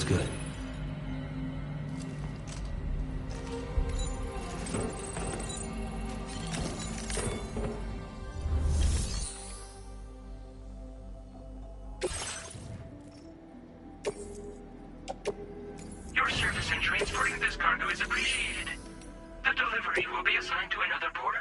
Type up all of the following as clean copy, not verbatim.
good. Your service in transporting this cargo is appreciated. The delivery will be assigned to another porter.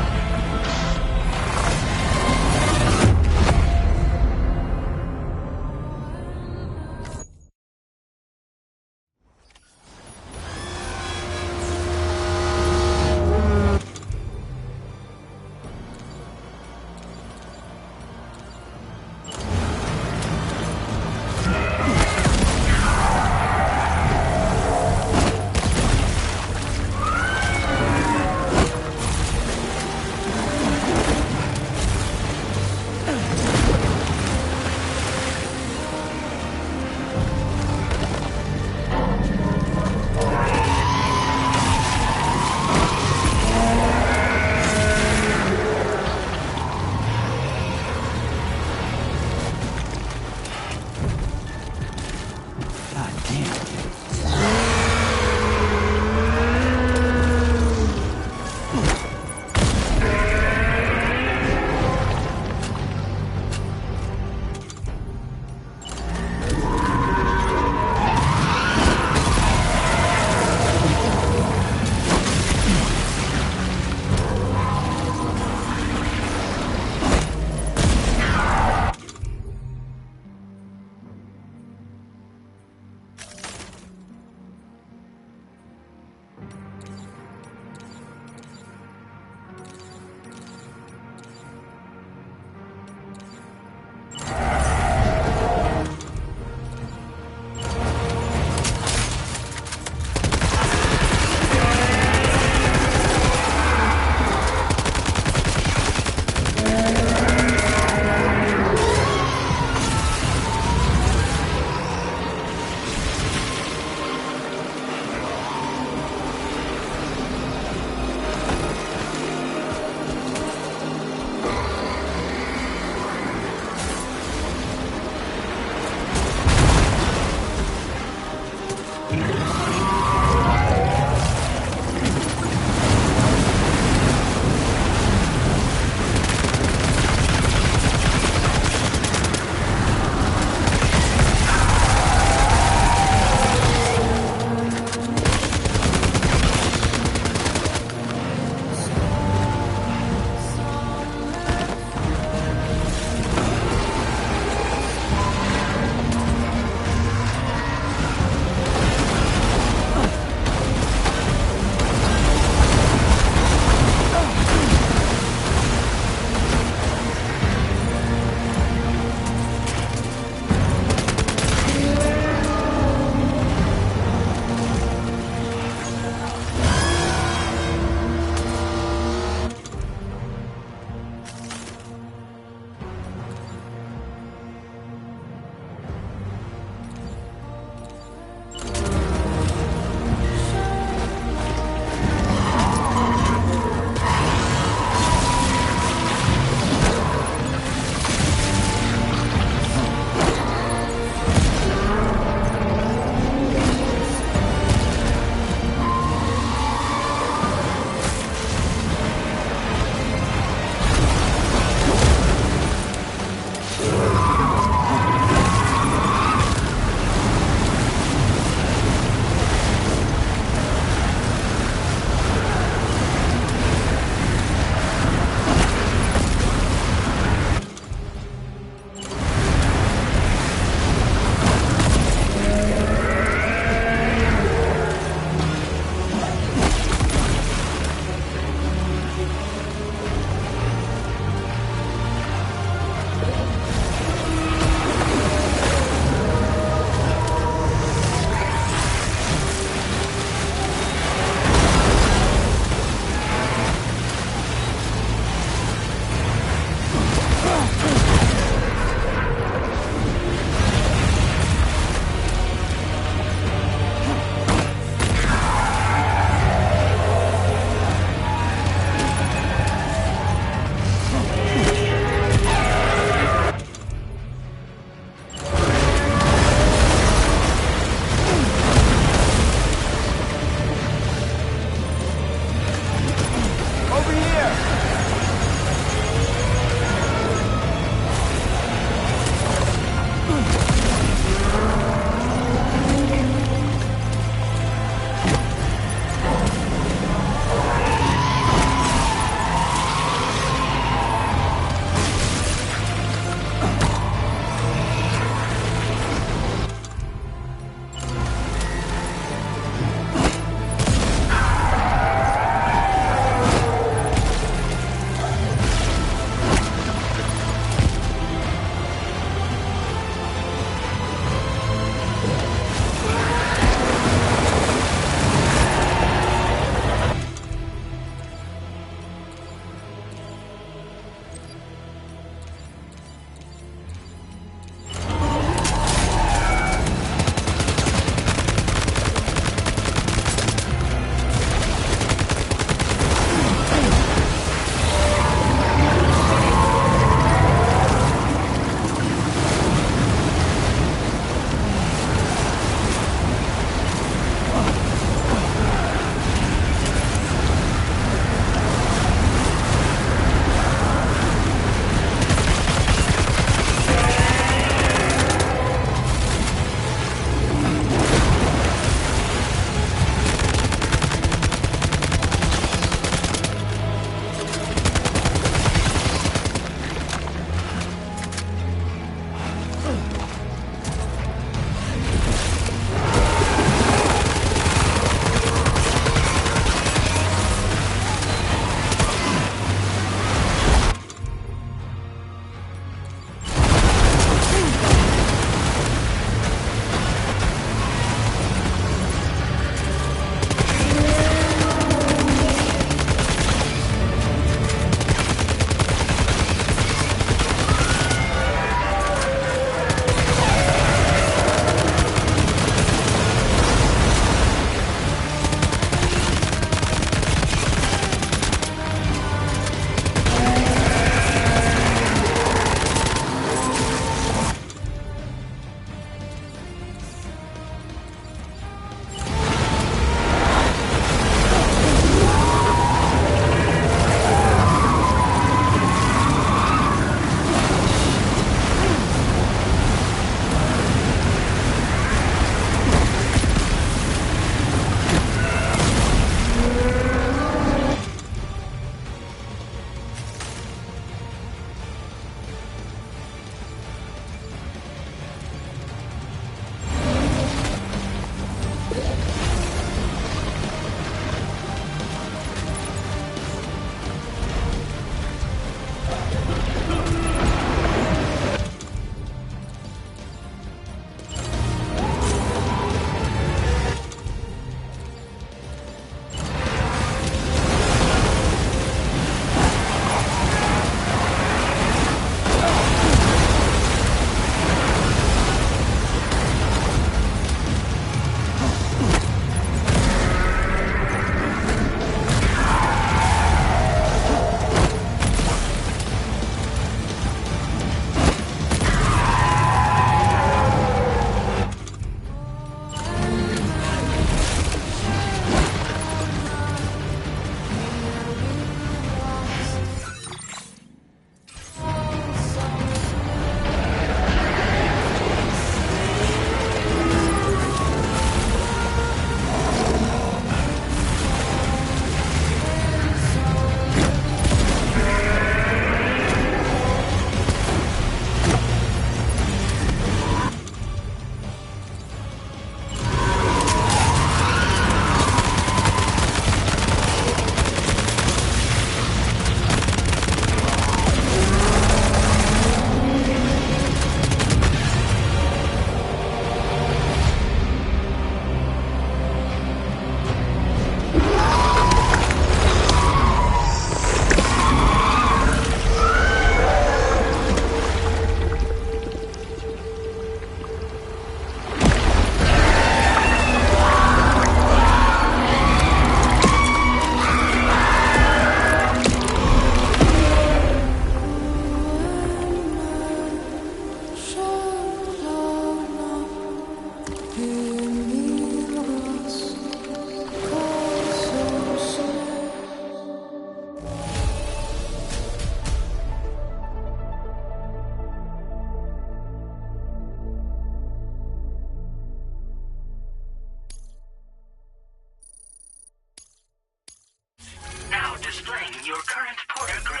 transporter grade.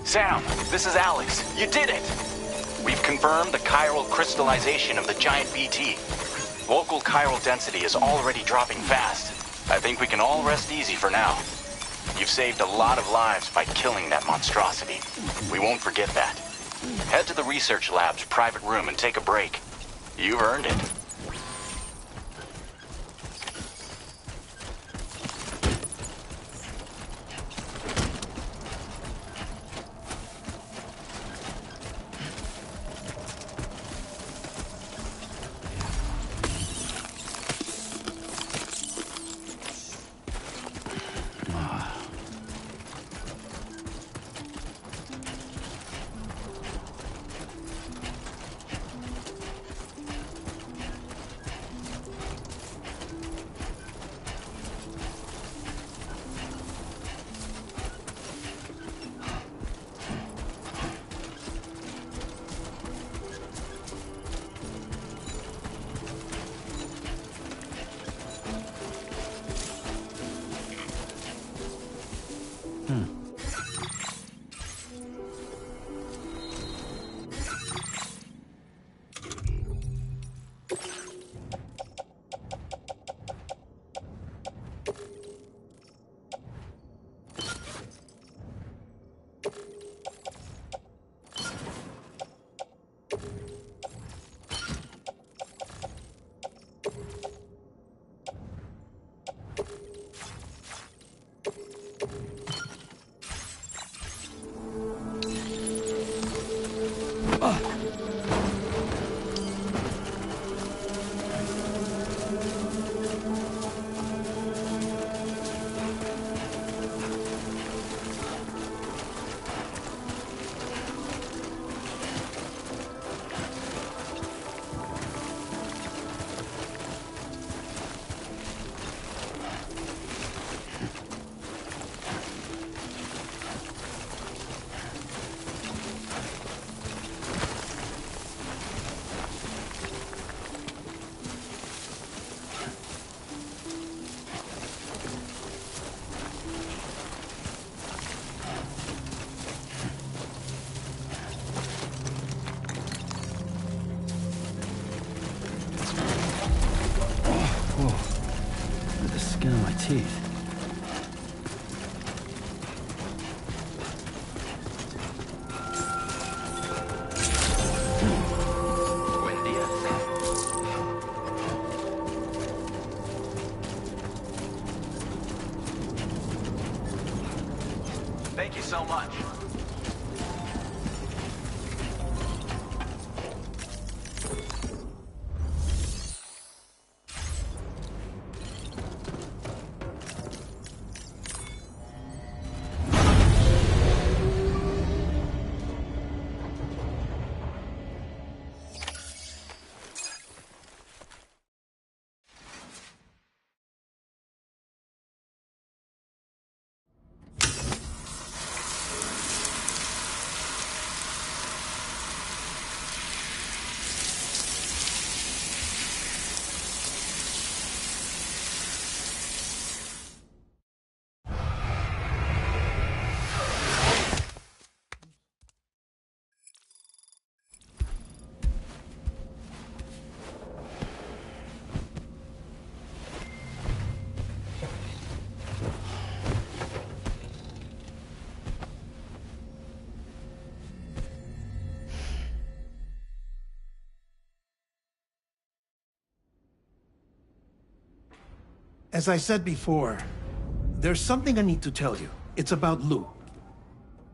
Sam, this is Alex. You did it! We've confirmed the chiral crystallization of the giant BT. Local chiral density is already dropping fast. I think we can all rest easy for now. You've saved a lot of lives by killing that monstrosity. We won't forget that. Head to the research lab's private room and take a break. You've earned it. Skin on my teeth. Thank you so much. As I said before, there's something I need to tell you. It's about Lou.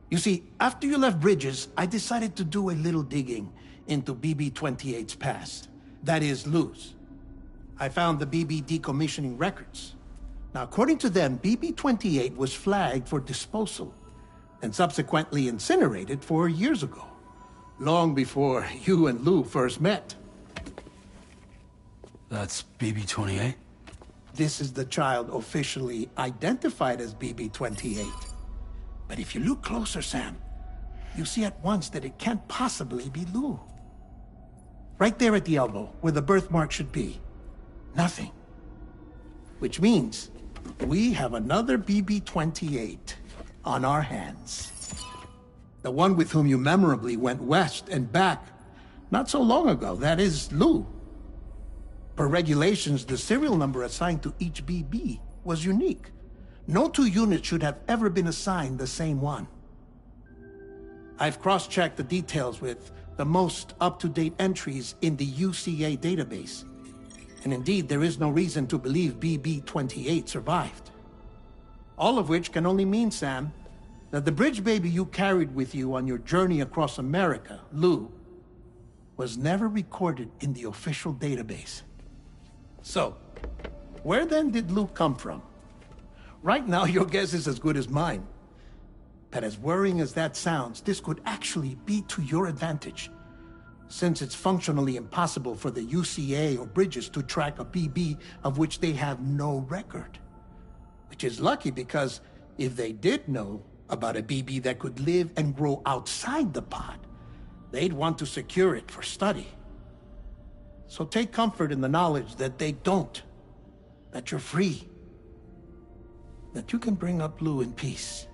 You see, after you left Bridges, I decided to do a little digging into BB-28's past. That is, Lou's. I found the BB decommissioning records. Now, according to them, BB-28 was flagged for disposal and subsequently incinerated 4 years ago, long before you and Lou first met. That's BB-28? this is the child officially identified as BB-28. But if you look closer, Sam, you see at once that it can't possibly be Lou. Right there at the elbow, where the birthmark should be. Nothing. Which means we have another BB-28 on our hands. The one with whom you memorably went west and back not so long ago. That is Lou. Per regulations, the serial number assigned to each BB was unique. No two units should have ever been assigned the same one. I've cross-checked the details with the most up-to-date entries in the UCA database. And indeed, there is no reason to believe BB-28 survived. All of which can only mean, Sam, that the bridge baby you carried with you on your journey across America, Lou, was never recorded in the official database. So, where then did Lou come from? Right now, your guess is as good as mine. But as worrying as that sounds, this could actually be to your advantage, since it's functionally impossible for the UCA or Bridges to track a BB of which they have no record. Which is lucky, because if they did know about a BB that could live and grow outside the pod, they'd want to secure it for study. So take comfort in the knowledge that they don't, that you're free, that you can bring up Lou in peace.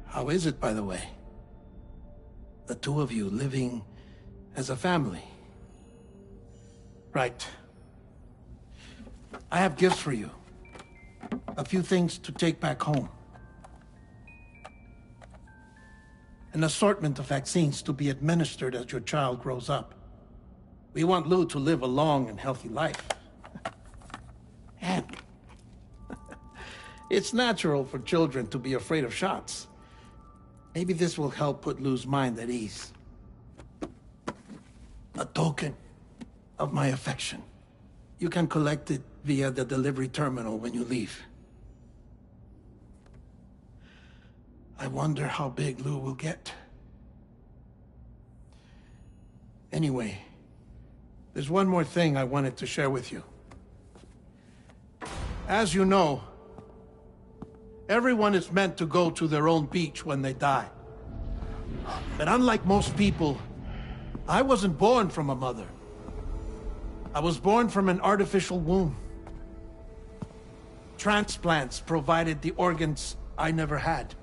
How is it, by the way? The two of you living as a family? Right. I have gifts for you. A few things to take back home. An assortment of vaccines to be administered as your child grows up. We want Lou to live a long and healthy life. And it's natural for children to be afraid of shots. Maybe this will help put Lou's mind at ease. A token of my affection. You can collect it via the delivery terminal when you leave. I wonder how big Lou will get. Anyway, there's one more thing I wanted to share with you. As you know, everyone is meant to go to their own beach when they die. But unlike most people, I wasn't born from a mother. I was born from an artificial womb. Transplants provided the organs I never had.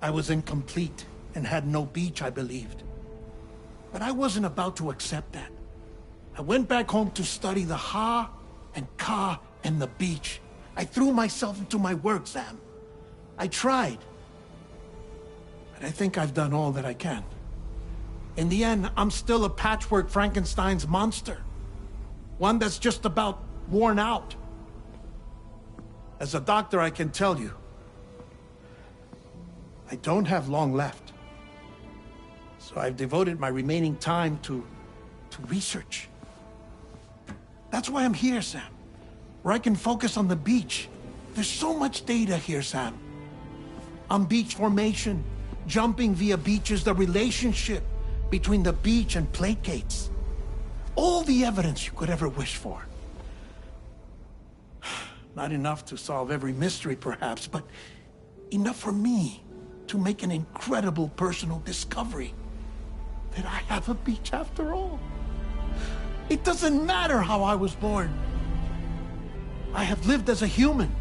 I was incomplete and had no beach, I believed. But I wasn't about to accept that. I went back home to study the Ha and Ka and the beach. I threw myself into my work, Sam. I tried. But I think I've done all that I can. In the end, I'm still a patchwork Frankenstein's monster. One that's just about worn out. As a doctor, I can tell you, I don't have long left. So I've devoted my remaining time to research. That's why I'm here, Sam. Where I can focus on the beach. There's so much data here, Sam. On beach formation, jumping via beaches, the relationship between the beach and plate gates. All the evidence you could ever wish for. Not enough to solve every mystery, perhaps, but enough for me to make an incredible personal discovery that I have a beach after all. It doesn't matter how I was born. I have lived as a human.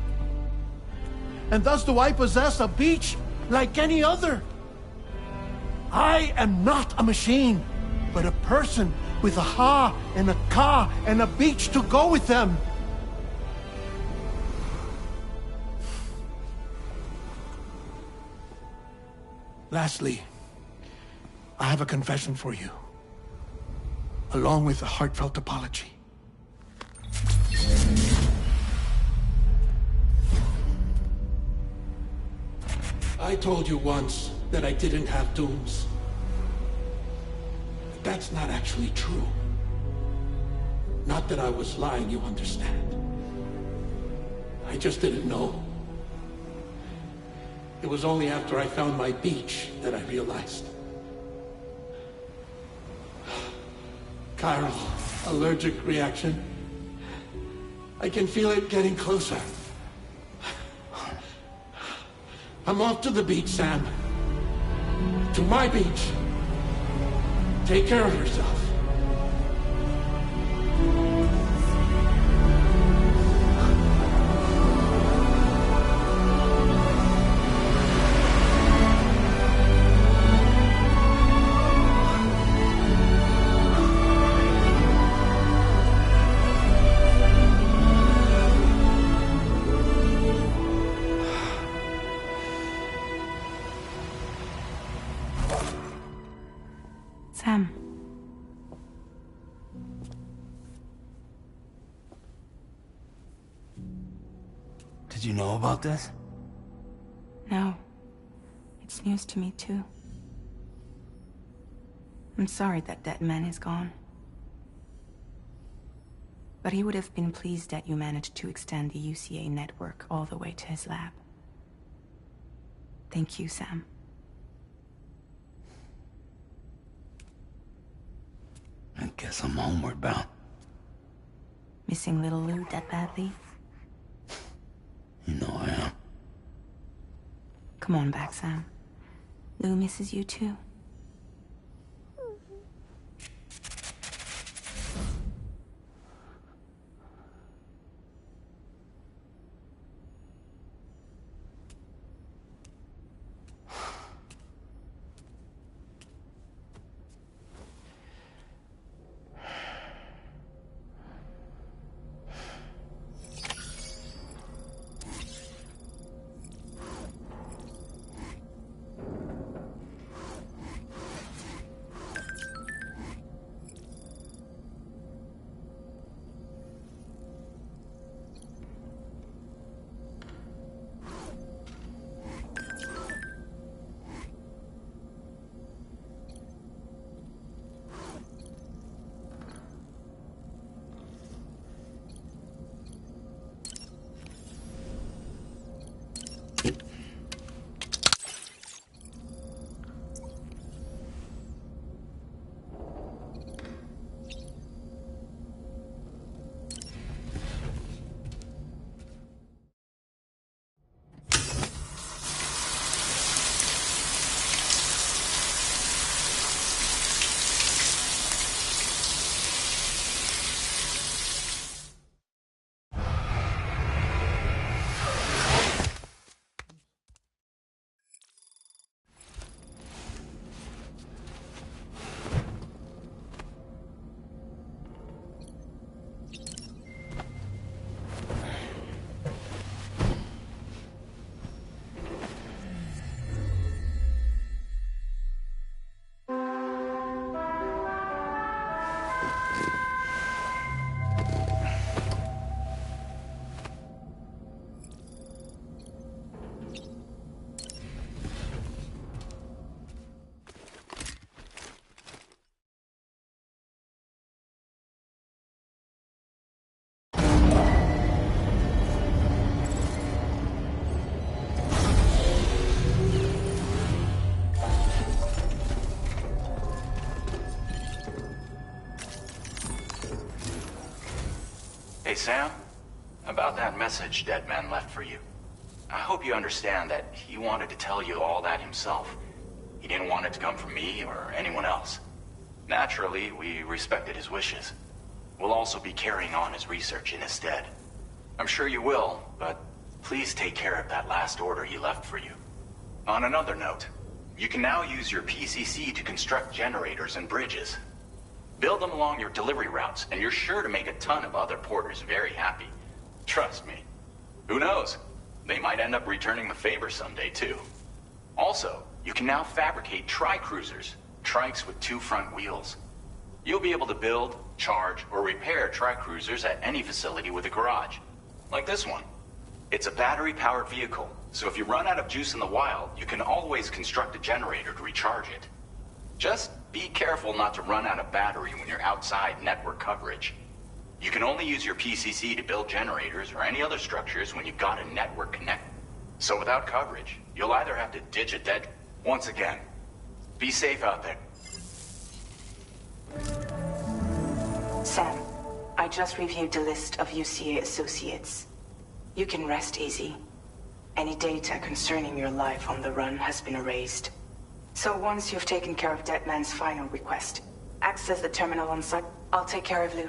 And thus do I possess a beach like any other. I am not a machine, but a person with a Ha and a Ka and a beach to go with them. Lastly, I have a confession for you, along with a heartfelt apology. I told you once that I didn't have dooms. But that's not actually true. Not that I was lying, you understand. I just didn't know. It was only after I found my beach that I realized. Chiral, Allergic reaction. I can feel it getting closer. I'm off to the beach, Sam. To my beach. Take care of yourself. Sam. Did you know about this? No. It's news to me, too. I'm sorry that that man is gone. But he would have been pleased that you managed to extend the UCA network all the way to his lab. Thank you, Sam. I guess I'm homeward bound. Missing little Lou that badly? You know I am. Come on back, Sam. Lou misses you too. Hey, Sam. About that message Deadman left for you. I hope you understand that he wanted to tell you all that himself. He didn't want it to come from me or anyone else. Naturally, we respected his wishes. We'll also be carrying on his research in his stead. I'm sure you will, but please take care of that last order he left for you. On another note, you can now use your PCC to construct generators and bridges. Build them along your delivery routes, and you're sure to make a ton of other porters very happy. Trust me. Who knows? They might end up returning the favor someday, too. Also, you can now fabricate tri-cruisers, trikes with 2 front wheels. You'll be able to build, charge, or repair tri-cruisers at any facility with a garage. Like this one. It's a battery-powered vehicle, so if you run out of juice in the wild, you can always construct a generator to recharge it. Just be careful not to run out of battery when you're outside network coverage. You can only use your PCC to build generators or any other structures when you've got a network connect. So without coverage, you'll either have to ditch a dead... Once again, be safe out there. Sam, just reviewed the list of UCA associates. You can rest easy. Any data concerning your life on the run has been erased. So once you've taken care of Deadman's final request, access the terminal on site. I'll take care of Lou.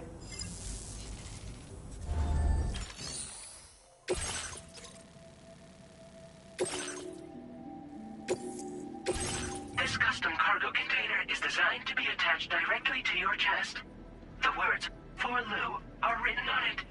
This custom cargo container is designed to be attached directly to your chest. The words, "For Lou," are written on it.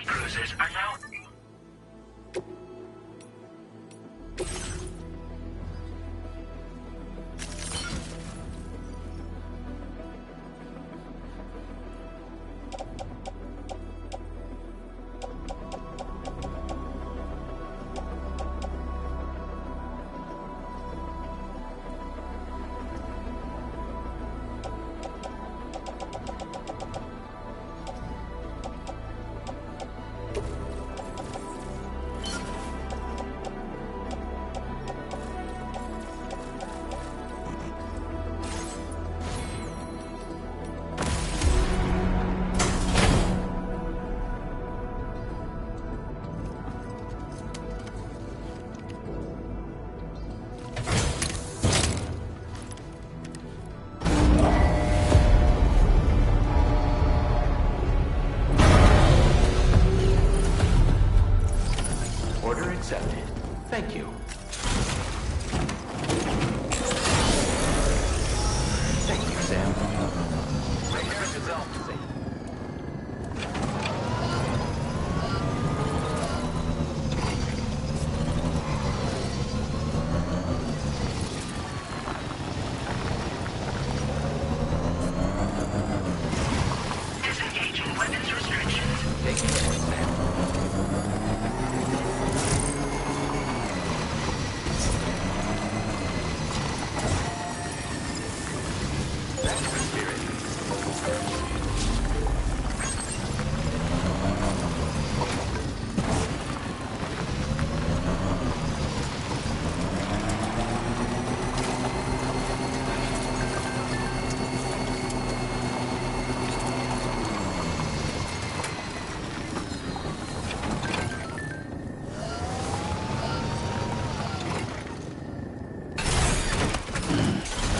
Cruisers are now... Order accepted. Thank you. Thank you, Sam. My parents resolved to say. Disengaging weapons restrictions. Take your point, Sam. That's the spirit.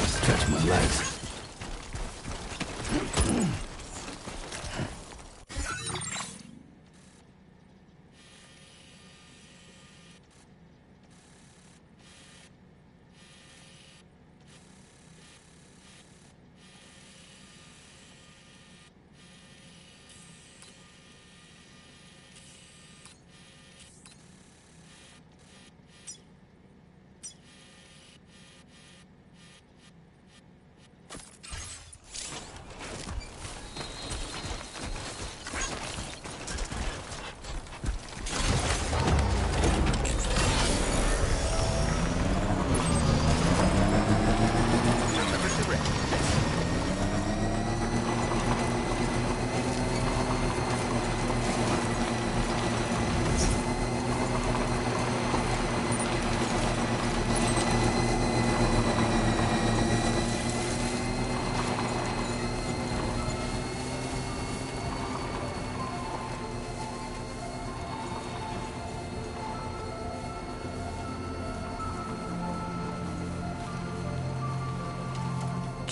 Stretch my legs.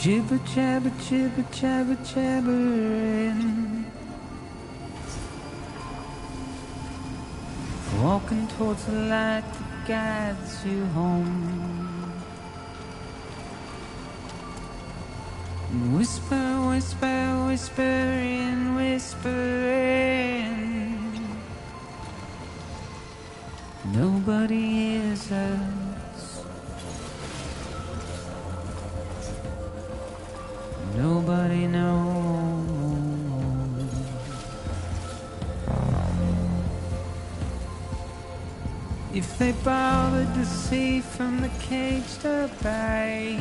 Jibber jabber, jibber jabber, jabbering. Walking towards the light that guides you home. And whisper, whisper, whispering, whispering. Nobody hears us. Nobody knows. If they bothered to see from the cage to bay,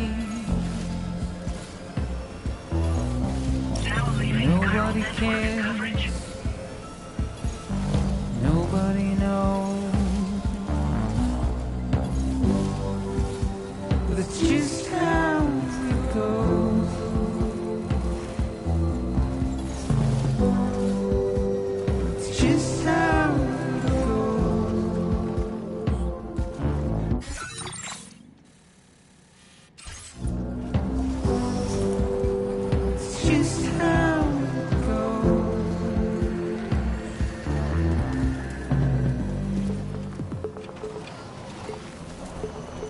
nobody cares. Nobody knows. But it's just how it goes. It's just how it goes. It's just how it goes.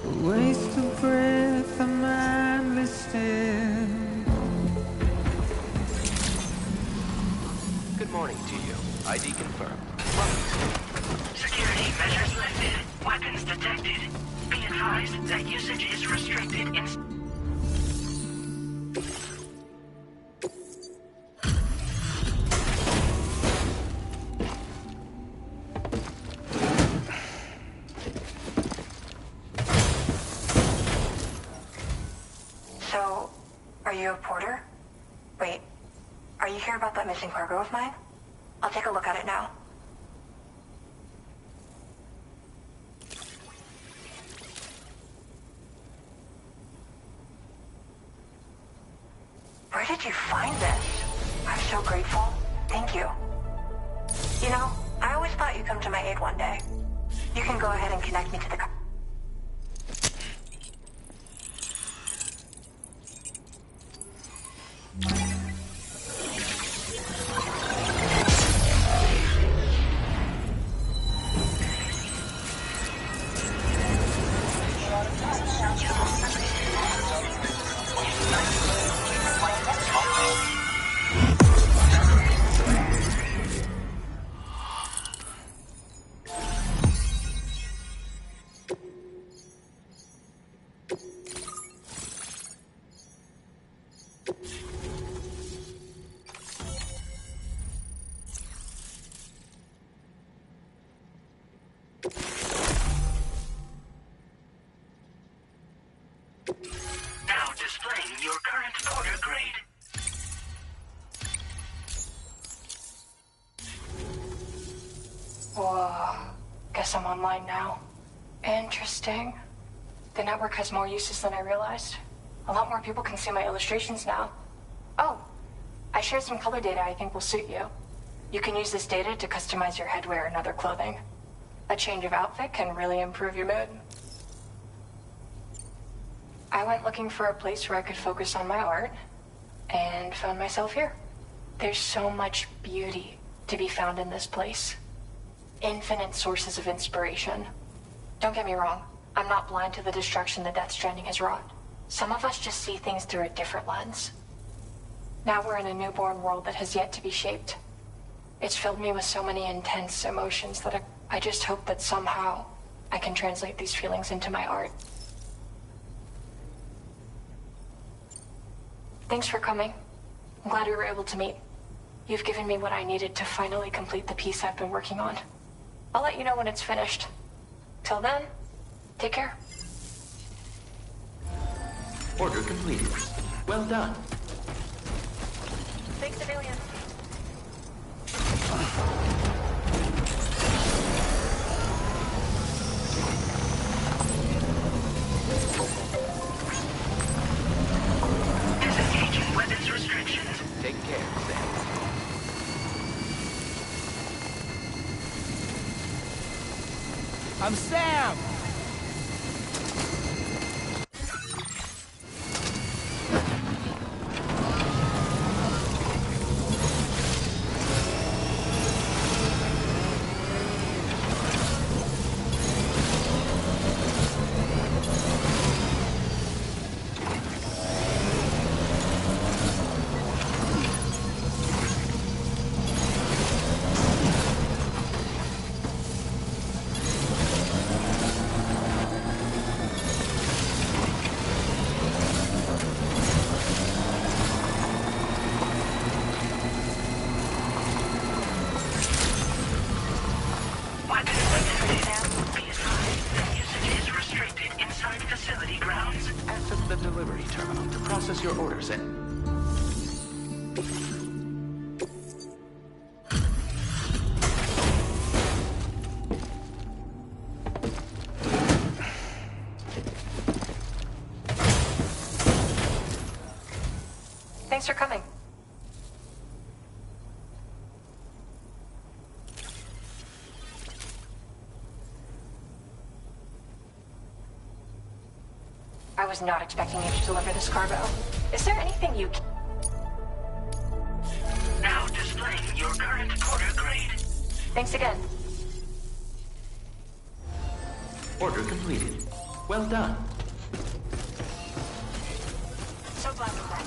A waste of breath, a mindless stare. Good morning to you. ID confirmed. Security measures lifted. Weapons detected. Be advised that usage is restricted in... So, are you a porter? Wait, are you here about that missing cargo of mine? I'll take a look at it now. Where did you find this? I'm so grateful. Thank you. You know, I always thought you'd come to my aid one day. You can go ahead and connect me to the... Now displaying your current porter grade. Whoa. Guess I'm online now. Interesting. The network has more uses than I realized. A lot more people can see my illustrations now. Oh, I shared some color data I think will suit you. You can use this data to customize your headwear and other clothing. A change of outfit can really improve your mood. I went looking for a place where I could focus on my art, and found myself here. There's so much beauty to be found in this place. Infinite sources of inspiration. Don't get me wrong, I'm not blind to the destruction that Death Stranding has wrought. Some of us just see things through a different lens. Now we're in a newborn world that has yet to be shaped. It's filled me with so many intense emotions that I just hope that somehow I can translate these feelings into my art. Thanks for coming. I'm glad we were able to meet. You've given me what I needed to finally complete the piece I've been working on. I'll let you know when it's finished. Till then, take care. Order completed. Well done. Thanks, civilian. Disengaging weapons restrictions. Take care, Sam. I'm Sam! Thanks for coming. I was not expecting you to deliver this cargo. Is there anything you can... Now displaying your current porter grade. Thanks again. Order completed. Well done. So glad we're back.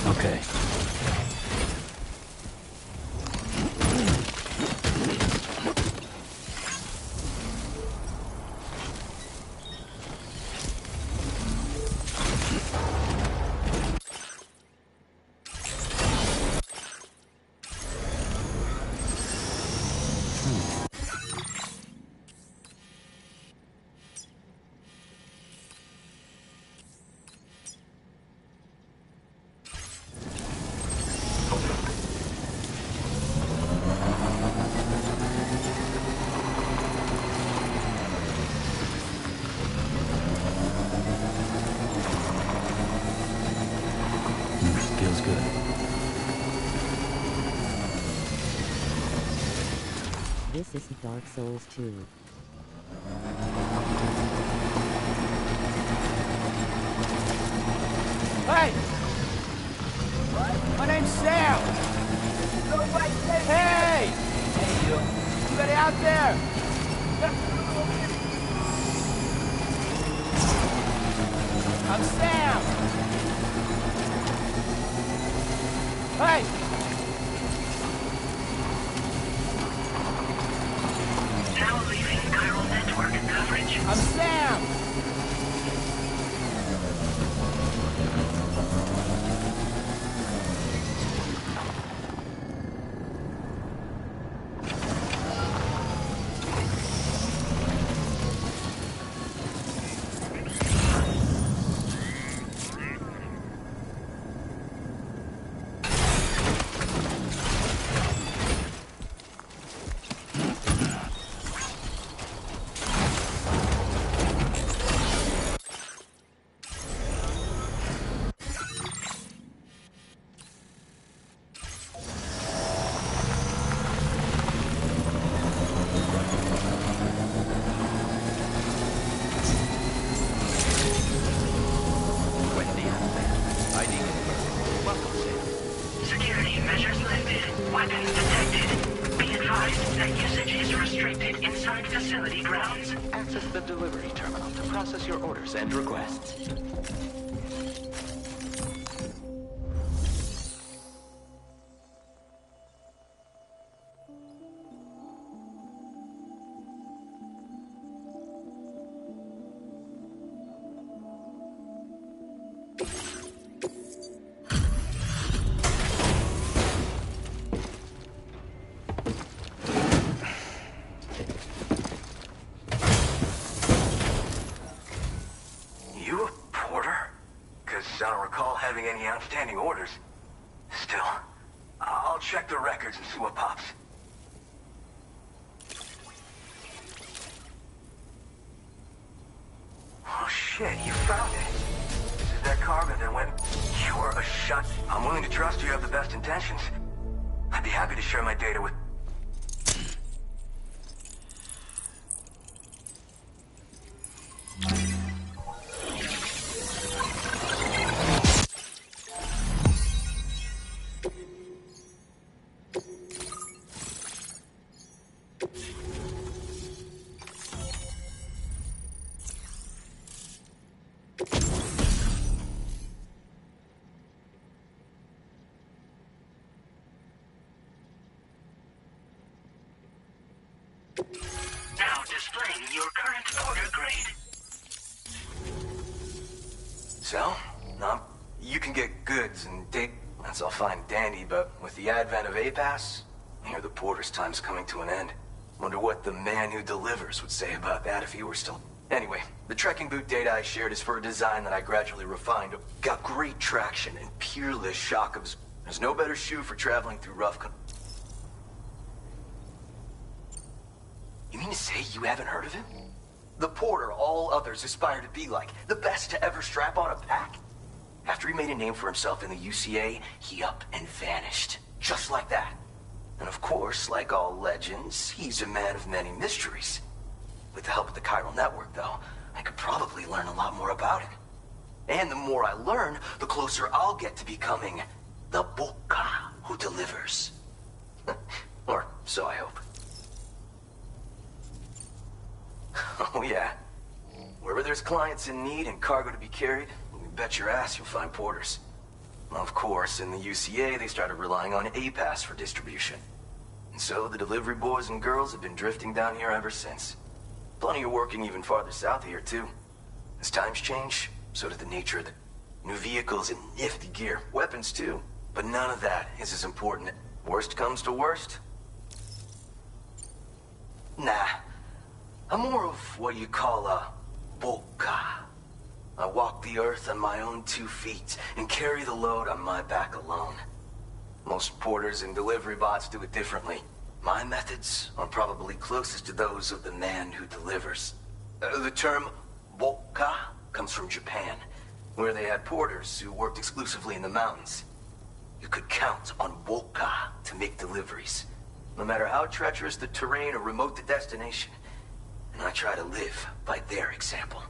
Okay. Feels good. This is Dark Souls 2. Hey! My name's Sam! Hey! Hey, you! Anybody out there? I'm Sam! Hey! Now leaving chiral network coverage. I'm Sam! Weapons detected. Be advised that usage is restricted inside facility grounds. Access the delivery terminal to process your orders and requests. You a porter? Because I don't recall having any outstanding orders. Still, I'll check the records and see what pops. Oh shit, you found it. This is that carbon that went... You're a shut. I'm willing to trust you have the best intentions. I'd be happy to share my data with... Now displaying your current porter grade. So, you can get goods and date. That's all fine and dandy, but with the advent of A-Pass, I hear the porter's time's coming to an end. Wonder what the man who delivers would say about that if he were still... Anyway, the trekking boot data I shared is for a design that I gradually refined. Got great traction and peerless shock abs... There's no better shoe for traveling through rough... You mean to say you haven't heard of him? The porter all others aspire to be like, the best to ever strap on a pack? After he made a name for himself in the UCA, he up and vanished. Just like that. And of course, like all legends, he's a man of many mysteries. With the help of the chiral network, though, I could probably learn a lot more about him. And the more I learn, the closer I'll get to becoming the Boca who delivers. Or so I hope. Oh yeah. Wherever there's clients in need and cargo to be carried, you bet your ass you'll find porters. Of course, in the UCA, they started relying on A-Pass for distribution. And so the delivery boys and girls have been drifting down here ever since. Plenty of working even farther south here, too. As times change, so does the nature of the new vehicles and nifty gear. Weapons, too. But none of that is as important. Worst comes to worst. Nah. I'm more of what you call a boca. I walk the earth on my own 2 feet and carry the load on my back alone. Most porters and delivery bots do it differently. My methods are probably closest to those of the man who delivers. The term boca comes from Japan, where they had porters who worked exclusively in the mountains. You could count on boca to make deliveries, no matter how treacherous the terrain or remote the destination. And I try to live by their example.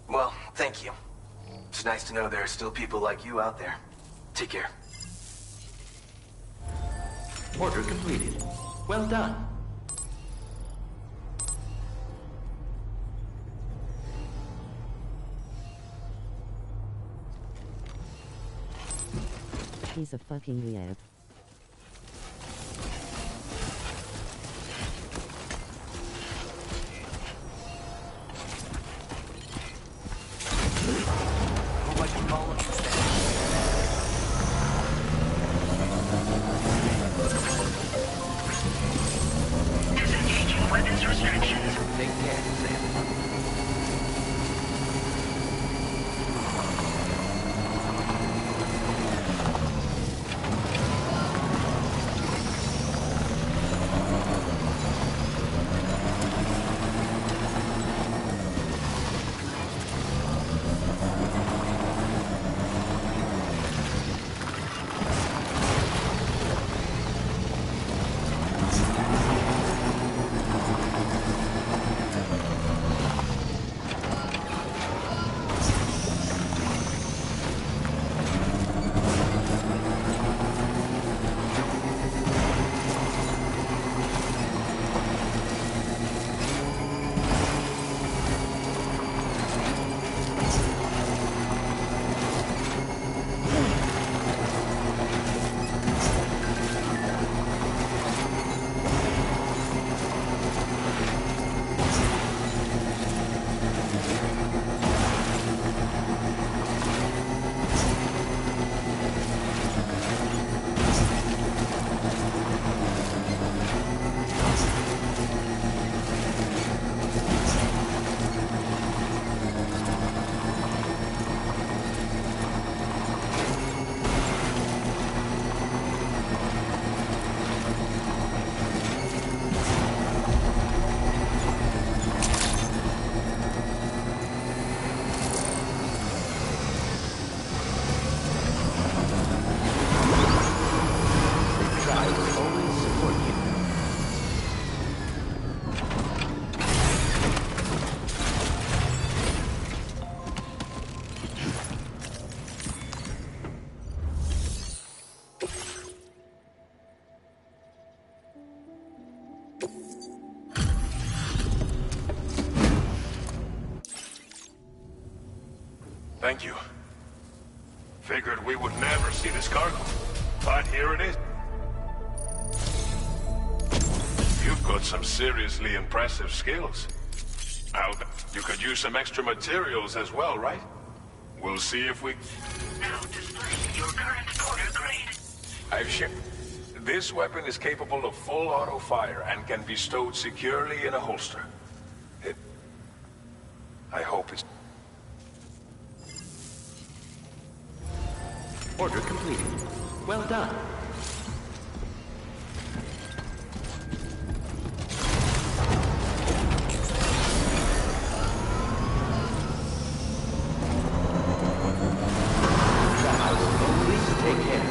Well, thank you. It's nice to know there are still people like you out there. Take care. Order completed. Well done. He's a fucking weird. Disengaging weapons restrictions. Take care, Sam. Thank you. Figured we would never see this cargo, but here it is. You've got some seriously impressive skills. You could use some extra materials as well, right? We'll see if we... Now display your current order grade. I've shipped. This weapon is capable of full auto fire and can be stowed securely in a holster. I hope it's... Order completed. Well done. Take care.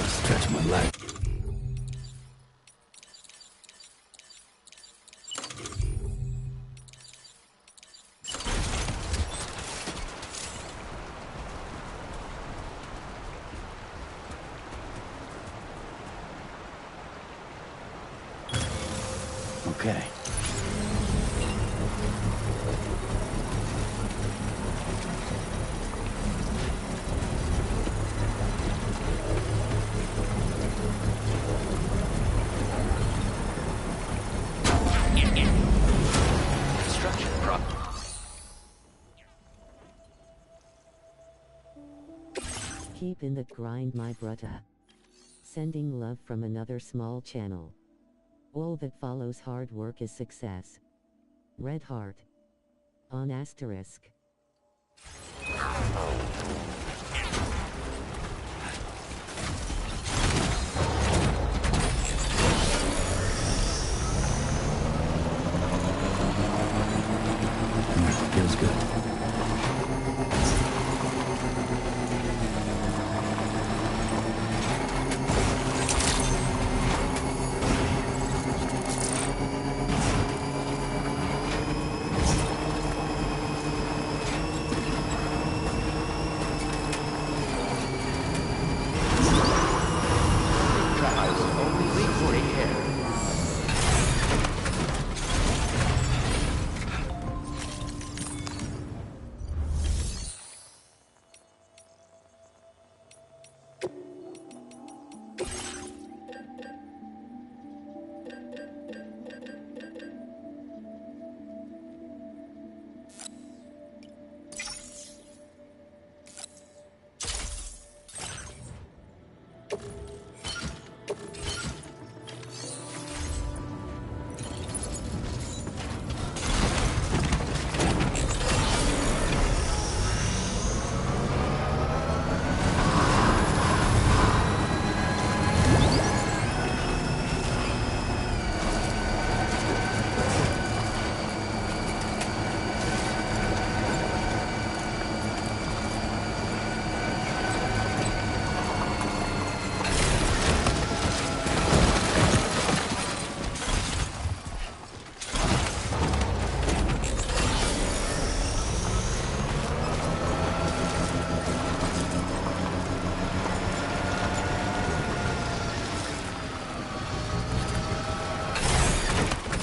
Stretch my leg. Okay. Construction prop. Keep in the grind, my brutta. Sending love from another small channel. All that follows hard work is success. Red heart. On asterisk. Feels good.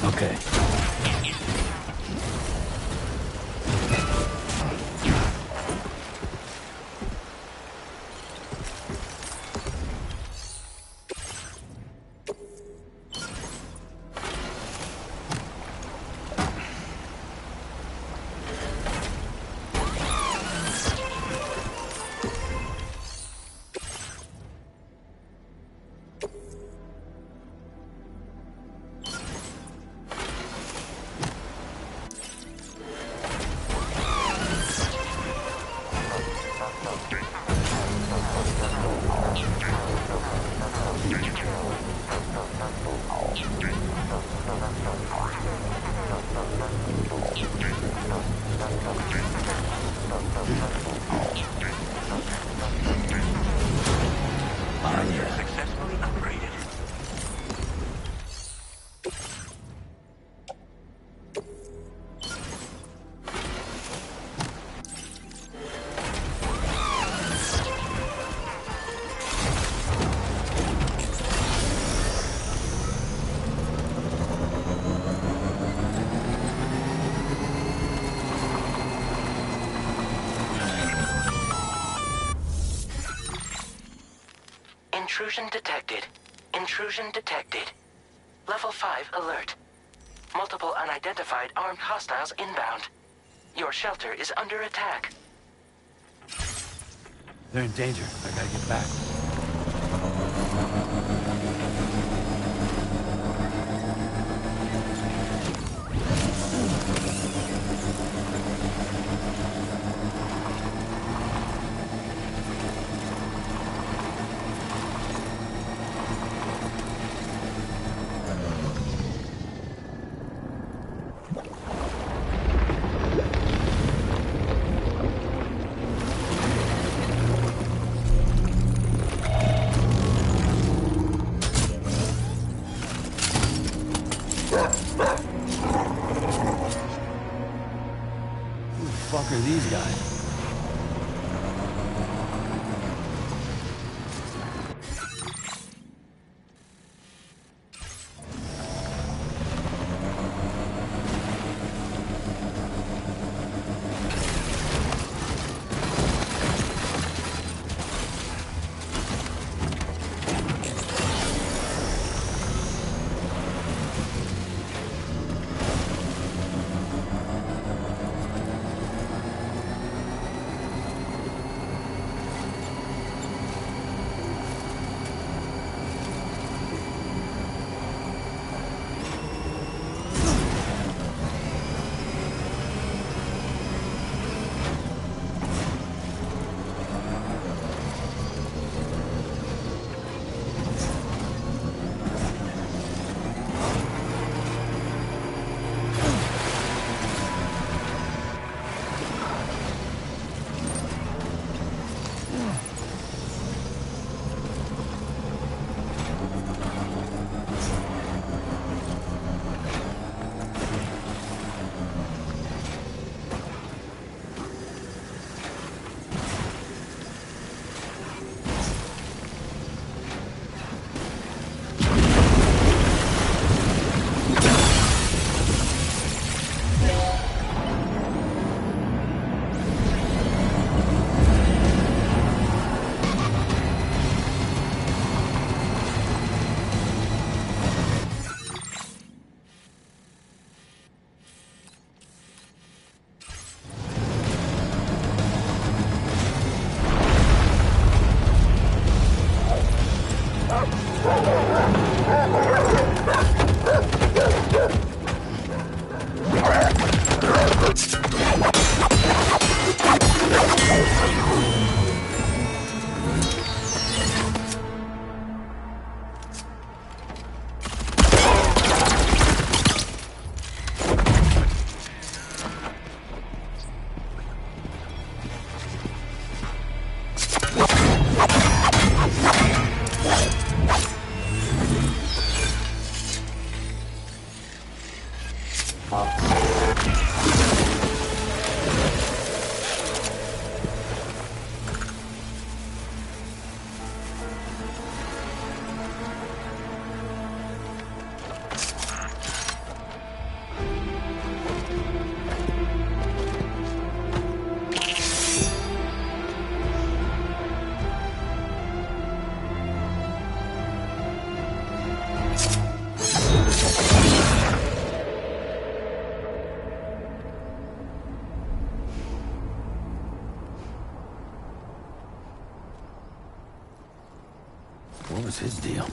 Okay. Success Intrusion detected. Intrusion detected. Level 5 alert. Multiple unidentified armed hostiles inbound. Your shelter is under attack. They're in danger. I gotta get back. Who the fuck are these guys? What was his deal?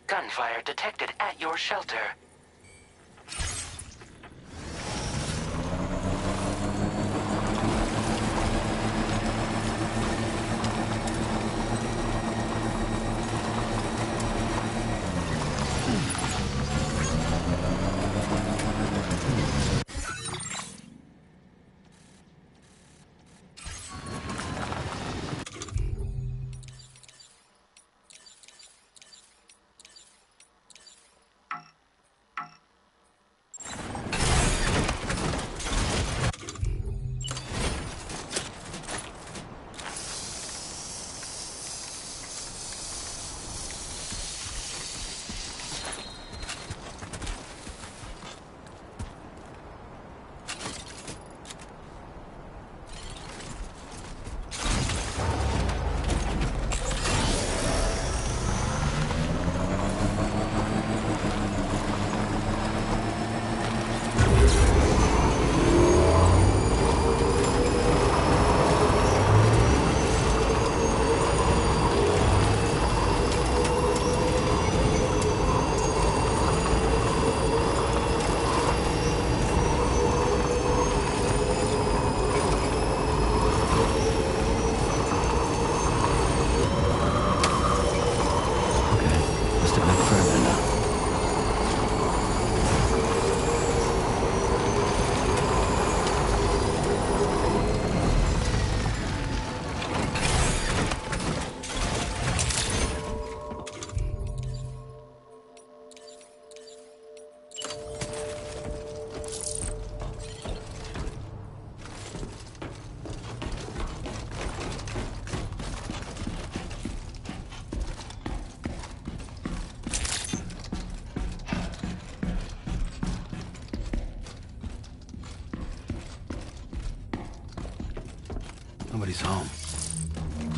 Gunfire detected at your shelter. Nobody's home.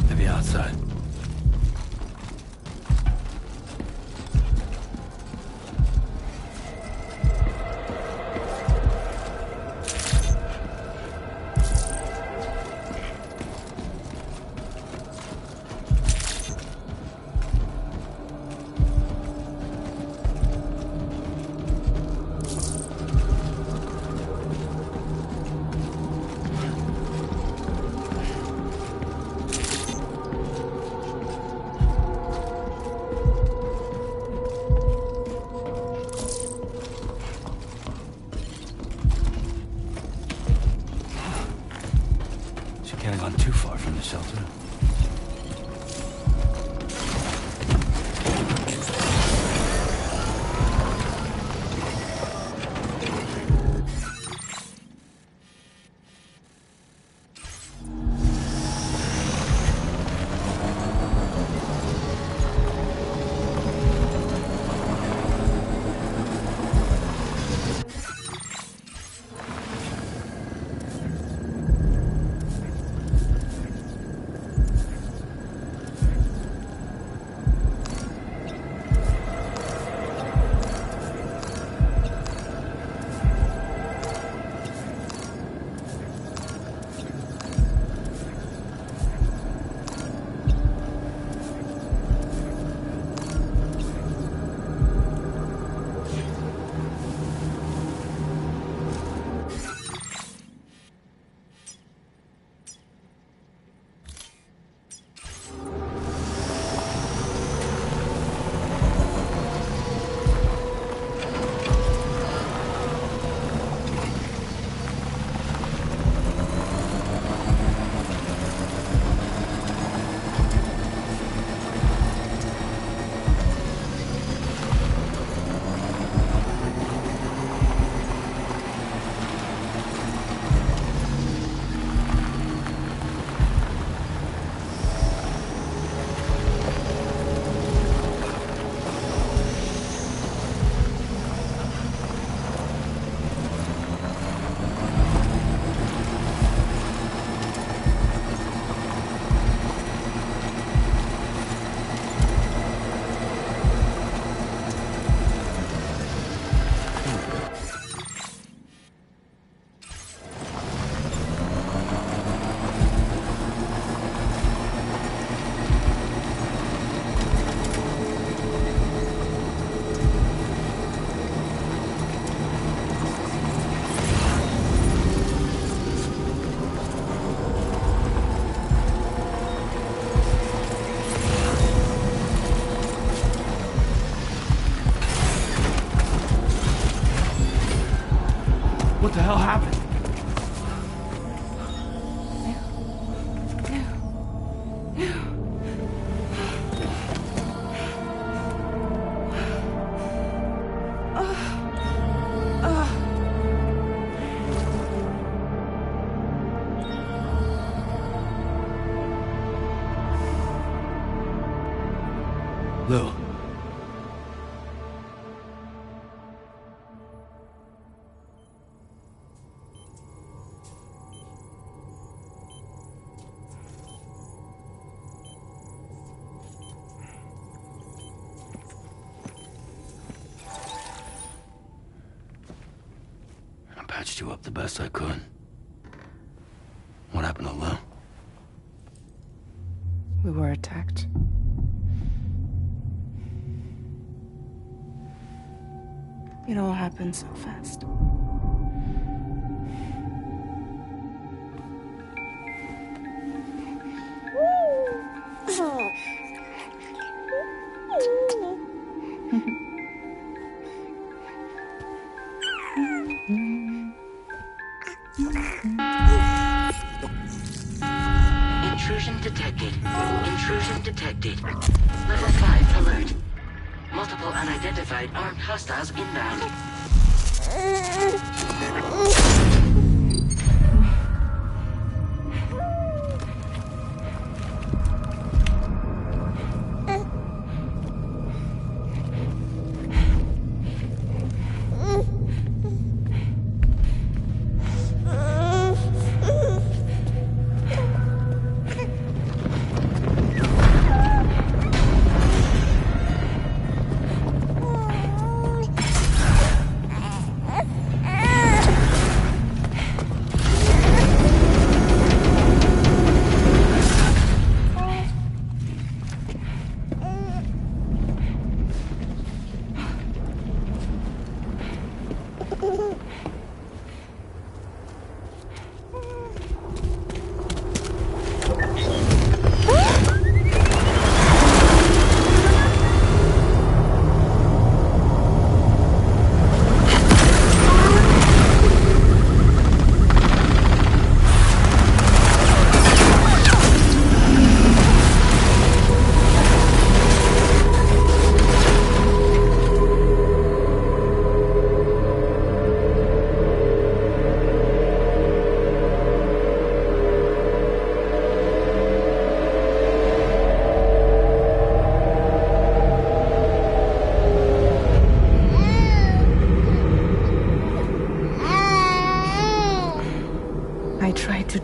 Maybe outside. Can't have gone too far from the shelter. What the hell happened? Lou. I patched you up the best I could. What happened to Lou? We were attacked. It all happened so fast. Intrusion detected. Intrusion detected. Level 5 alert. Multiple unidentified armed hostiles inbound.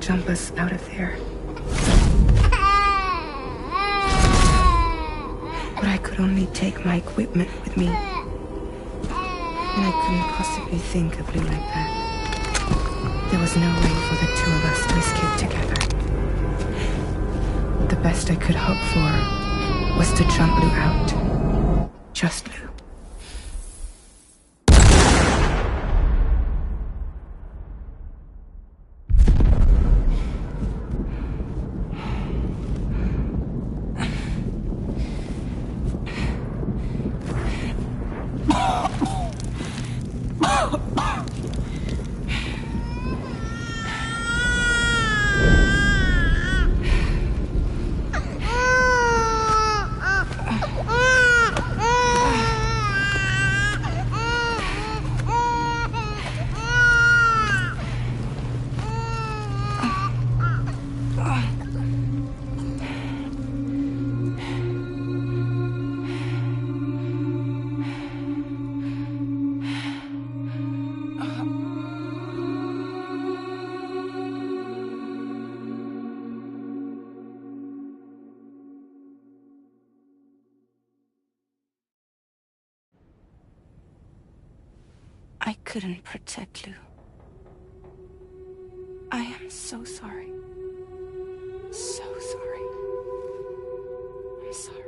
jump us out of there. But I could only take my equipment with me. And I couldn't possibly think of Lou like that. There was no way for the two of us to escape together. The best I could hope for was to jump Lou out. Just Lou. I couldn't protect Lou. I am so sorry. So sorry. I'm sorry.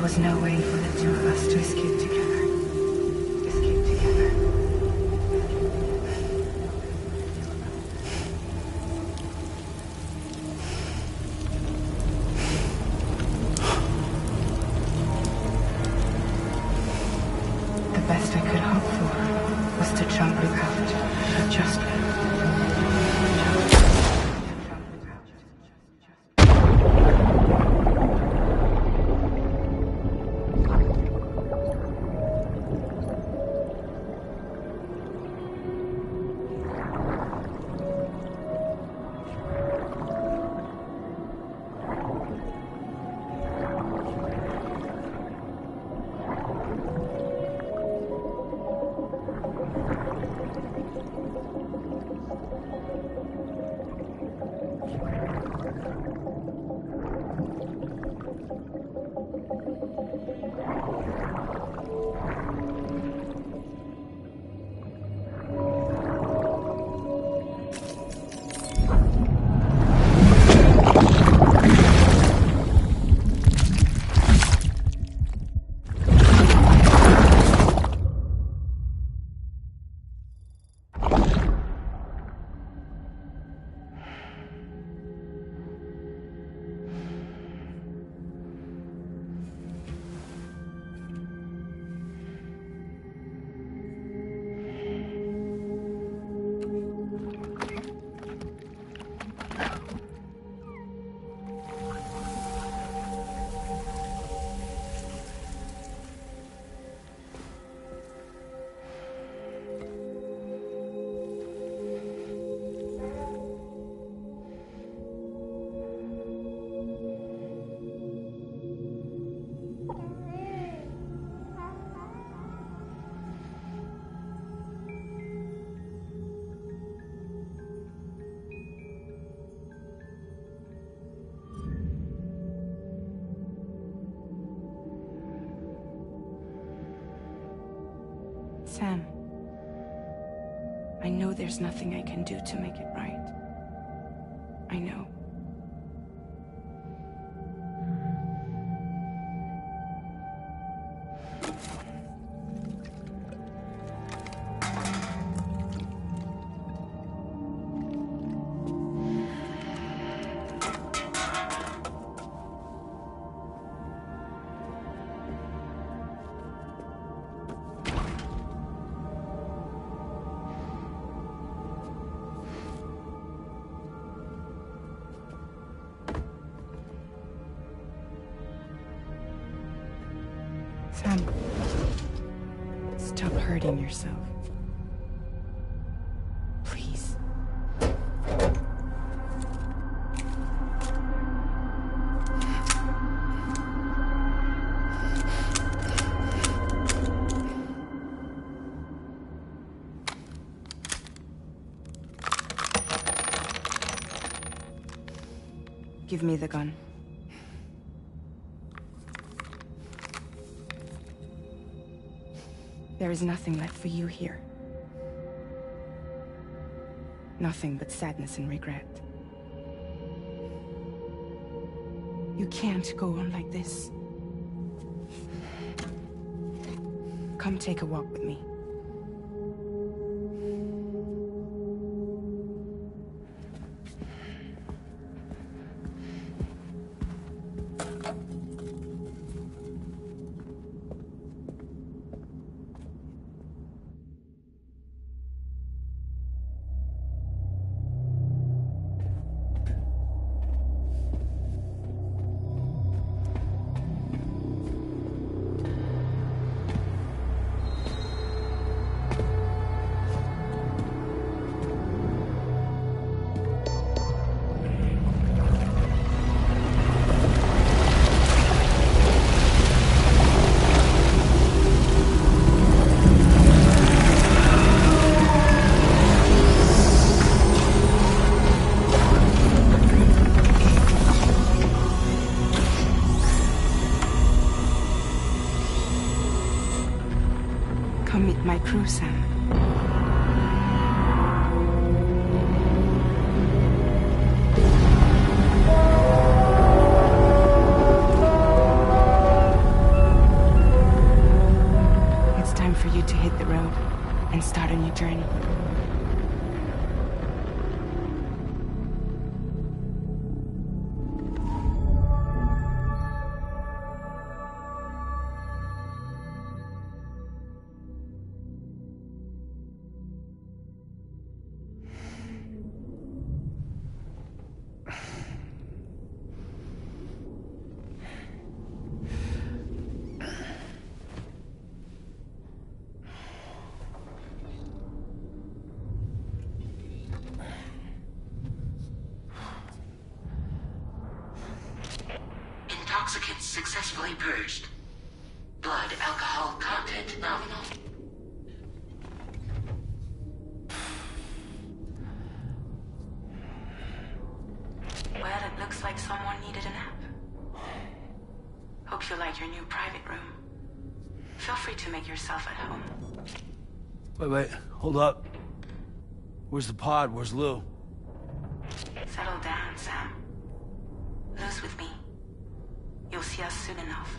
There was no way for the two of us to escape together. Escape together. The best I could hope for was to jump without just Sam, I know there's nothing I can do to make it right. I know. Sam, stop hurting yourself. Please. Give me the gun. There is nothing left for you here. Nothing but sadness and regret. You can't go on like this. Come take a walk with me. Come meet my crew, Sam. Toxicants successfully purged. Blood alcohol content nominal. Well, it looks like someone needed a nap. Hope you like your new private room. Feel free to make yourself at home. Wait, hold up. Where's the pod? Where's Lou? Settle down, Sam. Lou's with me. You'll see us soon enough.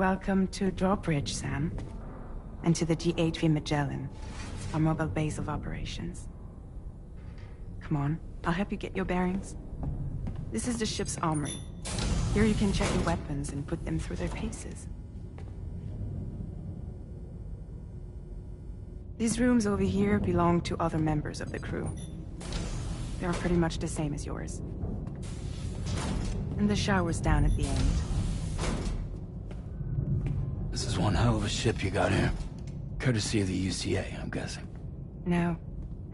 Welcome to Drawbridge, Sam. And to the Ds2 Magellan, our mobile base of operations. Come on, I'll help you get your bearings. This is the ship's armory. Here you can check your weapons and put them through their paces. These rooms over here belong to other members of the crew. They are pretty much the same as yours. And the shower's down at the end. This is one hell of a ship you got here. Courtesy of the UCA, I'm guessing. No.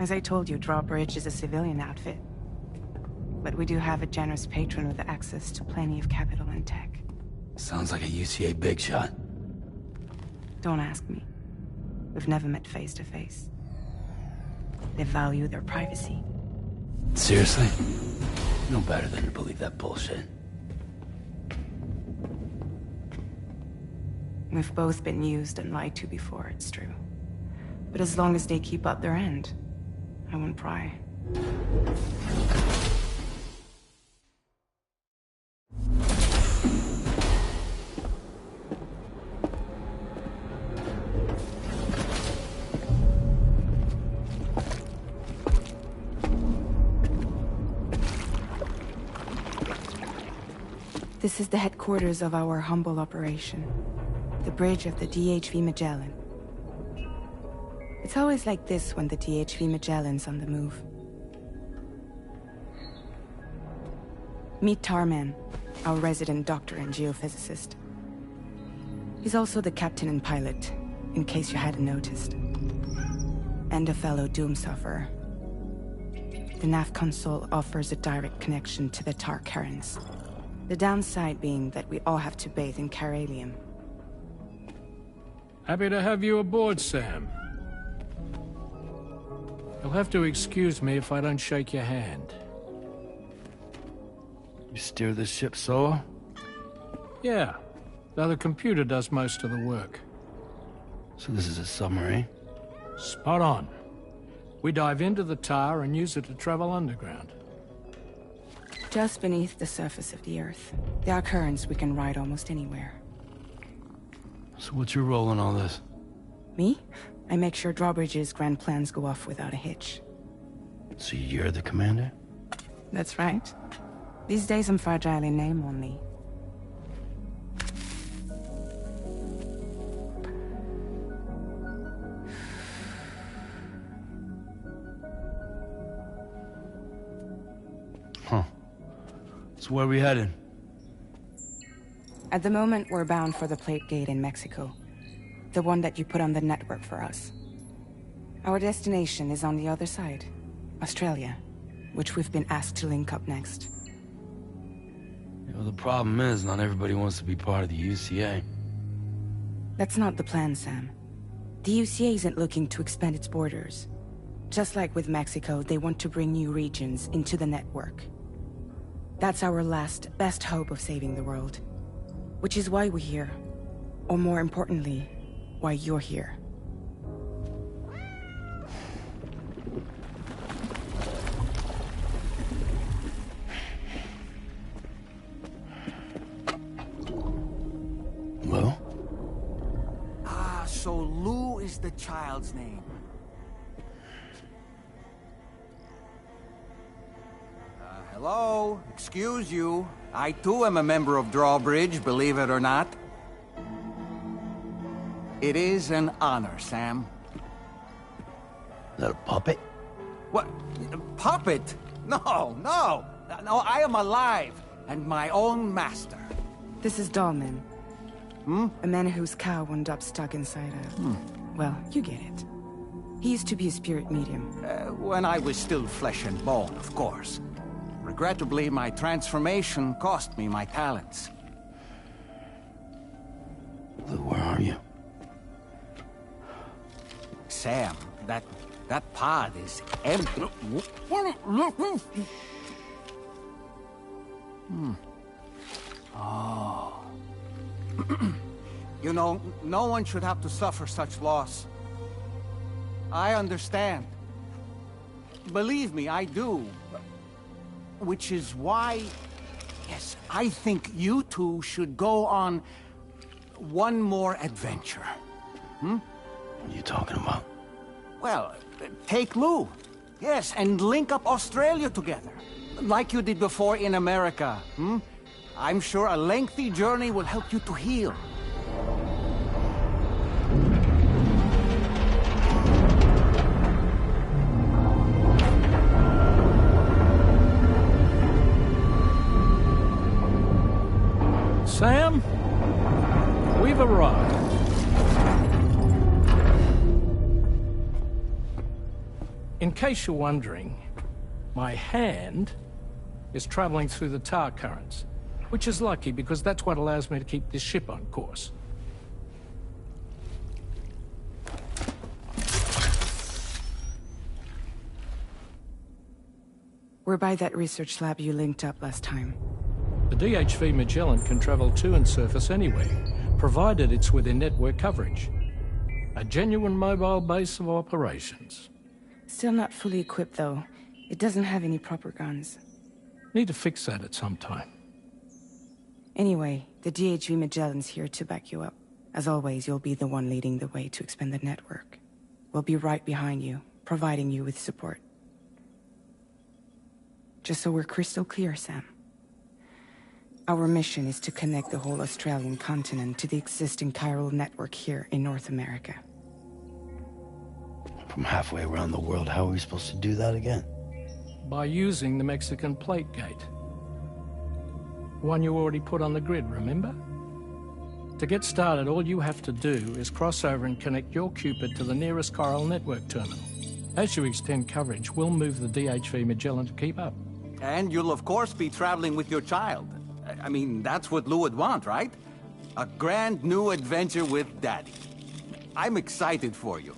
As I told you, Drawbridge is a civilian outfit. But we do have a generous patron with access to plenty of capital and tech. Sounds like a UCA big shot. Don't ask me. We've never met face to face. They value their privacy. Seriously? No better than to believe that bullshit. We've both been used and lied to before, it's true. But as long as they keep up their end, I won't pry. This is the headquarters of our humble operation. The bridge of the Ds2 Magellan. It's always like this when the Ds2 Magellan's on the move. Meet Tarman, our resident doctor and geophysicist. He's also the captain and pilot, in case you hadn't noticed. And a fellow doom sufferer. The nav console offers a direct connection to the tar currents. The downside being that we all have to bathe in caralium. Happy to have you aboard, Sam. You'll have to excuse me if I don't shake your hand. You steer this ship solo? Yeah, though the computer does most of the work. So this is a submarine? Spot on. We dive into the tower and use it to travel underground. Just beneath the surface of the Earth, there are currents we can ride almost anywhere. So what's your role in all this? Me? I make sure Drawbridge's grand plans go off without a hitch. So you're the commander? That's right. These days I'm fragile in name only. Huh. So where are we headed? At the moment, we're bound for the plate gate in Mexico. The one that you put on the network for us. Our destination is on the other side, Australia, which we've been asked to link up next. You know, the problem is, not everybody wants to be part of the UCA. That's not the plan, Sam. The UCA isn't looking to expand its borders. Just like with Mexico, they want to bring new regions into the network. That's our last, best hope of saving the world. Which is why we're here. Or more importantly, why you're here. Lou? So Lou is the child's name. Hello? Excuse you. I too am a member of Drawbridge, believe it or not. It is an honor, Sam. Is that a puppet? What? Puppet? No, no! No, I am alive, and my own master. This is Dahlman. A man whose cow wound up stuck inside a... Well, you get it. He used to be a spirit medium. When I was still flesh and bone, of course. Regrettably, my transformation cost me my talents. Lou, where are you? Sam, that pod is empty. Oh. You know, no one should have to suffer such loss. I understand. Believe me, I do. Which is why, yes, I think you two should go on one more adventure. What are you talking about? Well, take Lou. Yes, and link up Australia together. Like you did before in America. I'm sure a lengthy journey will help you to heal. Sam, we've arrived. In case you're wondering, my hand is traveling through the tar currents, which is lucky because that's what allows me to keep this ship on course. We're by that research lab you linked up last time. The DHV Magellan can travel to and surface anywhere, provided it's within network coverage. A genuine mobile base of operations. Still not fully equipped, though. It doesn't have any proper guns. Need to fix that at some time. Anyway, the DHV Magellan's here to back you up. As always, you'll be the one leading the way to expand the network. We'll be right behind you, providing you with support. Just so we're crystal clear, Sam. Our mission is to connect the whole Australian continent to the existing chiral network here in North America. From halfway around the world, how are we supposed to do that again? By using the Mexican plate gate. One you already put on the grid, remember? To get started, all you have to do is cross over and connect your Cupid to the nearest chiral network terminal. As you extend coverage, we'll move the DHV Magellan to keep up. And you'll of course be traveling with your child. I mean, that's what Lou would want, right? A grand new adventure with Daddy. I'm excited for you.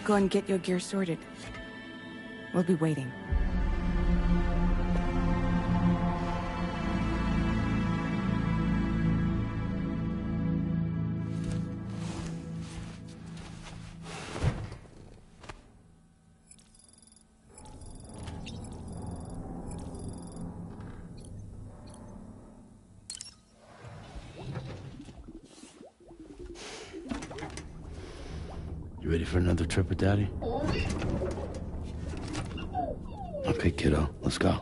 Go and get your gear sorted. We'll be waiting. You ready for another trip with Daddy? Okay, kiddo, let's go.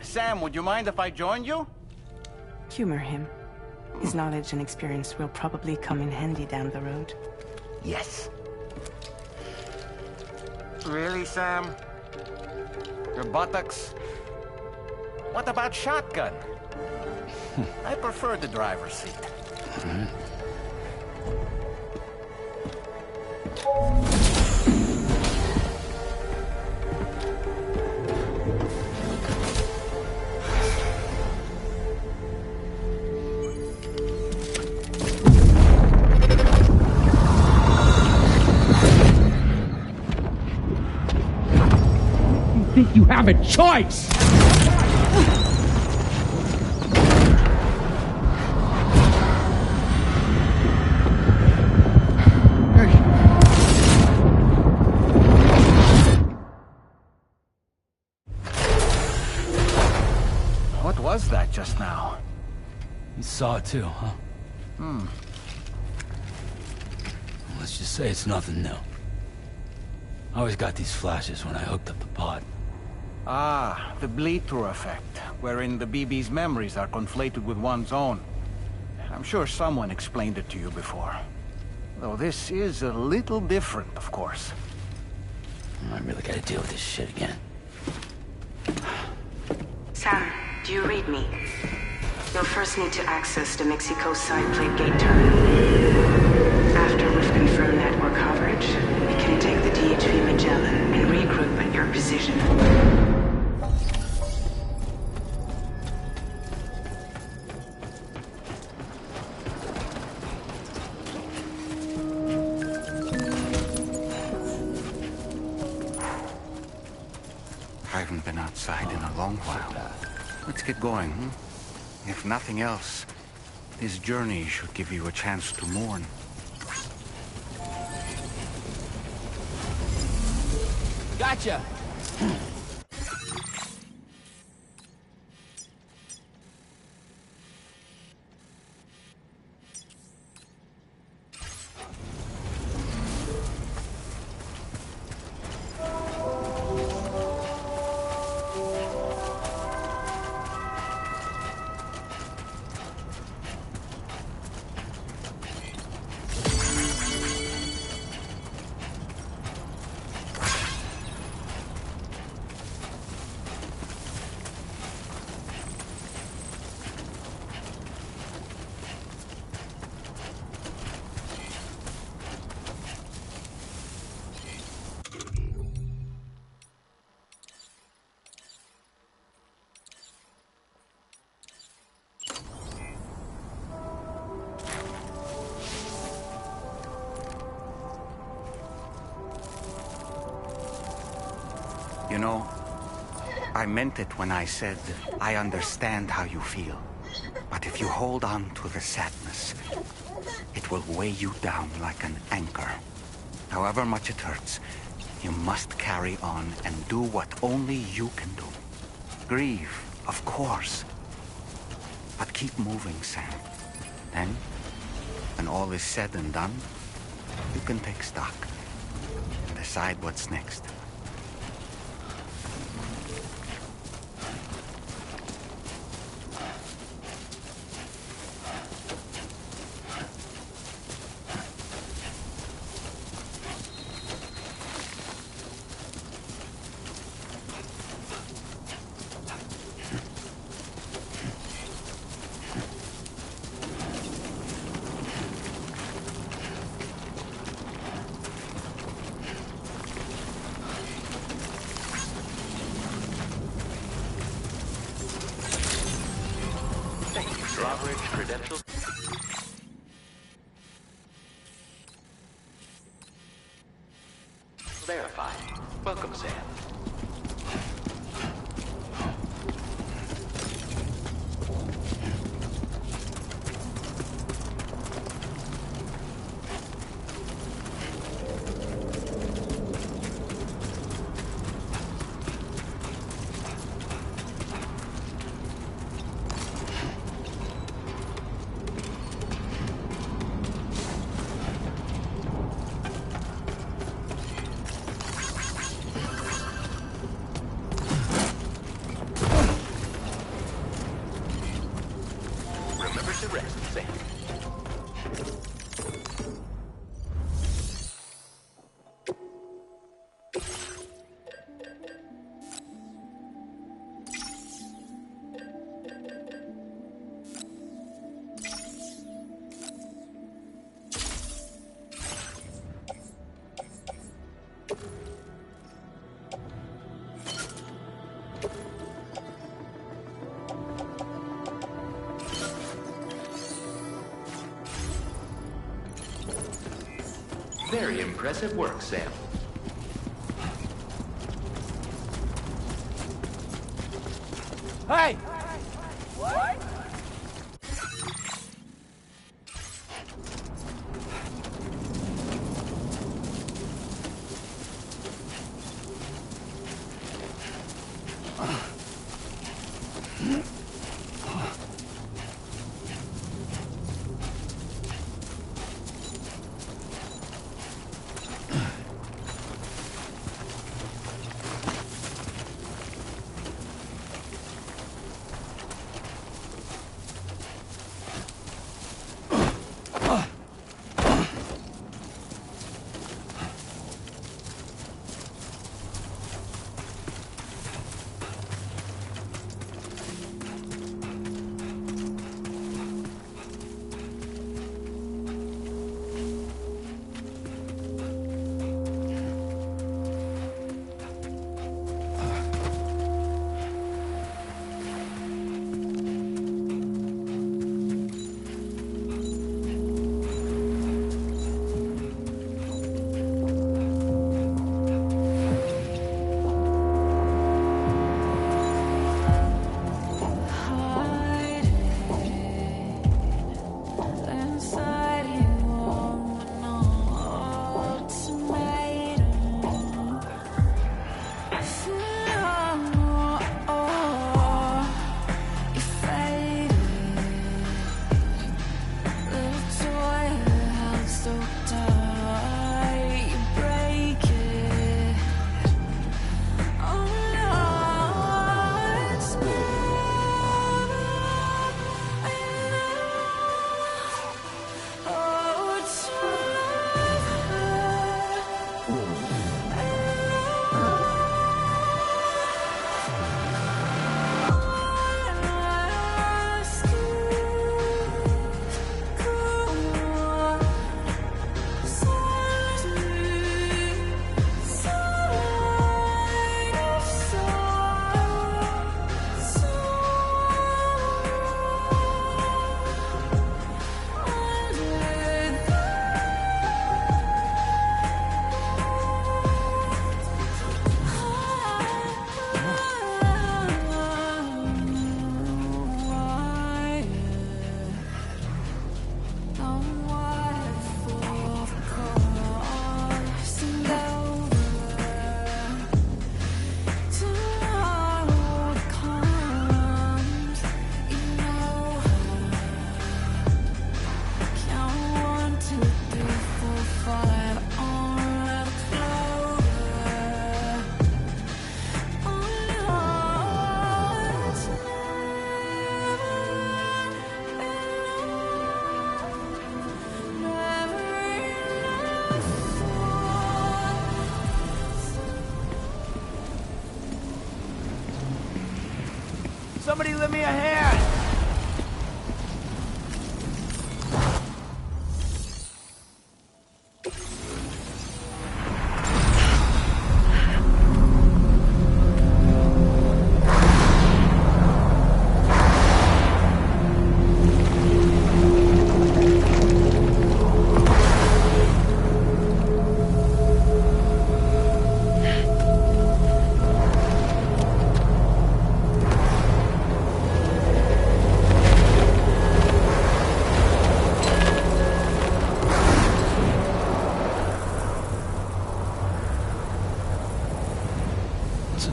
Sam, would you mind if I joined you? Humor him. His knowledge and experience will probably come in handy down the road. Yes. Really, Sam? Your buttocks? What about shotgun? I prefer the driver's seat. Think you have a choice? What was that just now? You saw it too, huh? Let's just say it's nothing new. I always got these flashes when I hooked up the pod. Ah, the bleed-through effect, wherein the BB's memories are conflated with one's own. I'm sure someone explained it to you before. Though this is a little different, of course. I really gotta deal with this shit again. Sam, do you read me? You'll first need to access the Mexico side plate gate terminal. After we've confirmed network coverage, we can take the DHV Magellan and regroup at your position. I haven't been outside in a long while. Let's get going, hmm? If nothing else, this journey should give you a chance to mourn. Gotcha! You know, I meant it when I said I understand how you feel. But if you hold on to the sadness, it will weigh you down like an anchor. However much it hurts, you must carry on and do what only you can do. Grieve, of course. But keep moving, Sam. Then, when all is said and done, you can take stock and decide what's next. Drawbridge credentials. Verified. Welcome, Sam. To rest, Sam. Very impressive work, Sam. Hey! What? me a hand!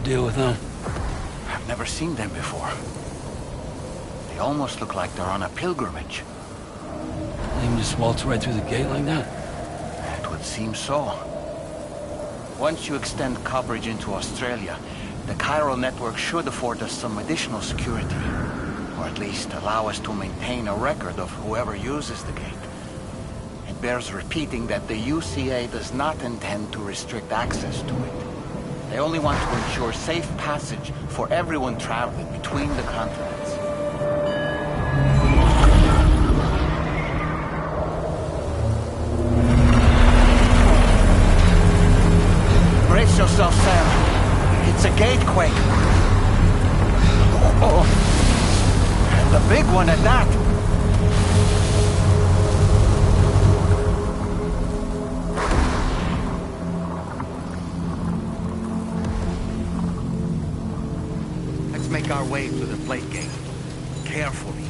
Deal with them. I've never seen them before. They almost look like they're on a pilgrimage. They can just waltz right through the gate like that? It would seem so. Once you extend coverage into Australia, the chiral network should afford us some additional security. Or at least allow us to maintain a record of whoever uses the gate. It bears repeating that the UCA does not intend to restrict access to it. They only want to ensure safe passage for everyone traveling between the continents. Brace yourself, Sam. It's a gatequake. Oh, and a big one at that. Make our way to the plate gate. Carefully.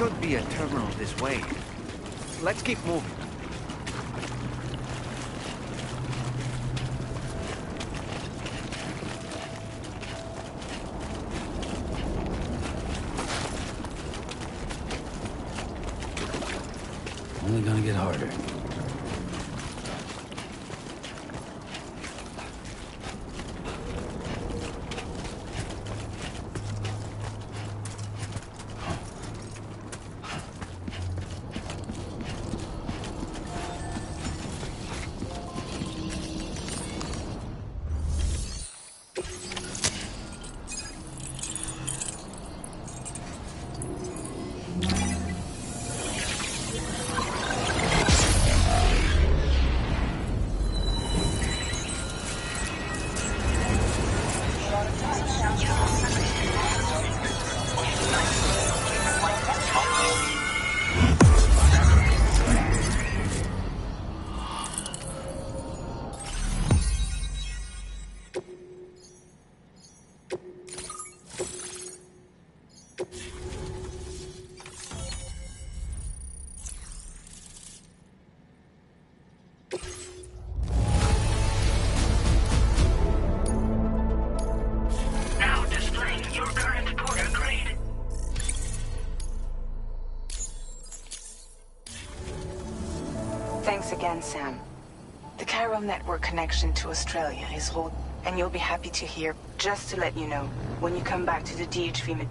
should be a terminal this way. Let's keep moving. only gonna get harder. Thanks again, Sam. The chiral network connection to Australia is hold, and you'll be happy to hear. Just to let you know, when you come back to the DHV...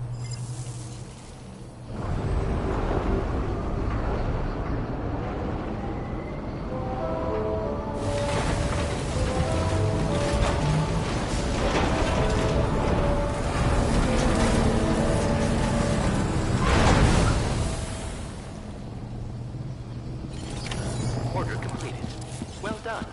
Order completed. Well done.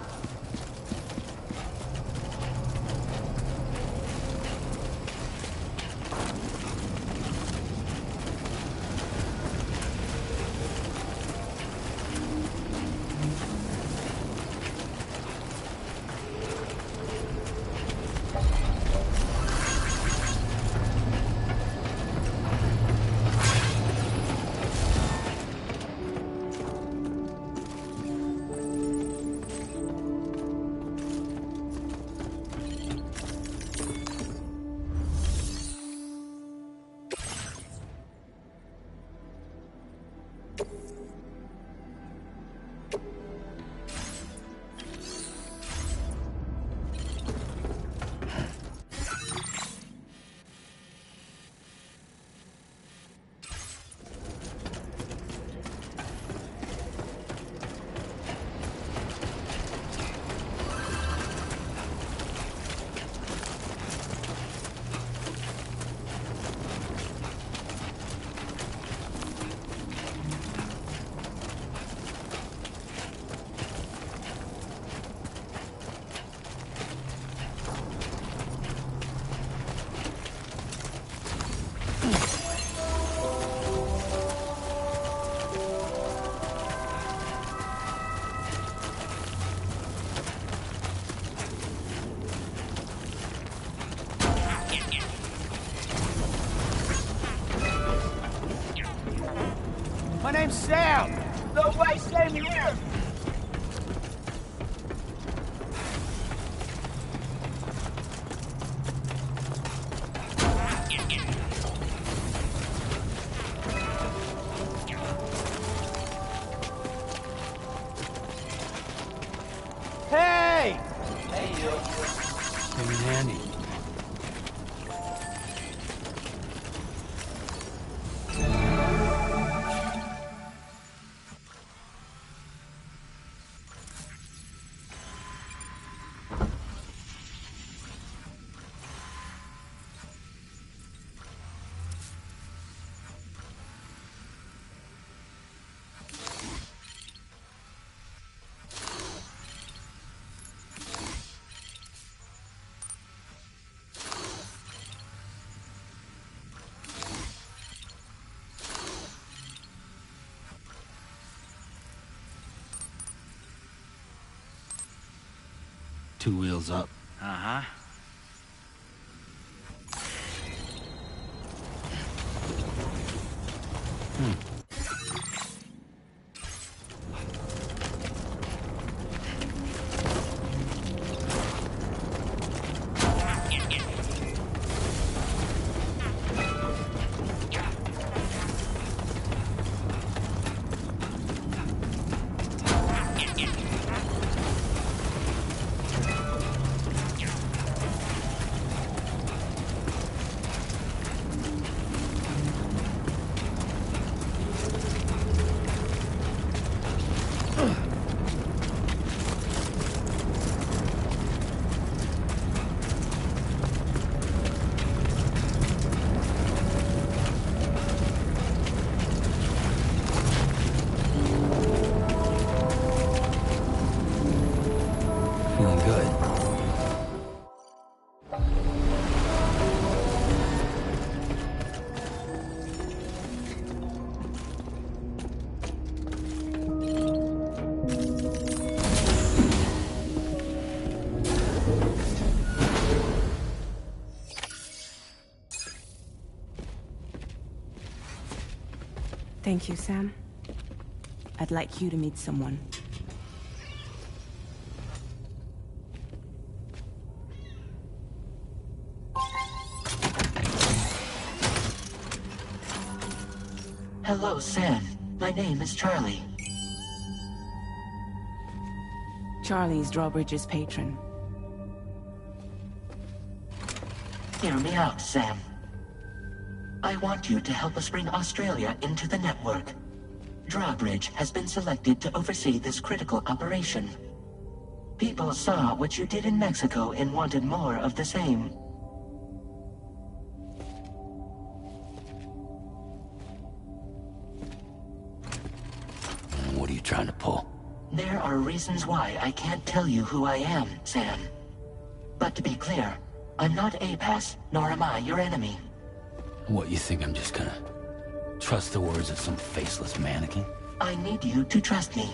My name's Sam! No way, same here! Hey! Hey, you. Came in handy. Two wheels up. Uh-huh. Thank you, Sam. I'd like you to meet someone. Hello, Sam. My name is Charlie. Charlie's Drawbridge's patron. Hear me out, Sam. I want you to help us bring Australia into the network. Drawbridge has been selected to oversee this critical operation. People saw what you did in Mexico and wanted more of the same. What are you trying to pull? There are reasons why I can't tell you who I am, Sam. But to be clear, I'm not APAS, nor am I your enemy. What, you think I'm just gonna trust the words of some faceless mannequin? I need you to trust me.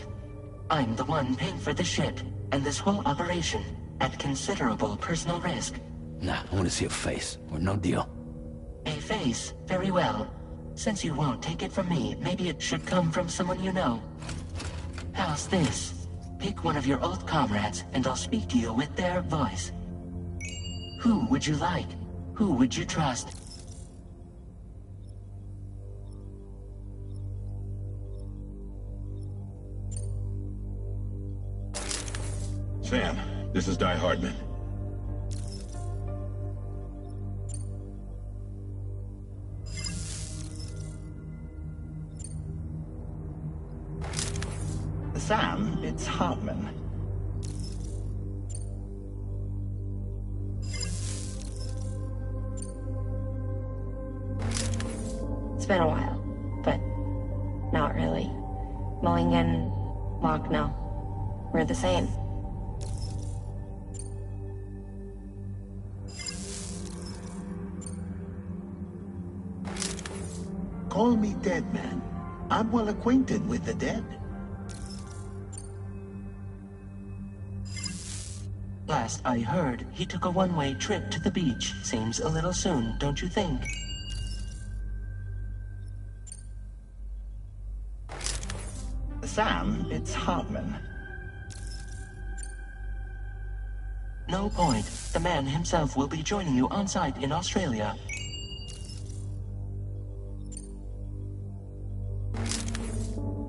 I'm the one paying for the shit, and this whole operation, at considerable personal risk. Nah, I want to see a face, or no deal. A face? Very well. Since you won't take it from me, maybe it should come from someone you know. How's this? Pick one of your old comrades, and I'll speak to you with their voice. Who would you like? Who would you trust? Sam, this is Die Hardman. Sam, it's Hartman. It's been a while, but not really. Mulligan, Lochno, we're the same. Call me dead man. I'm well acquainted with the dead. Last I heard, he took a one-way trip to the beach. Seems a little soon, don't you think? Sam, it's Hartman. No point. The man himself will be joining you on site in Australia.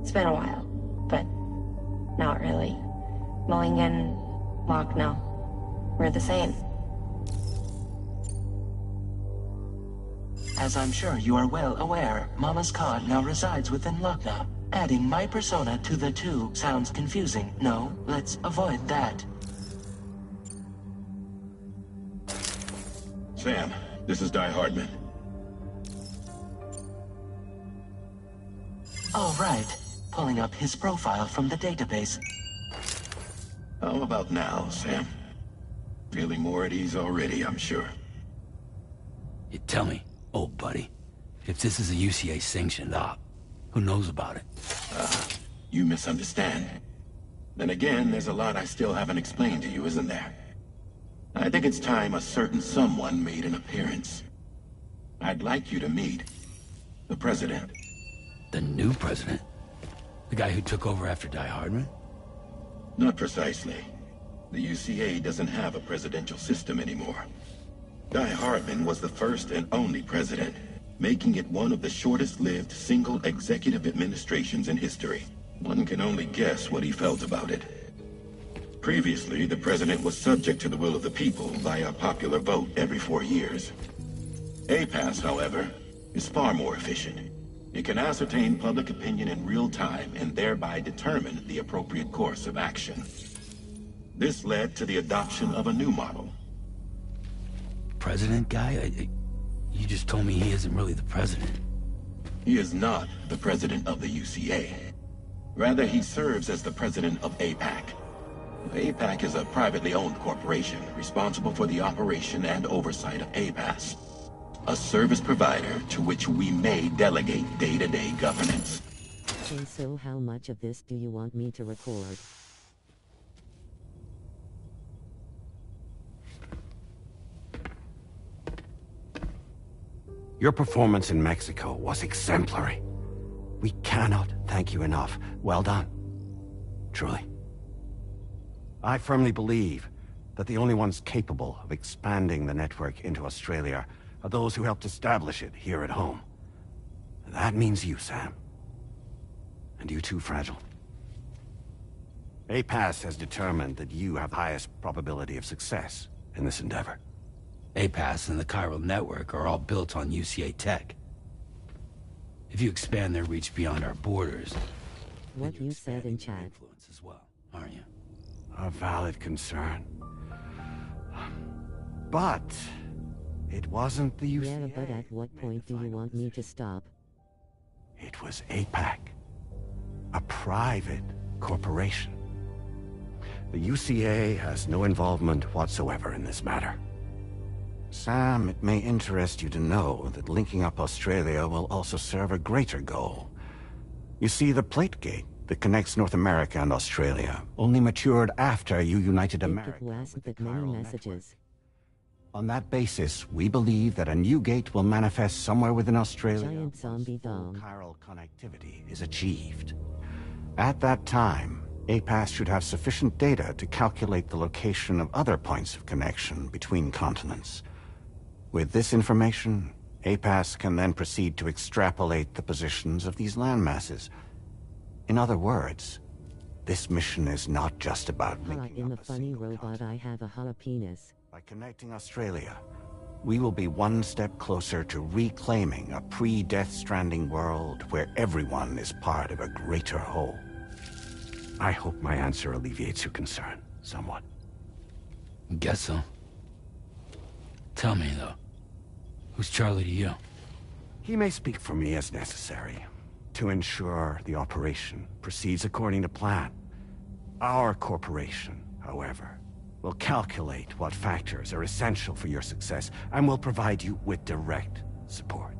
It's been a while, but not really. Mulligan, Lochno, we're the same. As I'm sure you are well aware, Mama's car now resides within Lochno. Adding my persona to the two sounds confusing. No, let's avoid that. Sam, this is Die Hardman. All right. Pulling up his profile from the database. How about now, Sam? Feeling more at ease already, I'm sure. You tell me, old buddy, if this is a UCA-sanctioned op, who knows about it? You misunderstand. Then again, there's a lot I still haven't explained to you, isn't there? I think it's time a certain someone made an appearance. I'd like you to meet the President. The new president? The guy who took over after Die Hardman? Not precisely. The UCA doesn't have a presidential system anymore. Die Hardman was the first and only president, making it one of the shortest-lived single executive administrations in history. One can only guess what he felt about it. Previously, the president was subject to the will of the people via a popular vote every 4 years. APAS, however, is far more efficient. It can ascertain public opinion in real time and thereby determine the appropriate course of action. This led to the adoption of a new model. President guy? You just told me he isn't really the president. He is not the president of the UCA. Rather, he serves as the president of APAC. APAC is a privately owned corporation responsible for the operation and oversight of APAS, a service provider to which we may delegate day-to-day governance. And so how much of this do you want me to record? Your performance in Mexico was exemplary. We cannot thank you enough. Well done. Truly. I firmly believe that the only ones capable of expanding the network into Australia are those who helped establish it here at home. That means you, Sam. And you too, Fragile. APAS has determined that you have the highest probability of success in this endeavor. APAS and the chiral network are all built on UCA tech. If you expand their reach beyond our borders... What you said in chat. ...influence as well, aren't you? A valid concern. But... it wasn't the UCA. Yeah, but at what point do you want me to stop? It was APAC. A private corporation. The UCA has no involvement whatsoever in this matter. Sam, it may interest you to know that linking up Australia will also serve a greater goal. You see, the plate gate that connects North America and Australia only matured after you united America with the chiral messages. On that basis, we believe that a new gate will manifest somewhere within Australia. Giant zombie dome. Chiral connectivity is achieved. At that time, APAS should have sufficient data to calculate the location of other points of connection between continents. With this information, APAS can then proceed to extrapolate the positions of these landmasses. In other words, this mission is not just about linking in up the funny robot I have a penis. By connecting Australia, we will be one step closer to reclaiming a pre-Death Stranding world where everyone is part of a greater whole. I hope my answer alleviates your concern somewhat. Guess so. Tell me, though. Who's Charlie to you? He may speak for me as necessary to ensure the operation proceeds according to plan. Our corporation, however, will calculate what factors are essential for your success and will provide you with direct support.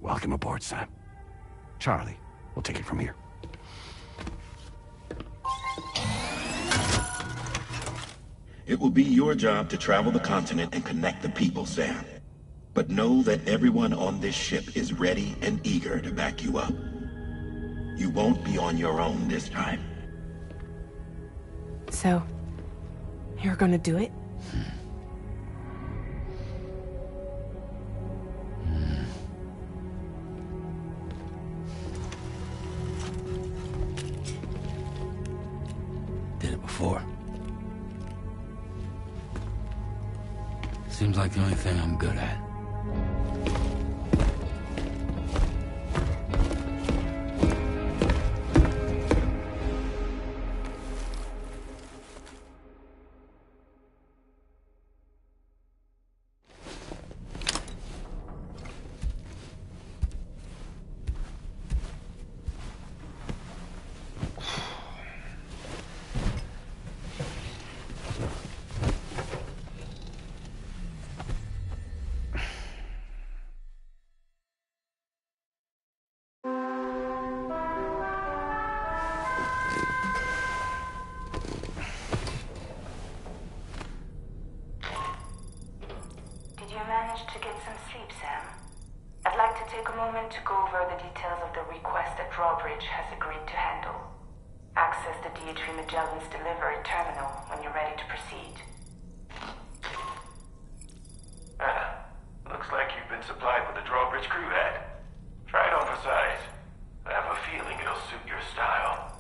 Welcome aboard, Sam. Charlie, we'll take it from here. It will be your job to travel the continent and connect the people, Sam. But know that everyone on this ship is ready and eager to back you up. You won't be on your own this time. So, you're gonna do it? Did it before. Seems like the only thing I'm good at. To get some sleep, Sam. I'd like to take a moment to go over the details of the request that Drawbridge has agreed to handle. Access the Ds2 Magellan's delivery terminal when you're ready to proceed. Looks like you've been supplied with a Drawbridge crew head. Try it on for size. I have a feeling it'll suit your style.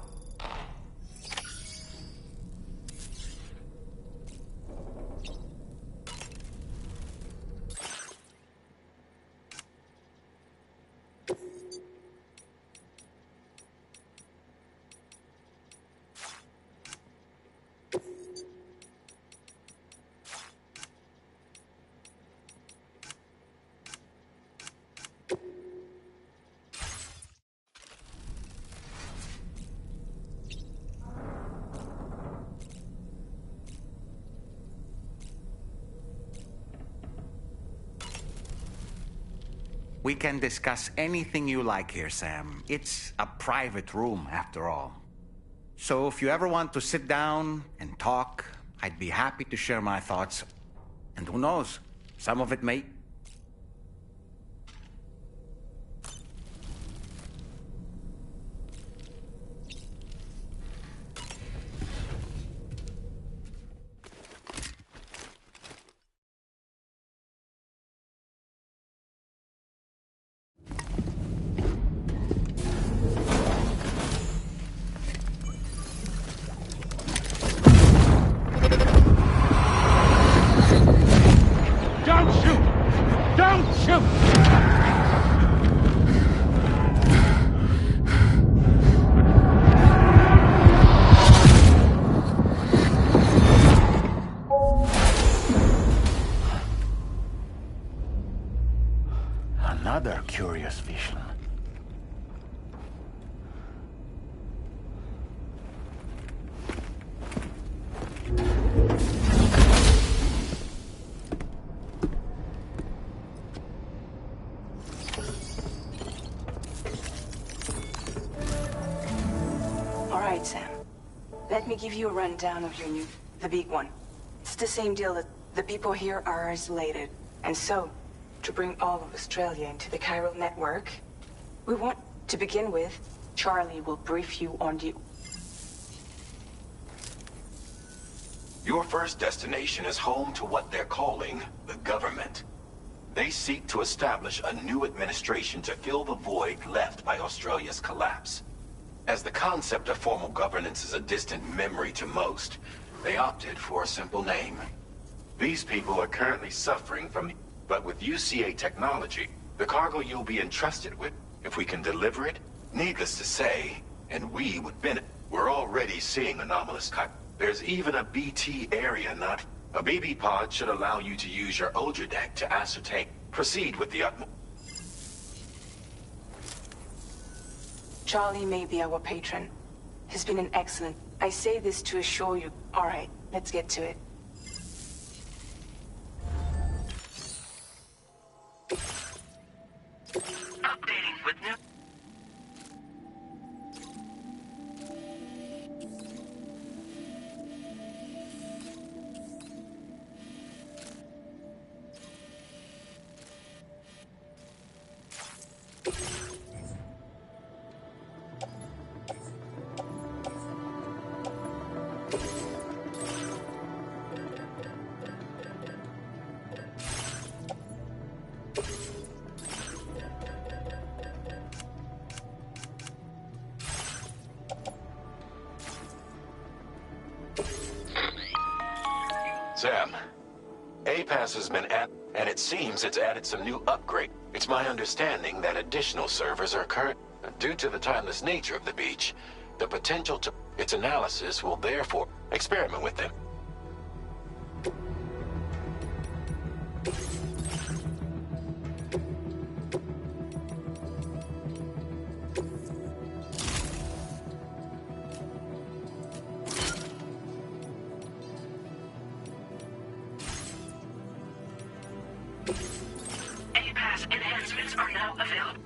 We can discuss anything you like here, Sam. It's a private room, after all. So if you ever want to sit down and talk, I'd be happy to share my thoughts. And who knows, some of it may... Shoot! Another curious vision. All right, Sam. Let me give you a rundown of the big one. It's the same deal that the people here are isolated. And so, to bring all of Australia into the chiral network, we want, to begin with, Charlie will brief you on the... Your first destination is home to what they're calling the government. They seek to establish a new administration to fill the void left by Australia's collapse. As the concept of formal governance is a distant memory to most, they opted for a simple name. These people are currently suffering from... But with UCA technology, the cargo you'll be entrusted with, if we can deliver it, needless to say, and we would benefit. We're already seeing anomalous There's even a BT area not... A BB pod should allow you to use your Ultra deck to ascertain. Proceed with the utmost. Charlie may be our patron. He's been an excellent... I say this to assure you. All right, let's get to it. Updating with new... Sam, APAS has been and it seems it's added some new upgrade. It's my understanding that additional servers are current. Due to the timeless nature of the beach, the potential to... Its analysis will therefore experiment with them. APAS enhancements are now available.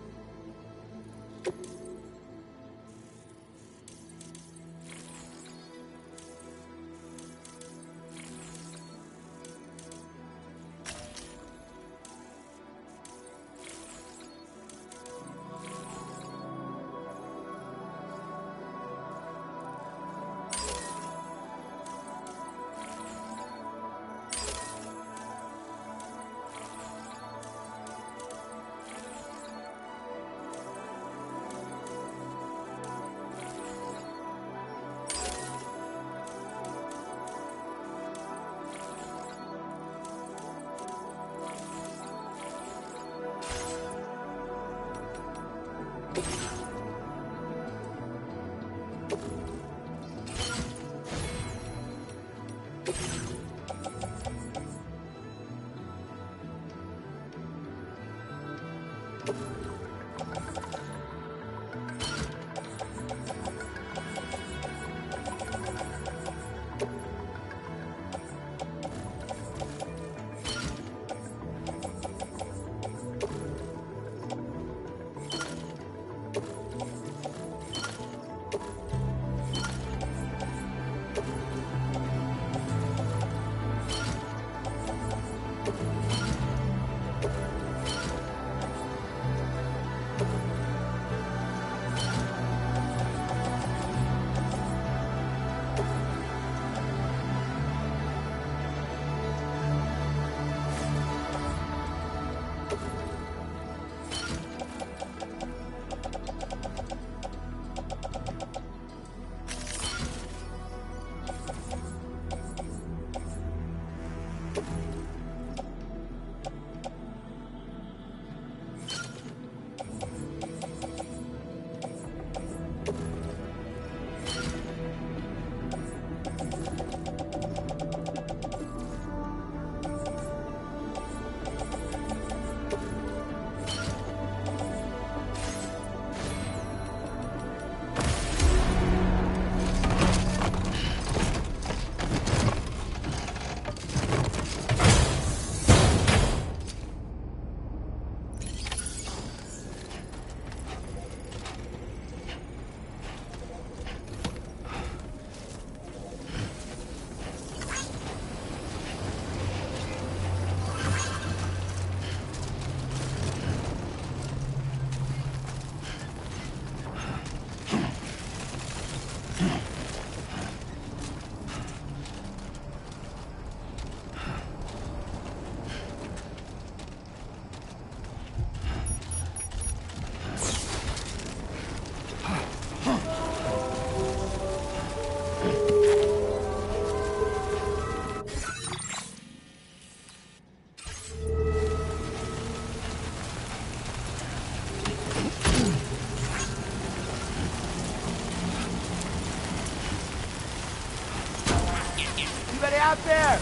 out there?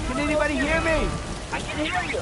Can anybody hear me? I can hear you.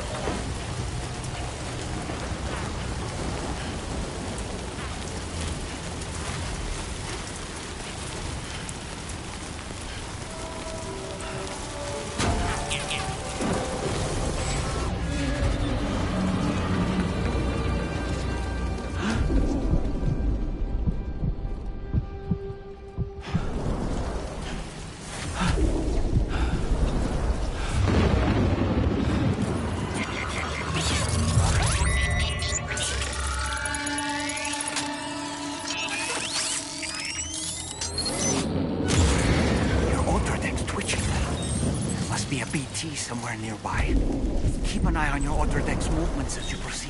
Somewhere nearby. Keep an eye on your other deck's movements as you proceed.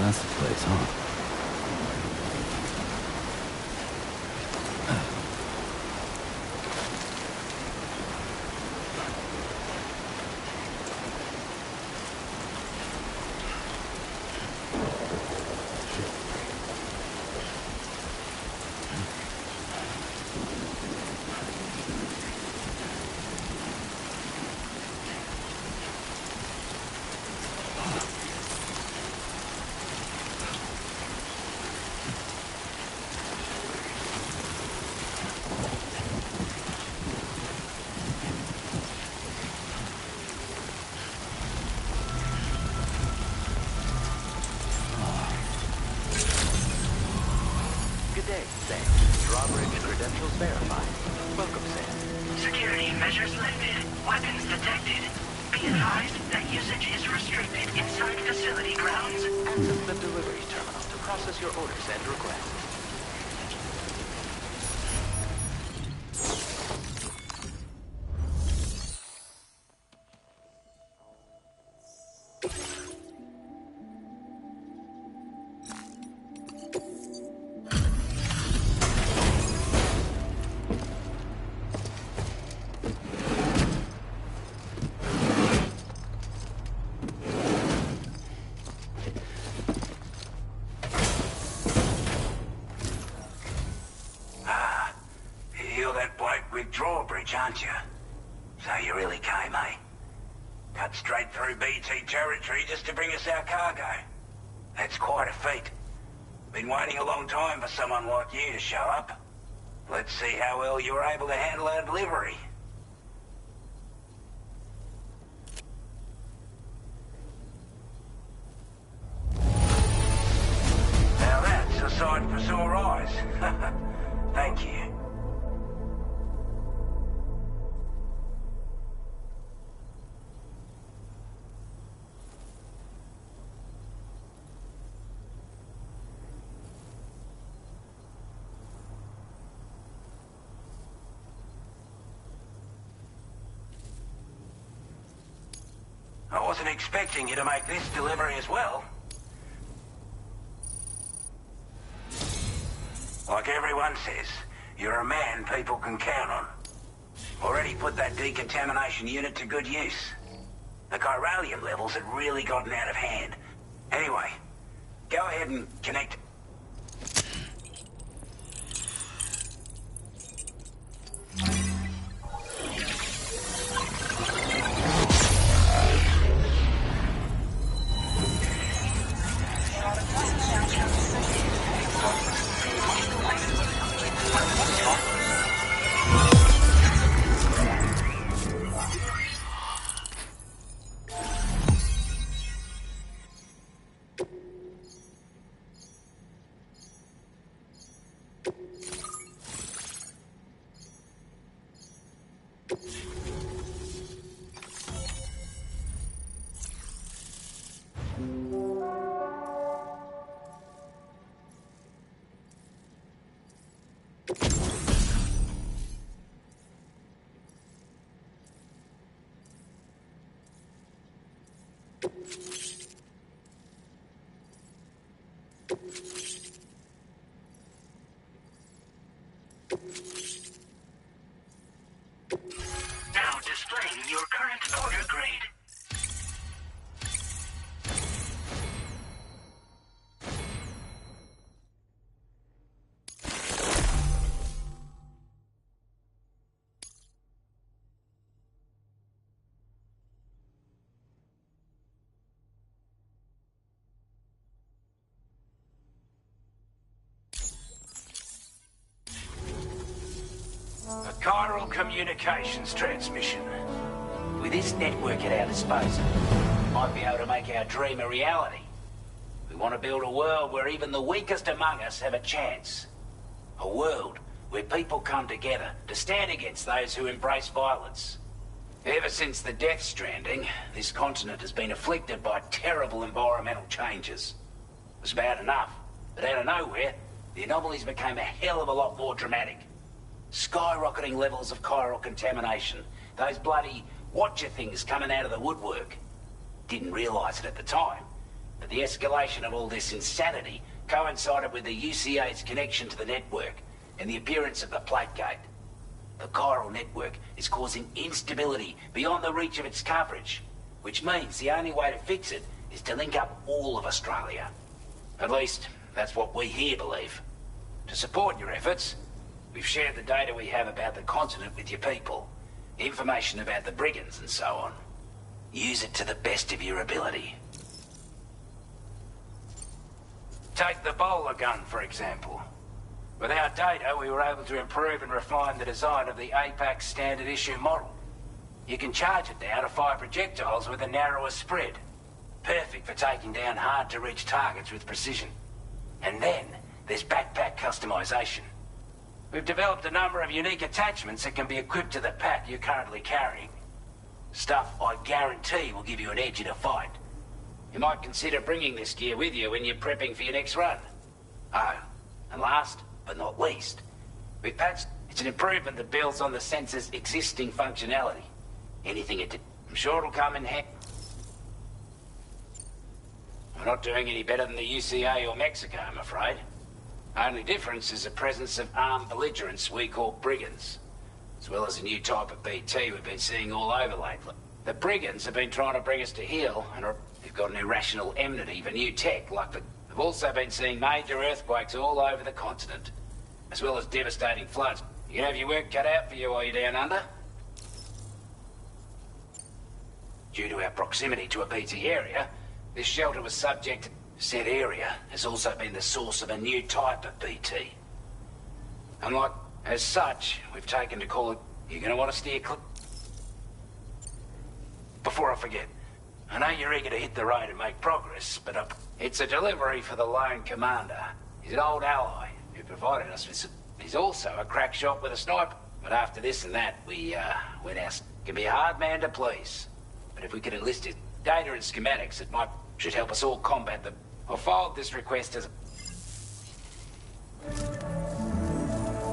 That's the place, huh? Good day, Sam. Drawbridge credentials verified. Welcome, Sam. Security measures lifted. Weapons detected. Be advised that usage is restricted inside facility grounds. Access the delivery terminal to process your orders and requests. You're that bloke with Drawbridge, aren't you? So you really came, eh? Cut straight through BT territory just to bring us our cargo. That's quite a feat. Been waiting a long time for someone like you to show up. Let's see how well you were able to handle our delivery. Now that's a sight for sore eyes. Thank you. I wasn't expecting you to make this delivery as well. Like everyone says, you're a man people can count on. Already put that decontamination unit to good use. The chiralium levels had really gotten out of hand. Anyway, go ahead and connect. Now displaying your current order grade. Chiral communications transmission. With this network at our disposal, we might be able to make our dream a reality. We want to build a world where even the weakest among us have a chance. A world where people come together to stand against those who embrace violence. Ever since the Death Stranding, this continent has been afflicted by terrible environmental changes. It was bad enough, but out of nowhere, the anomalies became a hell of a lot more dramatic. Skyrocketing levels of chiral contamination. Those bloody watcher things coming out of the woodwork. Didn't realise it at the time, but the escalation of all this insanity coincided with the UCA's connection to the network and the appearance of the plate gate. The chiral network is causing instability beyond the reach of its coverage, which means the only way to fix it is to link up all of Australia. At least, that's what we here believe. To support your efforts, we've shared the data we have about the continent with your people, information about the brigands and so on. Use it to the best of your ability. Take the bowler gun, for example. With our data, we were able to improve and refine the design of the APAC standard issue model. You can charge it now to fire projectiles with a narrower spread. Perfect for taking down hard-to-reach targets with precision. And then, there's backpack customization. We've developed a number of unique attachments that can be equipped to the pack you're currently carrying. Stuff I guarantee will give you an edge in a fight. You might consider bringing this gear with you when you're prepping for your next run. Oh, and last but not least, we've patched. It's an improvement that builds on the sensor's existing functionality. Anything it did, I'm sure it'll come in handy. We're not doing any better than the UCA or Mexico, I'm afraid. Only difference is the presence of armed belligerents we call brigands, as well as a new type of BT we've been seeing all over lately. The brigands have been trying to bring us to heel, and they've got an irrational enmity for new tech, like the... We've also been seeing major earthquakes all over the continent, as well as devastating floods. You can have your work cut out for you while you're down under. Due to our proximity to a BT area, this shelter was subject to... Said area has also been the source of a new type of BT. And like, as such, we've taken to call it... You're gonna want to steer clear... Before I forget, I know you're eager to hit the road and make progress, but it's a delivery for the lone commander. He's an old ally who provided us with some... He's also a crack shot with a sniper. But after this and that, we went out. Can be a hard man to please. But if we could enlist his data and schematics, it should help us all combat the... I'll filed this request as...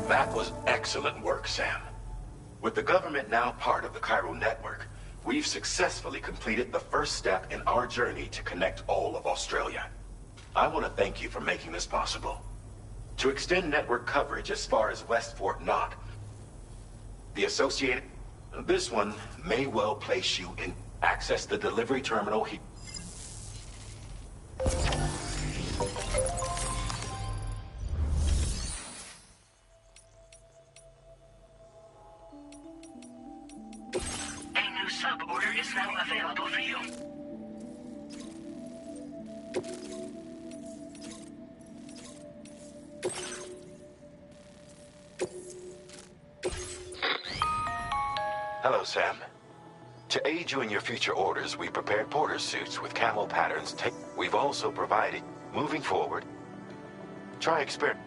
That was excellent work, Sam. With the government now part of the chiral network, we've successfully completed the first step in our journey to connect all of Australia. I want to thank you for making this possible. To extend network coverage as far as West Fort Knott, the associated... This one may well place you in... Access the delivery terminal here. A new sub-order is now available for you. Hello, Sam. To aid you in your future orders, we prepared porter suits with camo patterns. We've also provided, moving forward, try experiment.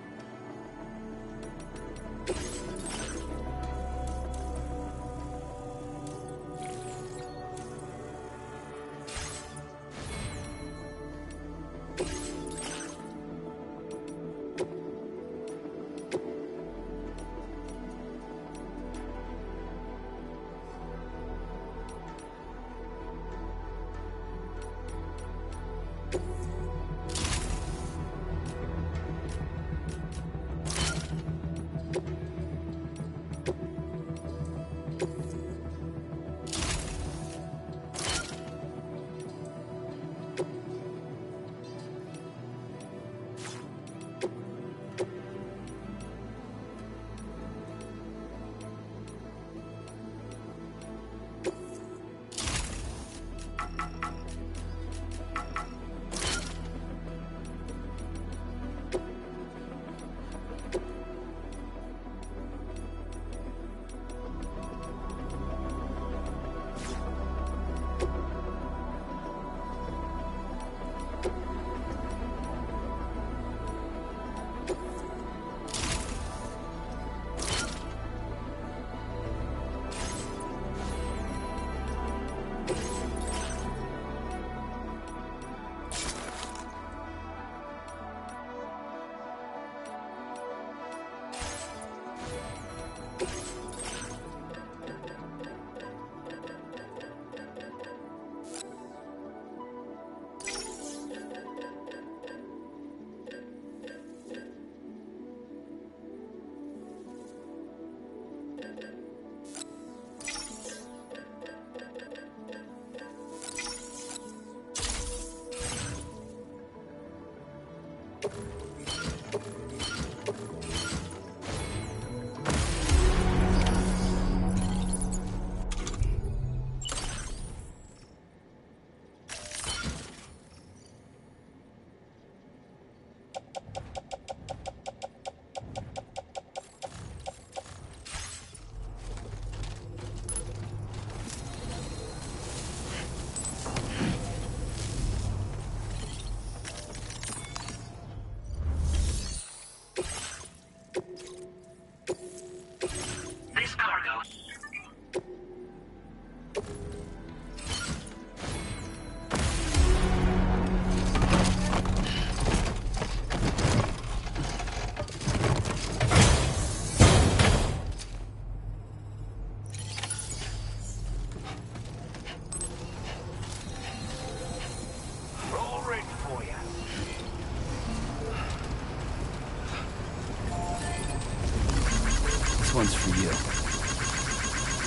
one's for you.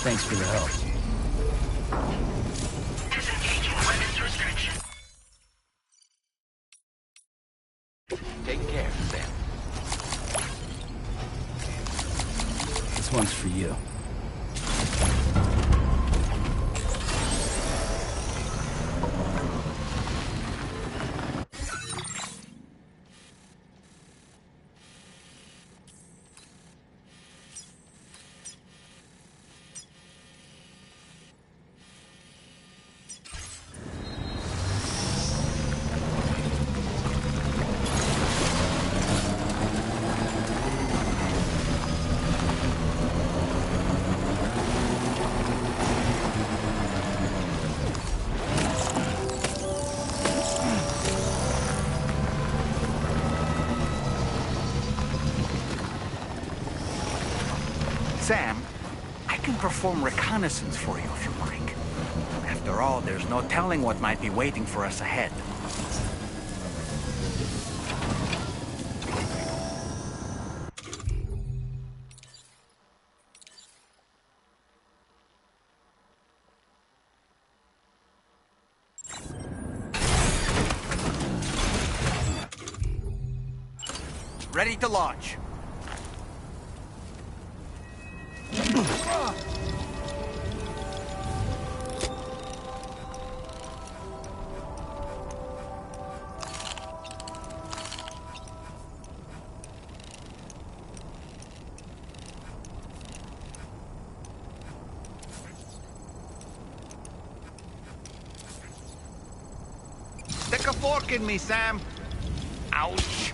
Thanks for the help. Disengaging weapons restriction. Take care, Sam. This one's for you. Sam, I can perform reconnaissance for you if you like. After all, there's no telling what might be waiting for us ahead. Ready to launch. Stick a fork in me, Sam. Ouch.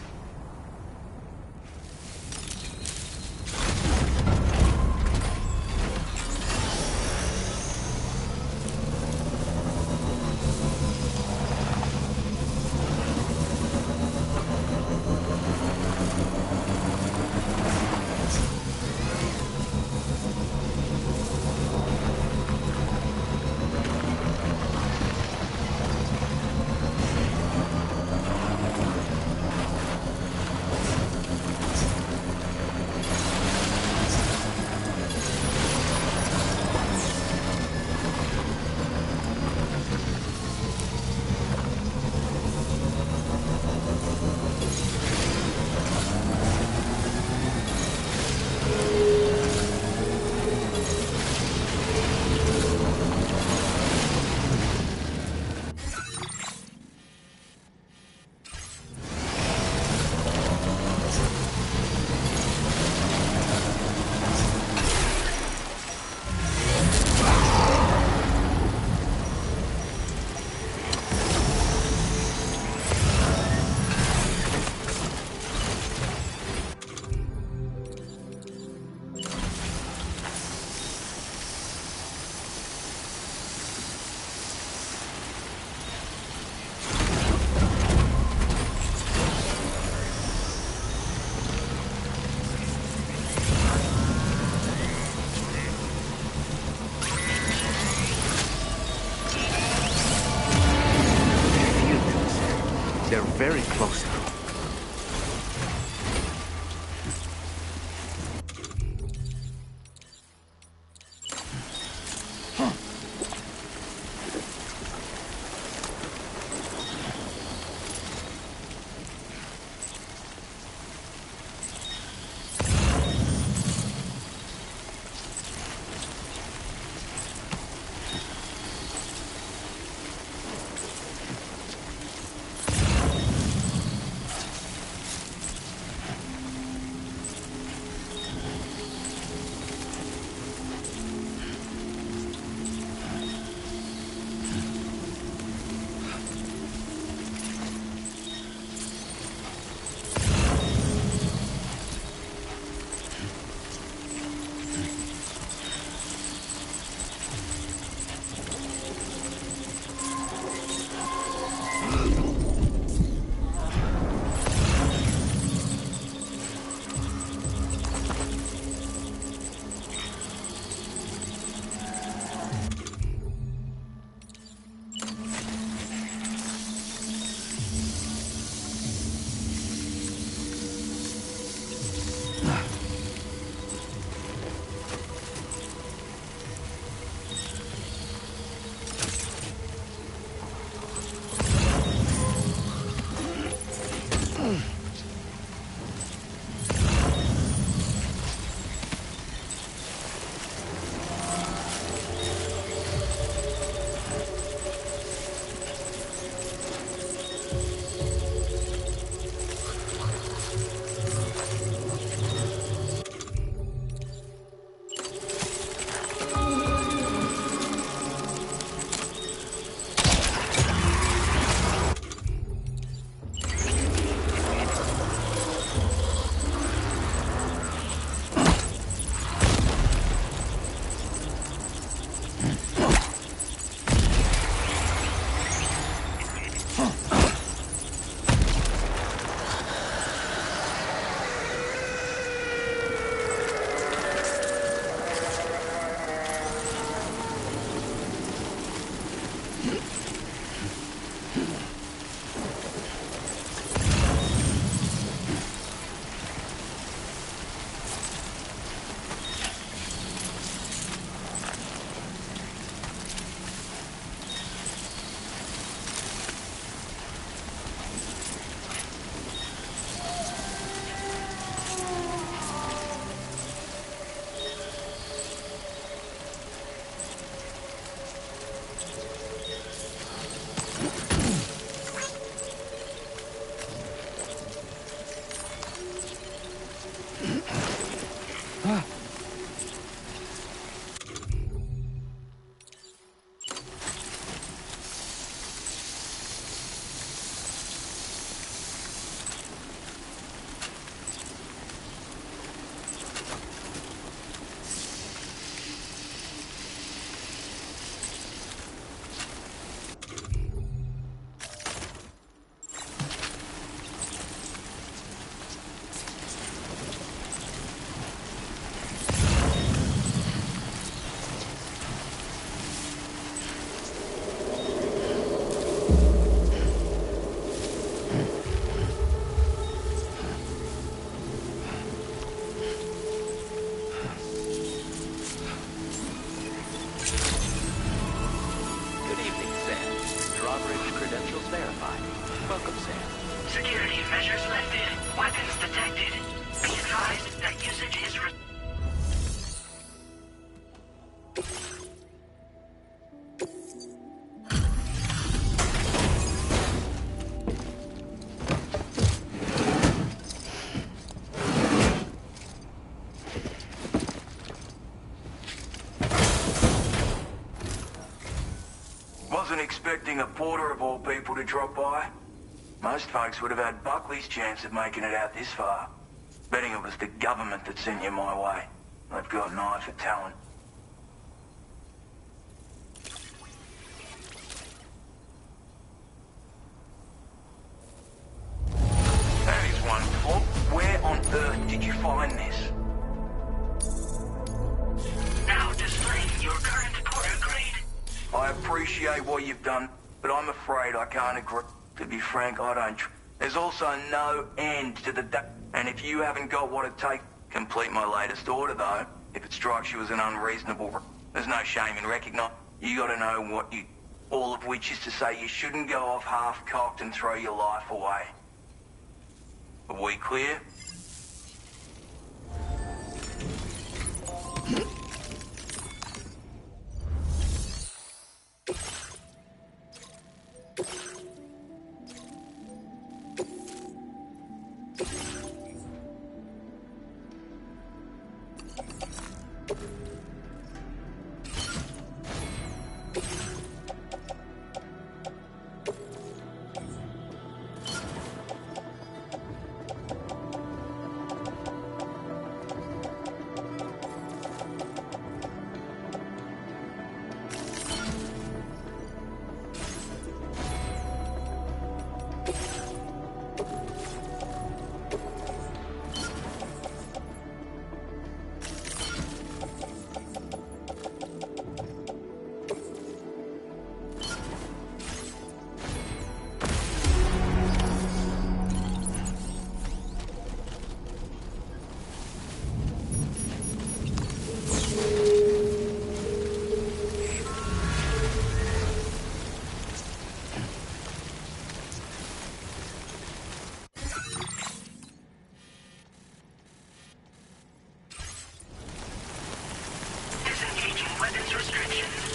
They're very close now. Credentials verified. Welcome, Sam. Security measures lifted. Weapons detected. Be advised that usage is Wasn't expecting a porter of all people to drop by. Most folks would have had Buckley's chance of making it out this far. Betting it was the government that sent you my way. They've got an eye for talent. That is wonderful. Where on earth did you find this? now displaying your current porter grade. I appreciate what you've done, but I'm afraid I can't agree. To be frank, I don't. There's also no end to the and if you haven't got what it takes, complete my latest order though. If it strikes you as an unreasonable, there's no shame in recognizing. You got to know what you. All of which is to say, you shouldn't go off half-cocked and throw your life away. Are we clear?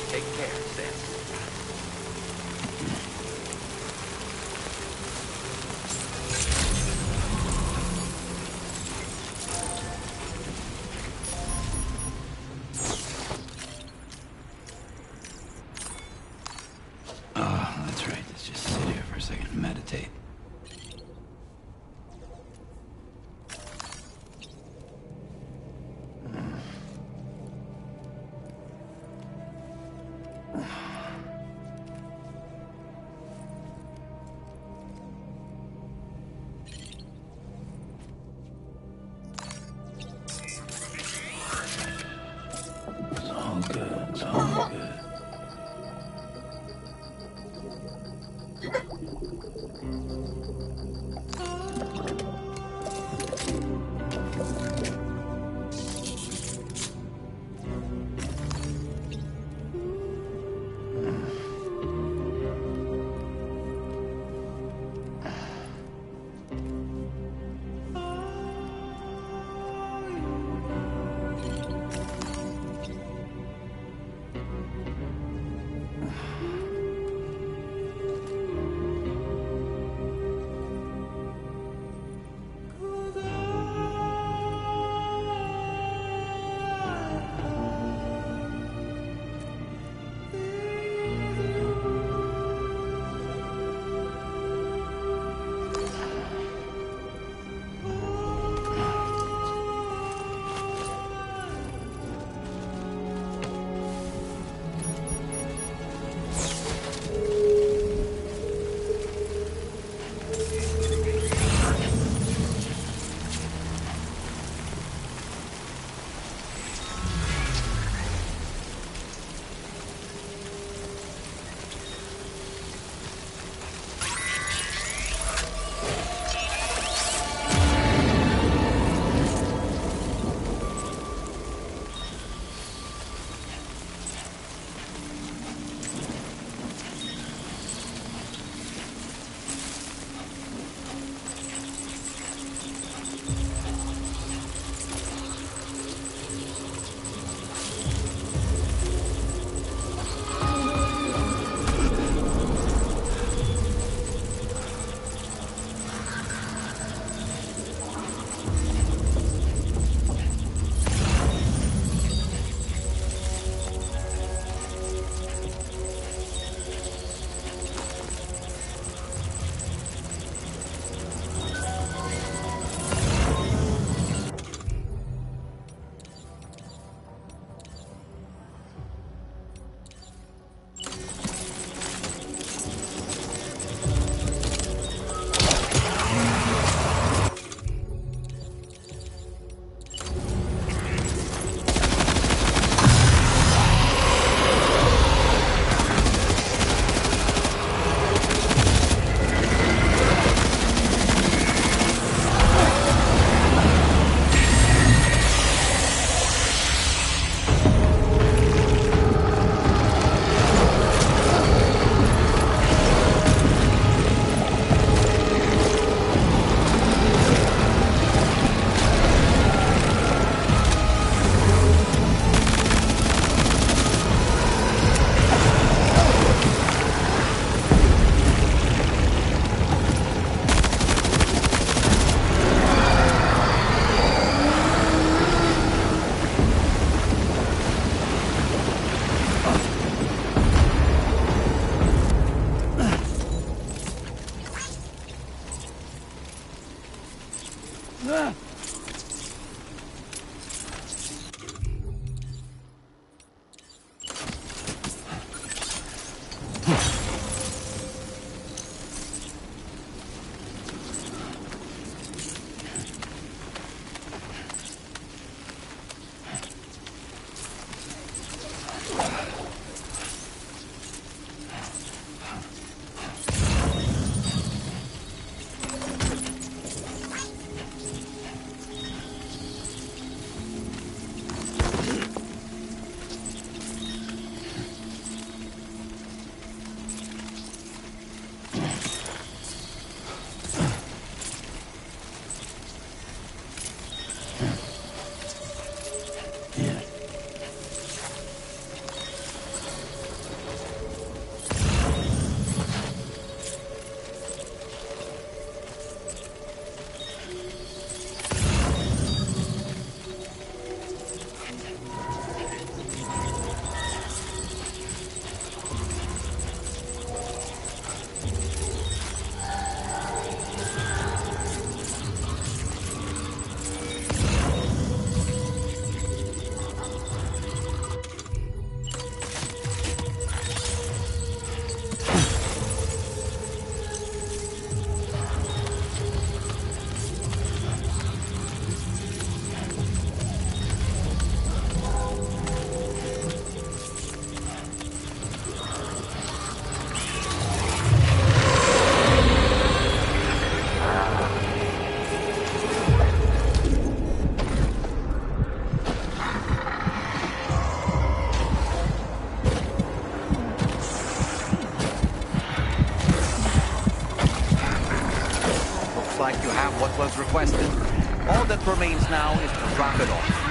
Take care, Sam. Oh, that's right. Let's just sit here for a second and meditate. It's all good. It's all good. Like you have what was requested. All that remains now is to drop it off.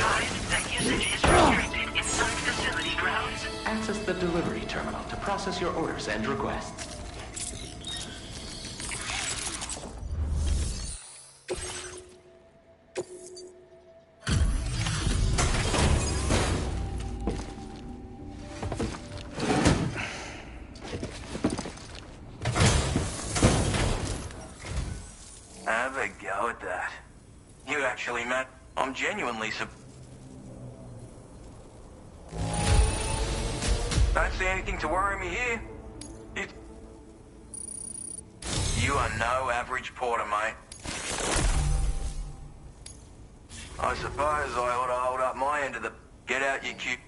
advised that usage is restricted inside facility grounds. Access the delivery terminal to process your orders and requests. Have a go at that. You actually, Matt, I'm genuinely Don't see anything to worry me here. You are no average porter, mate. I suppose I ought to hold up my end of the... Get out, you cute...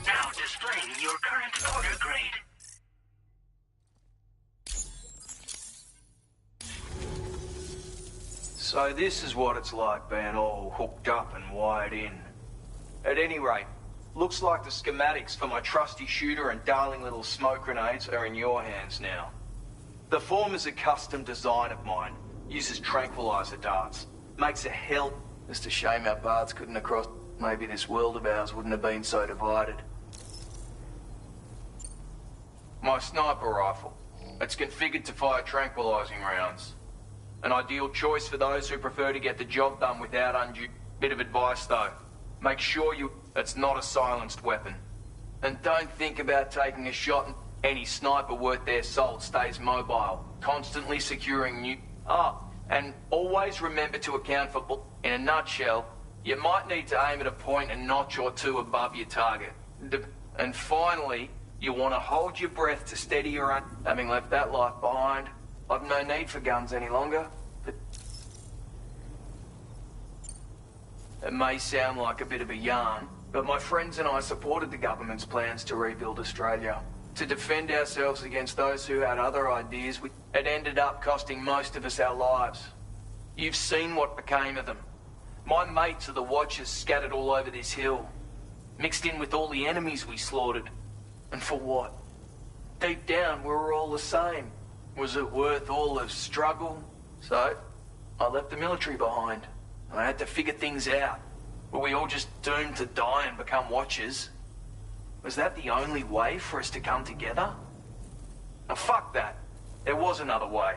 Now displaying your current order grade. So this is what it's like being all hooked up and wired in. At any rate, looks like the schematics for my trusty shooter and darling little smoke grenades are in your hands now. The former's a custom design of mine. Uses tranquilizer darts. Makes a hell... Just a shame our paths couldn't have crossed. Maybe this world of ours wouldn't have been so divided. My sniper rifle. It's configured to fire tranquilizing rounds. An ideal choice for those who prefer to get the job done without undue... Bit of advice though. Make sure it's not a silenced weapon. And don't think about taking a shot. Any sniper worth their salt stays mobile, constantly securing new... and always remember to account for... In a nutshell, you might need to aim at a point a notch or two above your target. And finally, you want to hold your breath to steady your own... Having left that life behind, I've no need for guns any longer. It may sound like a bit of a yarn, but my friends and I supported the government's plans to rebuild Australia. To defend ourselves against those who had other ideas, it ended up costing most of us our lives. You've seen what became of them. My mates are the Watchers scattered all over this hill, mixed in with all the enemies we slaughtered. And for what? Deep down, we were all the same. Was it worth all the struggle? So, I left the military behind. I had to figure things out. Were we all just doomed to die and become Watchers? Was that the only way for us to come together? Now, fuck that. There was another way.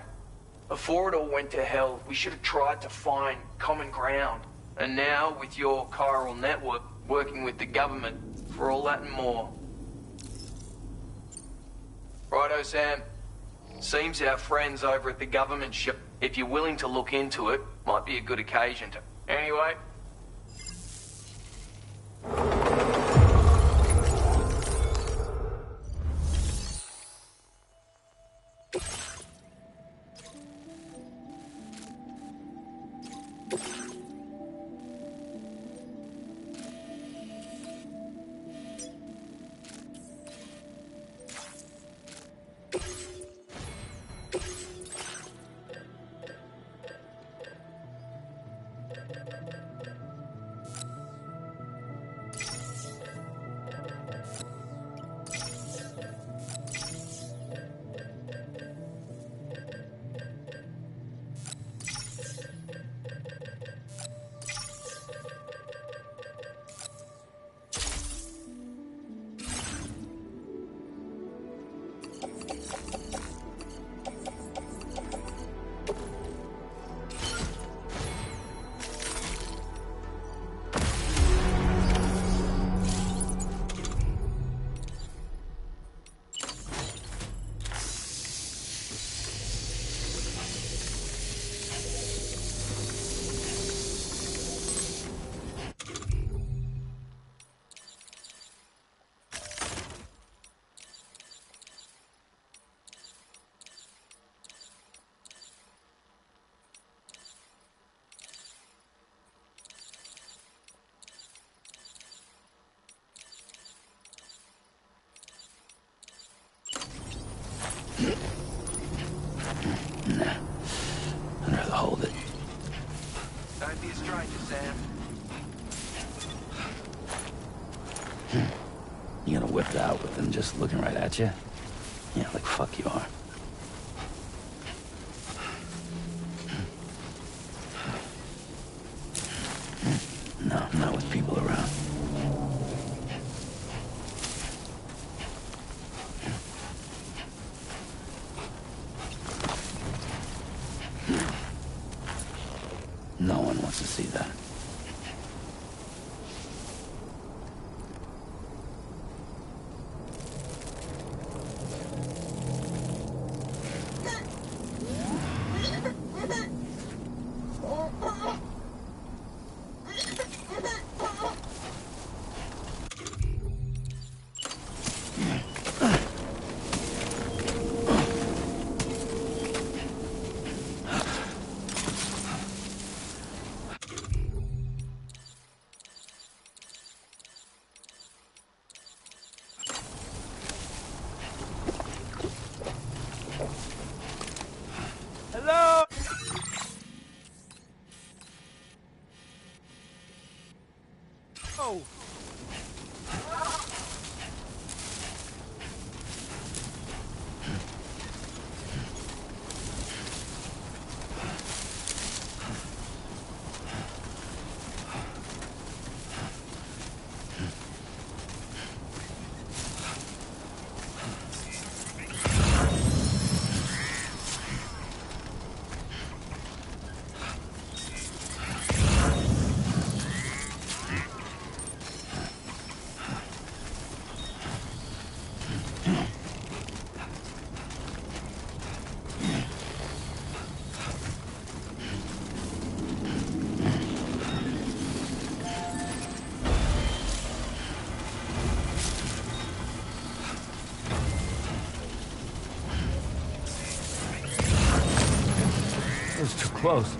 Before it all went to hell, we should have tried to find common ground. And now, with your chiral network, working with the government for all that and more. Righto, Sam. Seems our friends over at the government ship, if you're willing to look into it, might be a good occasion to... Anyway... You gonna whip it out with them just looking right at you? Yeah, like fuck you are. No, not with people around. No one wants to see that. Hello? Oh. It was too close.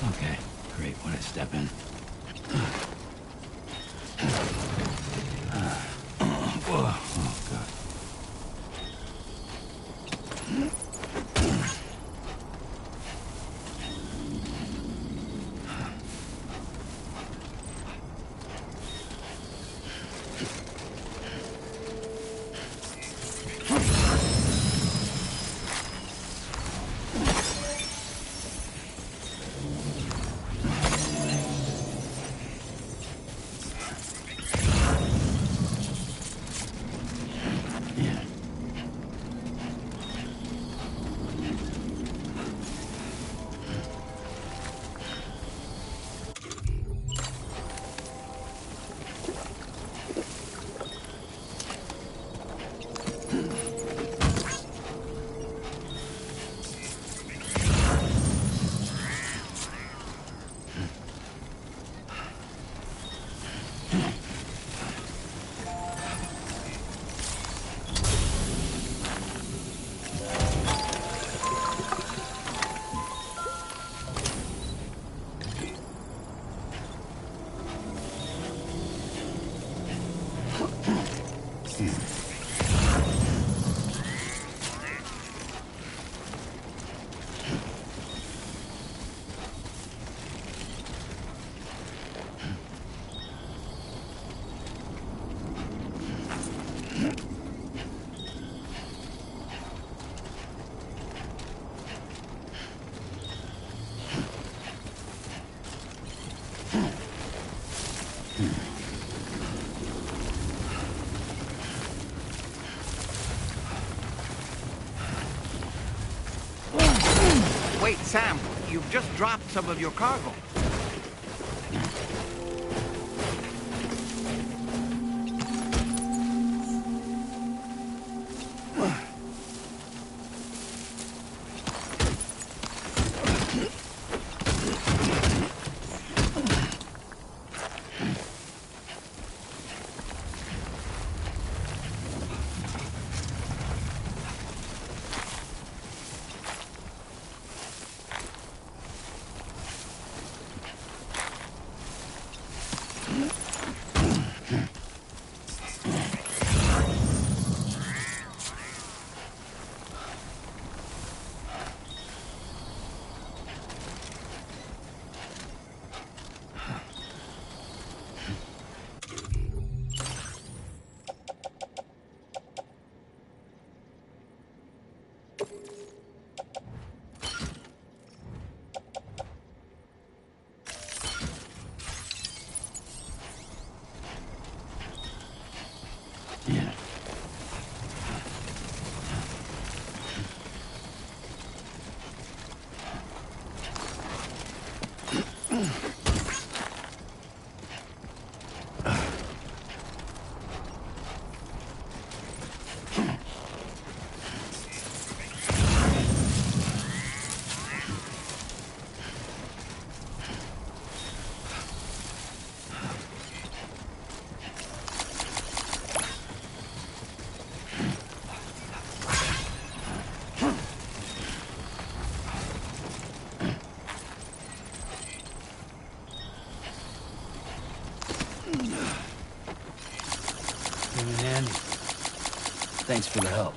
Okay, great. When I step in. Whoa, oh God. Wait, Sam, you've just dropped some of your cargo. Thanks for the help.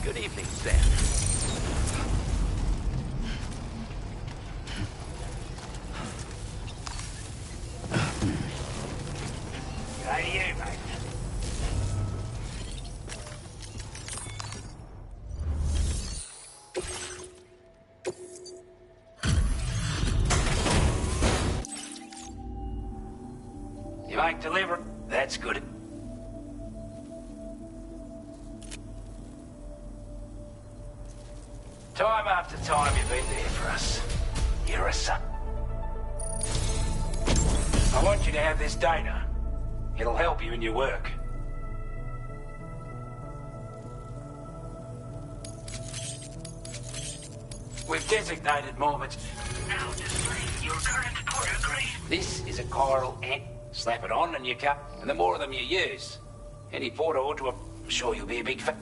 Good evening, Sam. You make delivery? That's good. Time after time you've been there for us. You're a son. I want you to have this data. It'll help you in your work. We've designated moments. Now display your current porter grade. This is a coral ant. Slap it on and you cut, and the more of them you use. Any porter ought to... I'm sure you'll be a big fan.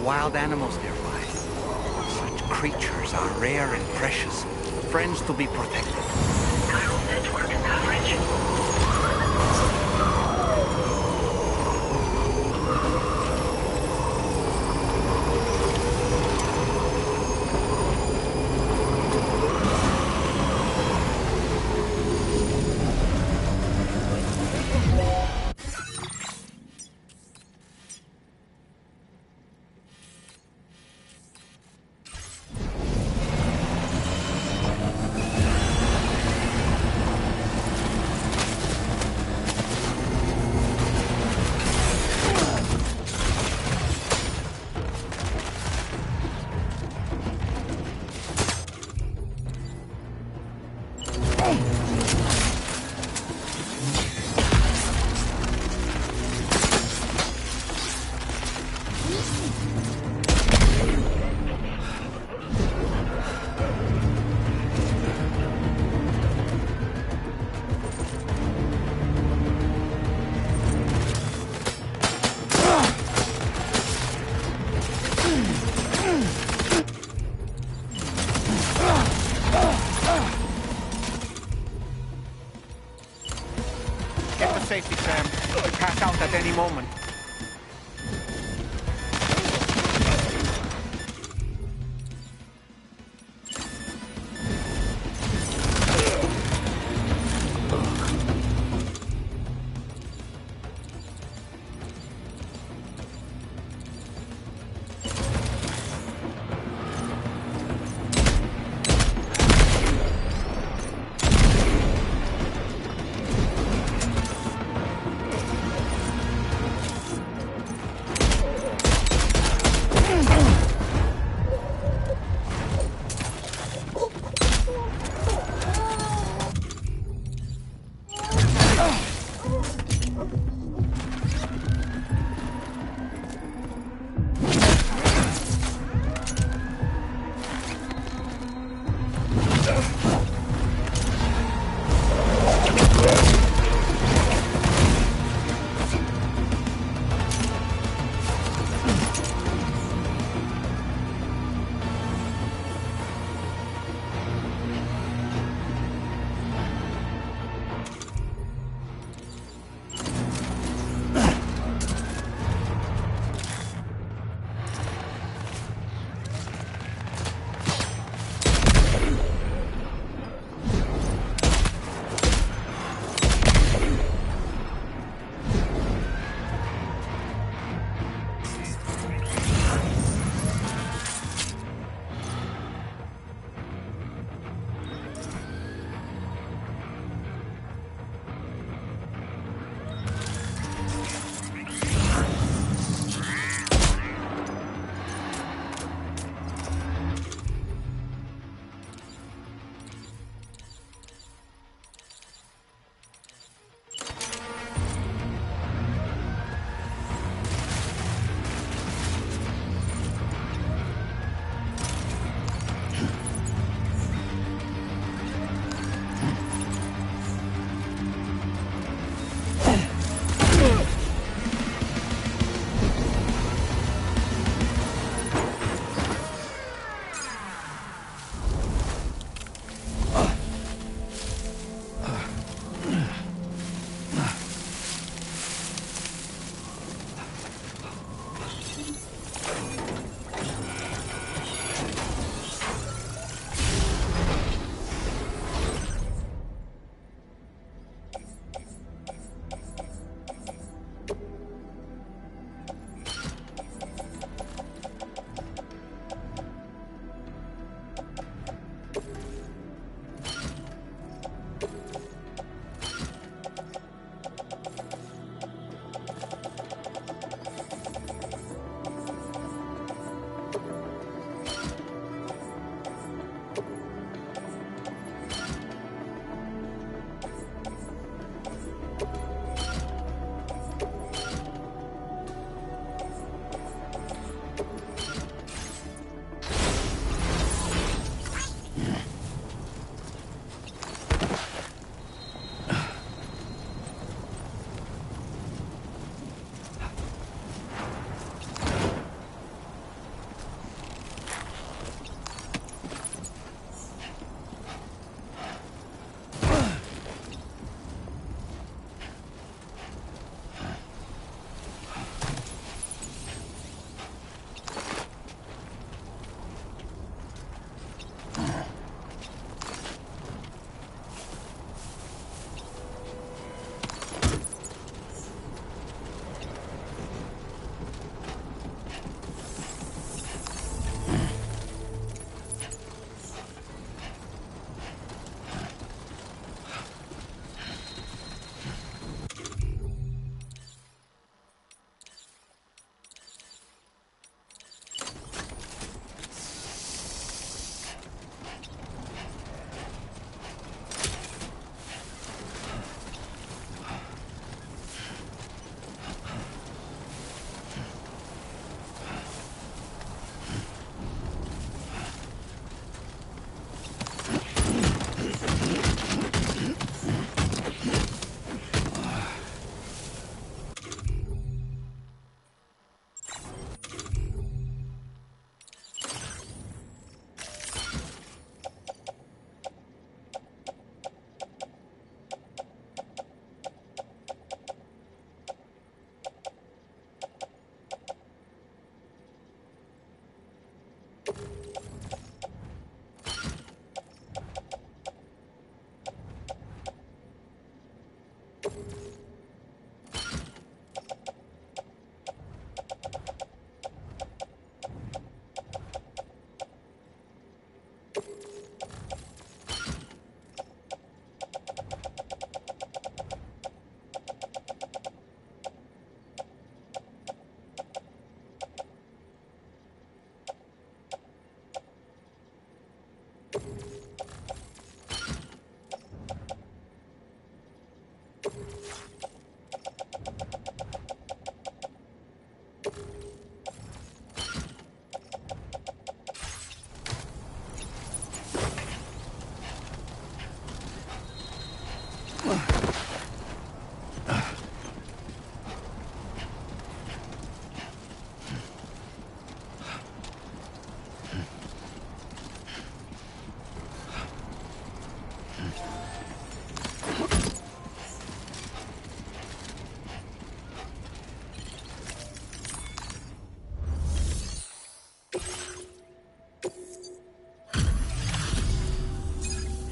Wild animals nearby. Such creatures are rare and precious. Friends to be protected. Chiral network coverage. Get to safety, Sam. You could pass out at any moment.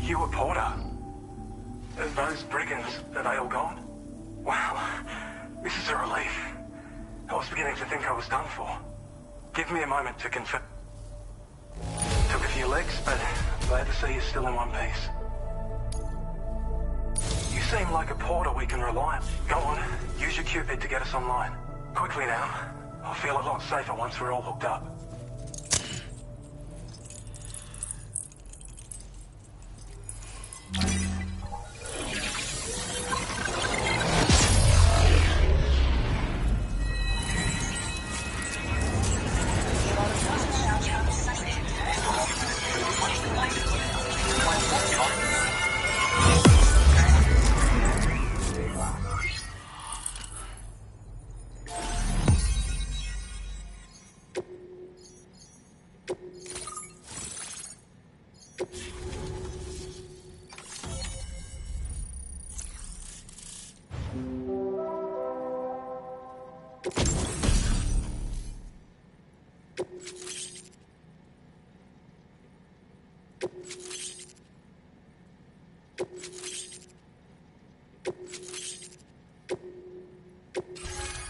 You a Porter? Those brigands, are they all gone? Wow, this is a relief. I was beginning to think I was done for. Give me a moment to confirm. Took a few licks, but glad to see you're still in one piece. You seem like a Porter we can rely on. Go on, use your Cupid to get us online. Quickly now. I'll feel a lot safer once we're all hooked up.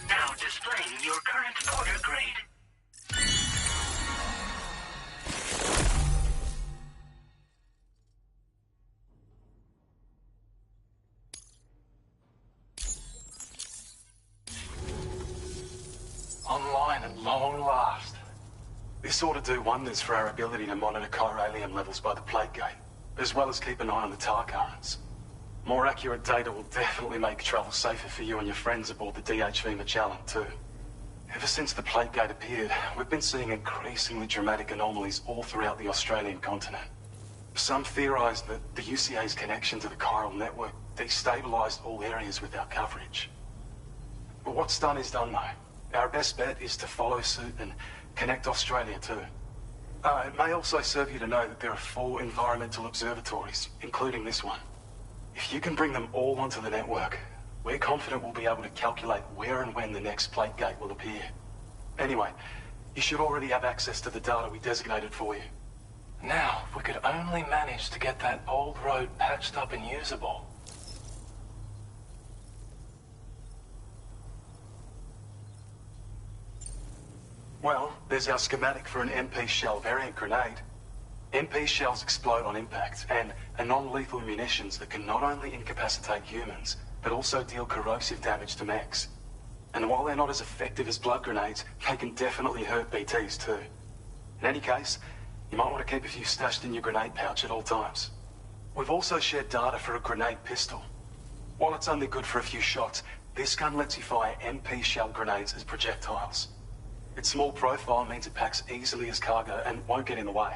Now displaying your current Porter grade. Online at long last. This ought to do wonders for our ability to monitor chiralium levels by the plate gate, as well as keep an eye on the tar currents. More accurate data will definitely make travel safer for you and your friends aboard the DHV Magellan, too. Ever since the plate gate appeared, we've been seeing increasingly dramatic anomalies all throughout the Australian continent. Some theorize that the UCA's connection to the chiral network destabilized all areas with our coverage. But what's done is done, though. Our best bet is to follow suit and connect Australia, too. It may also serve you to know that there are 4 environmental observatories, including this one. If you can bring them all onto the network, we're confident we'll be able to calculate where and when the next plate gate will appear. Anyway, you should already have access to the data we designated for you. Now, if we could only manage to get that old road patched up and usable. Well, there's our schematic for an MP shell variant grenade. MP shells explode on impact and are non-lethal munitions that can not only incapacitate humans, but also deal corrosive damage to mechs. And while they're not as effective as blood grenades, they can definitely hurt BTs too. In any case, you might want to keep a few stashed in your grenade pouch at all times. We've also shared data for a grenade pistol. While it's only good for a few shots, this gun lets you fire MP shell grenades as projectiles. Its small profile means it packs easily as cargo and won't get in the way.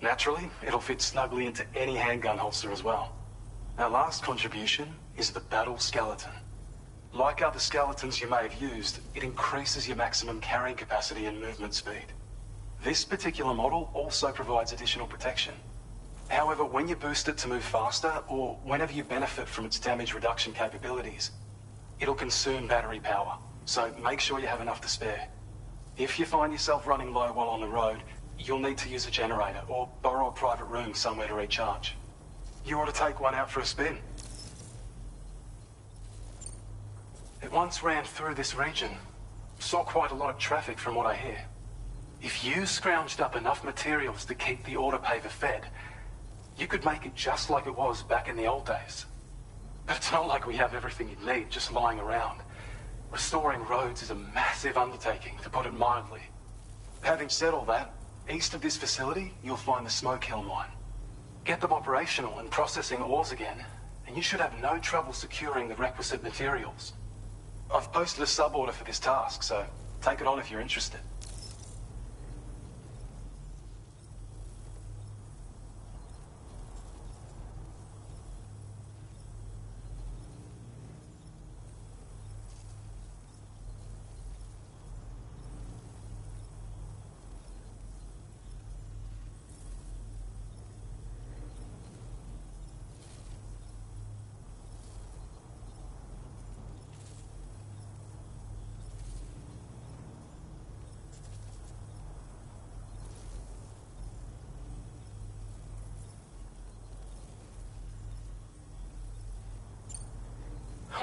Naturally, it'll fit snugly into any handgun holster as well. Our last contribution is the battle skeleton. Like other skeletons you may have used, it increases your maximum carrying capacity and movement speed. This particular model also provides additional protection. However, when you boost it to move faster, or whenever you benefit from its damage reduction capabilities, it'll consume battery power, so make sure you have enough to spare. If you find yourself running low while on the road, you'll need to use a generator or borrow a private room somewhere to recharge. You ought to take one out for a spin. It once ran through this region. Saw quite a lot of traffic from what I hear. If you scrounged up enough materials to keep the autopaver fed, you could make it just like it was back in the old days. But it's not like we have everything you need just lying around. Restoring roads is a massive undertaking, to put it mildly. Having said all that, east of this facility, you'll find the Smoke Hill mine. Get them operational and processing ores again, and you should have no trouble securing the requisite materials. I've posted a sub-order for this task, so take it on if you're interested.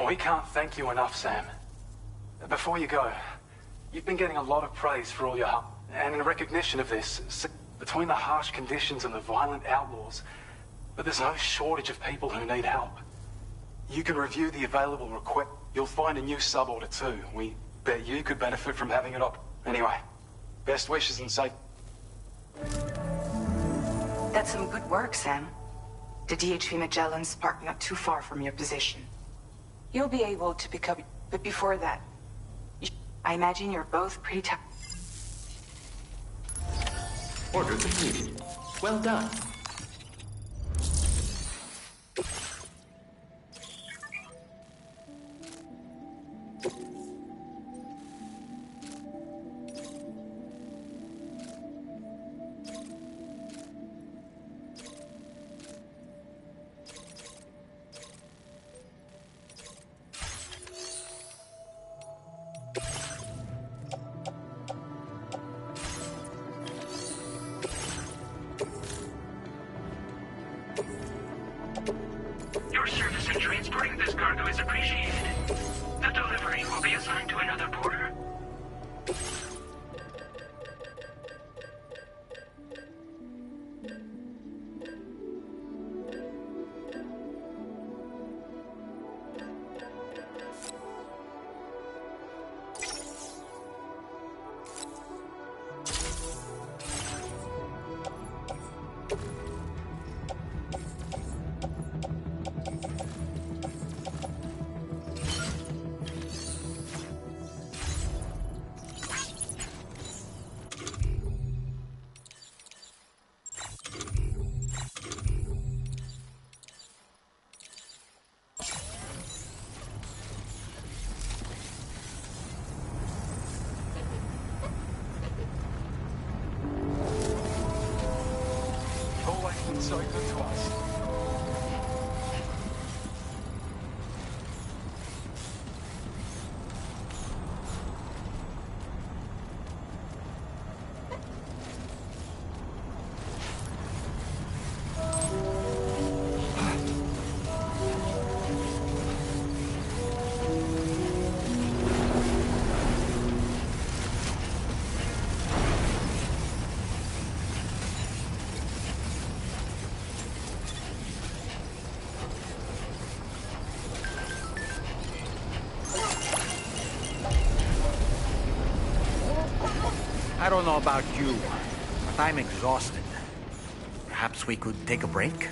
We can't thank you enough, Sam. Before you go, you've been getting a lot of praise for all your help. And in recognition of this, between the harsh conditions and the violent outlaws, but there's no shortage of people who need help. You can review the available request. You'll find a new sub-order too. We bet you could benefit from having it up. Anyway, best wishes and safe. That's some good work, Sam. The DHV Magellan's parked not too far from your position. You'll be able to pick up, but before that, I imagine you're both pretty tired. Order completed. Well done. Your service in transporting this cargo is appreciated. The delivery will be assigned to another porter. So good to us. I don't know about you, but I'm exhausted. Perhaps we could take a break?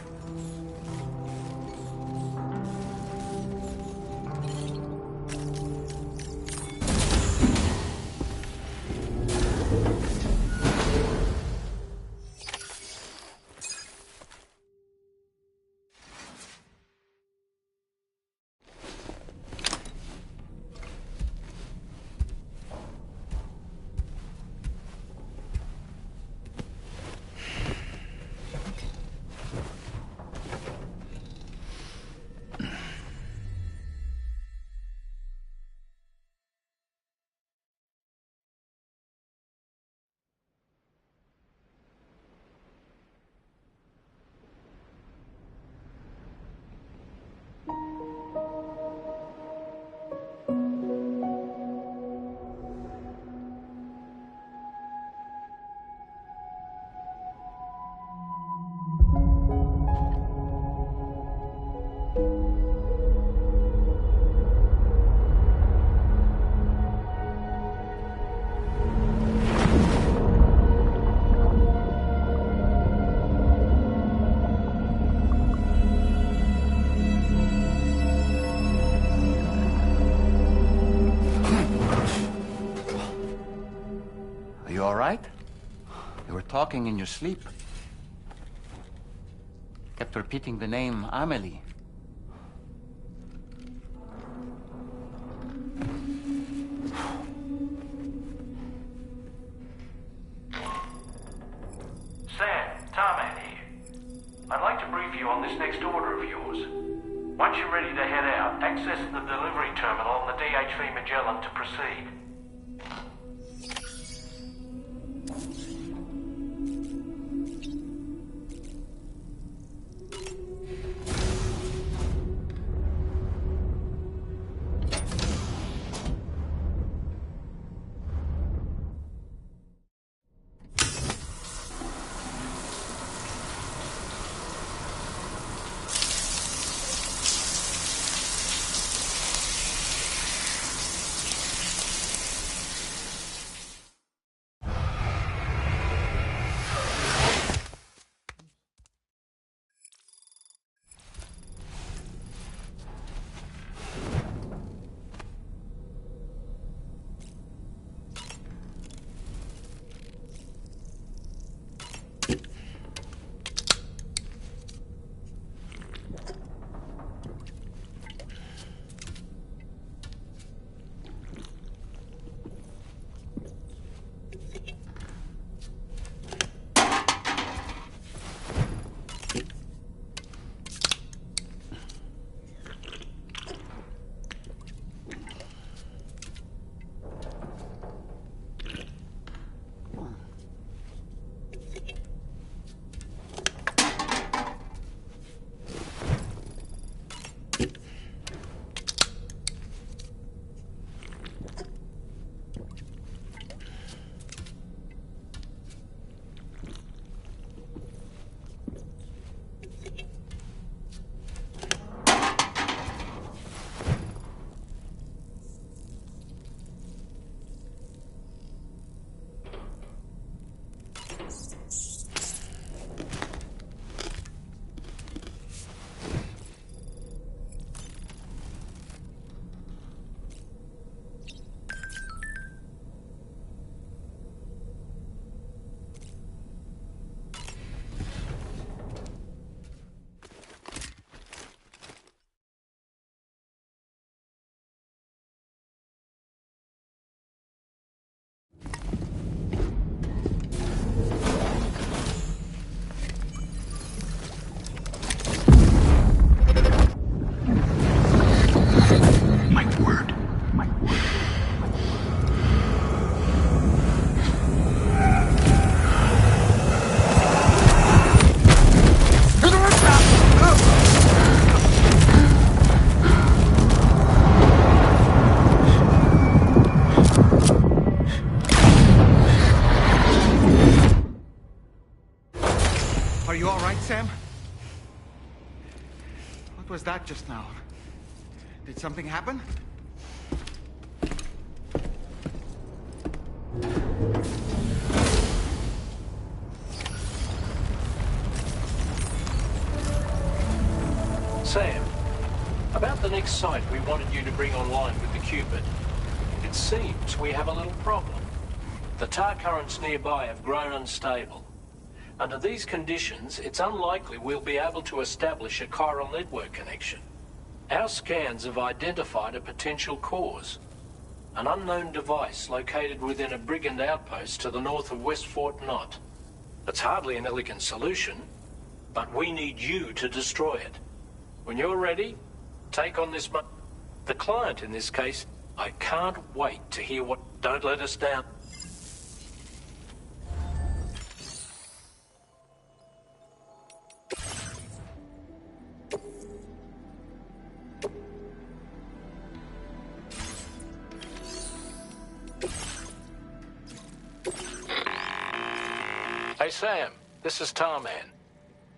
talking in your sleep. Kept repeating the name Amelie. Sam, Tarman here. I'd like to brief you on this next order of yours. Once you're ready to head out, access the delivery terminal on the DHV Magellan to proceed. Sam? What was that just now? Did something happen? Sam, about the next site we wanted you to bring online with the Cupid. It seems we have a little problem. The tar currents nearby have grown unstable. Under these conditions, it's unlikely we'll be able to establish a chiral network connection. Our scans have identified a potential cause. An unknown device located within a brigand outpost to the north of West Fort Knott. It's hardly an elegant solution, but we need you to destroy it. When you're ready, take on this the client in this case. I can't wait to hear what... Don't let us down. Hey Sam, this is Tarman.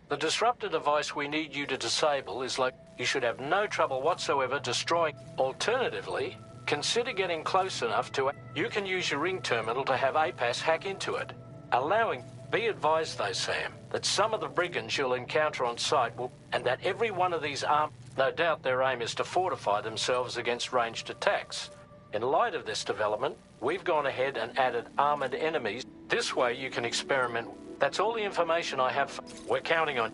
The disruptor device we need you to disable is like... You should have no trouble whatsoever destroying... Alternatively, consider getting close enough to... You can use your ring terminal to have APAS hack into it, allowing... Be advised though, Sam, that some of the brigands you'll encounter on site will... And that every one of these armed... No doubt their aim is to fortify themselves against ranged attacks. In light of this development, we've gone ahead and added armored enemies. This way you can experiment... That's all the information I have. We're counting on...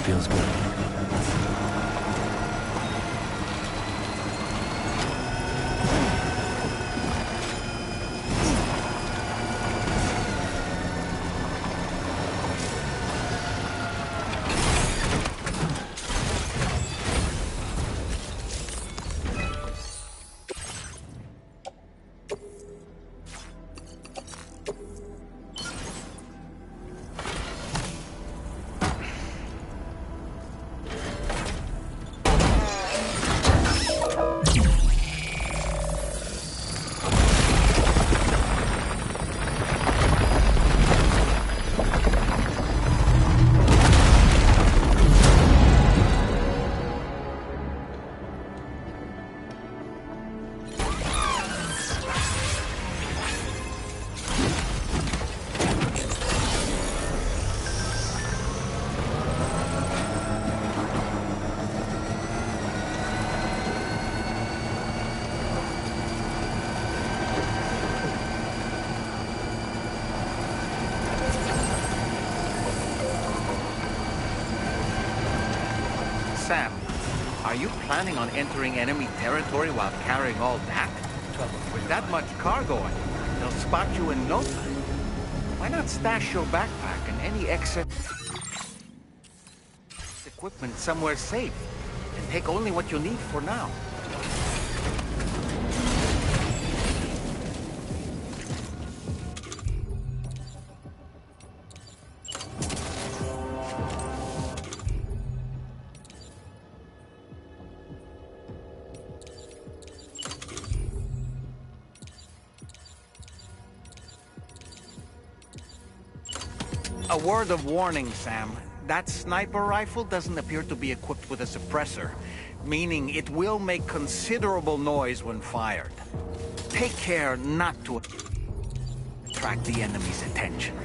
Feels good. Sam, are you planning on entering enemy territory while carrying all that? With that much cargo on you, they'll spot you in no time. Why not stash your backpack and any excess equipment somewhere safe, and take only what you need for now? A word of warning, Sam. That sniper rifle doesn't appear to be equipped with a suppressor, meaning it will make considerable noise when fired. Take care not to attract the enemy's attention.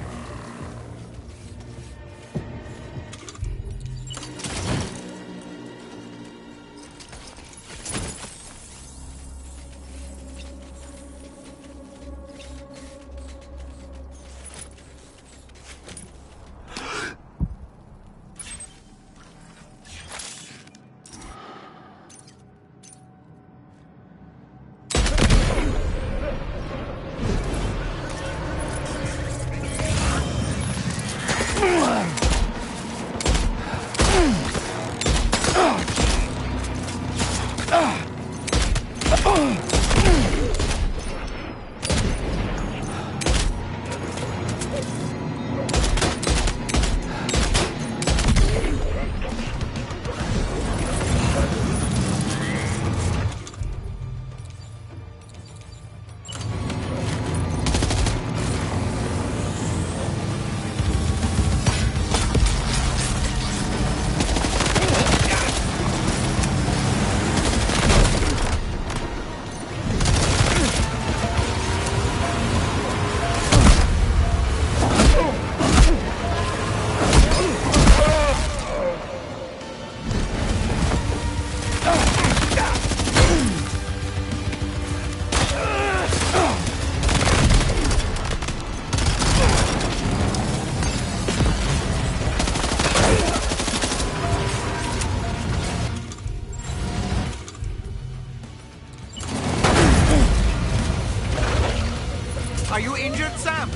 Are you injured, Sam?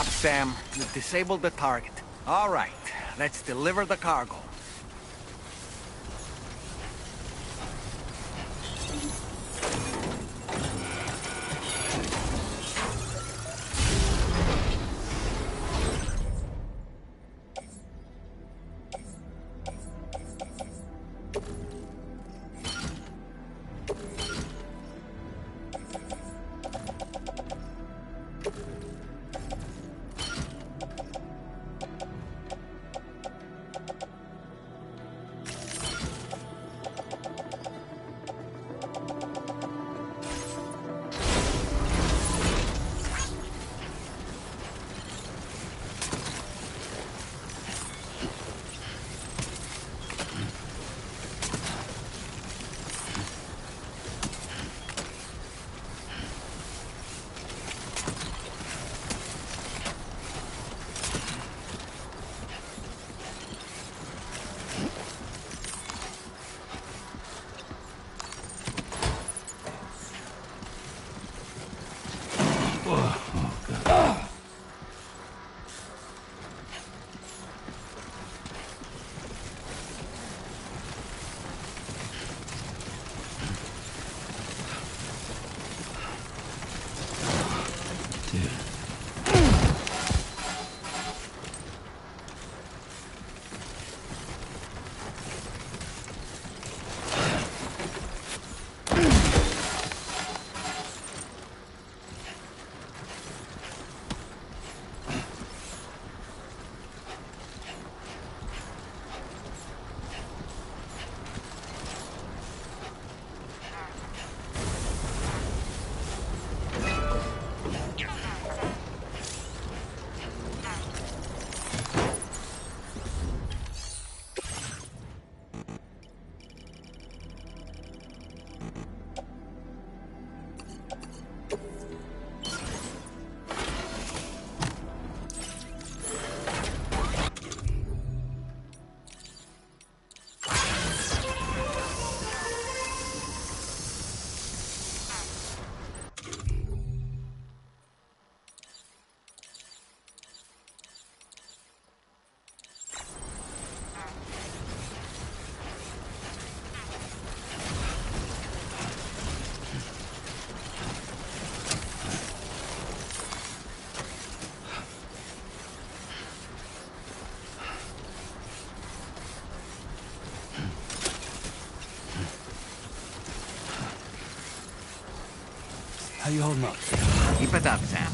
job, Sam. You've disabled the target. All right, let's deliver the cargo. How you holding up? Keep it up, Sam.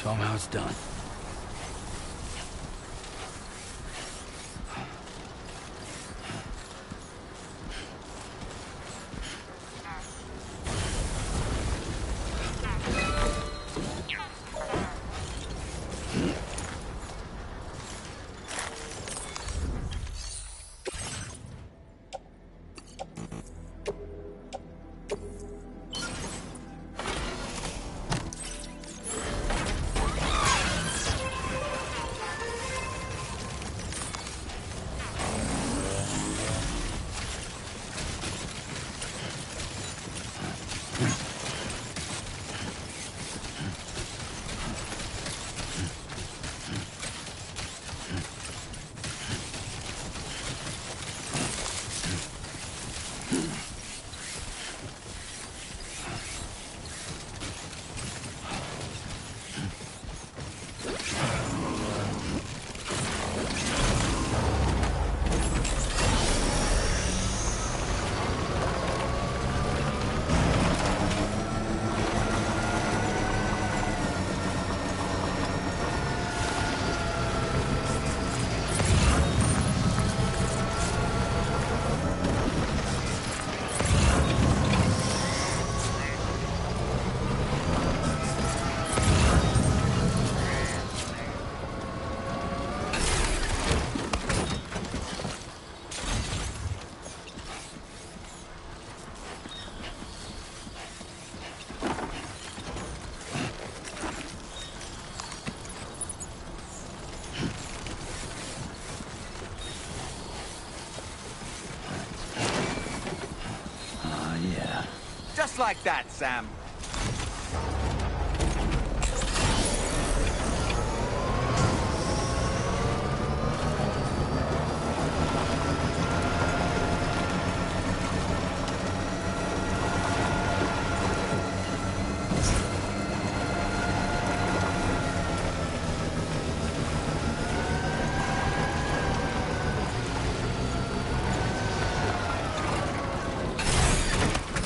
Show 'em how it's done. Just like that, Sam.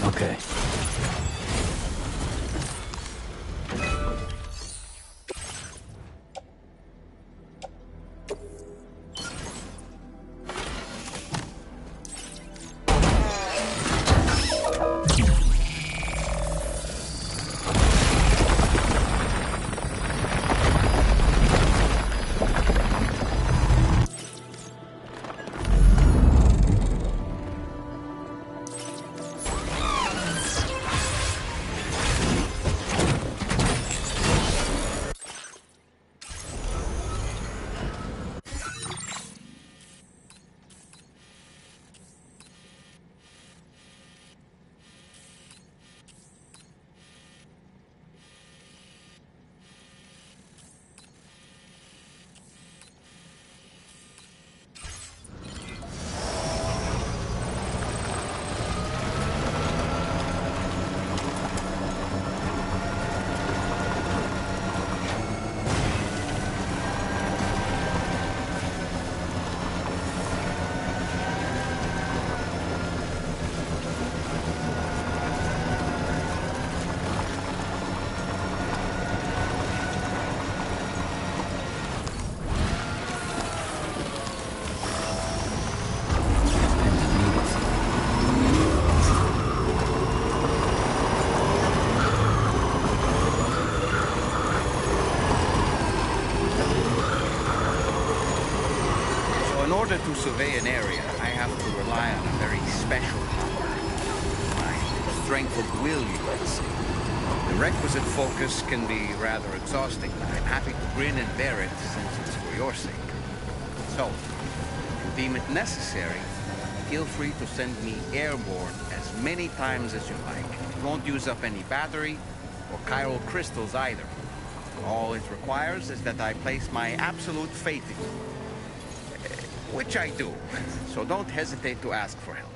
Okay. In order to survey an area, I have to rely on a very special power. My strength of will, you might say. The requisite focus can be rather exhausting, but I'm happy to grin and bear it since it's for your sake. So, if you deem it necessary, feel free to send me airborne as many times as you like. It won't use up any battery or chiral crystals either. All it requires is that I place my absolute faith in you. Which I do, so don't hesitate to ask for help.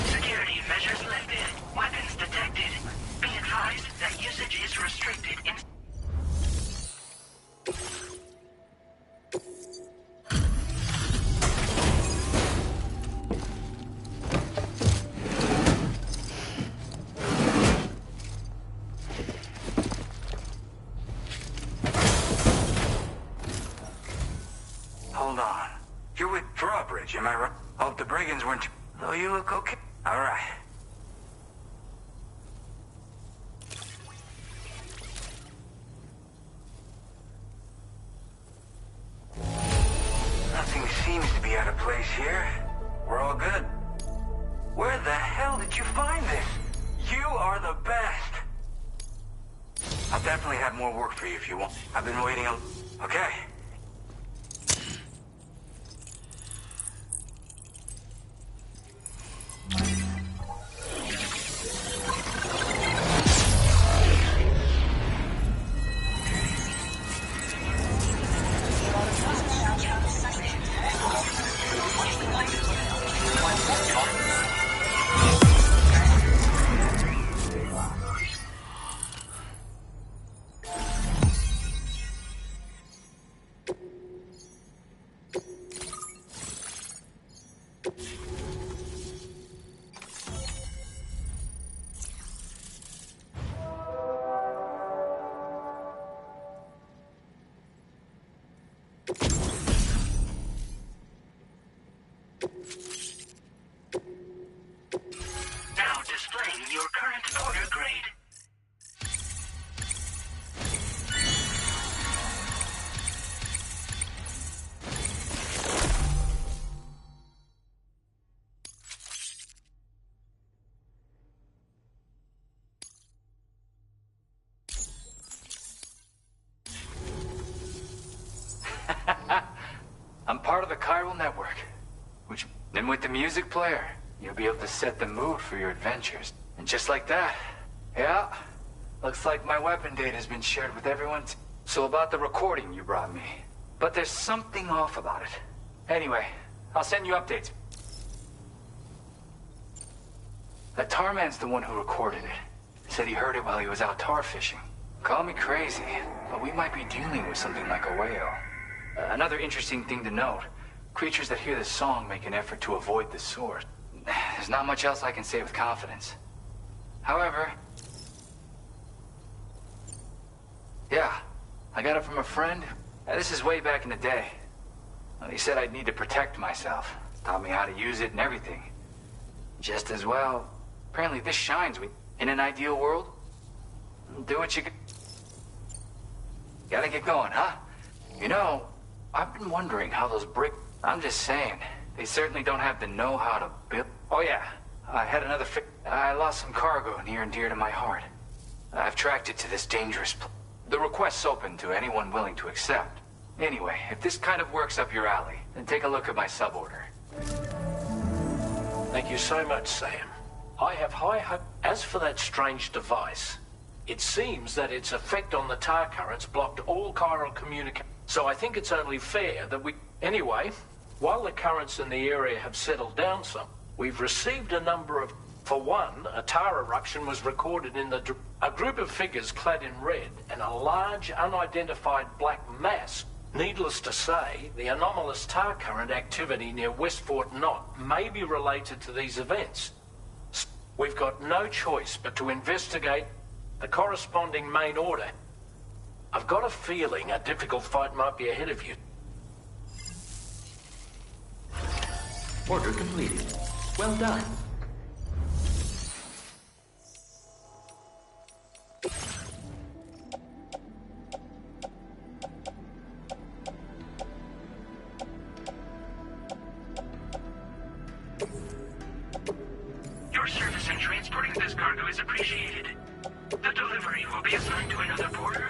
Security measures lifted. Weapons detected. Be advised that usage is restricted in... Hold on. You're with Drawbridge, am I right? Hope the brigands weren't... Oh, you look okay. All right. here. We're all good. Where the hell did you find this? You are the best. I'll definitely have more work for you if you want. I've been waiting a... Okay. Now displaying your current order grade. I'm part of the chiral network, which, then with the music player, you'll be able to set the mood for your adventures. And just like that, yeah, looks like my weapon data has been shared with everyone. So about the recording you brought me. But there's something off about it. Anyway, I'll send you updates. That tar man's the one who recorded it. Said he heard it while he was out tar fishing. Call me crazy, but we might be dealing with something like a whale. Another interesting thing to note, creatures that hear this song make an effort to avoid the source. There's not much else I can say with confidence. However, yeah, I got it from a friend. This is way back in the day. He said I'd need to protect myself. Taught me how to use it and everything. Just as well, apparently this shines. In an ideal world, do what you gotta get going, huh? You know, I've been wondering how those I'm just saying, they certainly don't have the know-how to build. Oh yeah, I had another I lost some cargo near and dear to my heart. I've tracked it to this dangerous The request's open to anyone willing to accept. Anyway, if this kind of works up your alley, then take a look at my suborder. Thank you so much, Sam. I have high hope. As for that strange device, it seems that its effect on the tar currents blocked all chiral communication. So I think it's only fair that we... Anyway, while the currents in the area have settled down some, we've received a number of... For one, a tar eruption was recorded in the... A group of figures clad in red and a large, unidentified black mass. Needless to say, the anomalous tar current activity near West Fort Knot may be related to these events. We've got no choice but to investigate the corresponding main order. I've got a feeling a difficult fight might be ahead of you. Order completed. Well done. Your service in transporting this cargo is appreciated. The delivery will be assigned to another porter.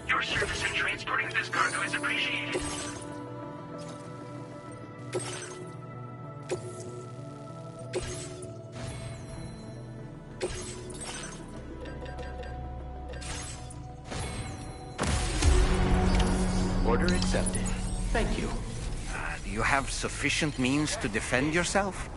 Your service in transporting this cargo is appreciated. Order accepted. Thank you. Do you have sufficient means to defend yourself?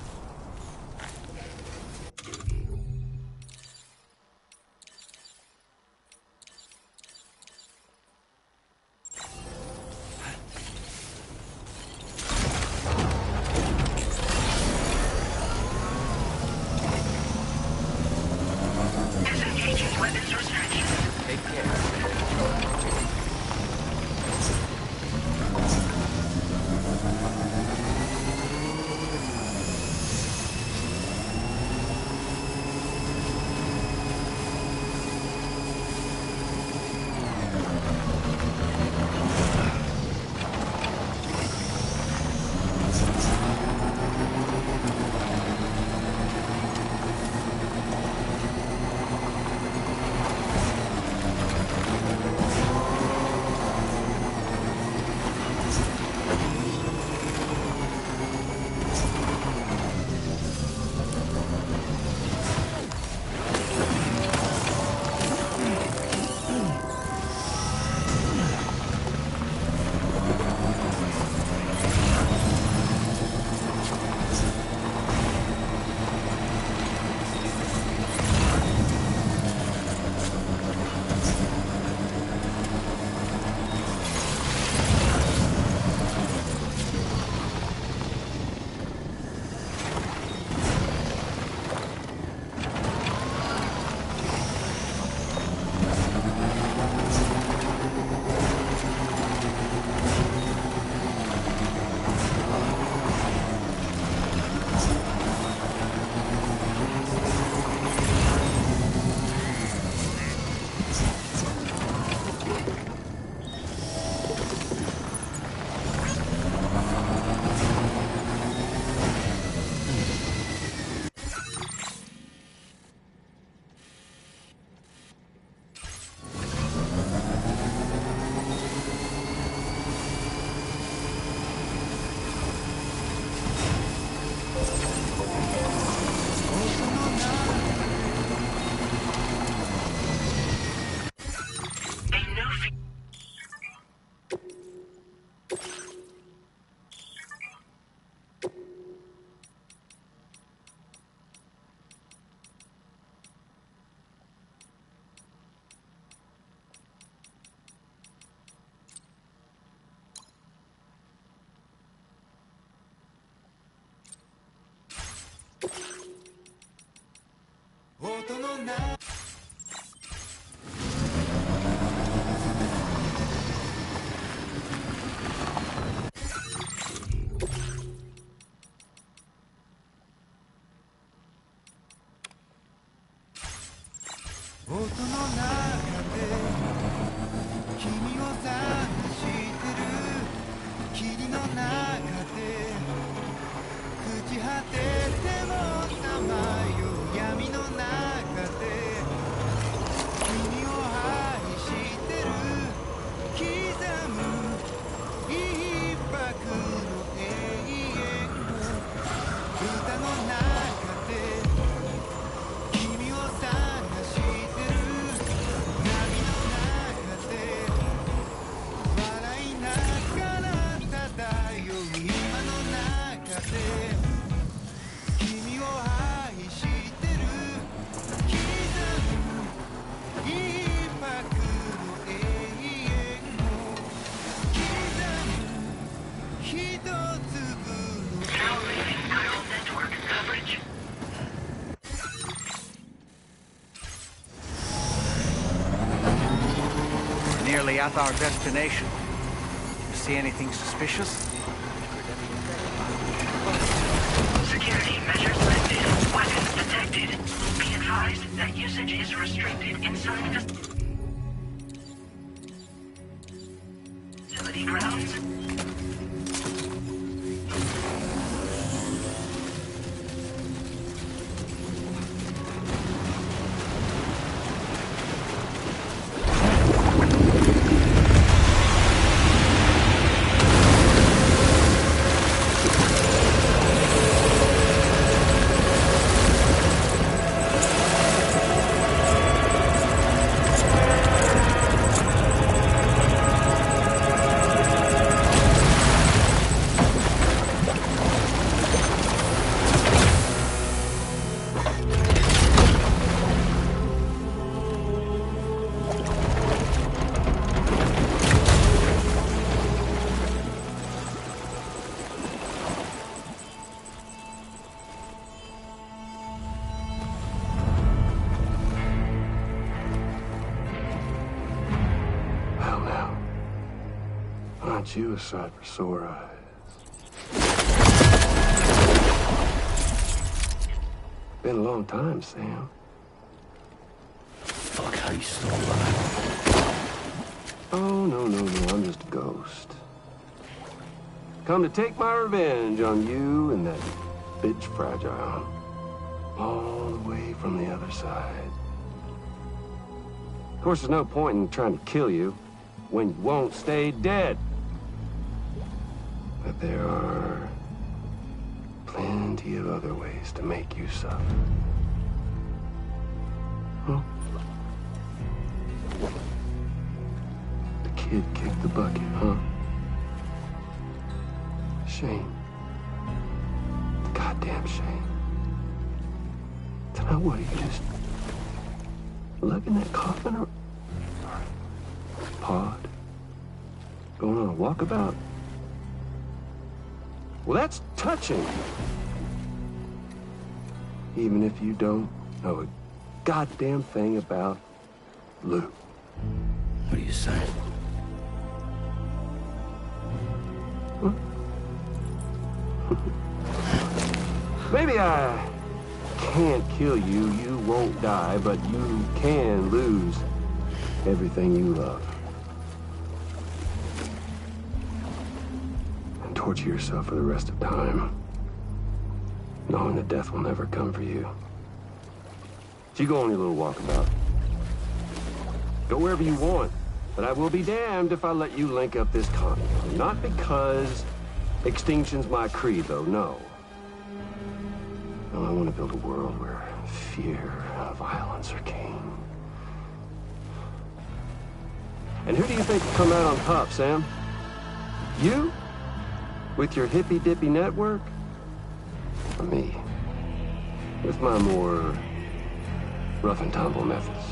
Disengaging weapons restrictions. Take care. Nearly at our destination. You see anything suspicious? Security measures lifted. Weapons detected. Be advised that usage is restricted inside the facility grounds. You a sight for sore eyes. Been a long time, Sam. Fuck, how you still alive? Oh, no, I'm just a ghost. Come to take my revenge on you and that bitch Fragile. All the way from the other side. Of course, there's no point in trying to kill you when you won't stay dead. But there are plenty of other ways to make you suffer. Huh? The kid kicked the bucket, huh? Shame. Goddamn shame. So now what, are you just lugging that coffin or pod? Going on a walkabout? Well, that's touching. Even if you don't know a goddamn thing about Lou. What are you saying? Huh? Maybe I can't kill you, you won't die, but you can lose everything you love. Torture yourself for the rest of time, knowing that death will never come for you. So you go on your little walkabout. Go wherever you want, but I will be damned if I let you link up this continent. Not because extinction's my creed, though, no. No, I want to build a world where fear and violence are king. And who do you think will come out on top, Sam? You? With your hippy-dippy network? Or me? With my more rough and tumble methods?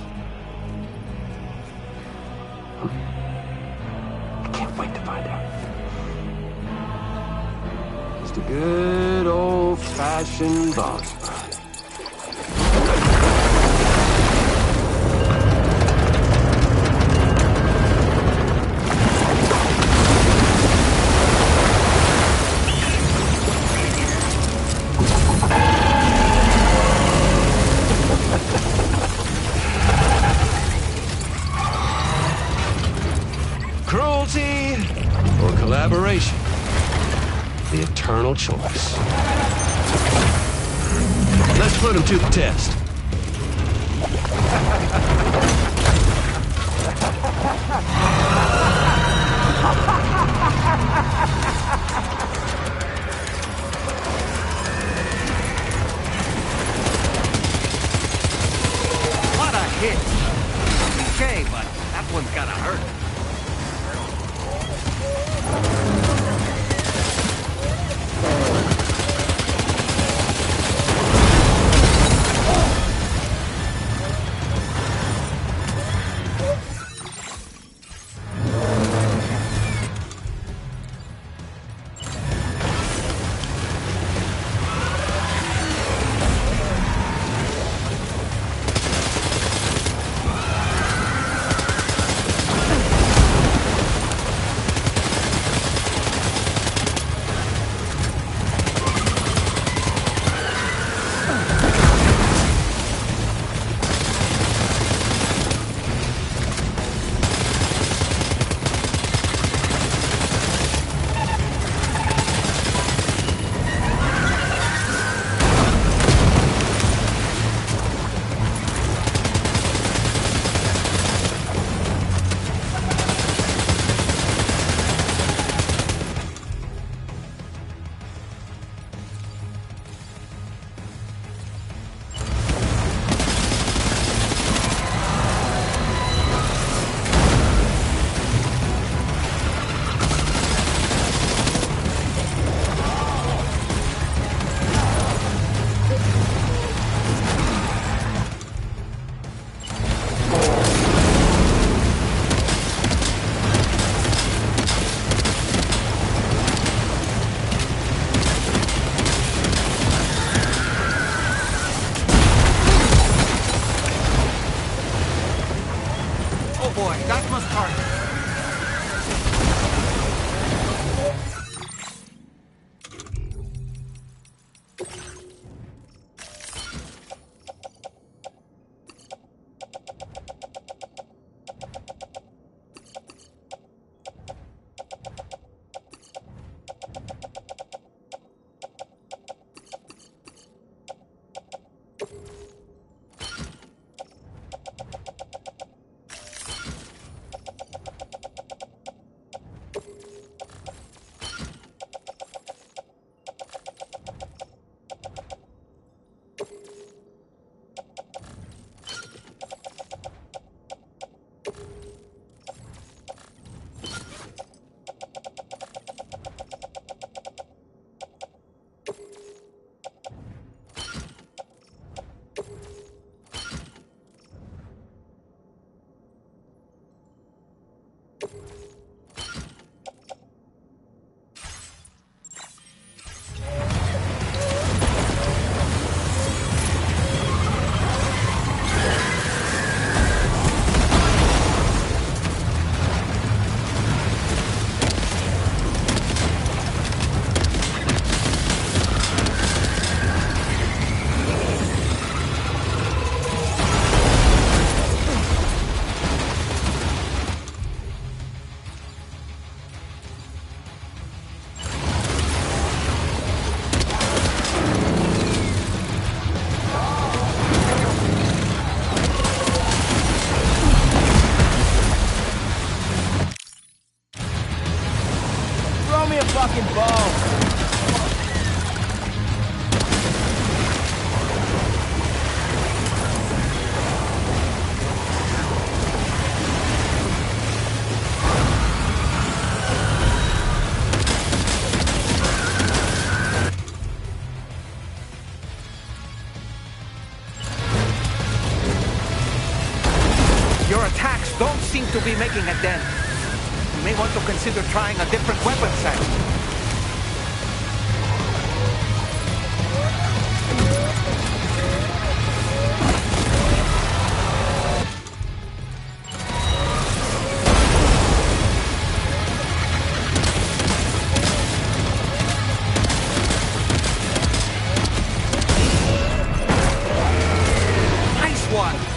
I can't wait to find out. Just a good old-fashioned boss fight. situation. The eternal choice. Let's put him to the test. What a hit! Okay, but that one's gotta hurt. fucking ball. Your attacks don't seem to be making a dent. You may want to consider trying a different weapon set. Nice one!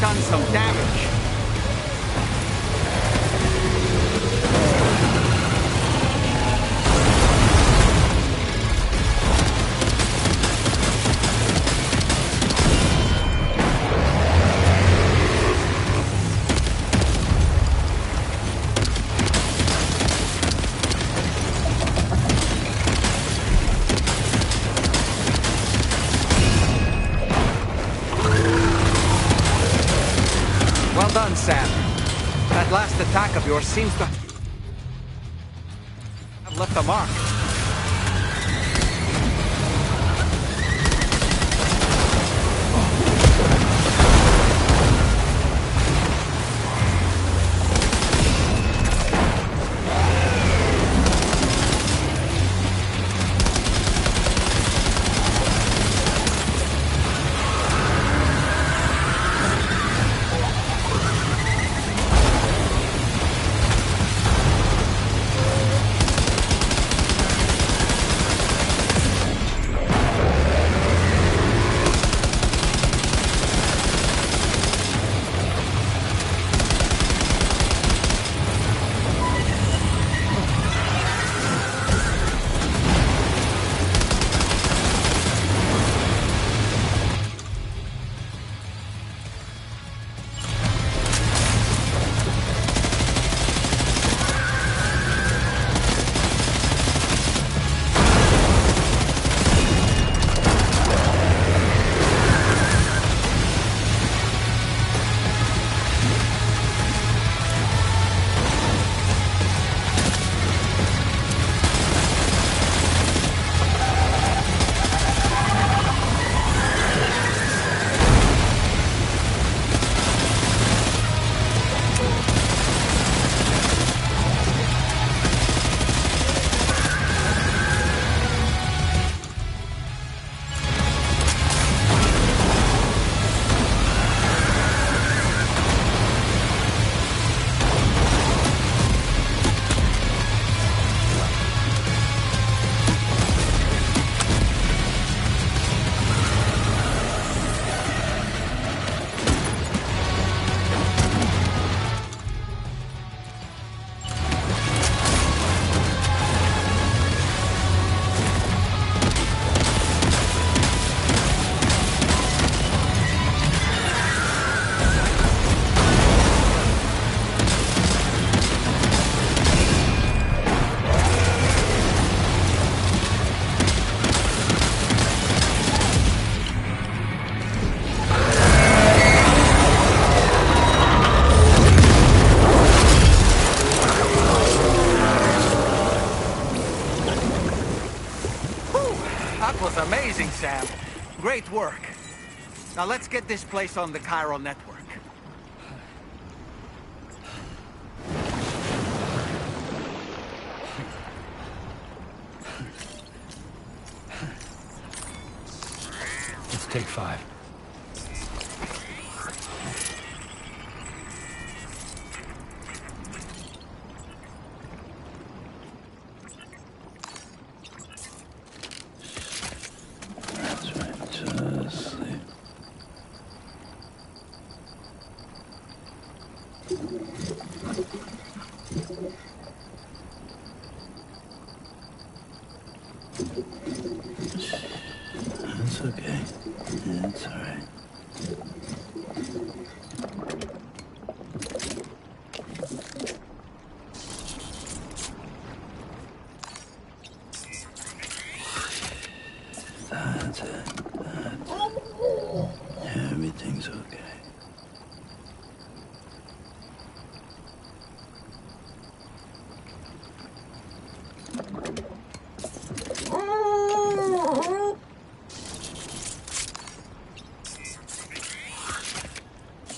done some damage. Well done, Sam. That last attack of yours seems to have left a mark. That was amazing, Sam. Great work. Now let's get this place on the chiral network. Let's take 5. That's right, just sleep. It's okay. It's alright. That's it. Everything's okay.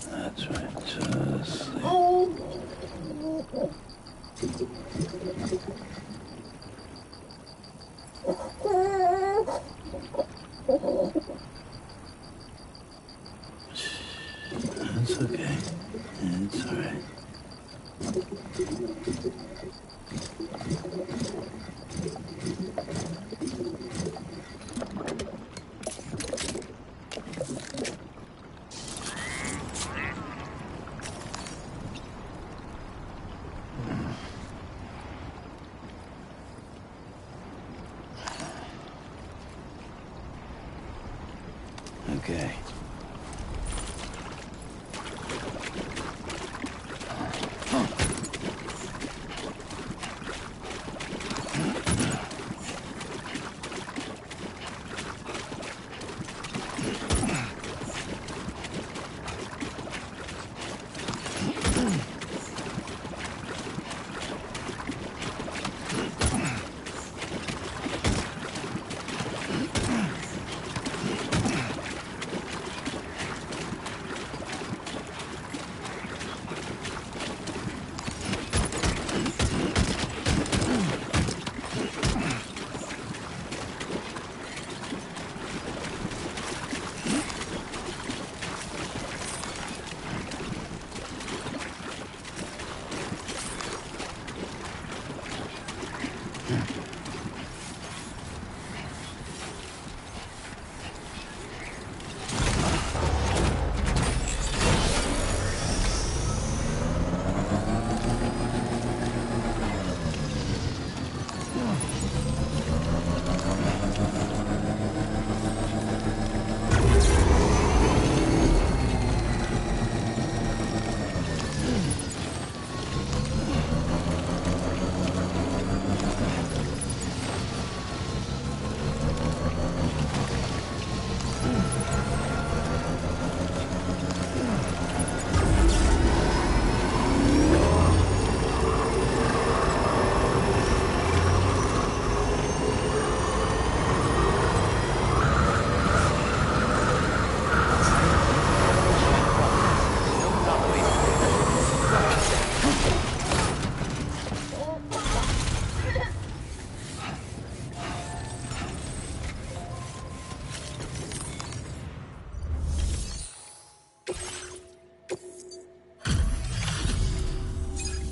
That's right, just sleep. It's okay. It's alright. okay.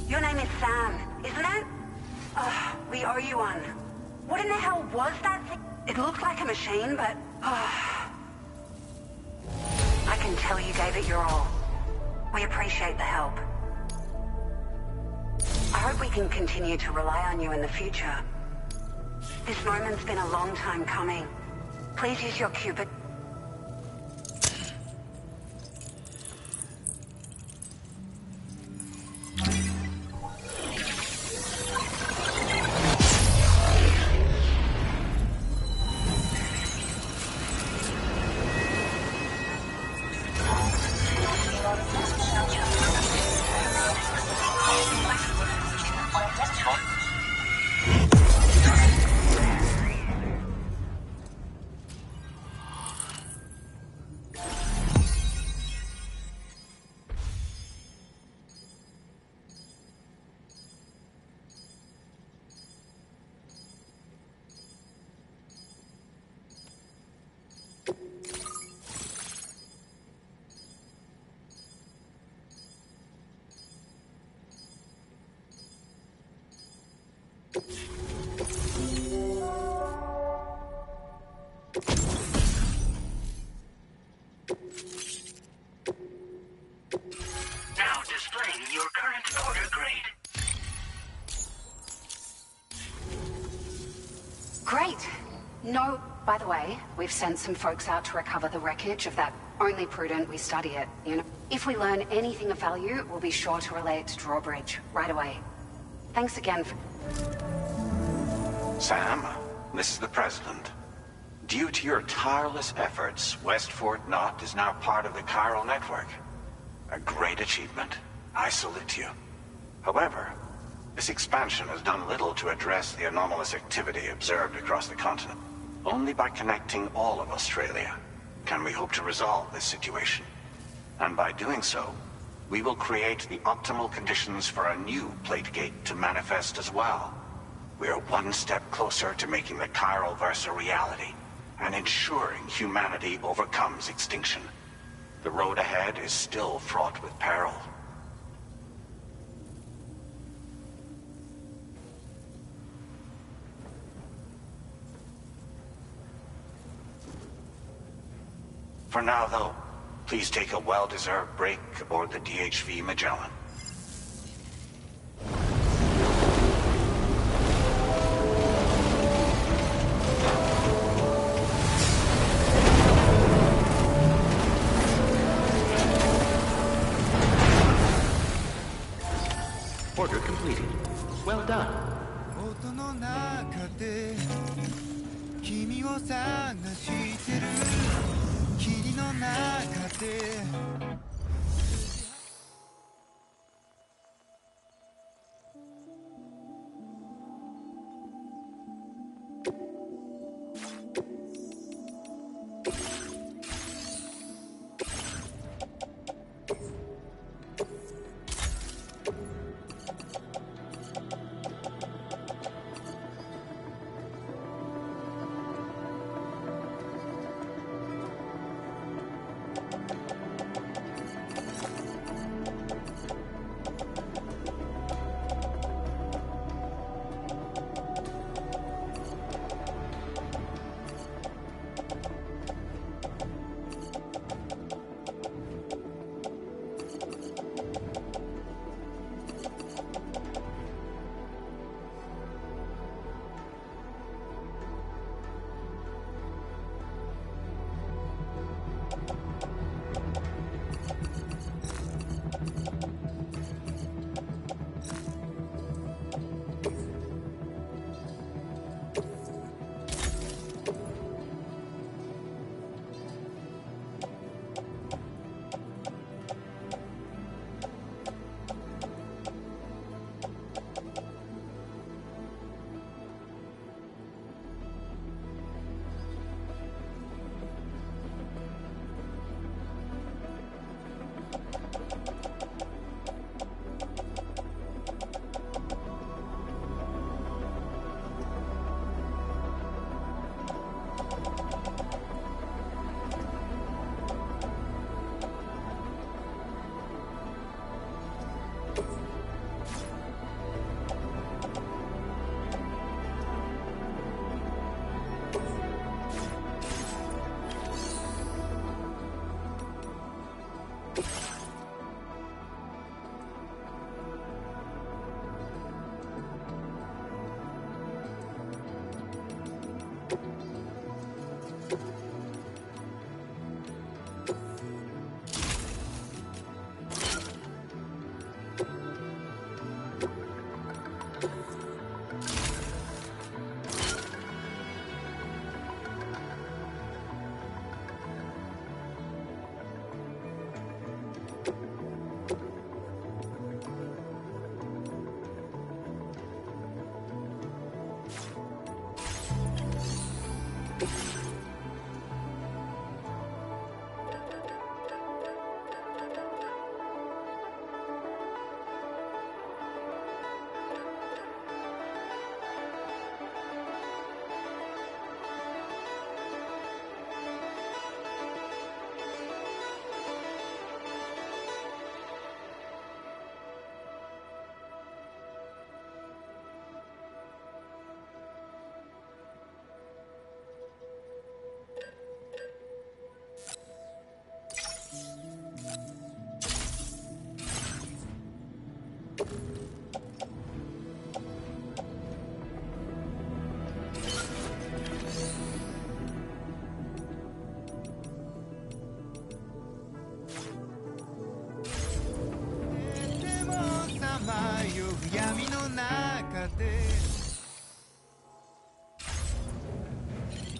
Your name is Sam, isn't it? We owe you one. What in the hell was that thing? It looked like a machine, but... I can tell you gave it your all. We appreciate the help. I hope we can continue to rely on you in the future. This moment's been a long time coming. Please use your Cupid... Now displaying your current order grade. Great! No, by the way, we've sent some folks out to recover the wreckage of that. Only prudent we study it, you know. If we learn anything of value, we'll be sure to relay it to Drawbridge right away. Thanks again for... Sam, this is the President. Due to your tireless efforts, West Fort Knot is now part of the chiral network. A great achievement. I salute you. However, this expansion has done little to address the anomalous activity observed across the continent. Only by connecting all of Australia can we hope to resolve this situation. And by doing so, we will create the optimal conditions for a new plate gate to manifest as well. We are one step closer to making the chiral verse a reality, and ensuring humanity overcomes extinction. The road ahead is still fraught with peril. For now, though, please take a well-deserved break aboard the DHV Magellan. Chapter completed. Well done. 音の中で君を探してる霧の中で闇の中で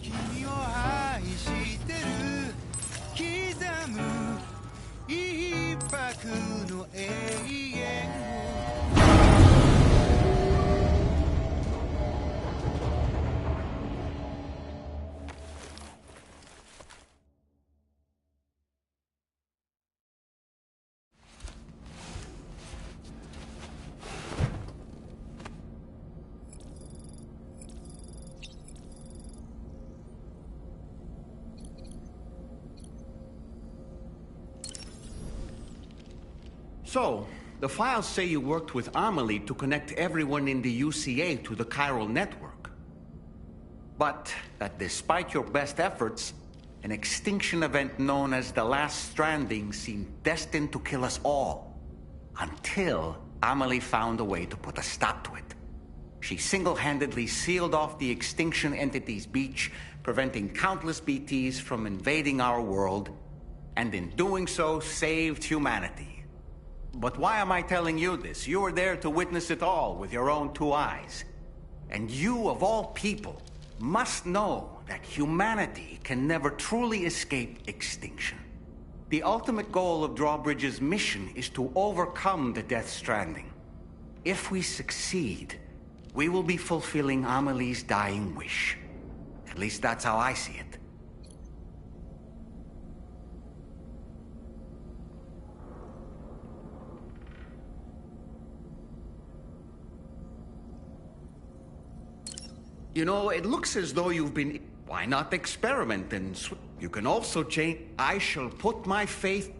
君を愛してる刻む一拍の永遠をSo, the files say you worked with Amelie to connect everyone in the UCA to the chiral network. But that despite your best efforts, an extinction event known as the Last Stranding seemed destined to kill us all. Until Amelie found a way to put a stop to it. She single-handedly sealed off the extinction entity's beach, preventing countless BTs from invading our world, and in doing so, saved humanity. But why am I telling you this? You were there to witness it all with your own 2 eyes. And you, of all people, must know that humanity can never truly escape extinction. The ultimate goal of Drawbridge's mission is to overcome the Death Stranding. If we succeed, we will be fulfilling Amelie's dying wish. At least that's how I see it. You know, it looks as though you've been... Why not experiment and... You can also change... I shall put my faith...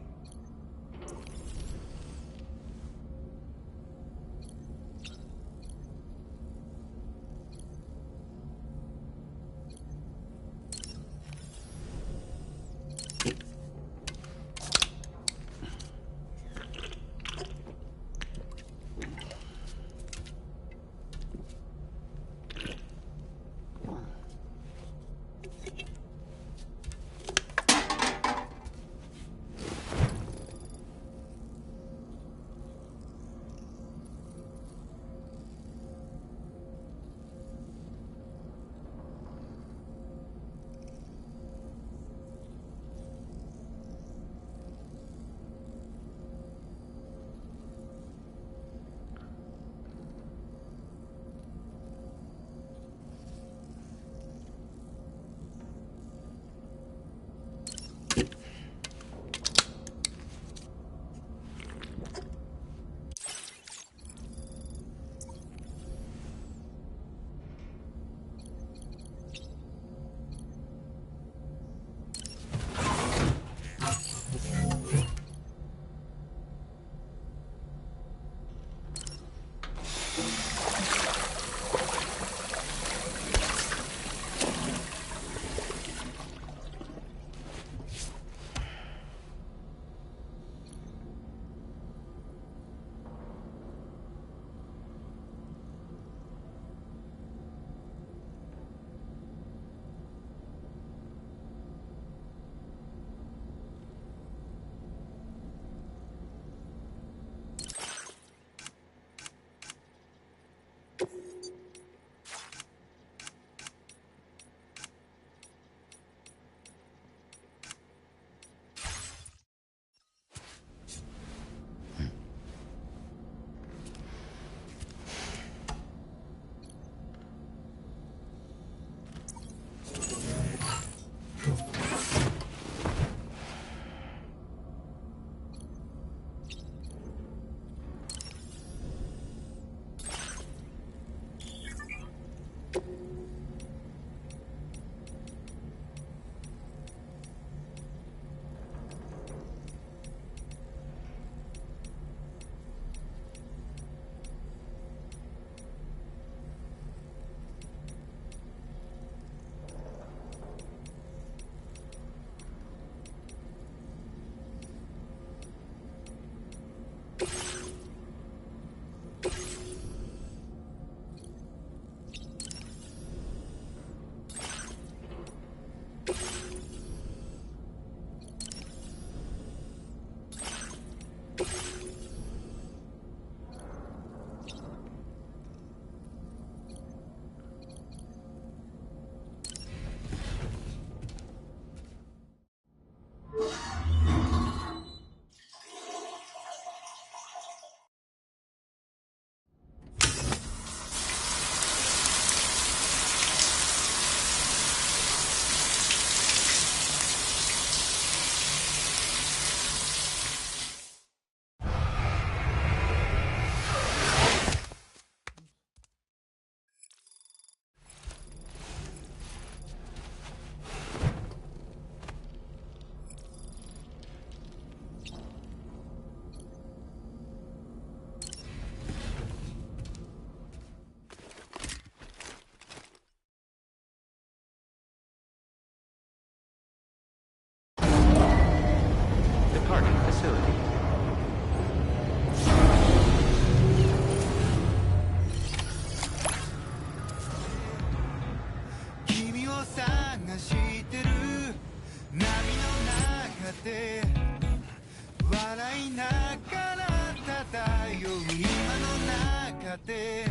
て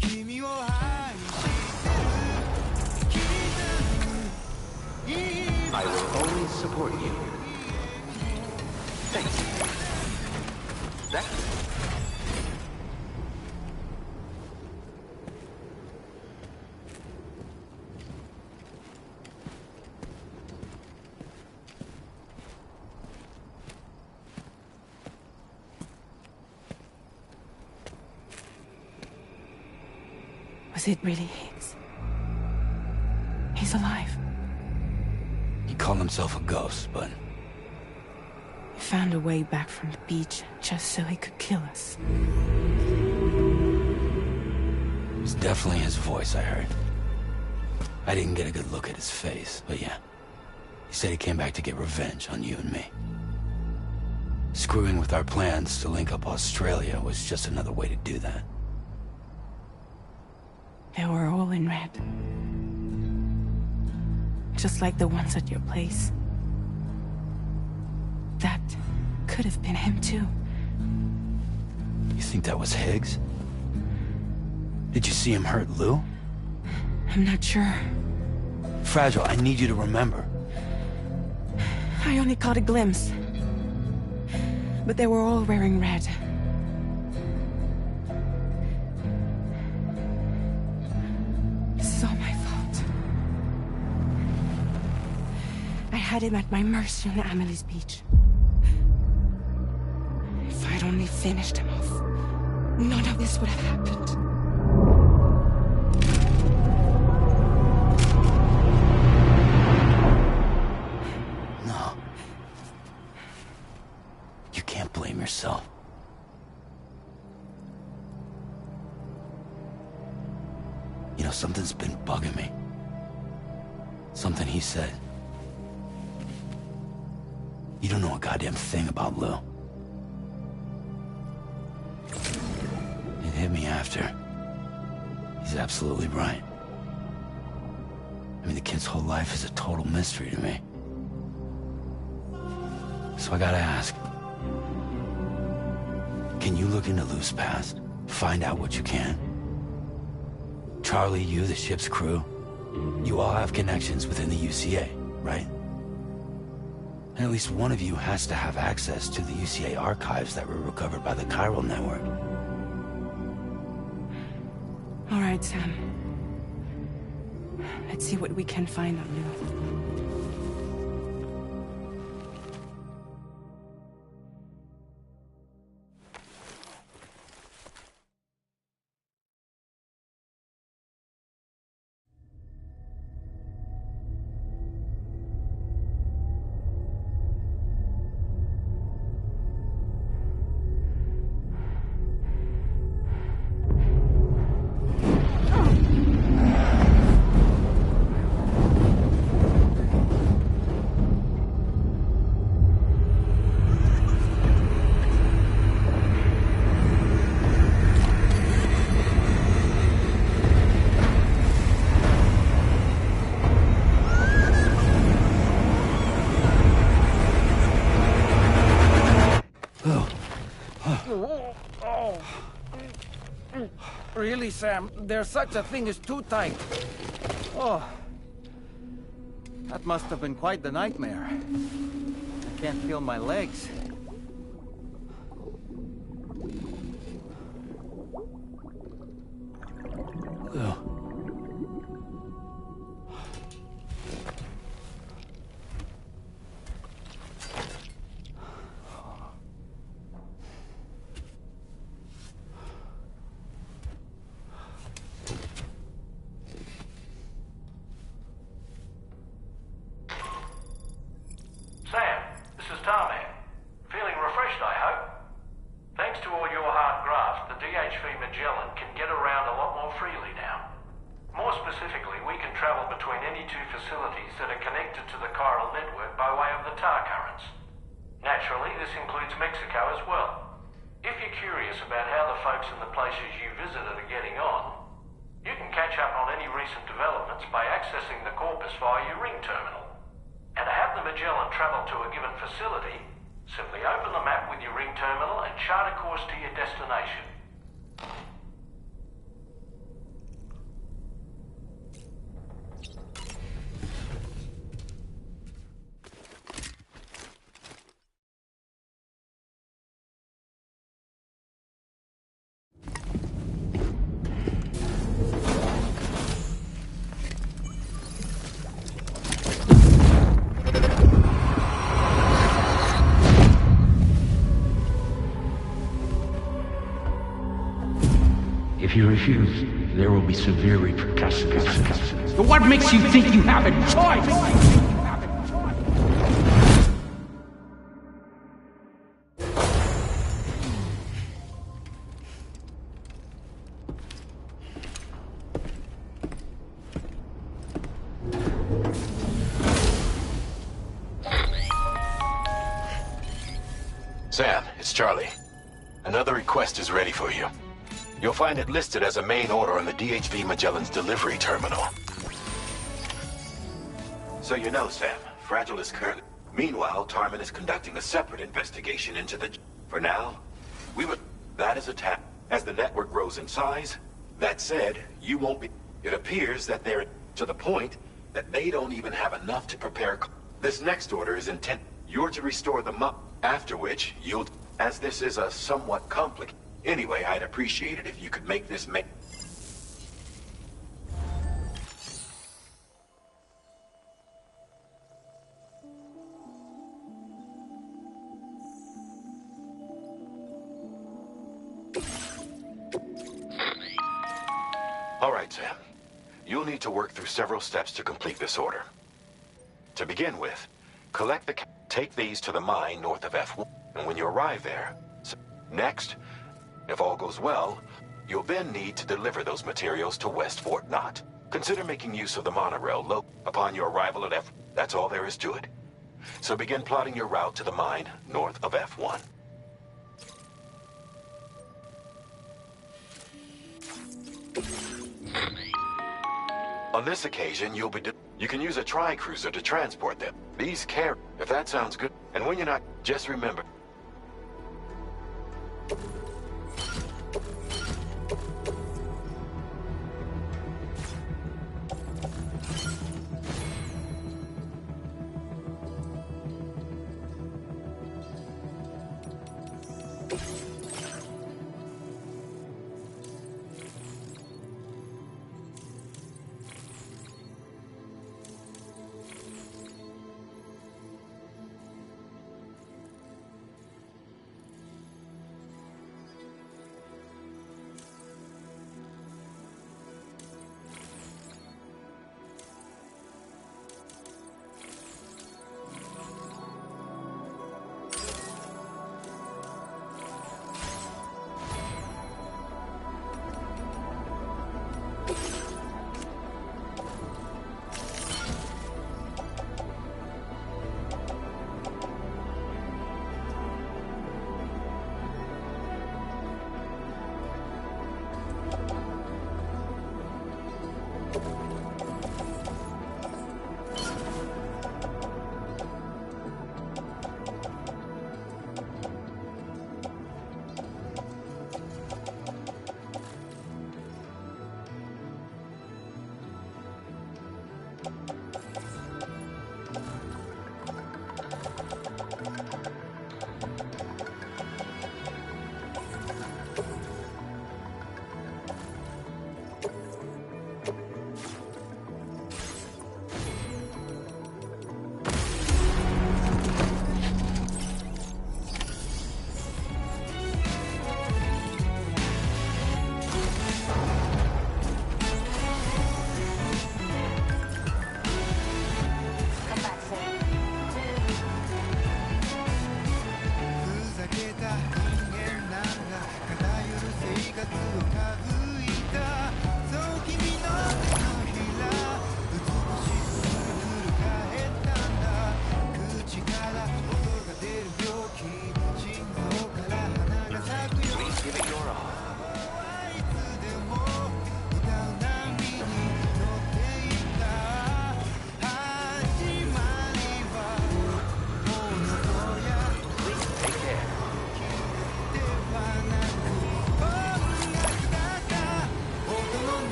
君を愛してる I will always support you. Thanks. That... Was it really Higgs? He's alive. He called himself a ghost, but... He found a way back from the beach just so he could kill us. It was definitely his voice I heard. I didn't get a good look at his face, but yeah. He said he came back to get revenge on you and me. Screwing with our plans to link up Australia was just another way to do that. They were all in red. Just like the ones at your place. That could have been him too. You think that was Higgs? Did you see him hurt Lou? I'm not sure. Fragile, I need you to remember. I only caught a glimpse. But they were all wearing red. This is all my fault. I had him at my mercy on Amelie's beach. If I'd only finished him off, none of this would have happened. No. You can't blame yourself. You know, something's been bugging me. Something he said. You don't know a goddamn thing about Lou. It hit me after. He's absolutely right. I mean, the kid's whole life is a total mystery to me. So I gotta ask. Can you look into Lou's past? Find out what you can? Charlie, you, the ship's crew, you all have connections within the UCA, right? And at least one of you has to have access to the UCA archives that were recovered by the Chiral Network. All right, Sam. Let's see what we can find on Lou. Really, Sam? There's such a thing as too tight. Oh. That must have been quite the nightmare. I can't feel my legs. Lou. Sam, this is Tarman. Feeling refreshed, I hope. Thanks to all your hard graft, the DHV Magellan can get around a lot more freely now. More specifically, we can travel between any two facilities that are connected to the chiral network by way of the tar currents. Naturally, this includes Mexico as well. If you're curious about how the folks in the places you visited are getting on, you can catch up on any recent developments by accessing the Corpus via your ring terminal. And to have the Magellan travel to a given facility, simply open the map with your ring terminal and chart a course to your destination. If you refuse, there will be severe repercussions. But what makes you think you have a choice? Sam, it's Charlie. Another request is ready for you. You'll find it listed as a main order on the DHV Magellan's delivery terminal. So you know, Sam, Fragile is currently... Meanwhile, Tarman is conducting a separate investigation into the... For now, we would... That is a tap. As the network grows in size, that said, you won't be... It appears that they're to the point that they don't even have enough to prepare... This next order is intent... You're to restore the map, after which you'll... As this is a somewhat complicated... Anyway, I'd appreciate it if you could make this All right, Sam. You'll need to work through several steps to complete this order. To begin with, collect the... Take these to the mine north of F1, and when you arrive there... Next, if all goes well, you'll then need to deliver those materials to West Fort Knott. Consider making use of the monorail upon your arrival at F... That's all there is to it. So begin plotting your route to the mine north of F1. On this occasion, you can use a tri-cruiser to transport them. These carry, if that sounds good. And when you're not, just remember...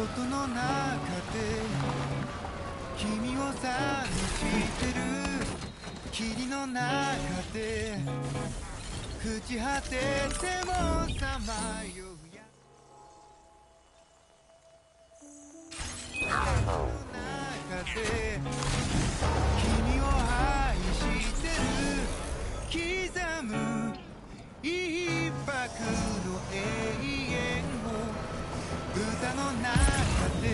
音の中で君を探してる霧の中で朽ち果ててもさまようや中で君を愛してる刻む一拍の永遠を歌の中で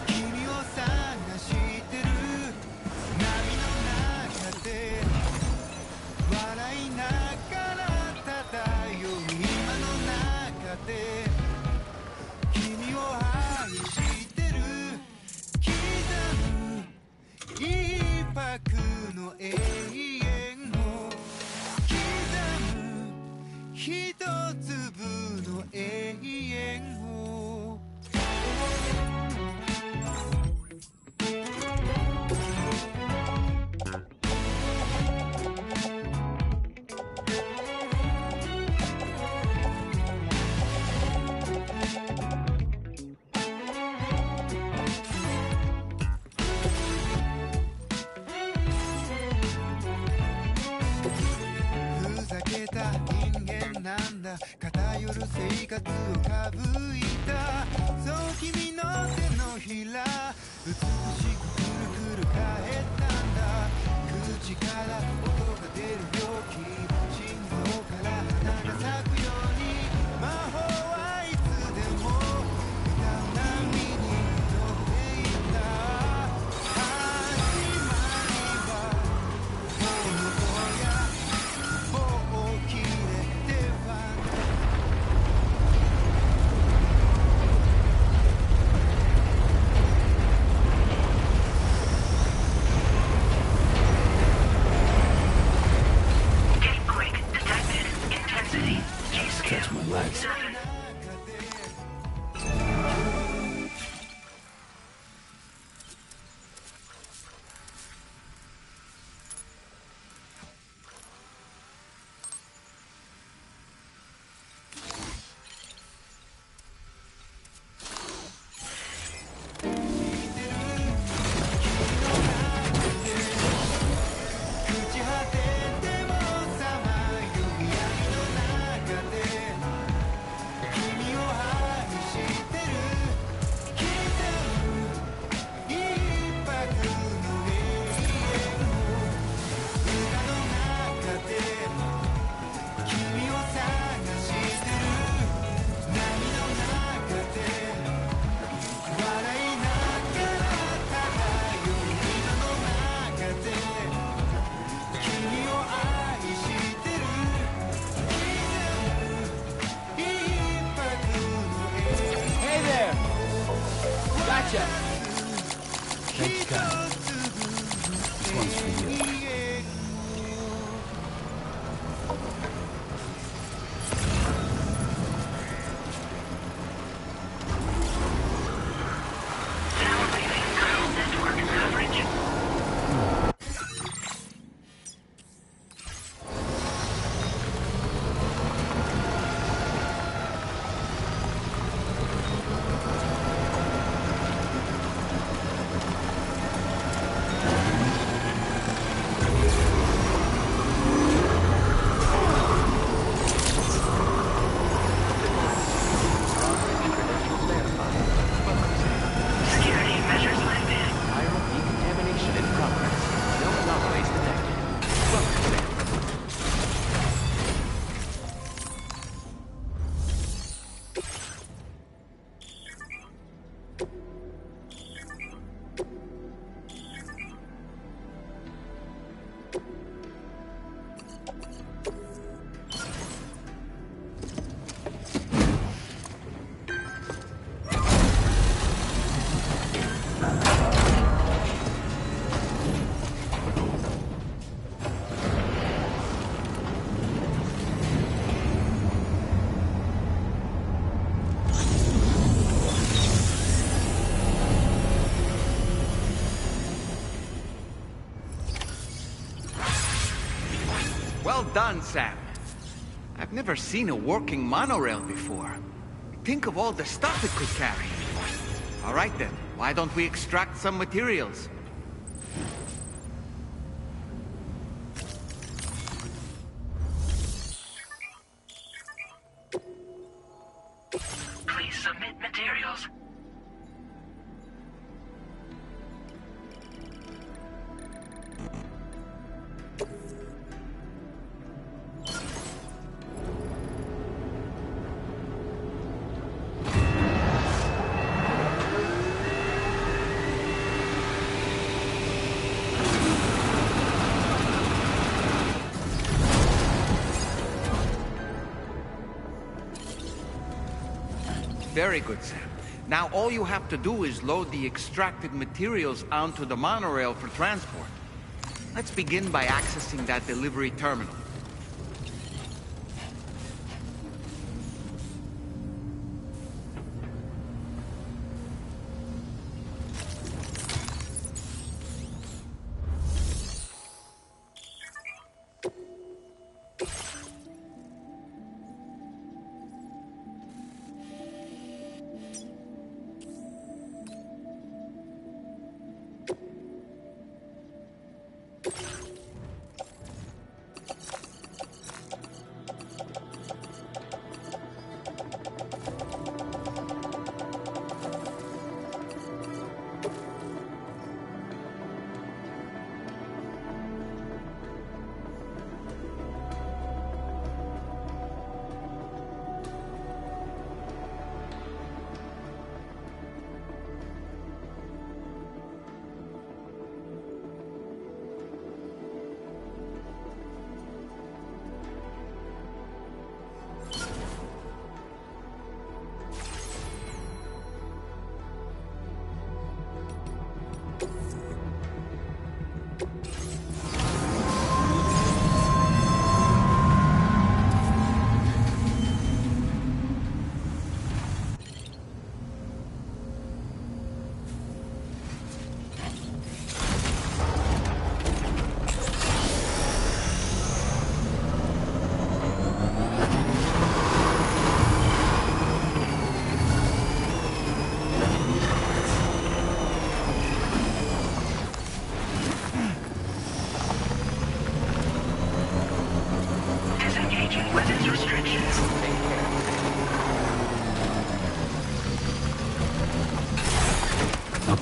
君を探してる波の中で笑いながら漂う今の中で君を愛してる刻む一拍の永遠を刻む一粒の永遠をふざけた人間なんだ偏る生活をかぶいたそう君の手のひら美しくくるくる返ったんだ口から音が出るよき心臓から花が咲くように魔法はいつでも歌う波に乗っていた始まりは炎や棒を切れてはCatch my legs. Thanks, guys. This one's for you. Well done, Sam. I've never seen a working monorail before. Think of all the stuff it could carry. All right then, why don't we extract some materials? Please submit materials. Very good, Sam. Now all you have to do is load the extracted materials onto the monorail for transport. Let's begin by accessing that delivery terminal.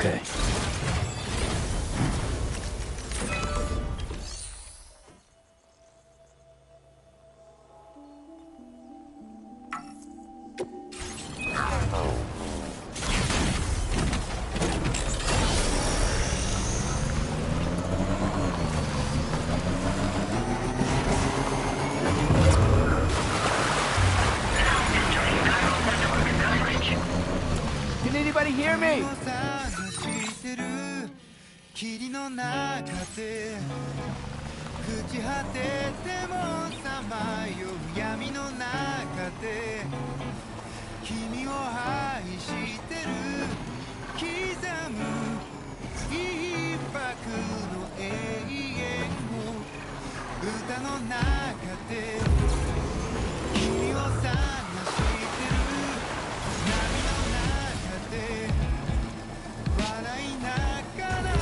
Okay. Can anybody hear me? 霧の中で朽ち果ててもさまよう闇の中で君を愛してる刻む一拍の永遠を歌の中で君を探してる波の中で笑いながら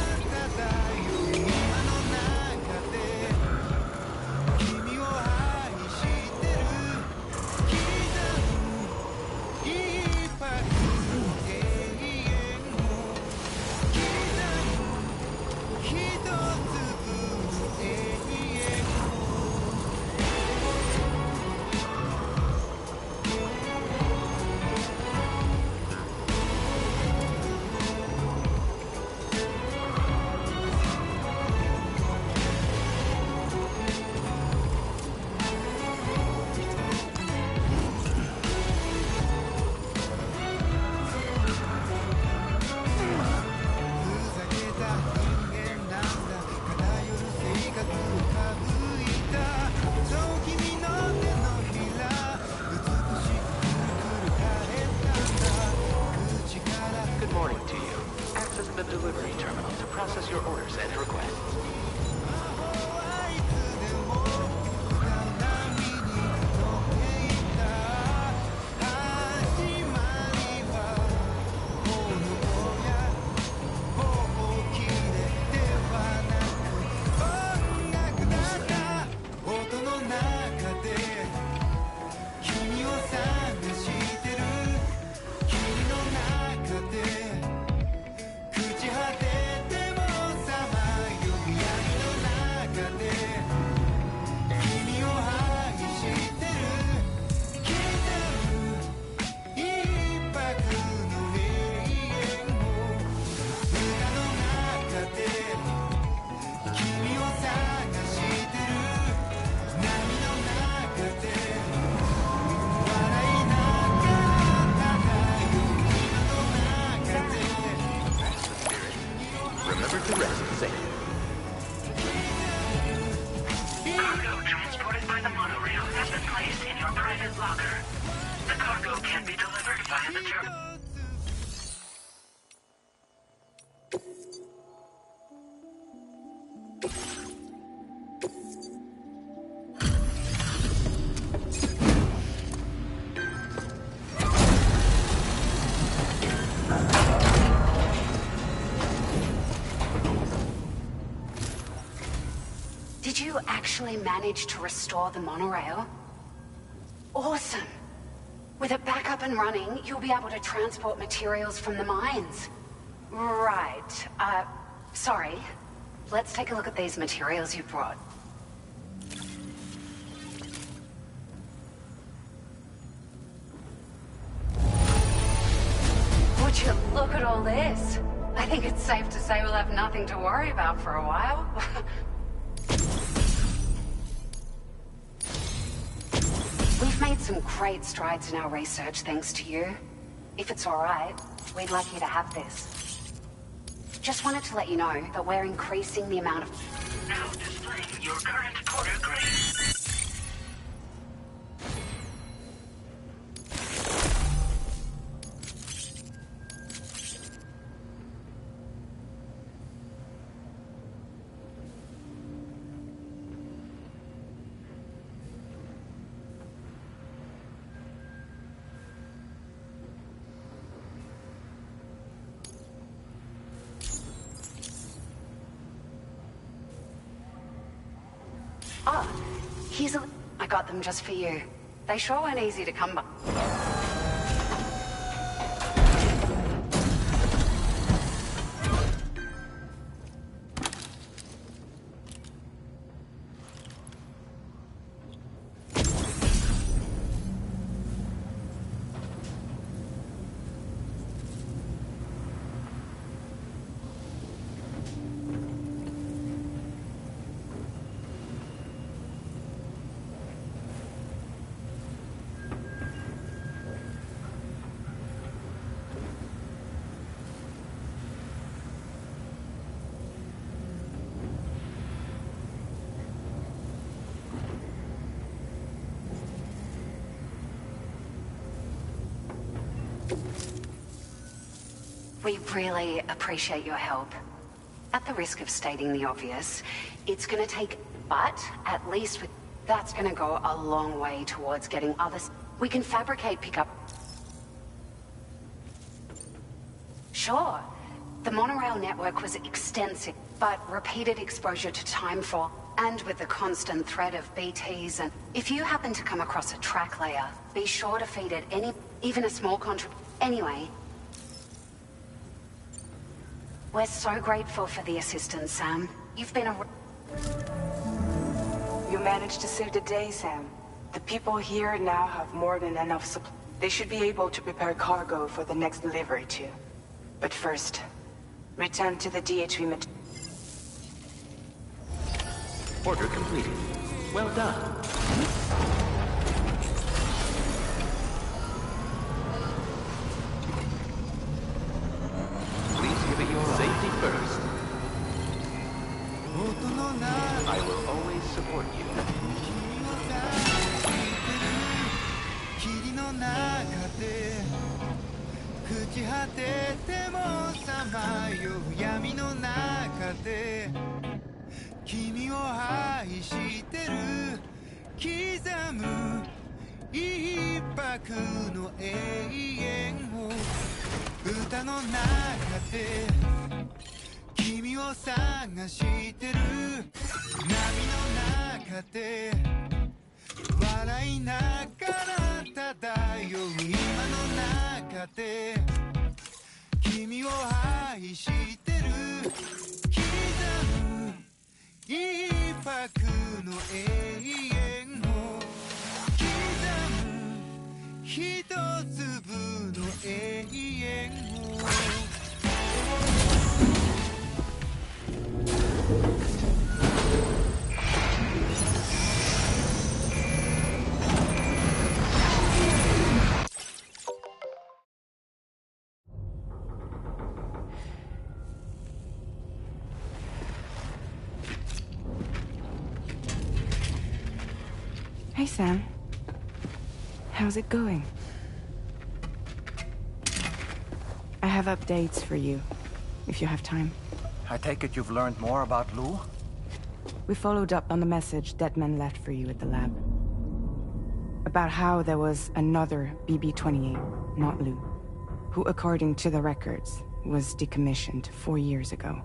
locker. The cargo can be delivered via the terminal. Did you actually manage to restore the monorail? Awesome! With it back up and running, you'll be able to transport materials from the mines. Right. Sorry. Let's take a look at these materials you brought. Would you look at all this? I think it's safe to say we'll have nothing to worry about for a while. We've made some great strides in our research thanks to you. If it's alright, we'd like you to have this. Just wanted to let you know that we're increasing the amount of... Now displaying your current quarter grade. I got them just for you. They sure weren't easy to come by. We really appreciate your help. At the risk of stating the obvious, it's gonna take... But, at least with... That's gonna go a long way towards getting others... We can fabricate pickup... Sure. The monorail network was extensive, but repeated exposure to timefall, and with the constant threat of BTs and... If you happen to come across a track layer, be sure to feed it any... Even a small Anyway... We're so grateful for the assistance, Sam. You've been a... You managed to save the day, Sam. The people here now have more than enough supply. They should be able to prepare cargo for the next delivery too. But first, return to the Ds2 Order completed. Well done. Safety first. I will always support you. 霧の中で朽ち果ててもさまよう闇の中で君を愛してる刻む一拍の永遠を歌の中で君を探してる波の中で笑いながら漂う今の中で君を愛してる刻む一拍の永遠を刻む一粒の永遠を Hey, Sam. How's it going? I have updates for you, if you have time. I take it you've learned more about Lou? We followed up on the message Deadman left for you at the lab. About how there was another BB-28, not Lou, who, according to the records, was decommissioned 4 years ago.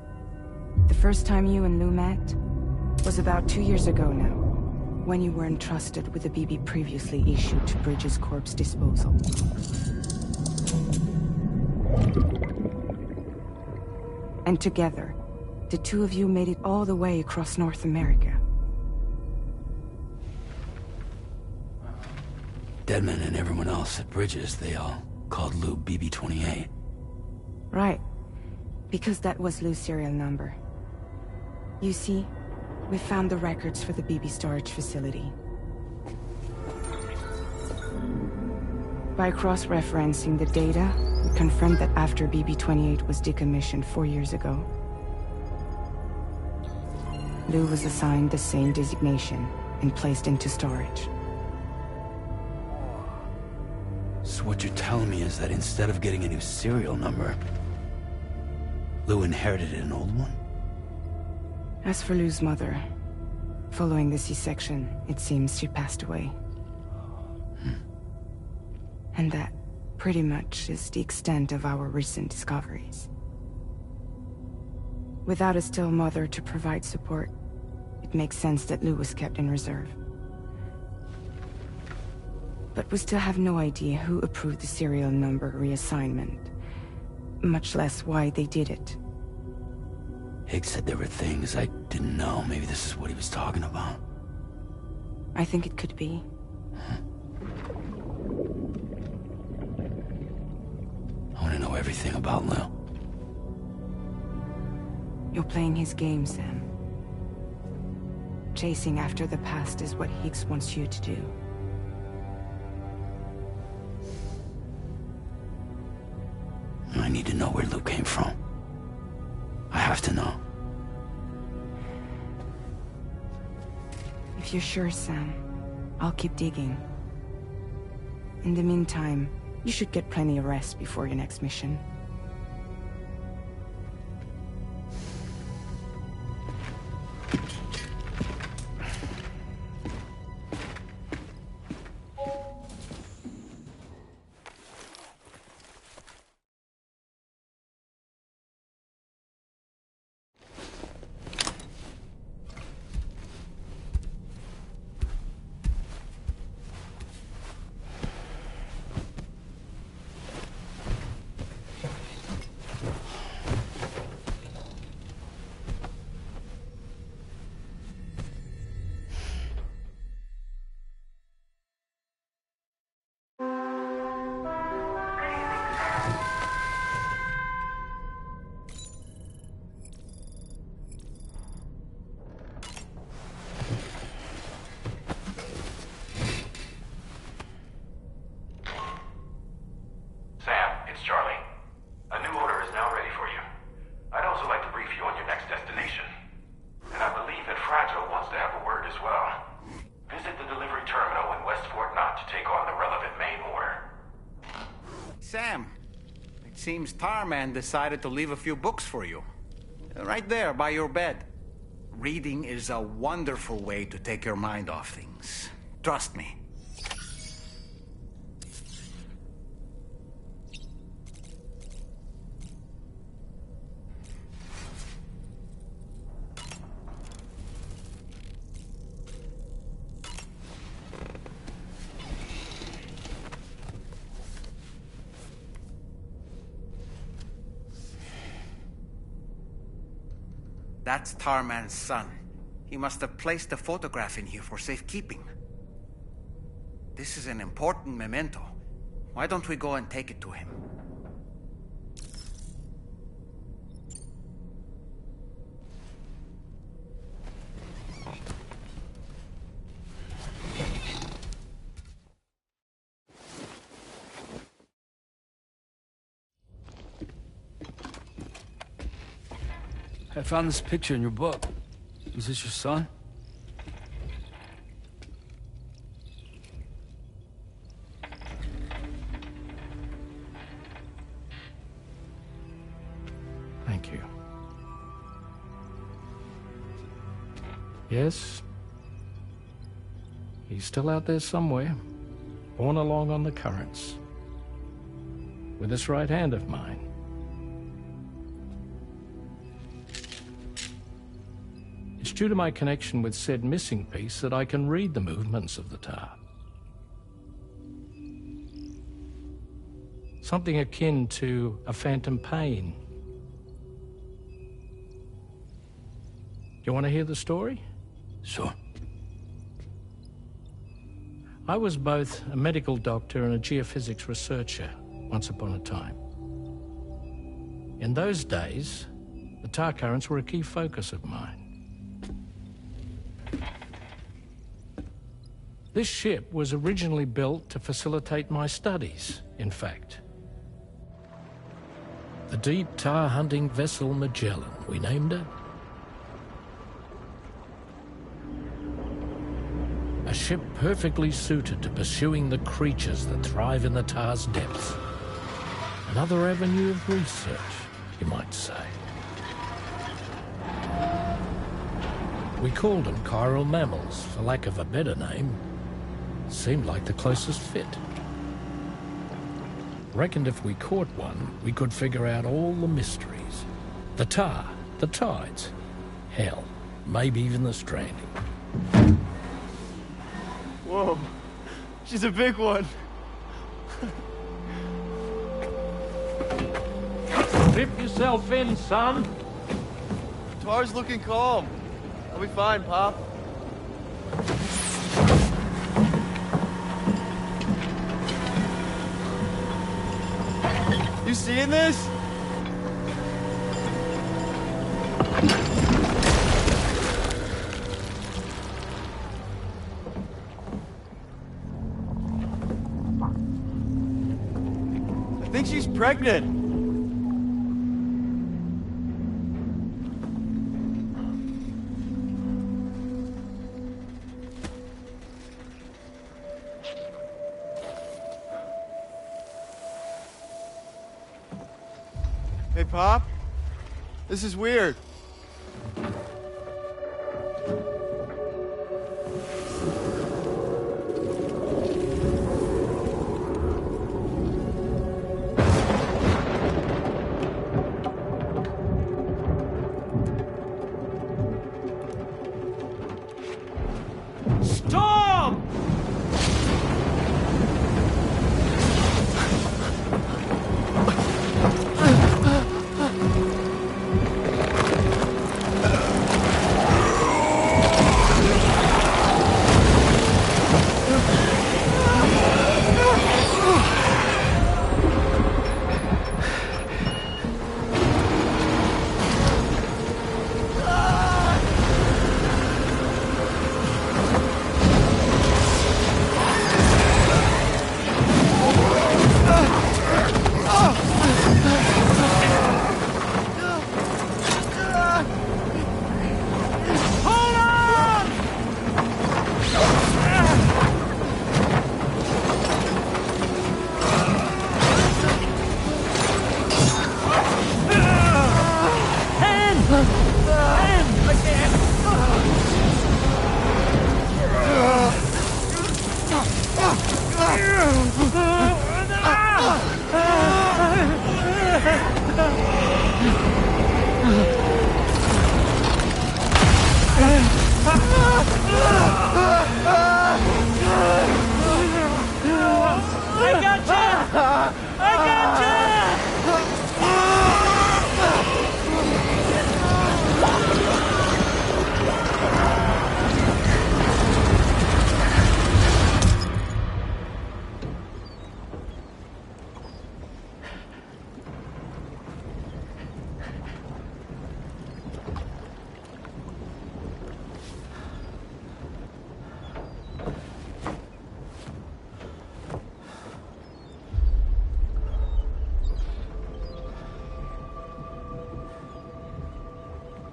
The first time you and Lou met was about 2 years ago now, when you were entrusted with the BB previously issued to Bridges Corp's disposal. And together, the two of you made it all the way across North America. Deadman and everyone else at Bridges, they all called Lou BB-28. Right. Because that was Lou's serial number. You see, we found the records for the BB storage facility. By cross-referencing the data, we confirmed that after BB-28 was decommissioned 4 years ago, Lou was assigned the same designation and placed into storage. So what you're telling me is that instead of getting a new serial number, Lou inherited an old one? As for Lou's mother, following the C-section, it seems she passed away. And that, pretty much, is the extent of our recent discoveries. Without a still mother to provide support, it makes sense that Lou was kept in reserve. But we still have no idea who approved the serial number reassignment, much less why they did it. Higgs said there were things I didn't know. Maybe this is what he was talking about. I think it could be. I want to know everything about Lou. You're playing his game, Sam. Chasing after the past is what Higgs wants you to do. I need to know where Lou came from. I have to know. If you're sure, Sam, I'll keep digging. In the meantime, you should get plenty of rest before your next mission. Sam, it seems Tarman decided to leave a few books for you. Right there, by your bed. Reading is a wonderful way to take your mind off things. Trust me. That's Tarman's son. He must have placed a photograph in here for safekeeping. This is an important memento. Why don't we go and take it to him? I found this picture in your book. Is this your son? Yes. He's still out there somewhere, borne along on the currents, with this right hand of mine. It's due to my connection with said missing piece that I can read the movements of the tar. Something akin to a phantom pain. You want to hear the story? Sure. I was both a medical doctor and a geophysics researcher once upon a time. In those days, the tar currents were a key focus of mine. This ship was originally built to facilitate my studies, in fact. The deep tar hunting vessel Magellan, we named it. A ship perfectly suited to pursuing the creatures that thrive in the tar's depths. Another avenue of research, you might say. We called them chiral mammals, for lack of a better name. Seemed like the closest fit. Reckoned if we caught one, we could figure out all the mysteries. The tar, the tides, hell, maybe even the stranding. Whoa, she's a big one. Dip yourself in, son. Tar's looking calm. I'll be fine, Pop. You seeing this? I think she's pregnant. Hey, Pop. This is weird. Storm!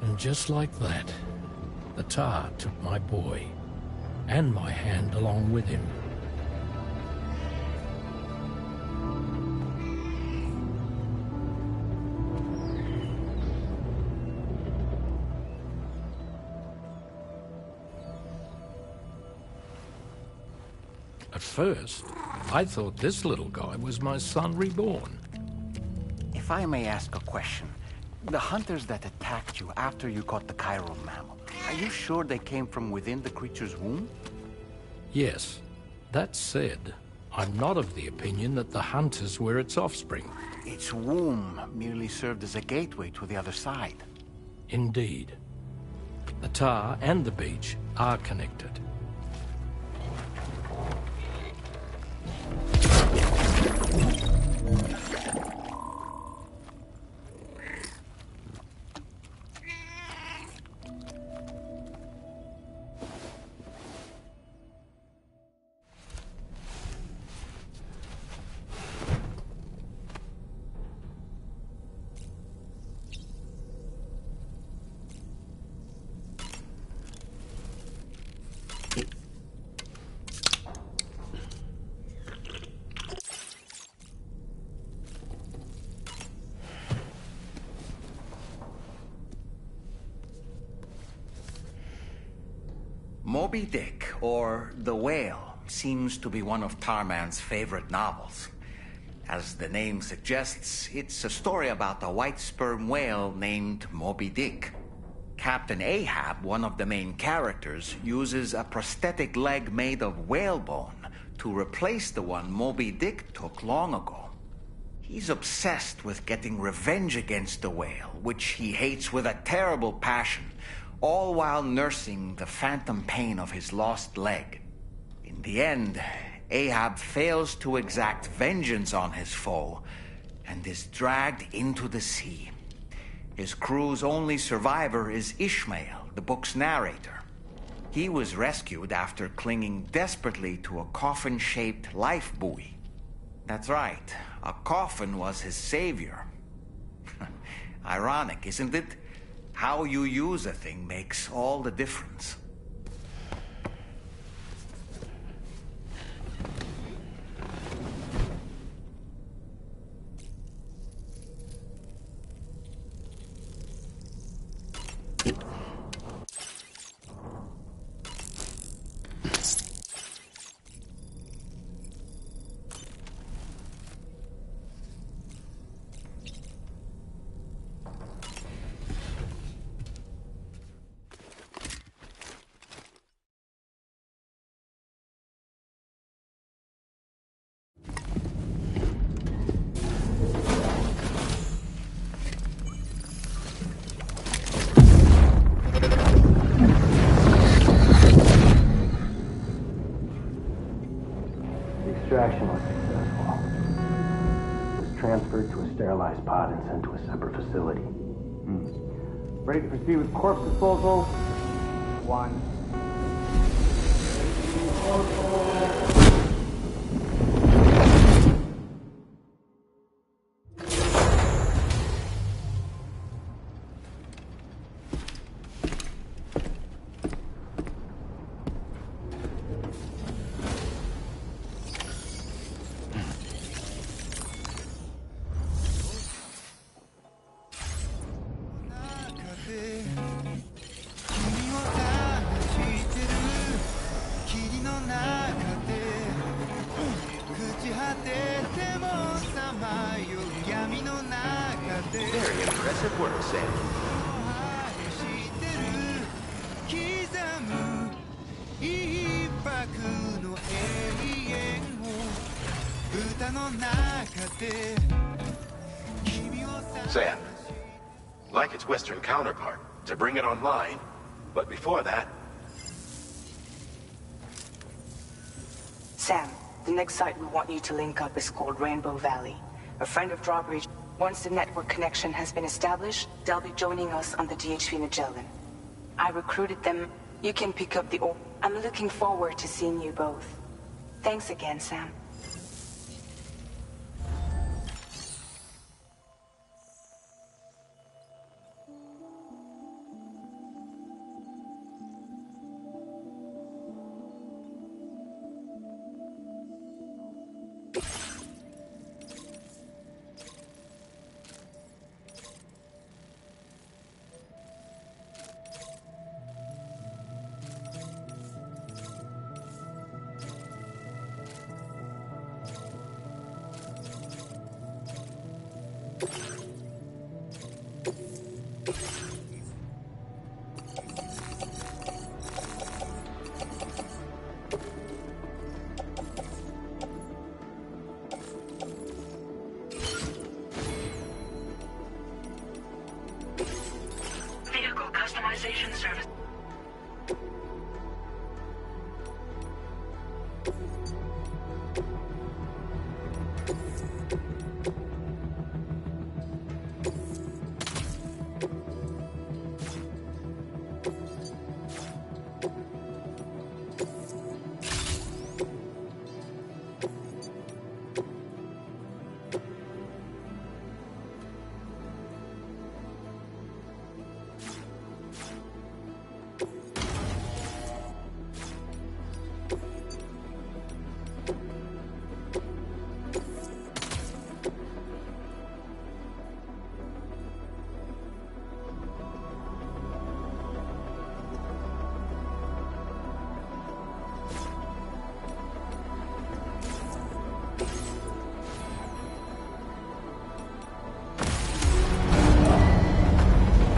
And just like that, the tar took my boy, and my hand along with him. At first, I thought this little guy was my son reborn. If I may ask a question, the hunters that attacked you after you caught the chiral mammal, are you sure they came from within the creature's womb? Yes. That said, I'm not of the opinion that the hunters were its offspring. Its womb merely served as a gateway to the other side. Indeed. The tar and the beach are connected. Moby Dick, or The Whale, seems to be one of Tarman's favorite novels. As the name suggests, it's a story about a white sperm whale named Moby Dick. Captain Ahab, one of the main characters, uses a prosthetic leg made of whalebone to replace the one Moby Dick took long ago. He's obsessed with getting revenge against the whale, which he hates with a terrible passion, all while nursing the phantom pain of his lost leg. In the end, Ahab fails to exact vengeance on his foe and is dragged into the sea. His crew's only survivor is Ishmael, the book's narrator. He was rescued after clinging desperately to a coffin-shaped life buoy. That's right, a coffin was his savior. Ironic, isn't it? How you use a thing makes all the difference. Extraction was successful. It was transferred to a sterilized pod and sent to a separate facility. Ready to proceed with corpse disposal? 1. Very impressive work, Sam. Sam, like its Western counterpart, to bring it online. But before that... Sam, the next site we want you to link up is called Rainbow Valley. A friend of Drawbridge. Once the network connection has been established, they'll be joining us on the DHV Magellan. I recruited them. You can pick up the orb. I'm looking forward to seeing you both. Thanks again, Sam.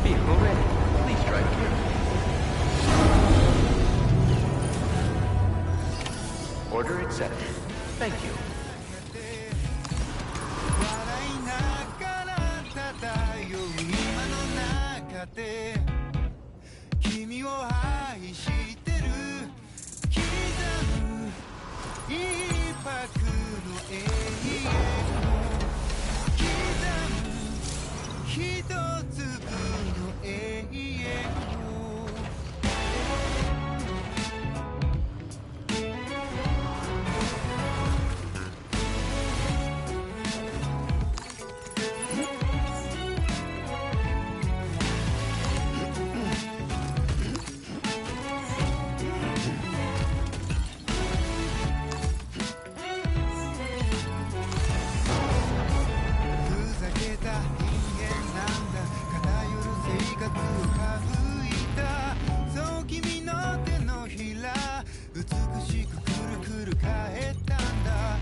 Vehicle ready. Please drive carefully. Order accepted. Thank you. 笑いながら漂う今の中で君を愛してる刻む一拍の永遠を刻む一粒の永遠をふざけた人間なんだ偏る生活を省いたそう君の手のひら美しくくるくる変えたんだ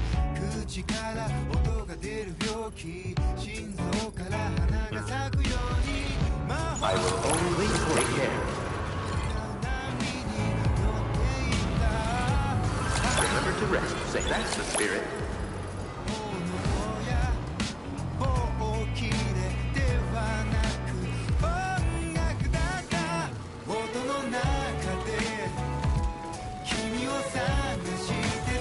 口から音が出る病気心臓から花が咲くように魔法 I will only take care. Remember to rest. Say that's the spirit. 棒きれではなく音楽だった音の中で君を探してる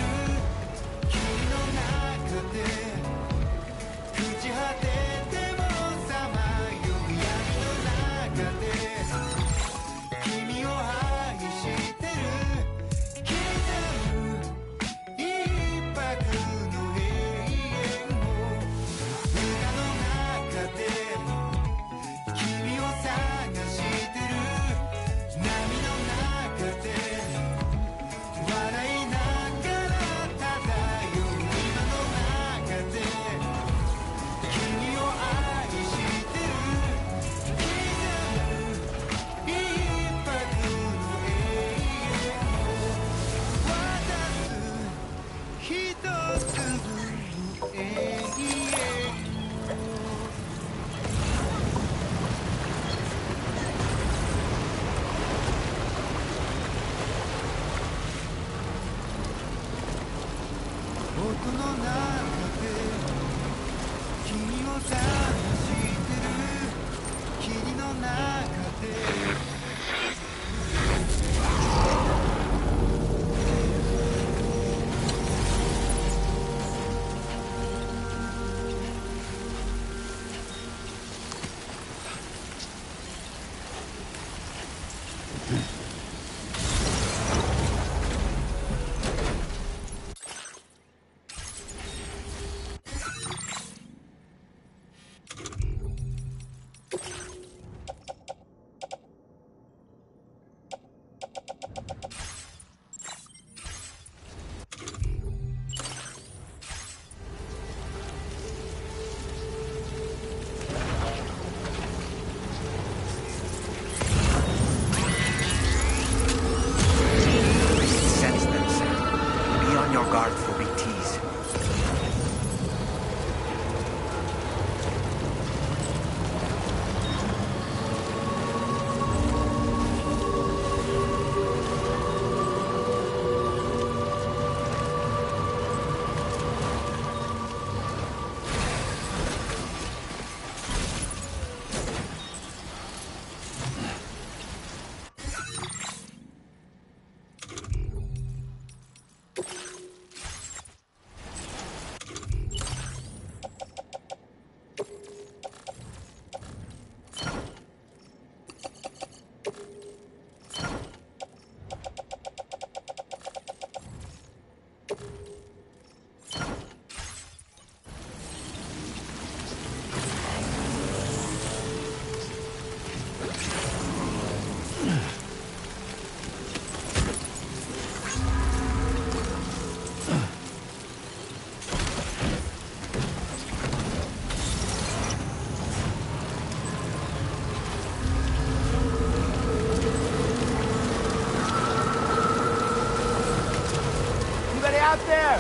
君の中で朽ち果ててもさまよう闇の中で君を愛してる刻む一拍の永遠を歌の中で君を探してる波の中で笑いながら漂う今の中で君を愛してる刻む一拍の永遠を渡す一粒の永遠音の中で君を探してる霧の中でSense them, Sam. Be on your guard for BTs. Out there!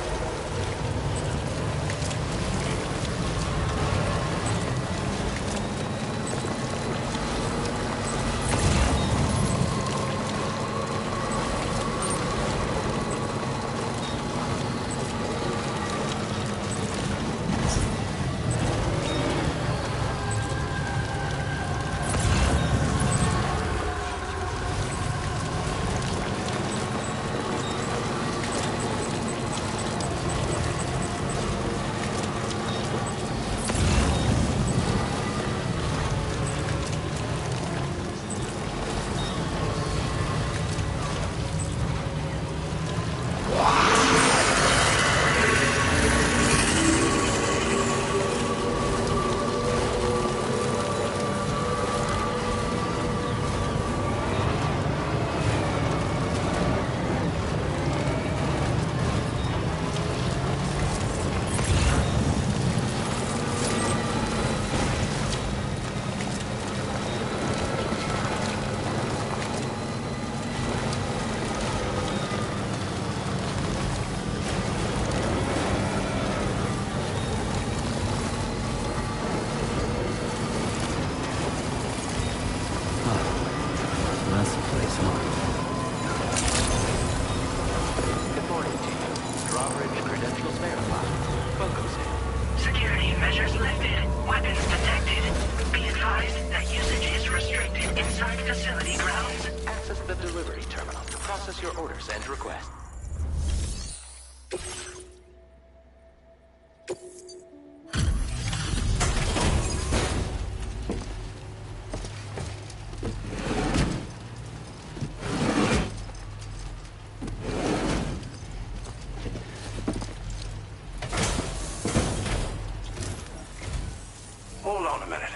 Hold on a minute.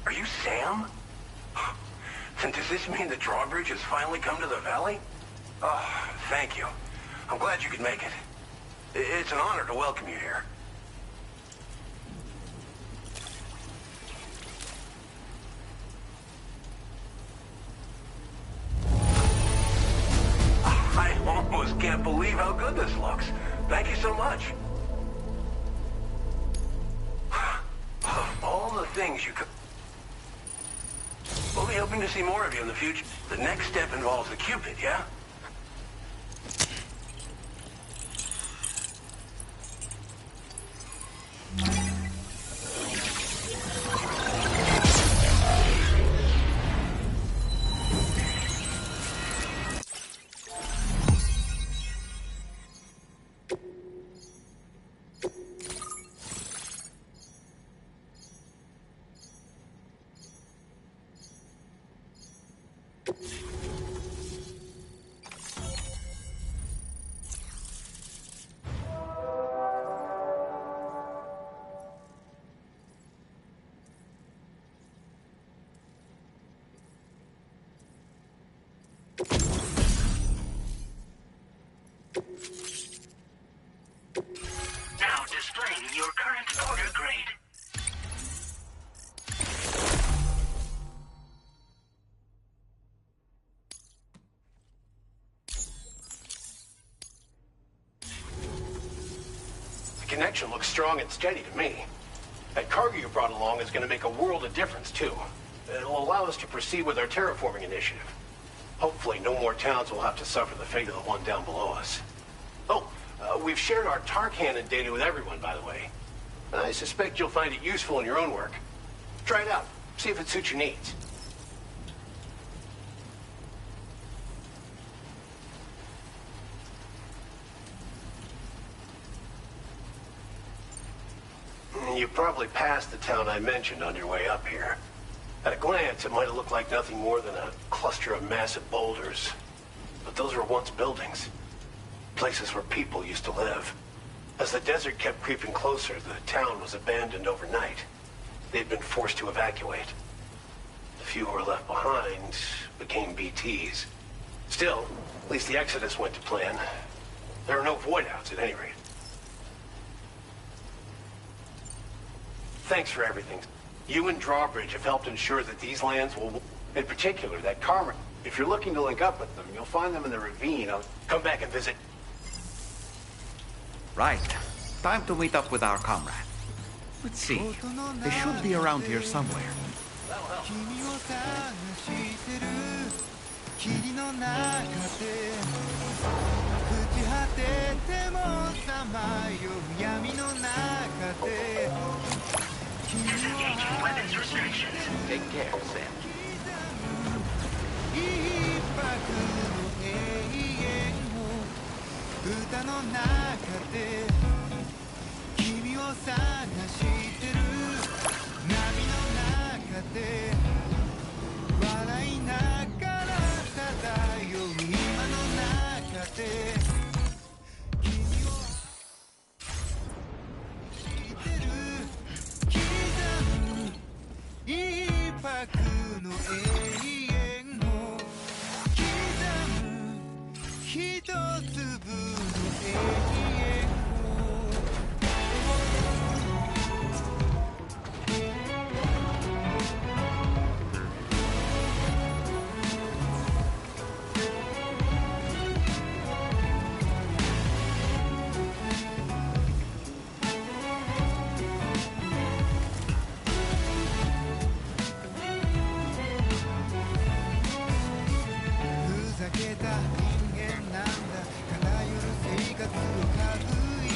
Are you Sam? Then does this mean the drawbridge has finally come to the valley? Oh, thank you. I'm glad you could make it. It's an honor to welcome you here. I almost can't believe how good this looks. Thank you so much. Of all the things you could... We'll be hoping to see more of you in the future. The next step involves the Cupid, yeah? Now displaying your current order grade. The connection looks strong and steady to me. That cargo you brought along is going to make a world of difference, too. It'll allow us to proceed with our terraforming initiative. Hopefully, no more towns will have to suffer the fate of the one down below us. Oh, we've shared our tar cannon data with everyone, by the way. I suspect you'll find it useful in your own work. Try it out. See if it suits your needs. You probably passed the town I mentioned on your way up here. At a glance, it might have looked like nothing more than a cluster of massive boulders. But those were once buildings. Places where people used to live. As the desert kept creeping closer, the town was abandoned overnight. They'd been forced to evacuate. The few who were left behind became BTs. Still, at least the exodus went to plan. There are no void-outs at any rate. Thanks for everything. You and Drawbridge have helped ensure that these lands will... In particular, that Karma. If you're looking to link up with them, you'll find them in the ravine. I'll come back and visit. Right. Time to meet up with our comrade. Let's see. They should be around here somewhere. Disengaging weapons restrictions. Take care, Sam.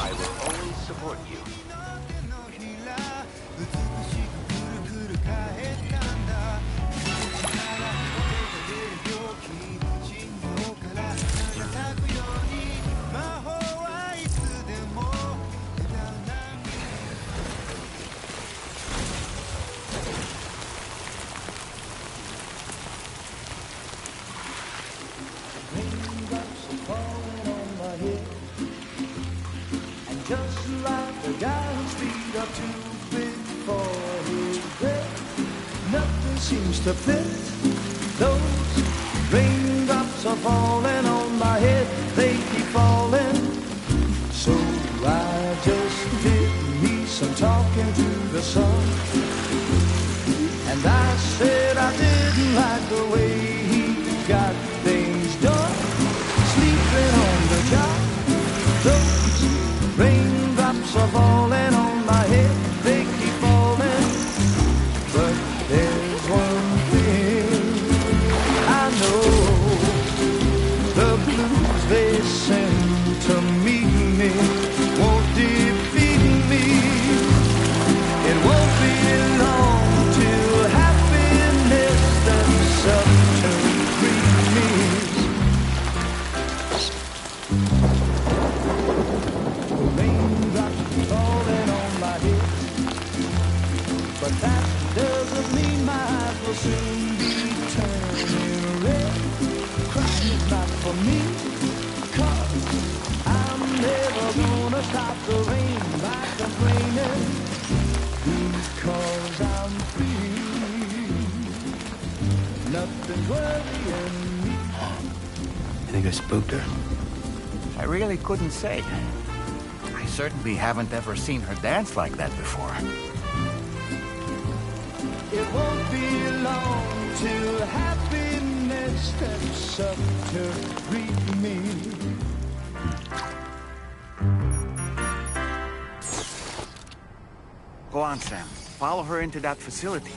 I will always support you. Just like the guy whose feet are too big for his bed, nothing seems to fit. Those raindrops are falling on my head, they keep falling. So I just did me some talking to the sun, and I said I didn't like the way he got things done, sleeping on the job. Raindrops are falling on my head, they keep falling. But there's one thing I know, the blues they send to meet me won't defeat me. It won't be long till happiness steps up to greet me. But that doesn't mean my eyes will soon be turning red. Crying is not for me, 'cause I'm never gonna stop the rain by complaining, because I'm free. Nothing's worrying me. You think I spooked her? I really couldn't say. I certainly haven't ever seen her dance like that before. It won't be long till happiness steps up to greet me. Go on, Sam. Follow her into that facility.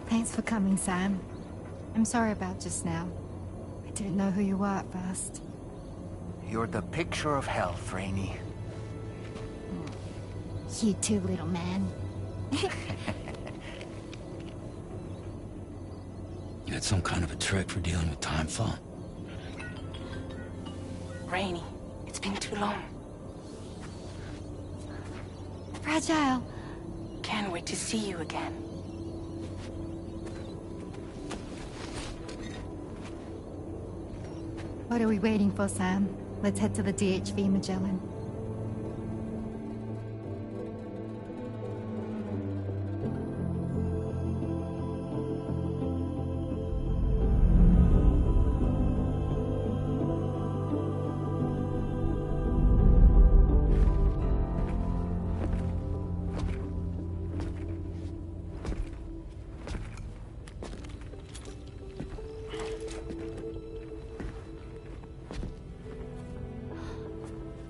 Thanks for coming, Sam. I'm sorry about just now. I didn't know who you were at first. You're the picture of health, Rainey. You too, little man. You had some kind of a trick for dealing with timefall? Rainey, it's been too long. Fragile. Can't wait to see you again. What are we waiting for, Sam? Let's head to the DHV Magellan.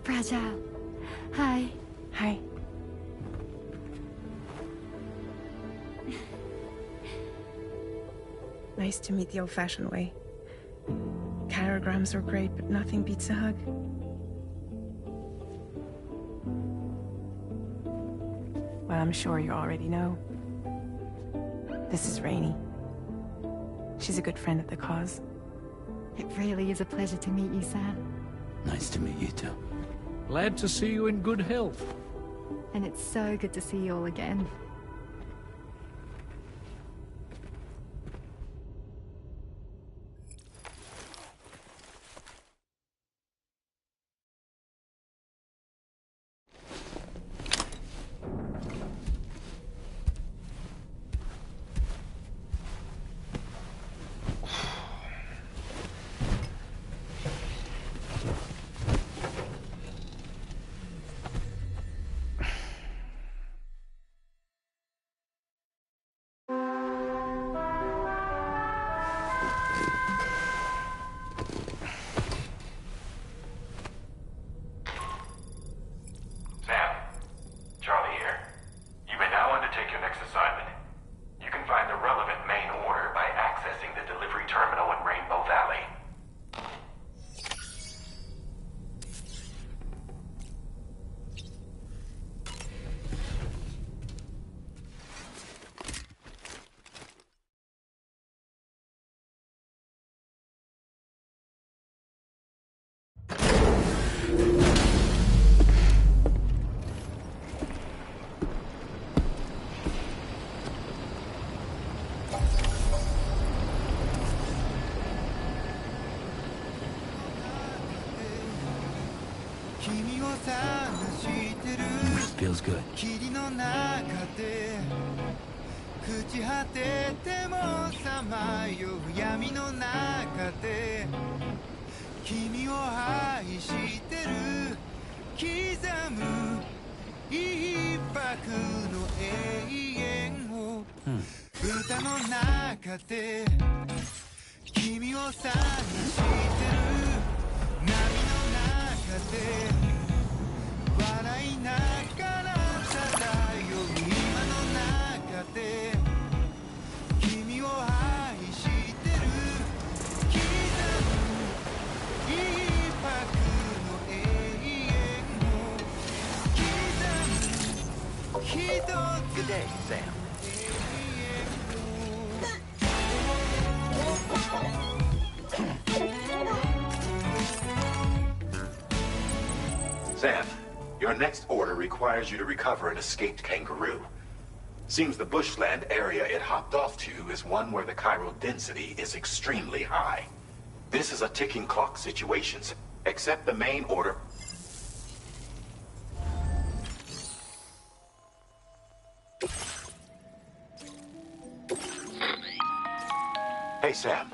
Fragile. Hi. Hi. Nice to meet the old-fashioned way. Carograms are great, but nothing beats a hug. Well, I'm sure you already know. This is Rainey. She's a good friend of the cause. It really is a pleasure to meet you, Sam. Nice to meet you too. Glad to see you in good health. And it's so good to see you all again. Feels good. 霧の中で朽ち果ててもさまよう闇の中で君を愛してる刻む一拍の永遠を歌の中で君を探してる波の中で笑いながら漂う今の中で君を愛してる刻む一拍の永遠を刻む一つ Good day, Sam. Sam, your next order requires you to recover an escaped kangaroo. Seems the bushland area it hopped off to is one where the chiral density is extremely high. This is a ticking clock situation. Accept the main order. Hey, Sam.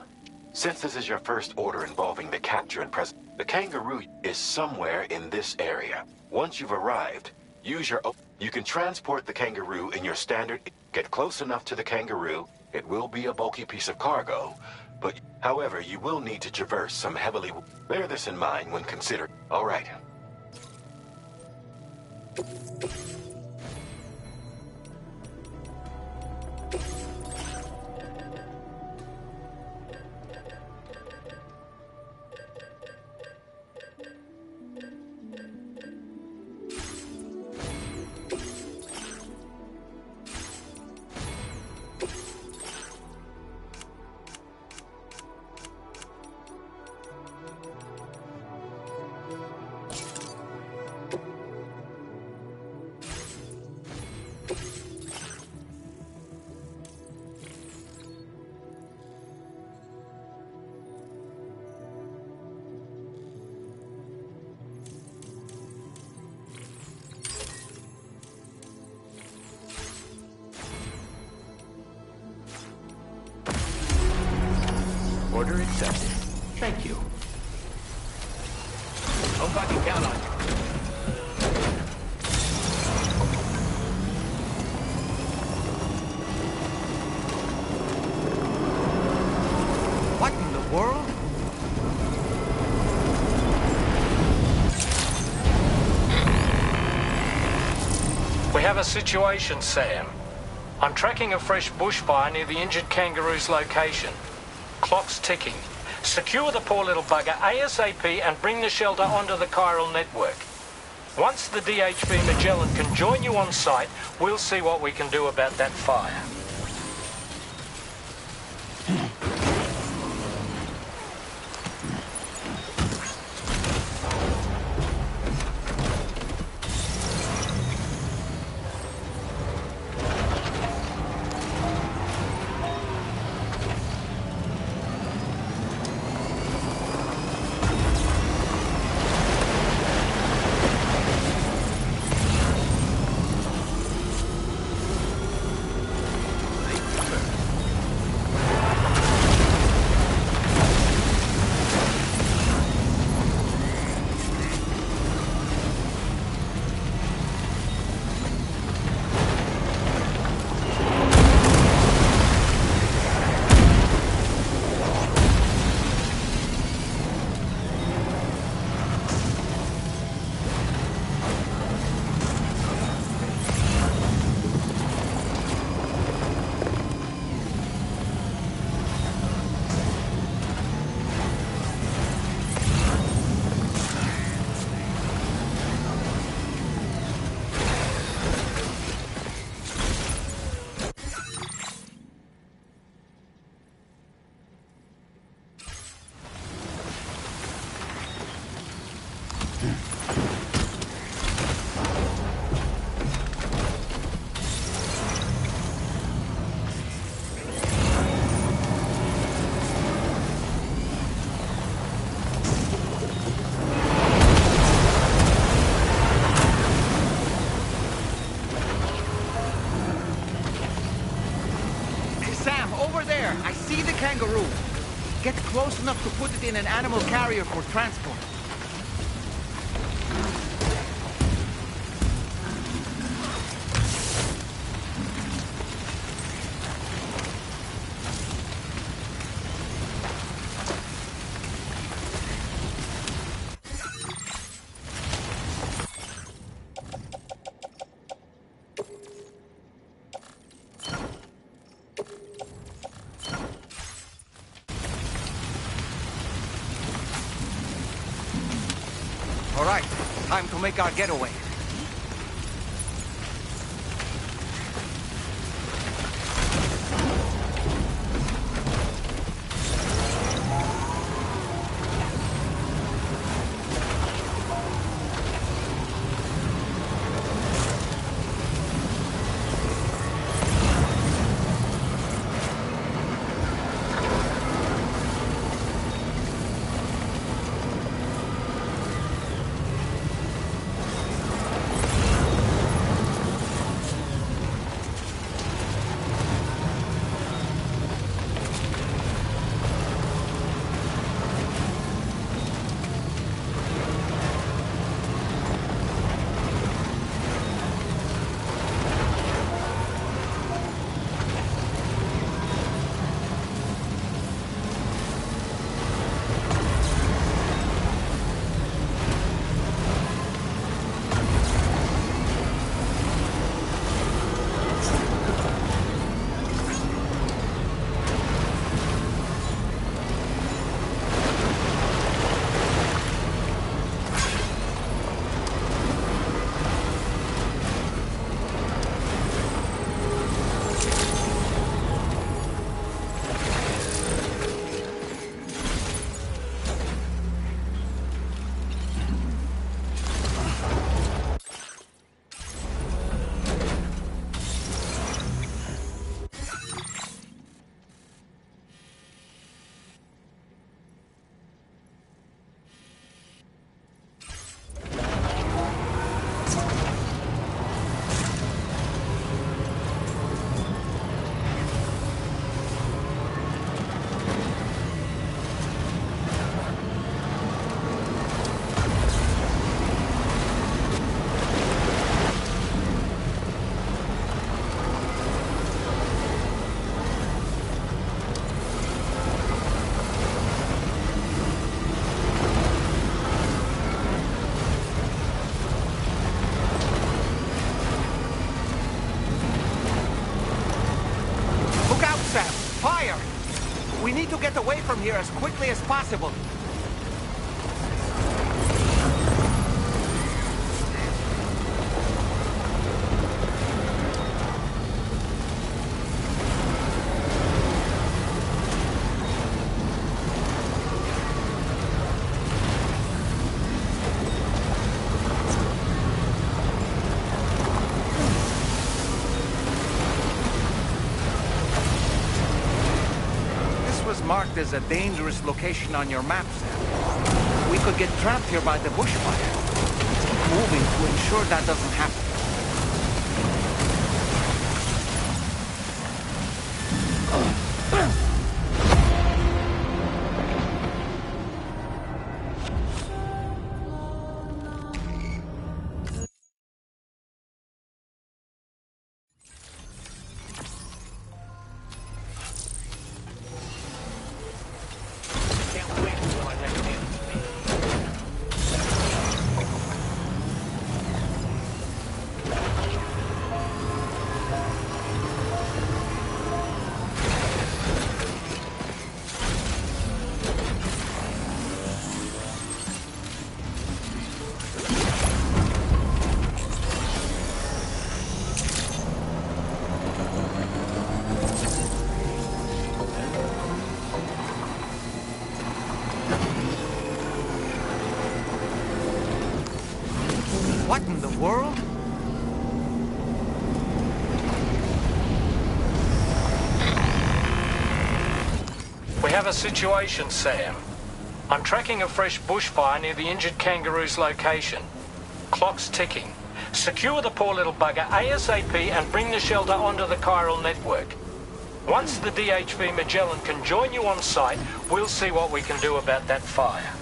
Since this is your first order involving the capture and the kangaroo is somewhere in this area. Once you've arrived, use your... You can transport the kangaroo in your standard... Get close enough to the kangaroo. It will be a bulky piece of cargo. But, however, you will need to traverse some heavily... Bear this in mind when considering... All right. Order accepted. Thank you. Hope I can count on you. What in the world? We have a situation, Sam. I'm tracking a fresh bushfire near the injured kangaroo's location. Clock's ticking. Secure the poor little bugger ASAP and bring the shelter onto the chiral network. Once the DHV Magellan can join you on site, we'll see what we can do about that fire. Kangaroo. Get close enough to put it in an animal carrier for transport. All right, time to make our getaway. here as quickly as possible. Marked as a dangerous location on your map, Sam. We could get trapped here by the bushfire. Let's keep moving to ensure that doesn't happen. What in the world? We have a situation, Sam. I'm tracking a fresh bushfire near the injured kangaroo's location. Clock's ticking. Secure the poor little bugger ASAP and bring the shelter onto the chiral network. Once the DHV Magellan can join you on site, we'll see what we can do about that fire.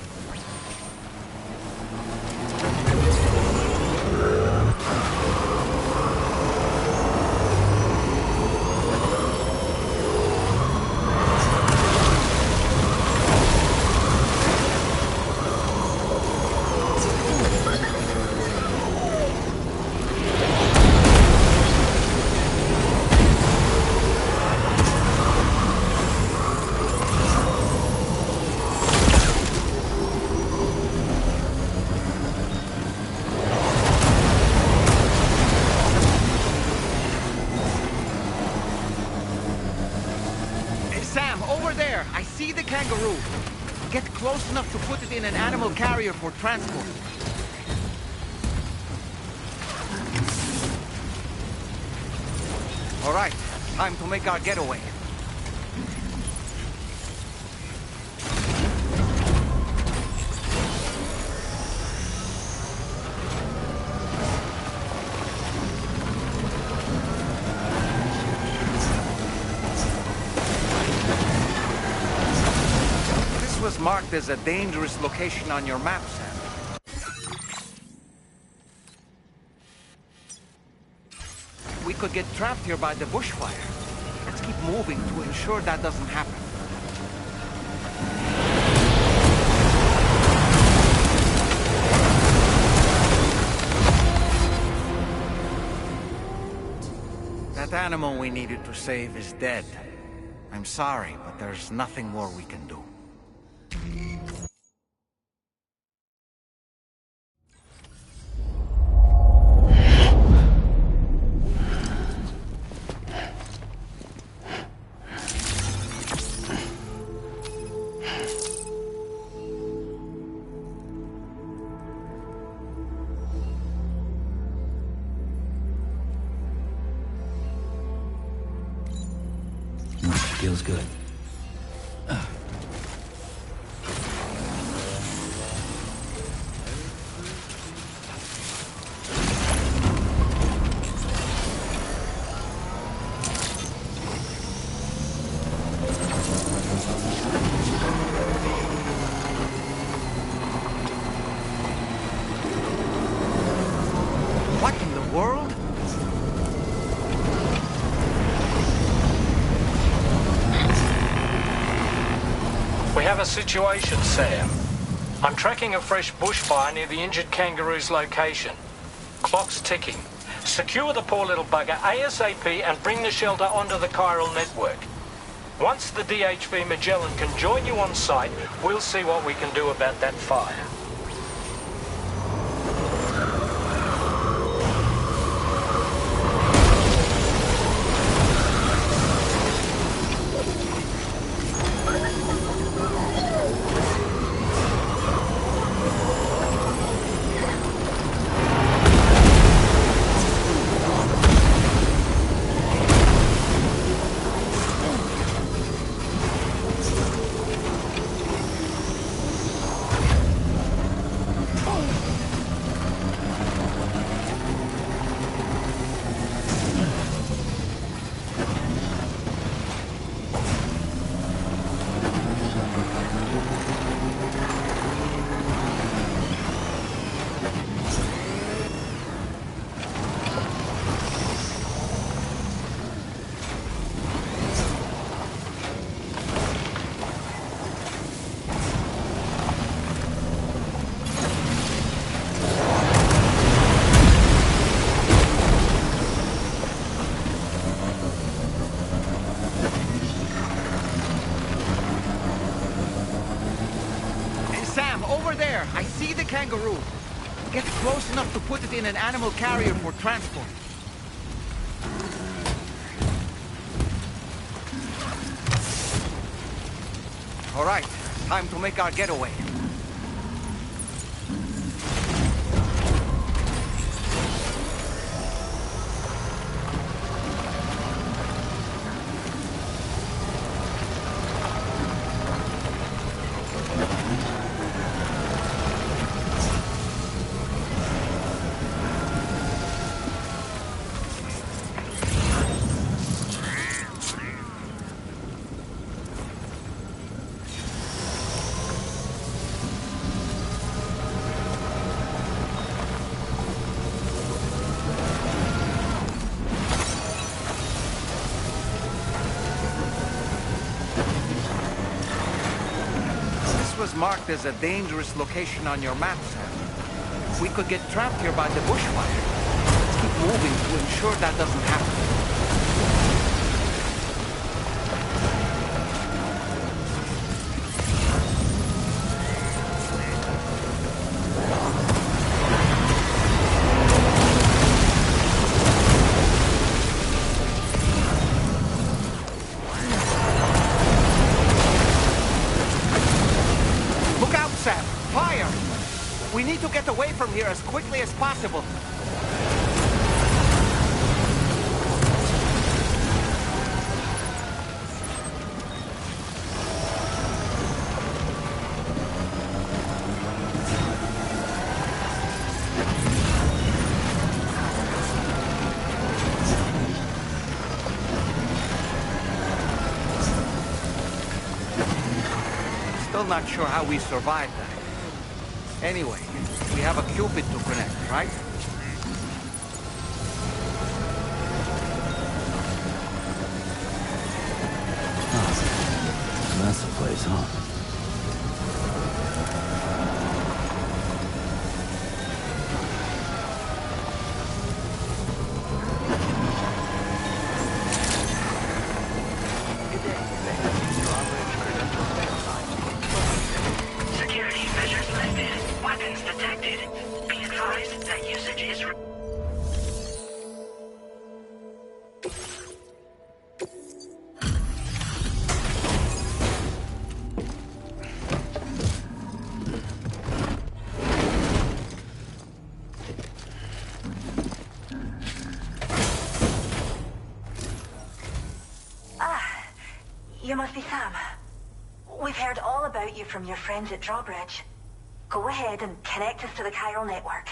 Kangaroo. Get close enough to put it in an animal carrier for transport. All right, time to make our getaway. Was marked as a dangerous location on your map, Sam. We could get trapped here by the bushfire. Let's keep moving to ensure that doesn't happen. That animal we needed to save is dead. I'm sorry, but there's nothing more we can do. Feels good. What in the world? We have a situation, Sam. I'm tracking a fresh bushfire near the injured kangaroo's location. Clock's ticking. Secure the poor little bugger ASAP and bring the shelter onto the chiral network. Once the DHV Magellan can join you on site, we'll see what we can do about that fire. I see the kangaroo. Get close enough to put it in an animal carrier for transport. All right, time to make our getaway. Marked as a dangerous location on your map, Sam. We could get trapped here by the bushfire. Let's keep moving to ensure that doesn't happen. From here as quickly as possible. Still not sure how we survived that. Anyway, we have a Cupid to connect, right? Oh, that's the place, huh? You must be Sam. We've heard all about you from your friends at Drawbridge. Go ahead and connect us to the chiral network.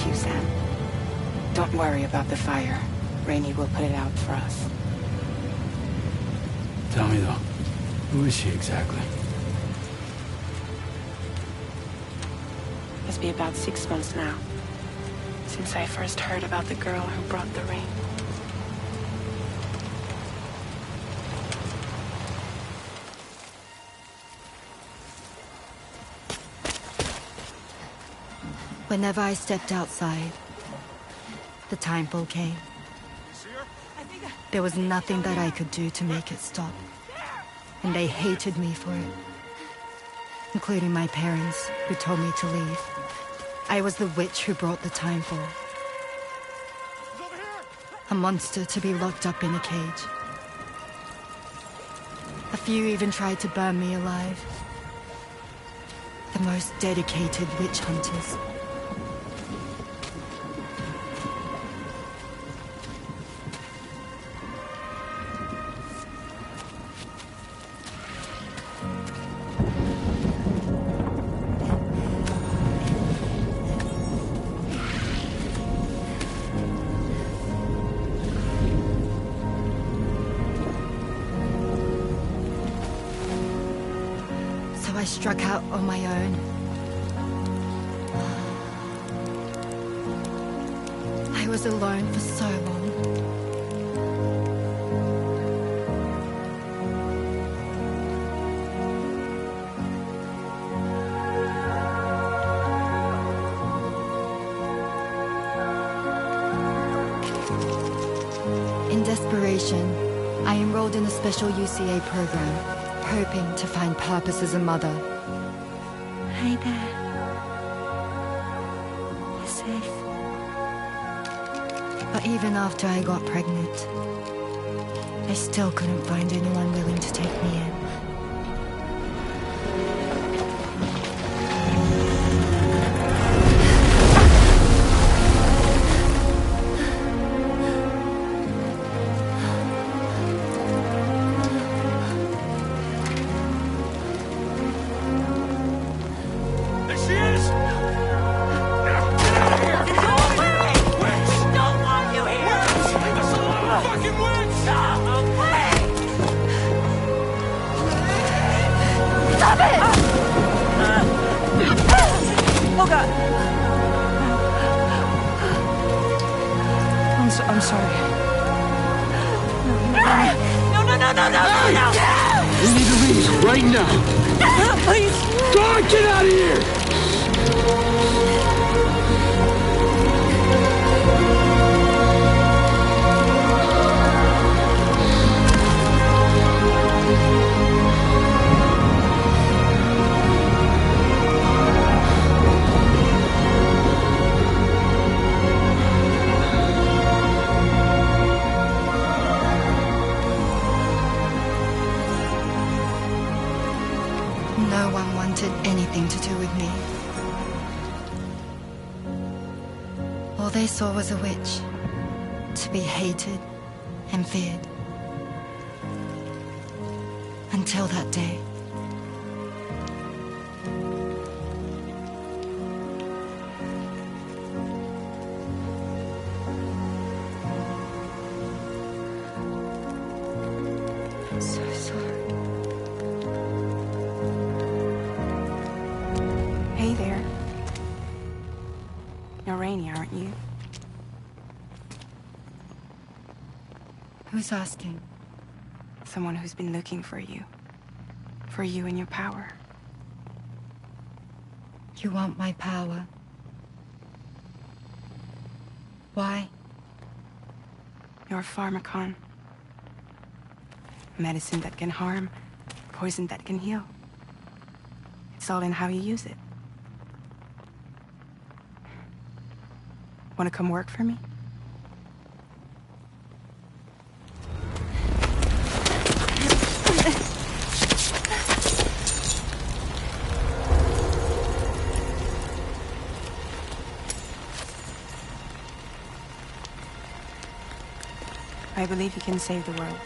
Thank you, Sam. Don't worry about the fire. Rainey will put it out for us. Tell me though, who is she exactly? Must be about 6 months now, since I first heard about the girl who brought the rain. Whenever I stepped outside, the timefall came. There was nothing that I could do to make it stop. And they hated me for it. Including my parents, who told me to leave. I was the witch who brought the timefall. A monster to be locked up in a cage. A few even tried to burn me alive. The most dedicated witch hunters. I struck out on my own. I was alone for so long. In desperation, I enrolled in a special UCA program. Hoping to find purpose as a mother. Hi there. You're safe. But even after I got pregnant, I still couldn't find anyone willing to take me in. I'm sorry. No! We need to leave right now. Please! God, get out of here! No one wanted anything to do with me. All they saw was a witch, to be hated and feared. Until that day. I'm so sorry. Hey there. You're Rainey, aren't you? Who's asking? Someone who's been looking for you. For you and your power. You want my power? Why? You're a pharmacon. Medicine that can harm, poison that can heal. It's all in how you use it. Want to come work for me? I believe you can save the world.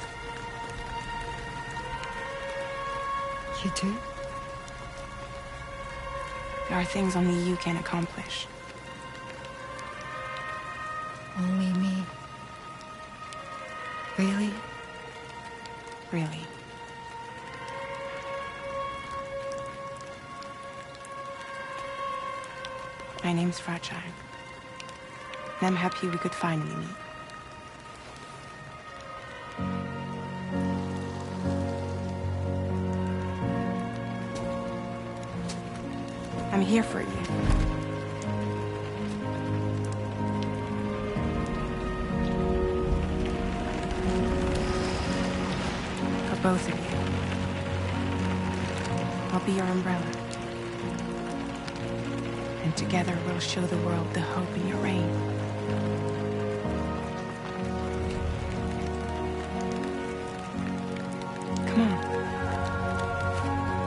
You do? There are things only you can accomplish. Only me. Really? Really. My name's Fragile. And I'm happy we could finally meet. I'm here for you. For both of you. I'll be your umbrella. And together we'll show the world the hope in your reign. Come on.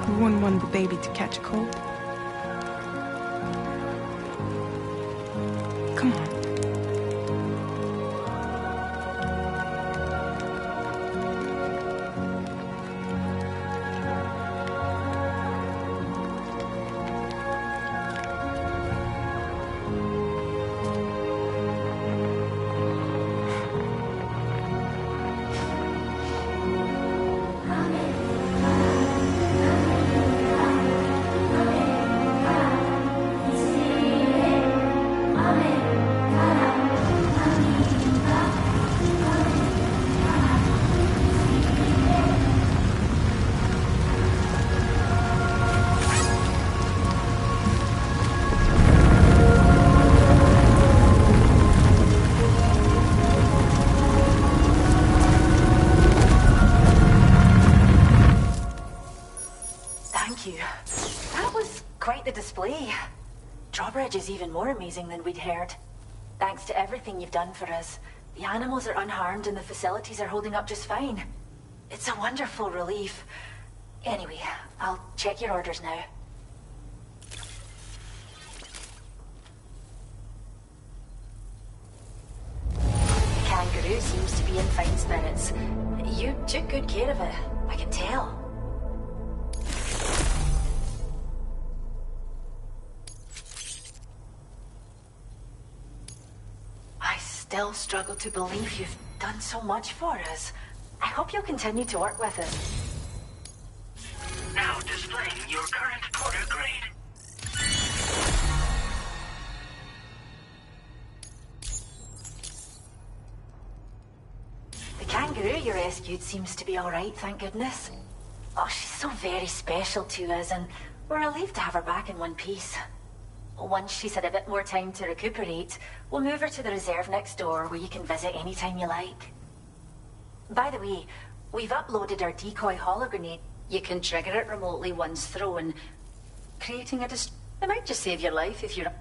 Who wouldn't want the baby to catch a cold? Come on. Drawbridge is even more amazing than we'd heard. Thanks to everything you've done for us, the animals are unharmed and the facilities are holding up just fine. It's a wonderful relief. Anyway, I'll check your orders now. The kangaroo seems to be in fine spirits. You took good care of it, I can tell. Still struggle to believe you've done so much for us. I hope you'll continue to work with us. Now displaying your current porter grade. The kangaroo you rescued seems to be alright, thank goodness. Oh, she's so very special to us, and we're relieved to have her back in one piece. Once she's had a bit more time to recuperate, we'll move her to the reserve next door where you can visit anytime you like. By the way, we've uploaded our decoy hologrenade. You can trigger it remotely once thrown, creating a it might just save your life if you're...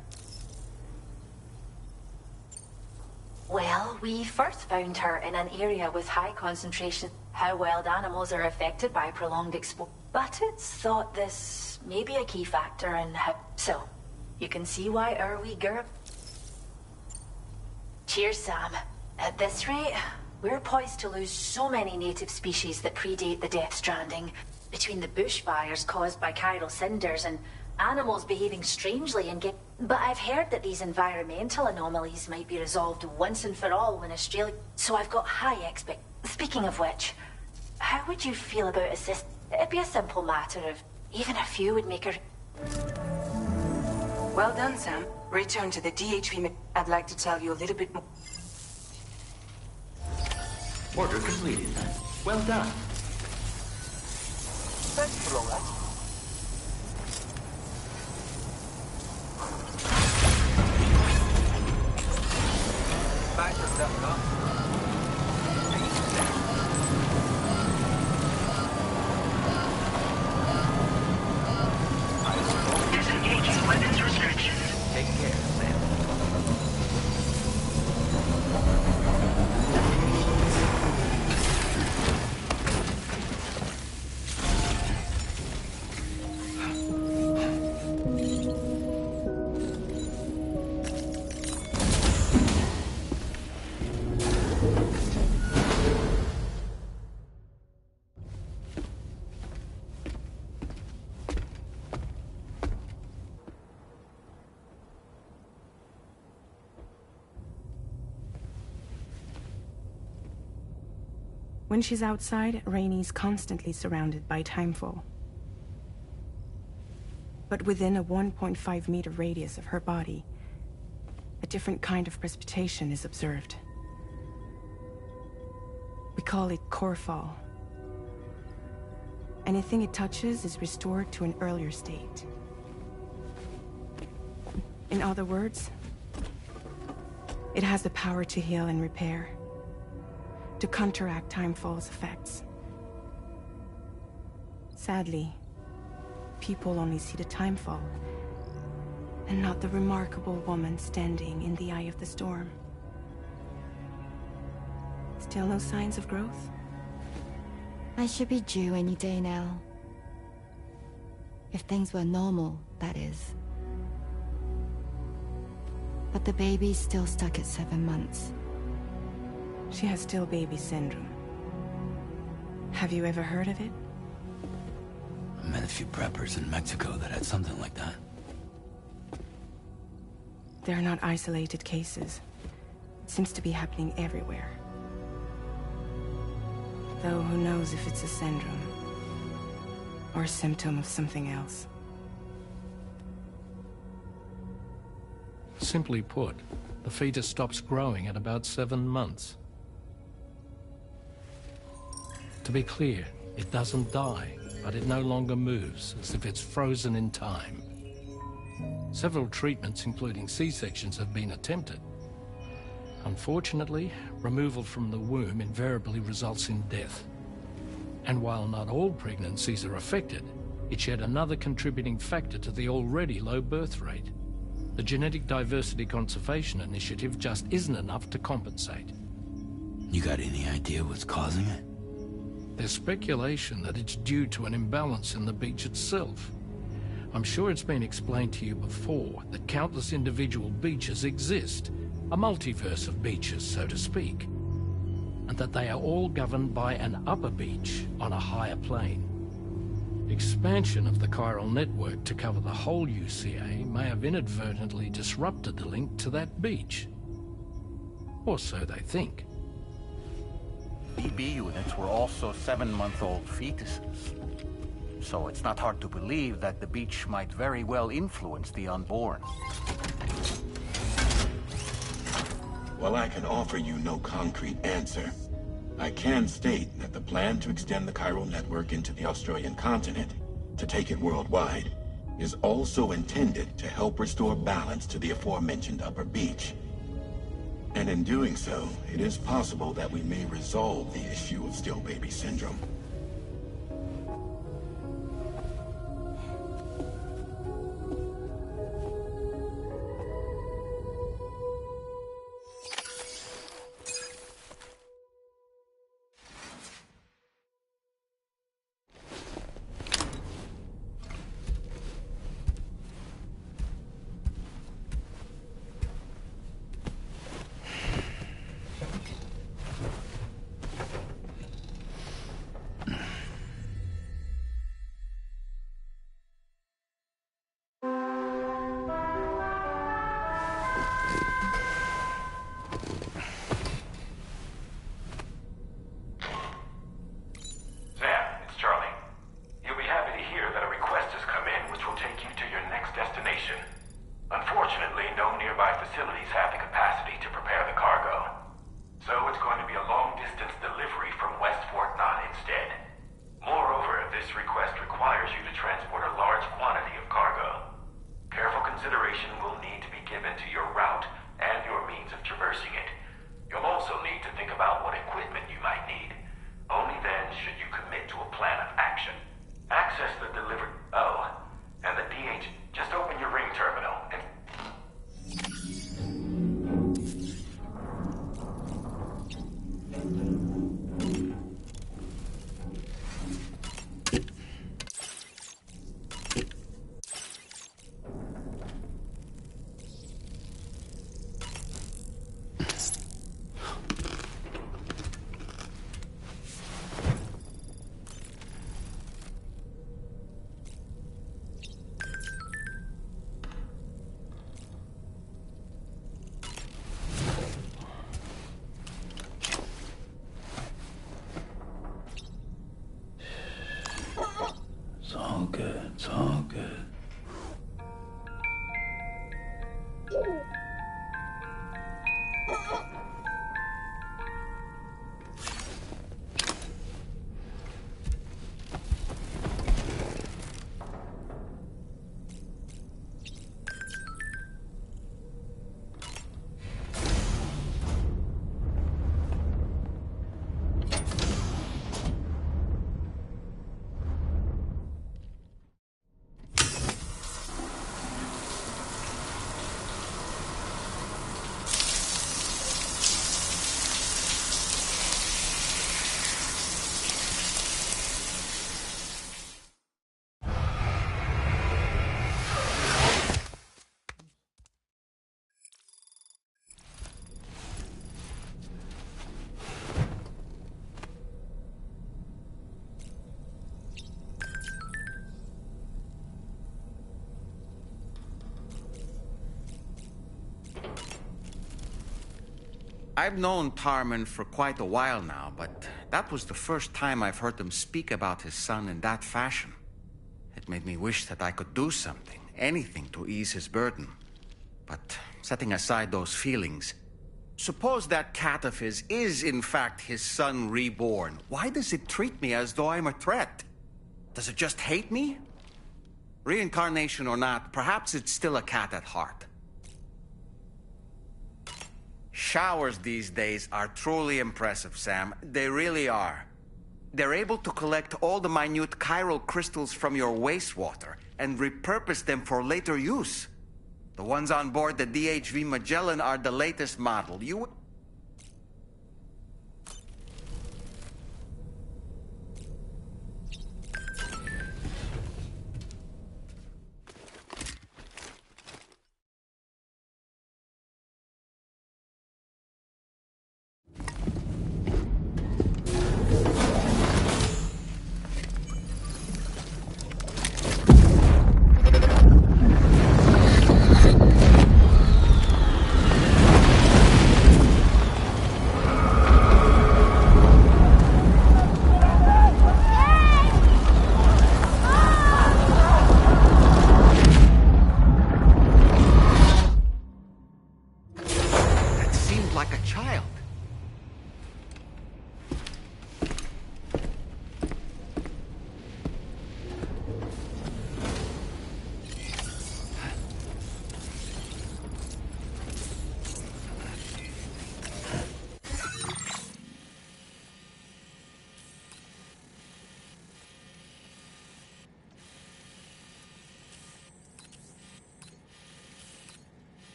Well, we first found her in an area with high concentration. How wild animals are affected by prolonged exposure. But it's thought this may be a key factor in how... So, you can see why our wee girl... Cheers, Sam. At this rate, we're poised to lose so many native species that predate the Death Stranding. Between the bushfires caused by chiral cinders and animals behaving strangely and get... But I've heard that these environmental anomalies might be resolved once and for all when Australia... So I've got high expect... Speaking of which, how would you feel about assist... It'd be a simple matter of... Even a few would make her... Well done, Sam. Return to the DHV. I'd like to tell you a little bit more. Order completed. Well done. Thanks, Flora. Back to stuff, huh? Disengaging weapons restrictions. Take care, Sam. When she's outside, Rainey's constantly surrounded by timefall. But within a 1.5-meter radius of her body, a different kind of precipitation is observed. We call it core fall. Anything it touches is restored to an earlier state. In other words, it has the power to heal and repair, to counteract timefall's effects. Sadly, people only see the timefall, and not the remarkable woman standing in the eye of the storm. Still no signs of growth? I should be due any day now. If things were normal, that is. But the baby's still stuck at 7 months. She has still baby syndrome. Have you ever heard of it? I met a few preppers in Mexico that had something like that. They're not isolated cases. It seems to be happening everywhere. Though who knows if it's a syndrome or a symptom of something else. Simply put, the fetus stops growing at about 7 months. To be clear, it doesn't die, but it no longer moves, as if it's frozen in time. Several treatments, including C-sections, have been attempted. Unfortunately, removal from the womb invariably results in death. And while not all pregnancies are affected, it's yet another contributing factor to the already low birth rate. The Genetic Diversity Conservation Initiative just isn't enough to compensate. You got any idea what's causing it? There's speculation that it's due to an imbalance in the beach itself. I'm sure it's been explained to you before that countless individual beaches exist, a multiverse of beaches, so to speak, and that they are all governed by an upper beach on a higher plane. Expansion of the chiral network to cover the whole UCA may have inadvertently disrupted the link to that beach. Or so they think. BB units were also 7-month-old fetuses. So it's not hard to believe that the beach might very well influence the unborn. While I can offer you no concrete answer, I can state that the plan to extend the chiral network into the Australian continent, to take it worldwide, is also intended to help restore balance to the aforementioned upper beach. And in doing so, it is possible that we may resolve the issue of still baby syndrome. I've known Tarman for quite a while now, but that was the first time I've heard him speak about his son in that fashion. It made me wish that I could do something, anything to ease his burden. But setting aside those feelings, suppose that cat of his is in fact his son reborn. Why does it treat me as though I'm a threat? Does it just hate me? Reincarnation or not, perhaps it's still a cat at heart. Showers these days are truly impressive, Sam. They really are. They're able to collect all the minute chiral crystals from your wastewater and repurpose them for later use. The ones on board the DHV Magellan are the latest model.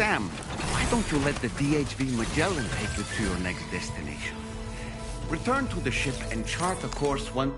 Sam, why don't you let the DHV Magellan take you to your next destination? Return to the ship and chart a course one...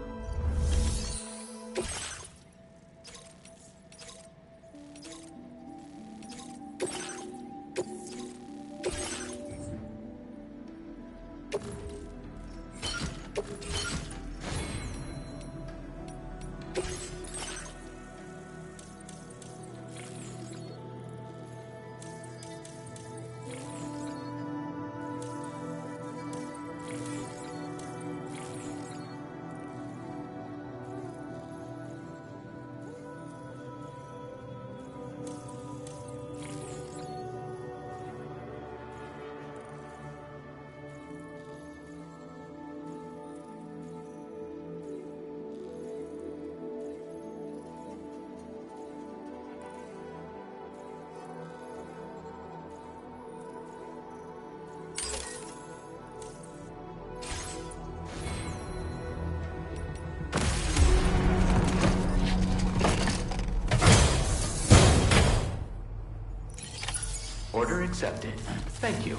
Order accepted. Thank you.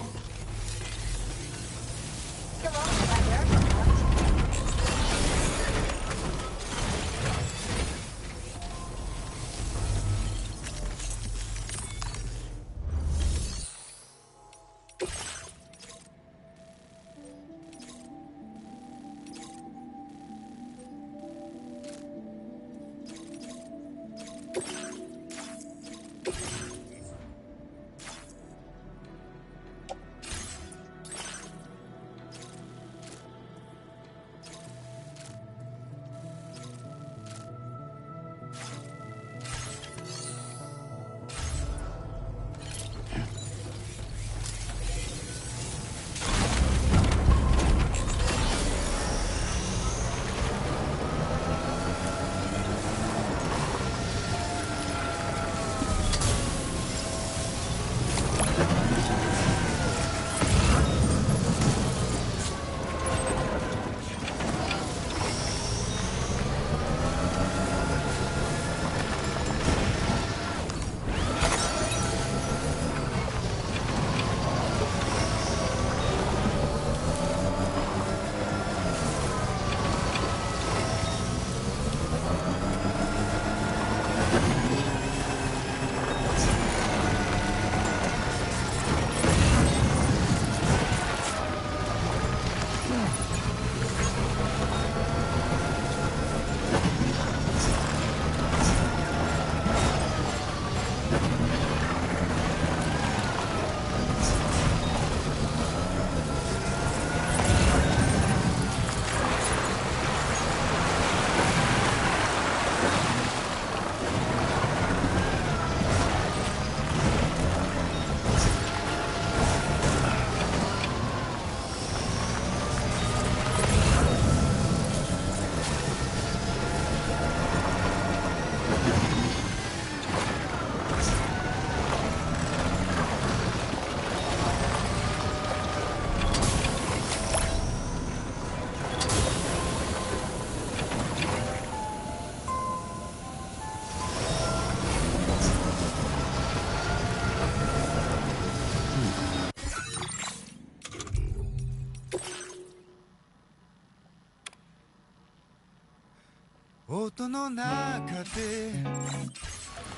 音の中で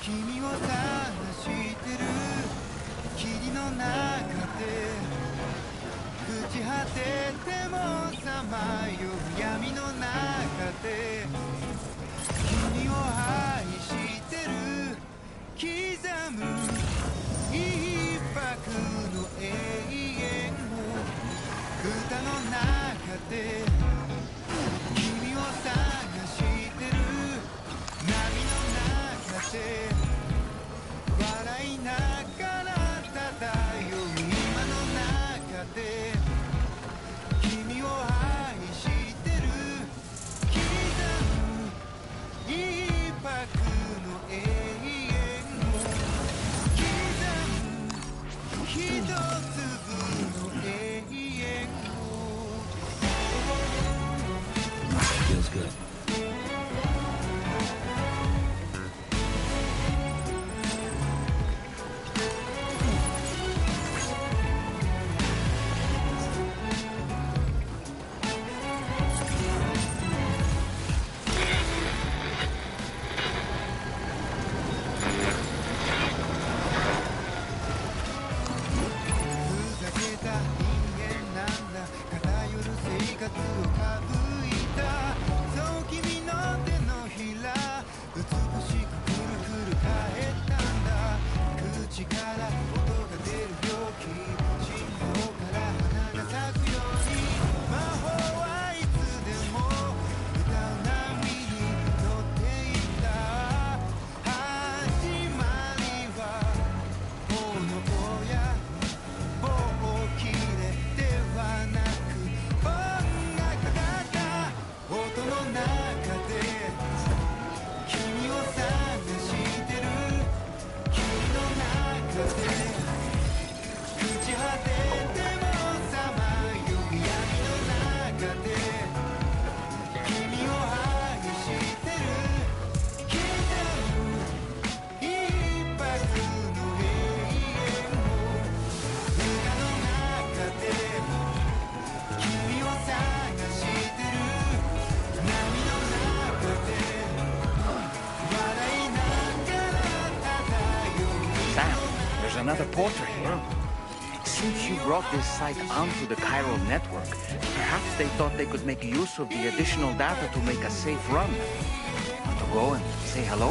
君を探してる霧の中で朽ち果ててもさまよう闇の中で君を愛してる刻む一拍の永遠を歌の中で君を探してる波の中で笑いながら漂う今の中で君を愛してる刻む一拍の永遠を刻む一粒の永遠を Feels good. Another porter here. Since you brought this site onto the chiral network, perhaps they thought they could make use of the additional data to make a safe run. Want to go and say hello?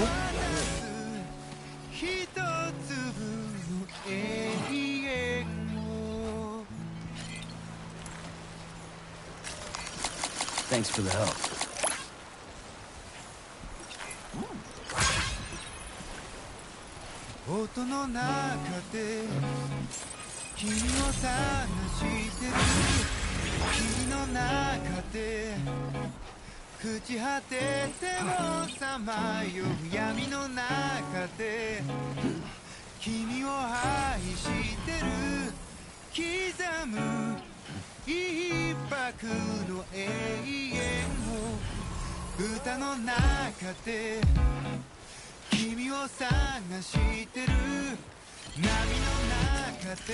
Thanks for the help.「音の中で君を探してる」「霧の中で朽ち果ててもさまよう闇の中で君を愛してる」「刻む一拍の永遠を歌の中で」君を探してる波の中で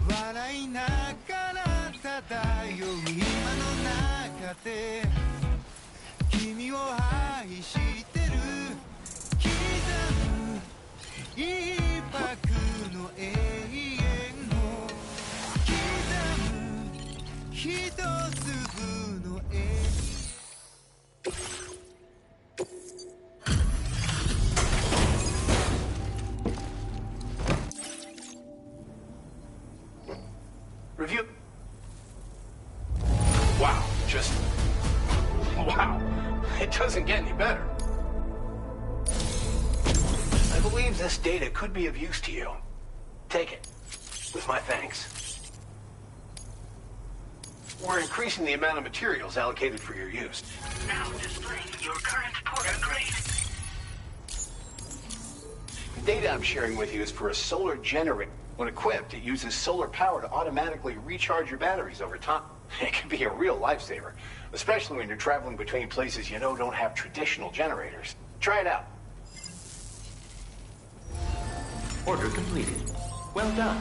笑いながら漂う今の中で君を愛してる刻む一拍の永遠を刻む一粒の永遠Review. Wow, just... Wow. It doesn't get any better. I believe this data could be of use to you. Take it. With my thanks. We're increasing the amount of materials allocated for your use. Now displaying your current porter grade. The data I'm sharing with you is for a solar generator. When equipped, it uses solar power to automatically recharge your batteries over time. It can be a real lifesaver, especially when you're traveling between places you know don't have traditional generators. Try it out. Order completed. Well done.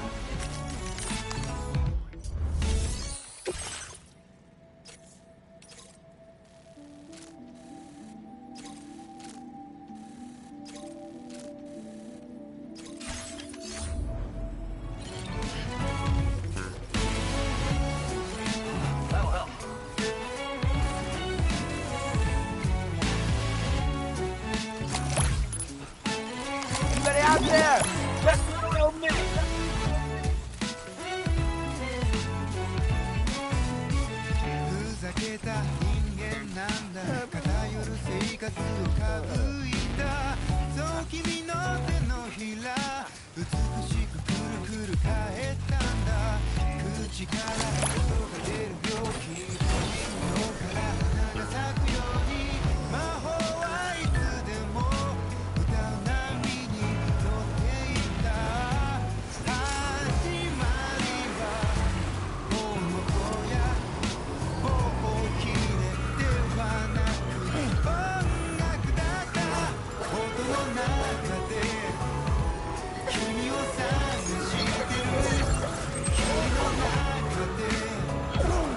there! Just follow me! ふざけた人間なんだ偏る生活を省いたそう君の手のひら美しくくるくる返ったんだ口から音が出る病気脳から花が咲くように魔法はいつでも歌う波に乗っていた始まりは炎や棒を切れではなく音楽だった音の中で君を探してる君の中で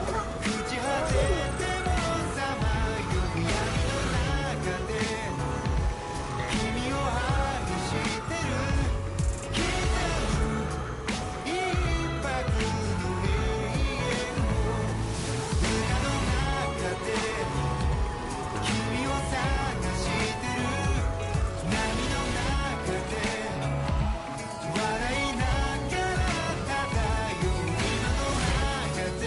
朽ち果ててもさまよう闇の中で君を愛してる刻む一拍の永遠を歌の中で君を探してる波の中で笑いながら漂う今の中で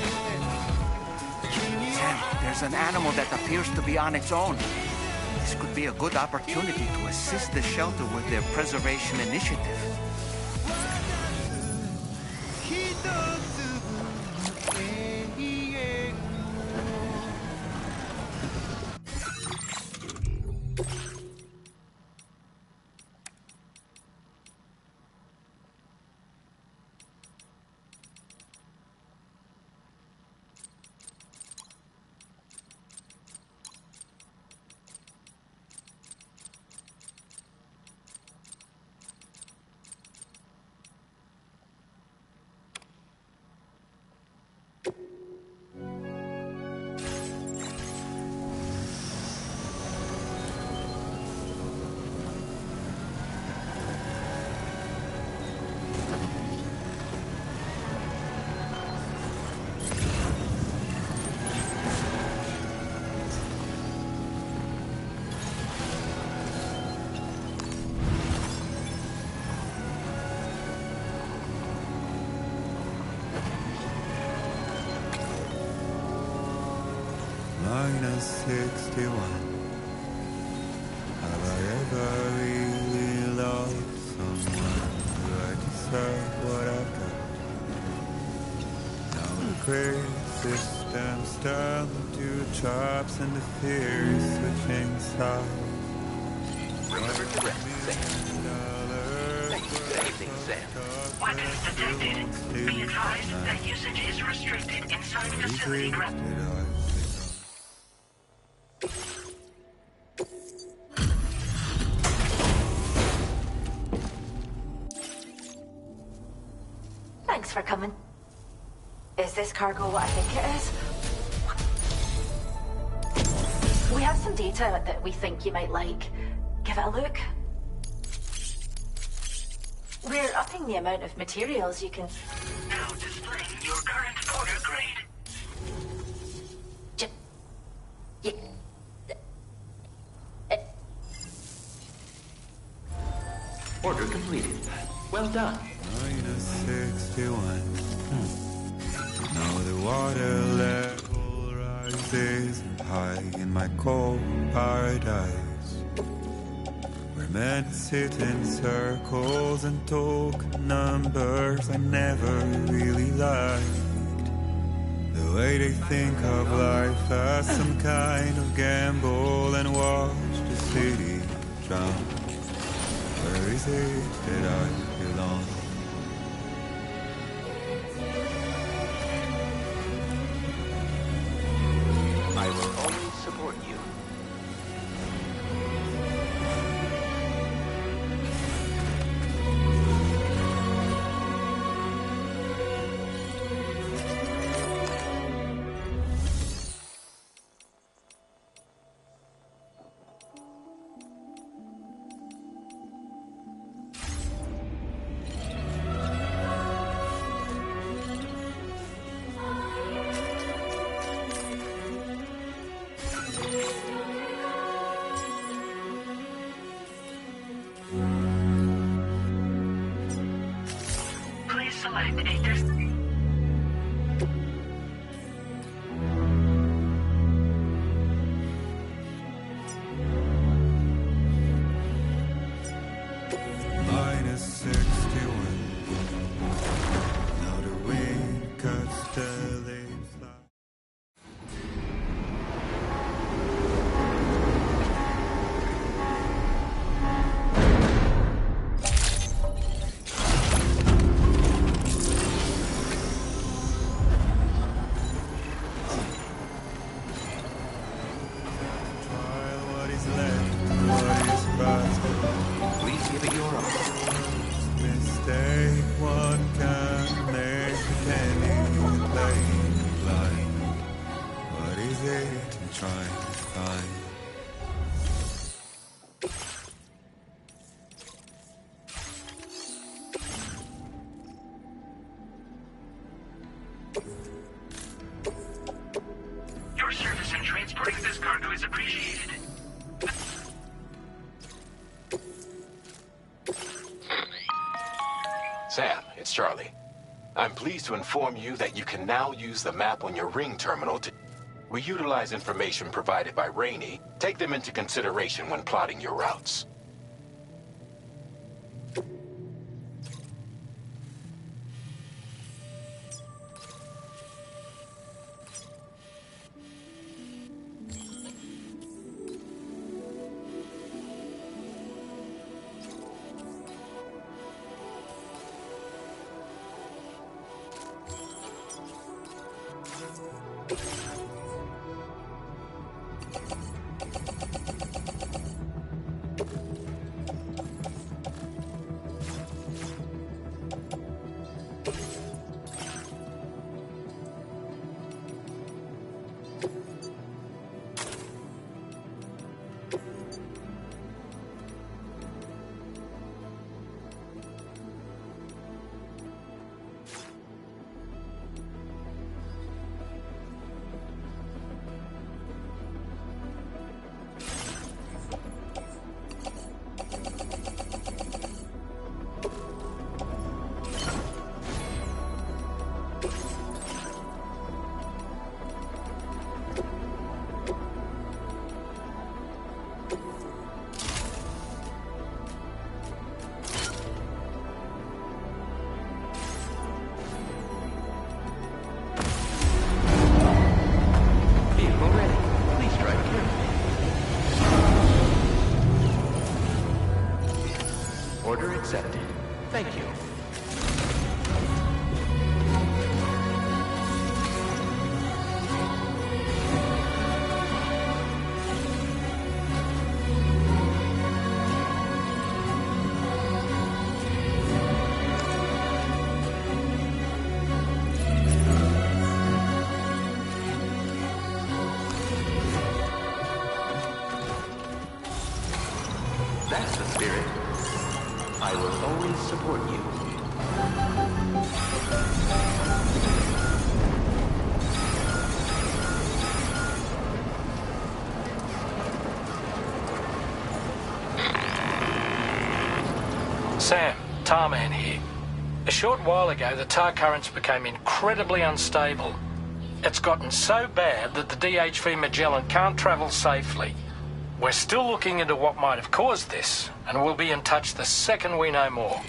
君を Sam, there's an animal that appears to be on its own. This could be a good opportunity to assist the shelter with their preservation initiative. 一粒の永遠-61. Have I ever really loved someone? Do I deserve what I've got? Now the great system's turned to traps and the fear is switching sides. Remember to rest, Sam. Thank you for everything, Sam. Weapons detected. Be advised that usage is restricted inside facility ground. Thanks for coming. Is this cargo what I think it is? We have some data that we think you might like. Give it a look. We're upping the amount of materials you can... Now displaying your current order grade. Order completed. Well done. -61. Now the water level rises high in my cold paradise. We're meant to sit in circles and talk numbers I never really liked. The way they think of life as some kind of gamble and watch the city drown. Where is it that I belong? I will always support you. find a Minus 61. Now the wind cuts the leaves. Please give it your all. Mistake one can make a penny playing blind. What is it I'm trying to find? Your service in transporting this cargo is appreciated. Sam, it's Charlie. I'm pleased to inform you that you can now use the map on your ring terminal to... We utilize information provided by Rainey. Take them into consideration when plotting your routes. Order accepted. Thank you. That's the spirit. I will always support you. Sam, Tarman here. A short while ago, the tar currents became incredibly unstable. It's gotten so bad that the DHV Magellan can't travel safely. We're still looking into what might have caused this, and we'll be in touch the second we know more.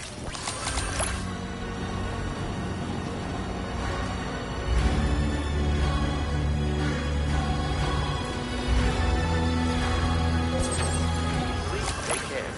Please take care.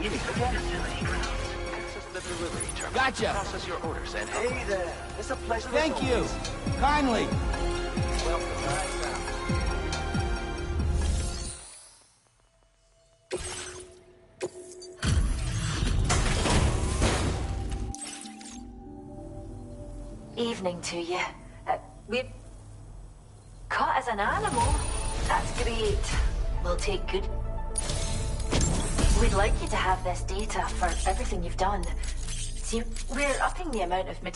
You need again. Access the delivery terminal. Gotcha. Process your orders and Hey there. It's a pleasure. Thank you. Kindly. Welcome. Evening to you. We've caught as an animal. That's great. We'll take good. We'd like you to have this data for everything you've done. See, we're upping the amount of Now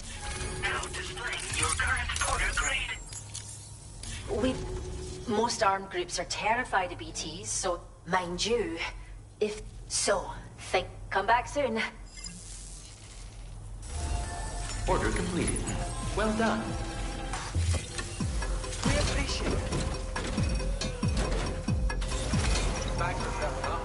displaying your current porter grade. Most armed groups are terrified of BTs, so mind you, if so, come back soon. Order completed. Well done. We appreciate it. Back to 7 up.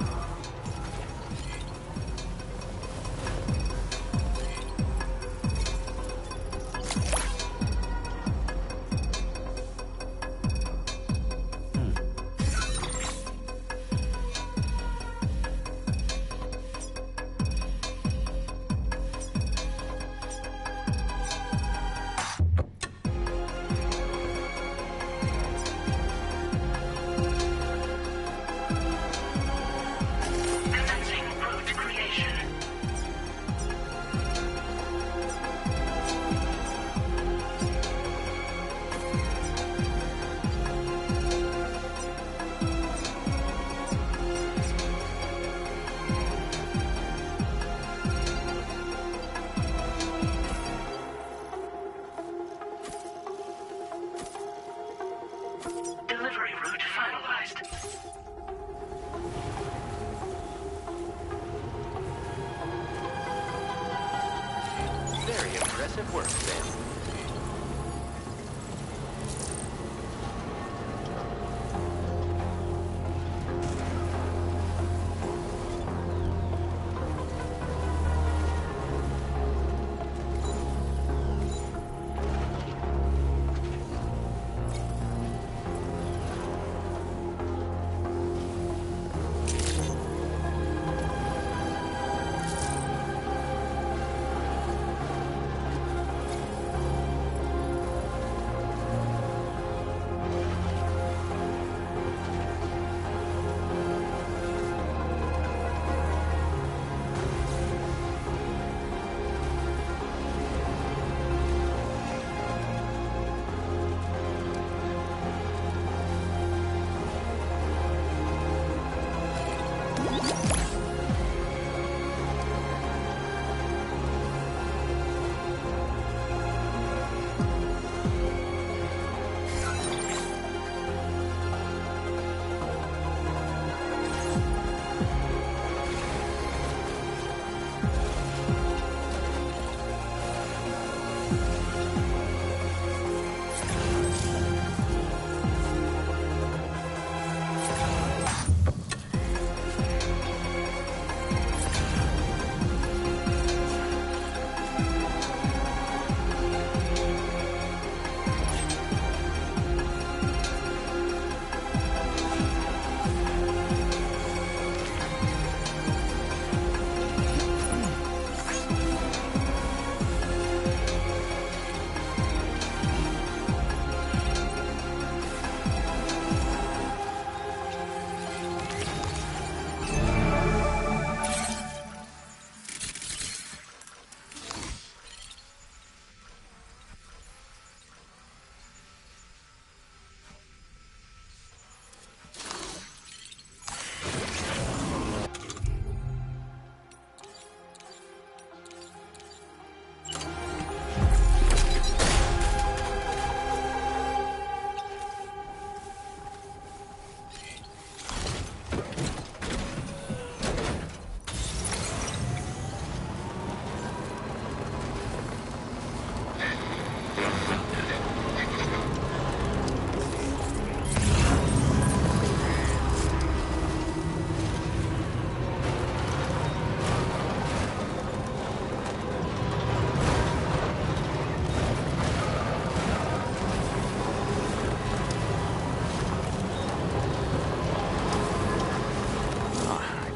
Delivery route finalized. Very impressive work, Sam.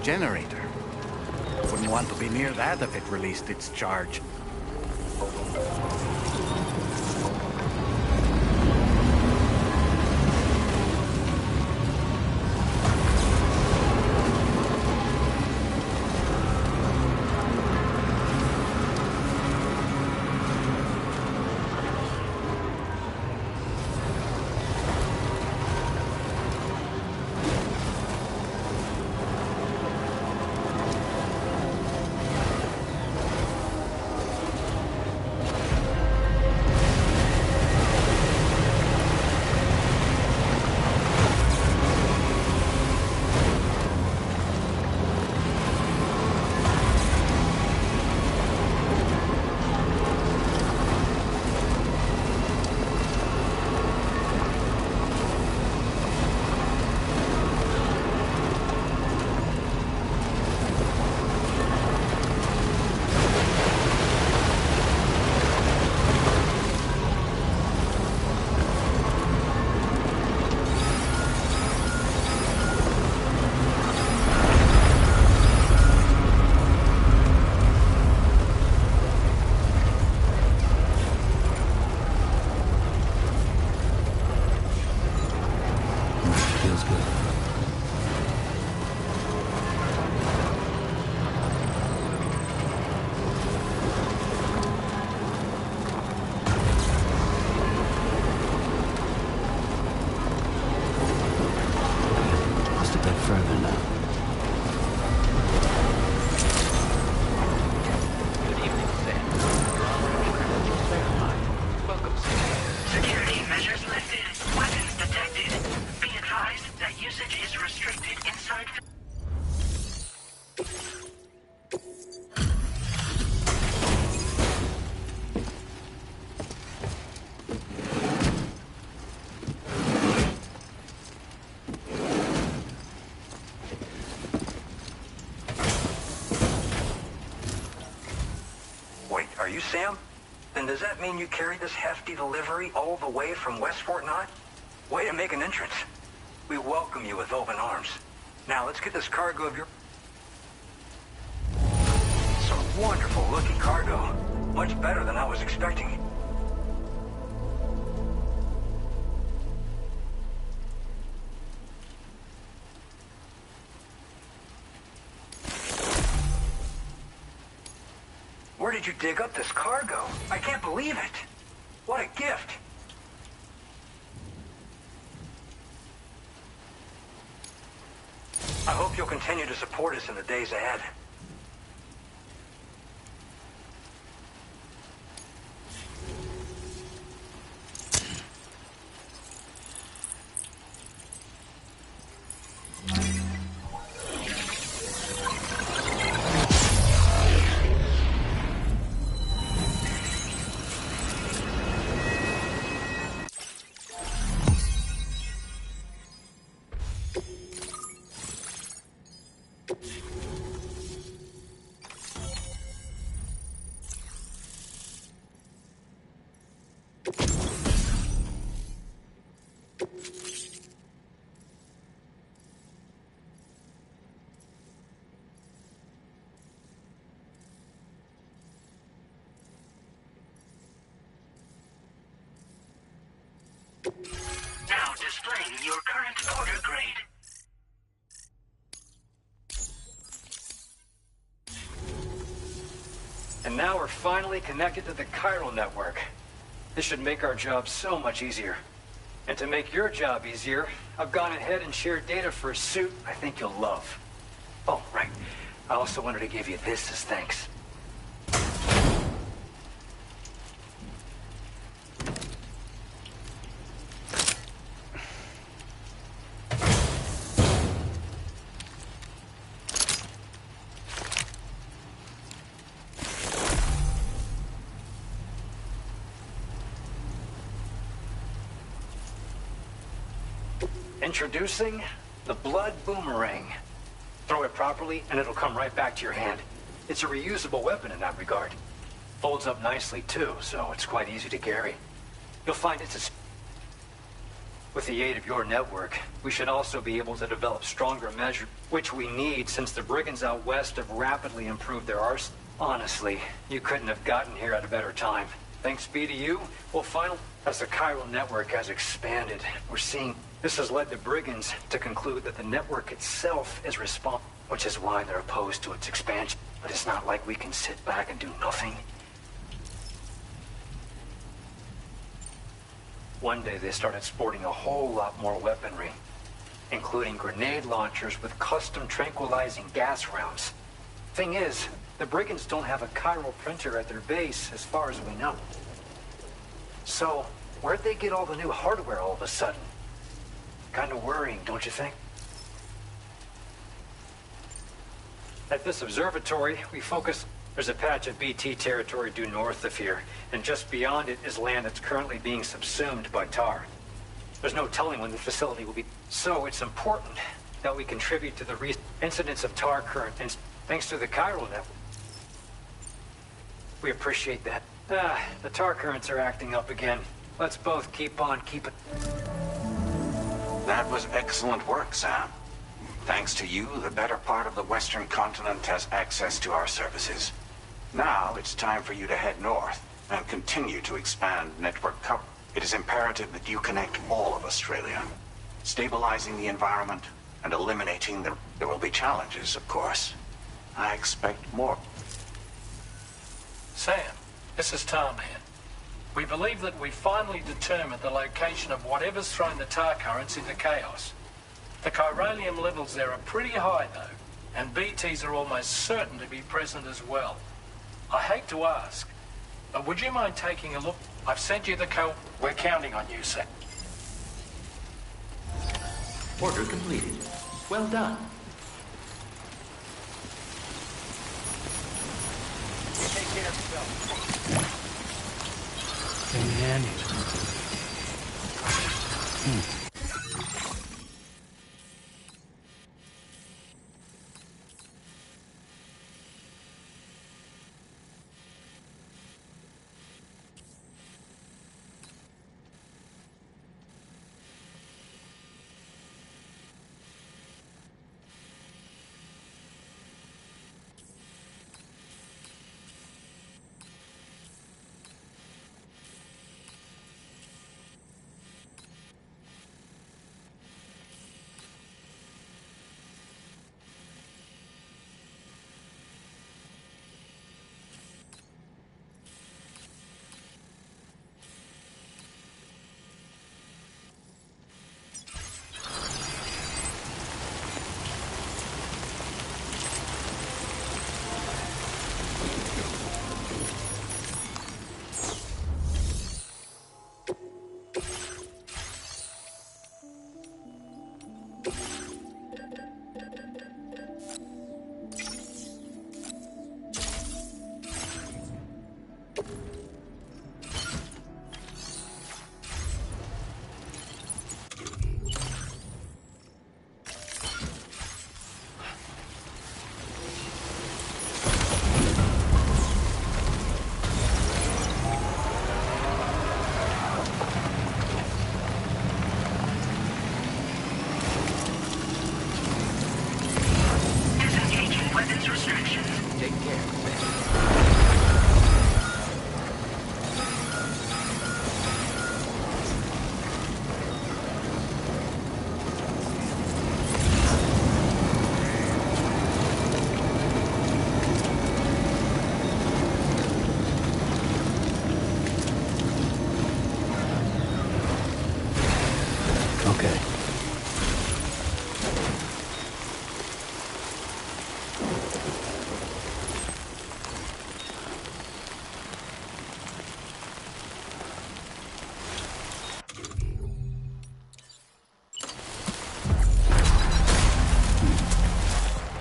Generator. wouldn't want to be near that if it released its charge. Are you Sam? Then does that mean you carried this hefty delivery all the way from West Fort Knott? Way to make an entrance. We welcome you with open arms. Now let's get this cargo of your... Some wonderful looking cargo. Much better than I was expecting. Where did you dig up this cargo? I can't believe it. What a gift. I hope you'll continue to support us in the days ahead. Now displaying your current order grade. And now we're finally connected to the chiral network. This should make our job so much easier. And to make your job easier, I've gone ahead and shared data for a suit I think you'll love. Oh, right. I also wanted to give you this as thanks. Introducing the Blood Boomerang. Throw it properly and it'll come right back to your hand. It's a reusable weapon in that regard. Folds up nicely too, so it's quite easy to carry. You'll find it's a... With the aid of your network, we should also be able to develop stronger measures, which we need since the brigands out west have rapidly improved their arsenal. Honestly, you couldn't have gotten here at a better time. Thanks be to you, we'll finally... As the chiral network has expanded, we're seeing... This has led the brigands to conclude that the network itself is responsible, which is why they're opposed to its expansion. But it's not like we can sit back and do nothing. One day they started sporting a whole lot more weaponry, including grenade launchers with custom tranquilizing gas rounds. Thing is, the brigands don't have a chiral printer at their base, as far as we know. So, where'd they get all the new hardware all of a sudden? Kind of worrying, don't you think? At this observatory, we focus... There's a patch of BT territory due north of here, and just beyond it is land that's currently being subsumed by tar. There's no telling when the facility will be... So it's important that we contribute to the incidents of tar current, and thanks to the chiral network. We appreciate that. The tar currents are acting up again. Let's both keep on keeping... That was excellent work, Sam. Thanks to you, the better part of the Western continent has access to our services. Now it's time for you to head north and continue to expand network coverage. It is imperative that you connect all of Australia, stabilizing the environment and eliminating the... There will be challenges, of course. I expect more. Sam, this is Tarman. We believe that we finally determined the location of whatever's thrown the tar currents into chaos. The chiralium levels there are pretty high, though, and BTs are almost certain to be present as well. I hate to ask, but would you mind taking a look? I've sent you the code. We're counting on you, Sam. Order completed. Well done. Take care of yourself. And...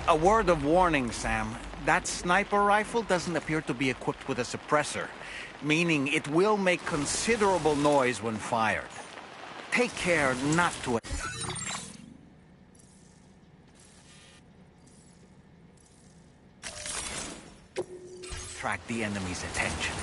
A word of warning, Sam. That sniper rifle doesn't appear to be equipped with a suppressor, meaning it will make considerable noise when fired. Take care not to... attract the enemy's attention.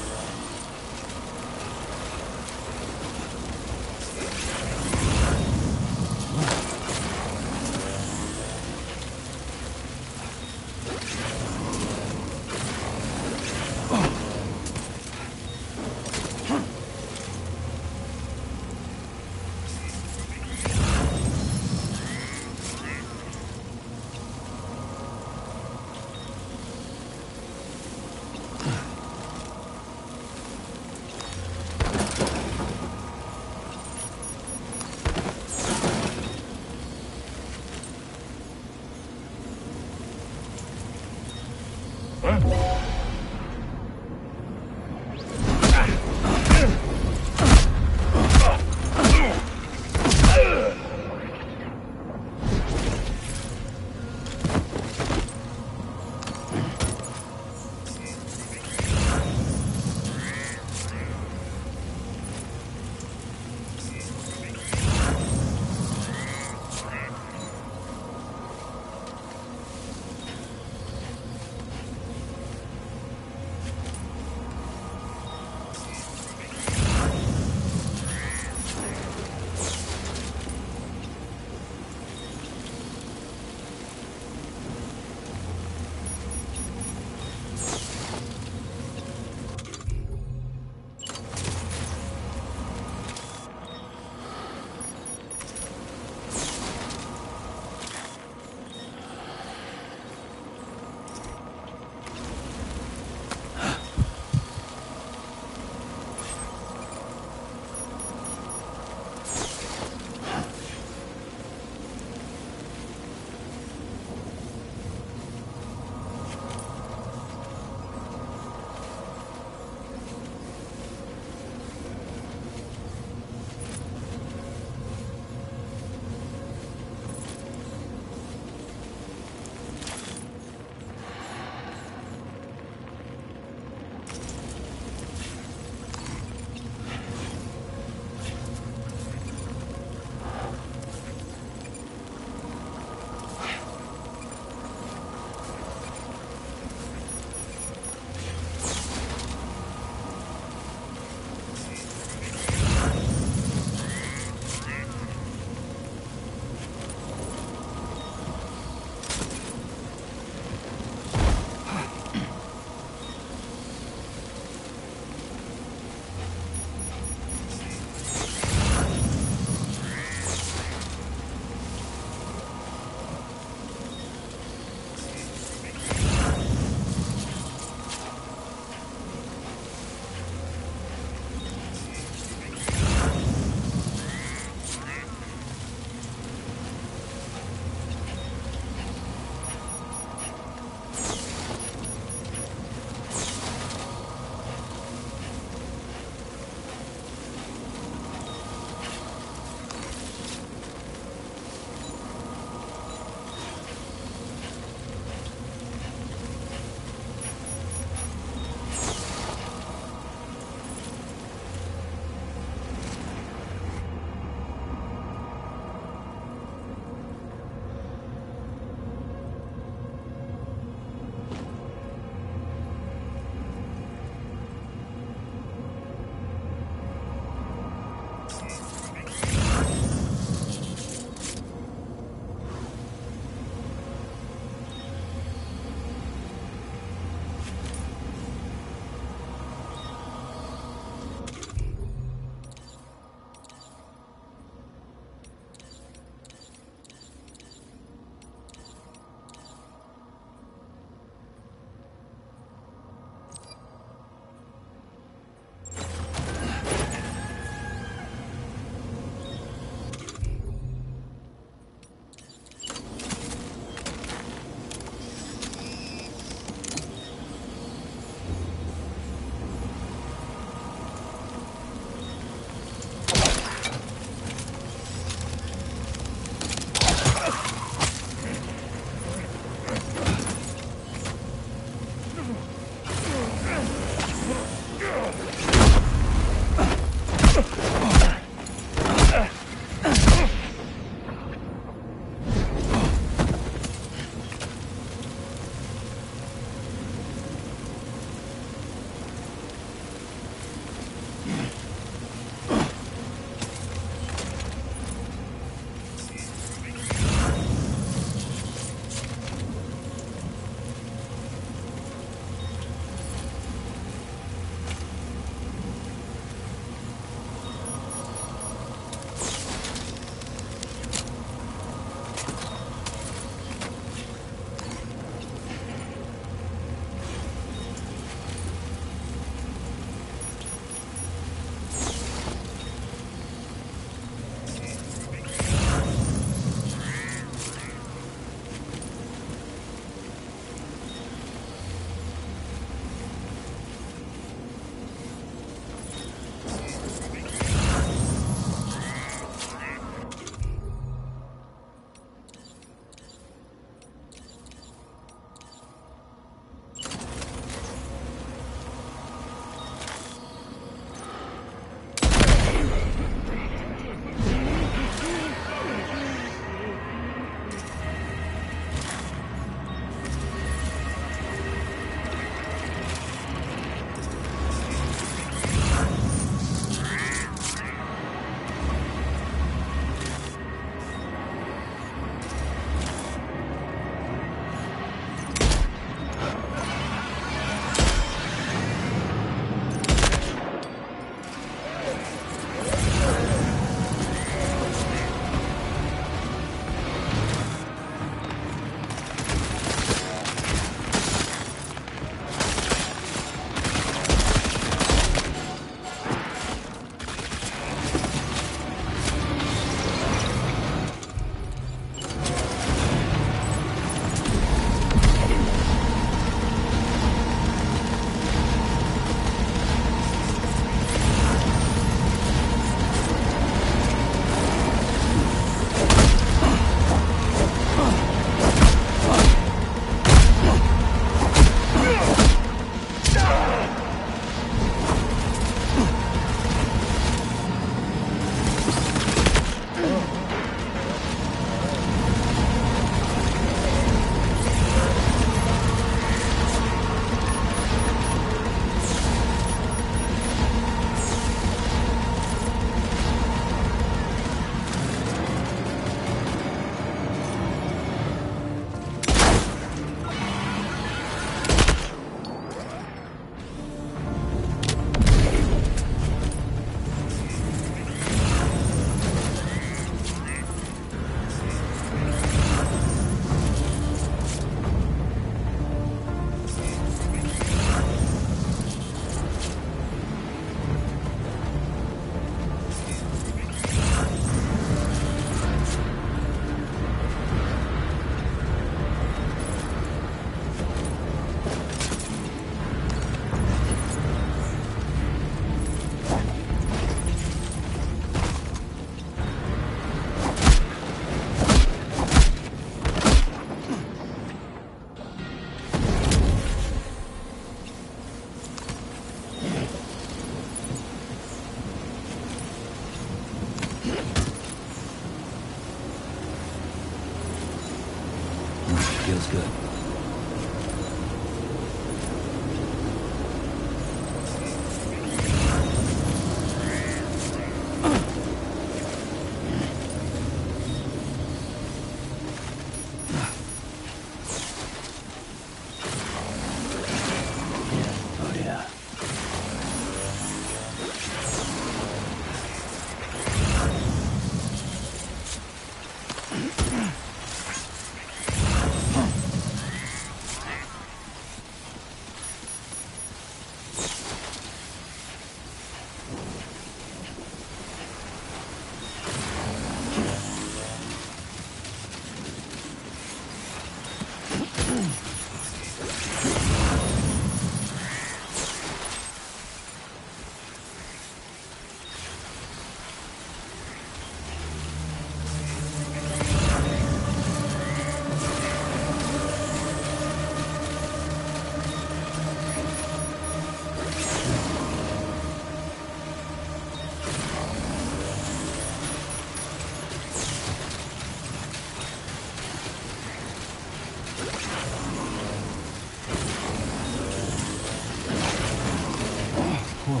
Whoa.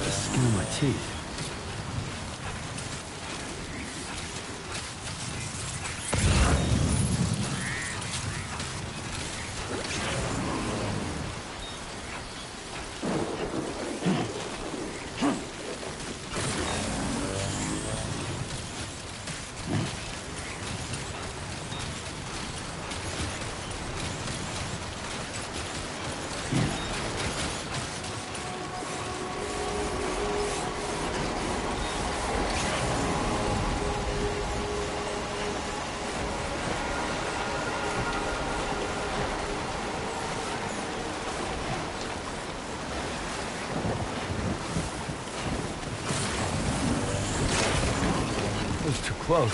The skin of my teeth. Too close.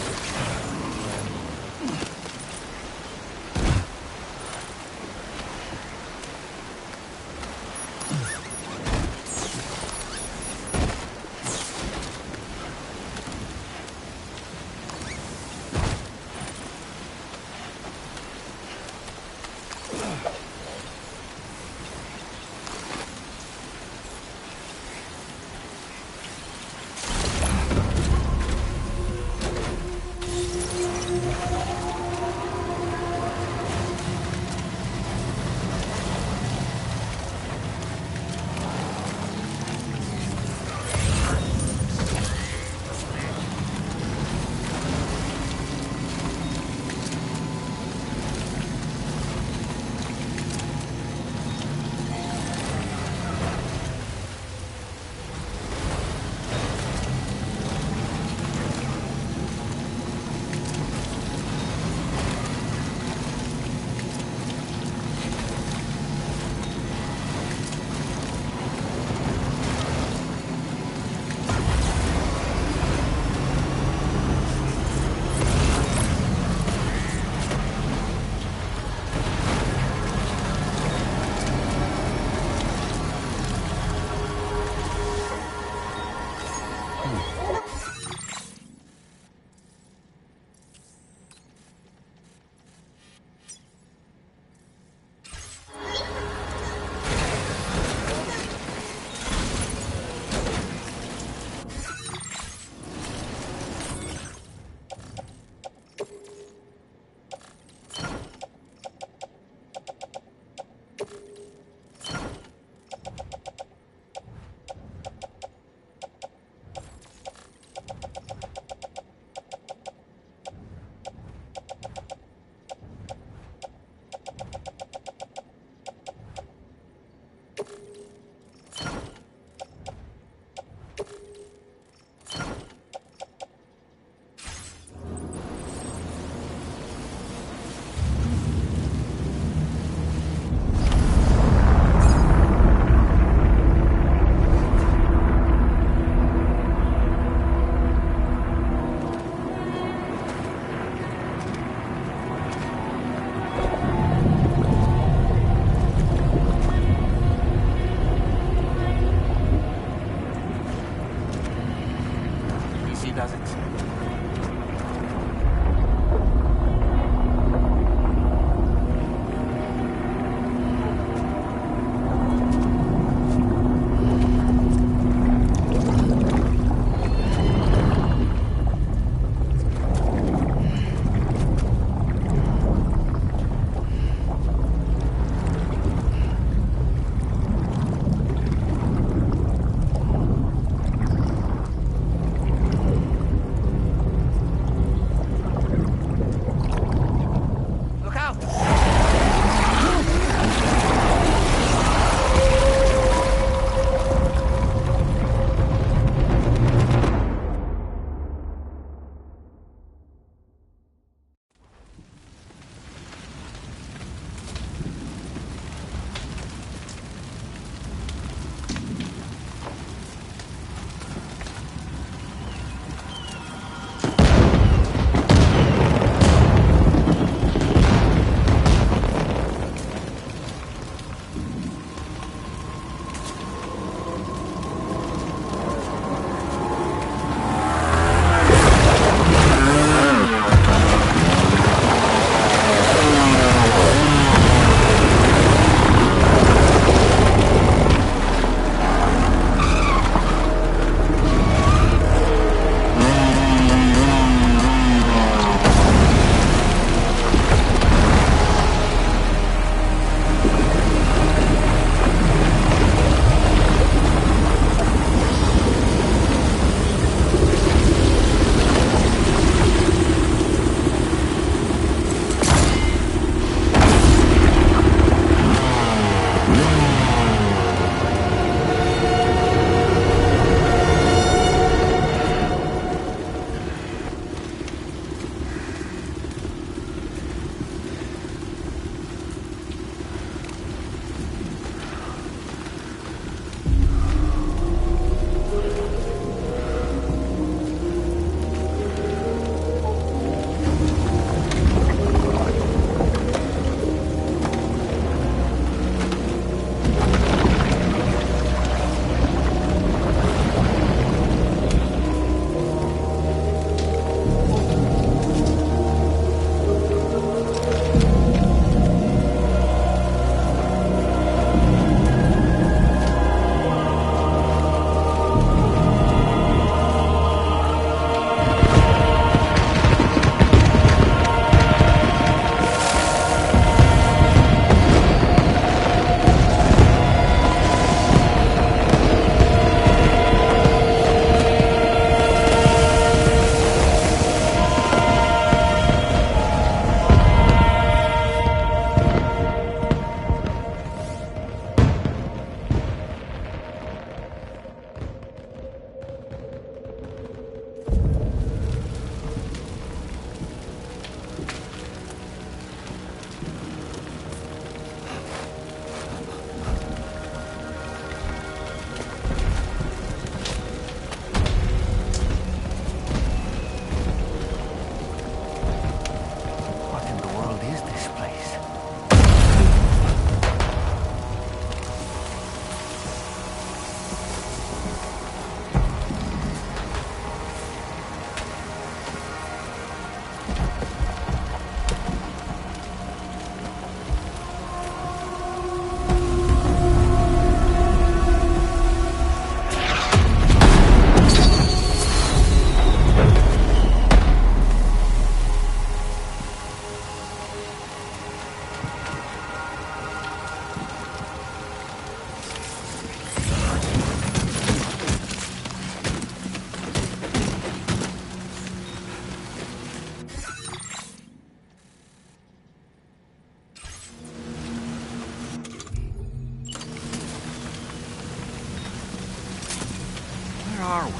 are we?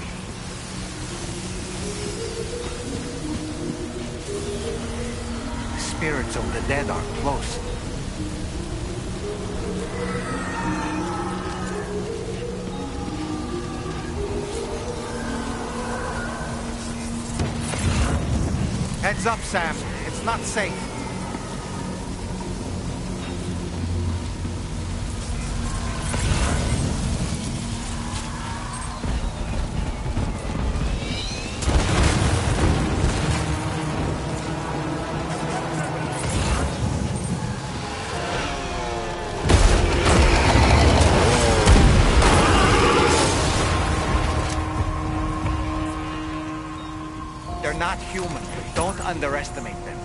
The spirits of the dead are close. Heads up, Sam. It's not safe. They're not human. Don't underestimate them.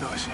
Doshi.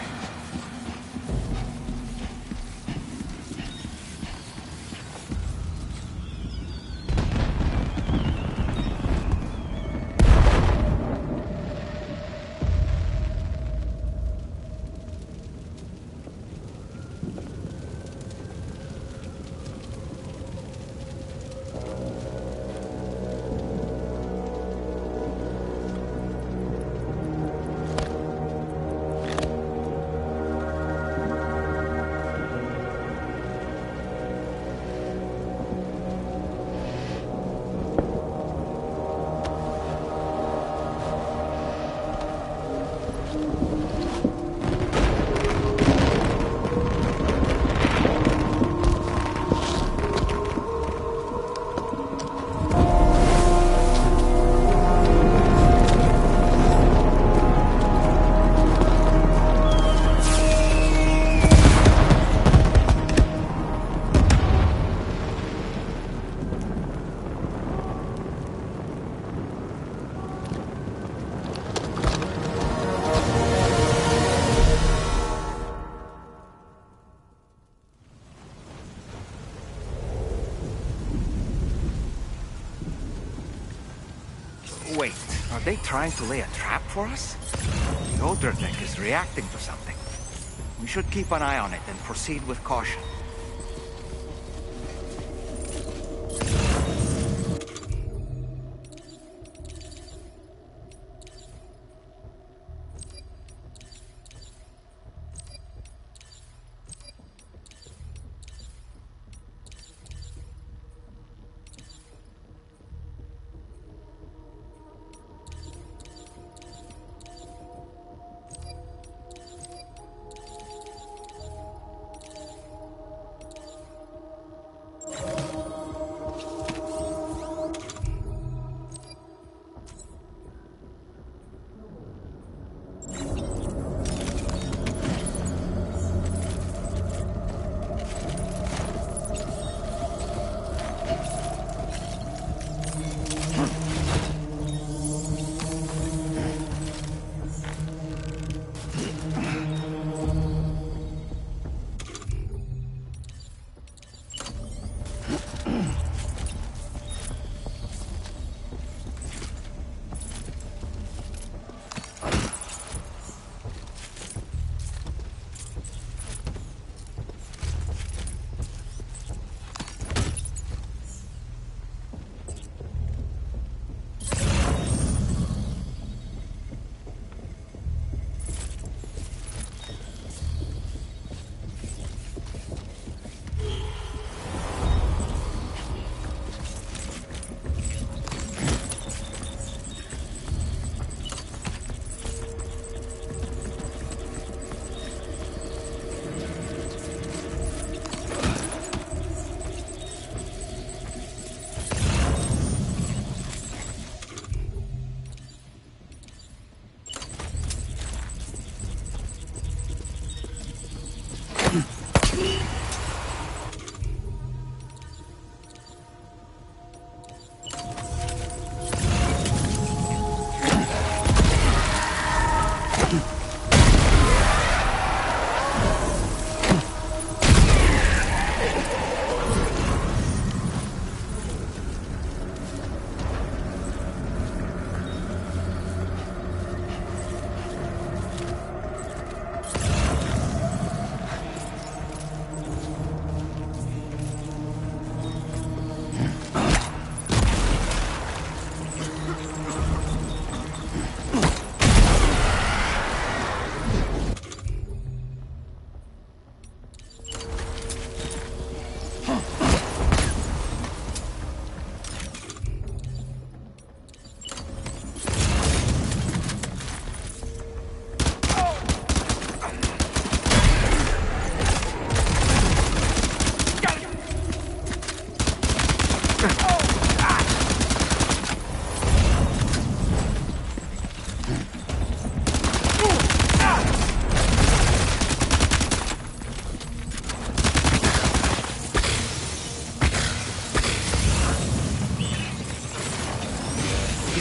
Wait, are they trying to lay a trap for us? The older deck is reacting to something. We should keep an eye on it and proceed with caution.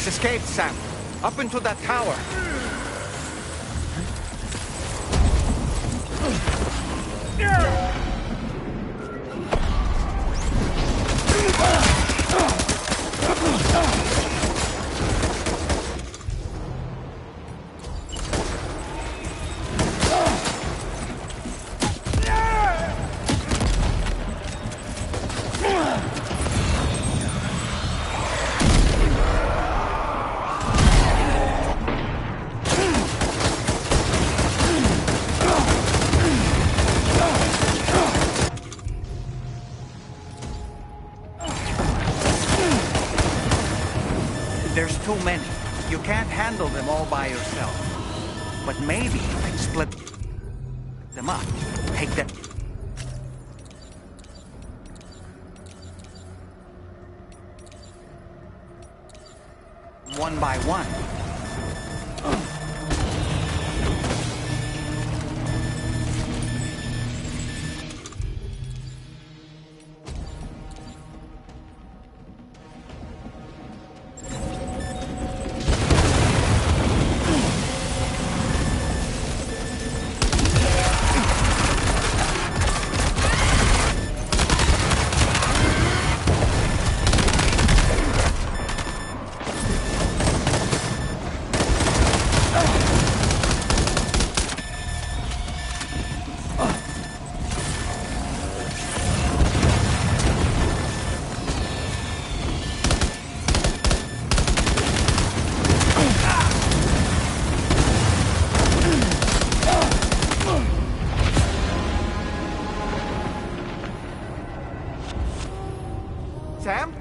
Escaped, Sam. Up into that tower. can't handle them all by yourself. But maybe you can split them up. Take them... one by one. Sam?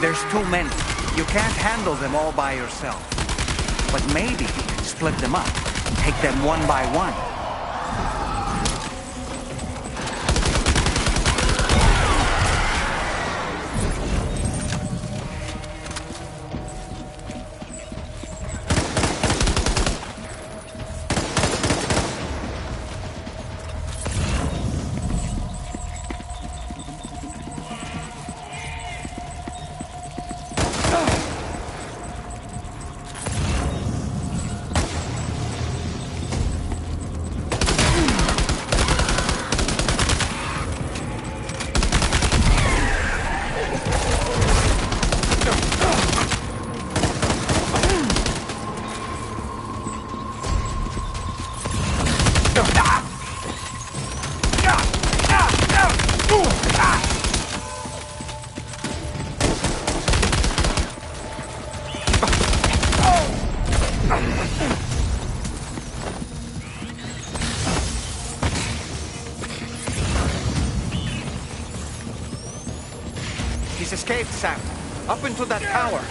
There's too many. You can't handle them all by yourself. But maybe you can split them up. Take them one by one. He's escaped, Sam. Up into that tower.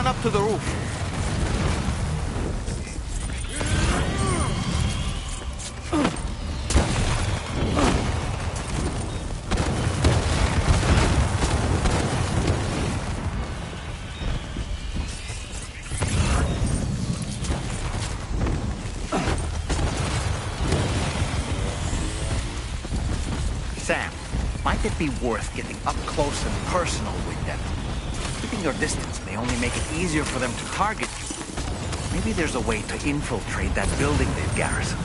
on up to the roof. Sam, might it be worth getting up close and personal with them? Keeping your distance may only make it easier for them to target you. Maybe there's a way to infiltrate that building they've garrisoned.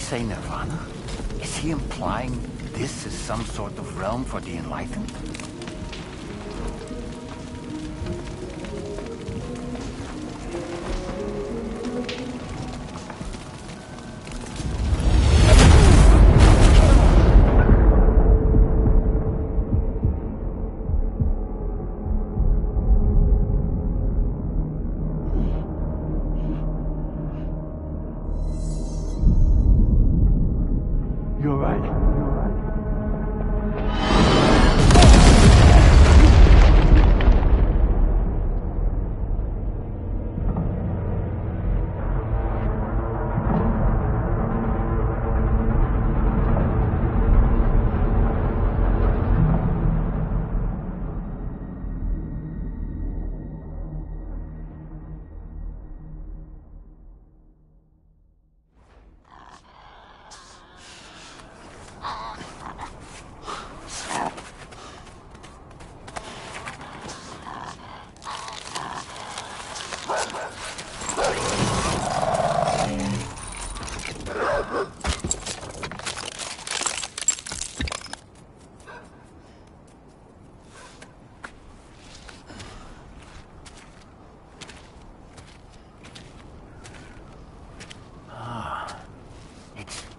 say Nirvana? Is he implying this is some sort of realm for the enlightened? You're right.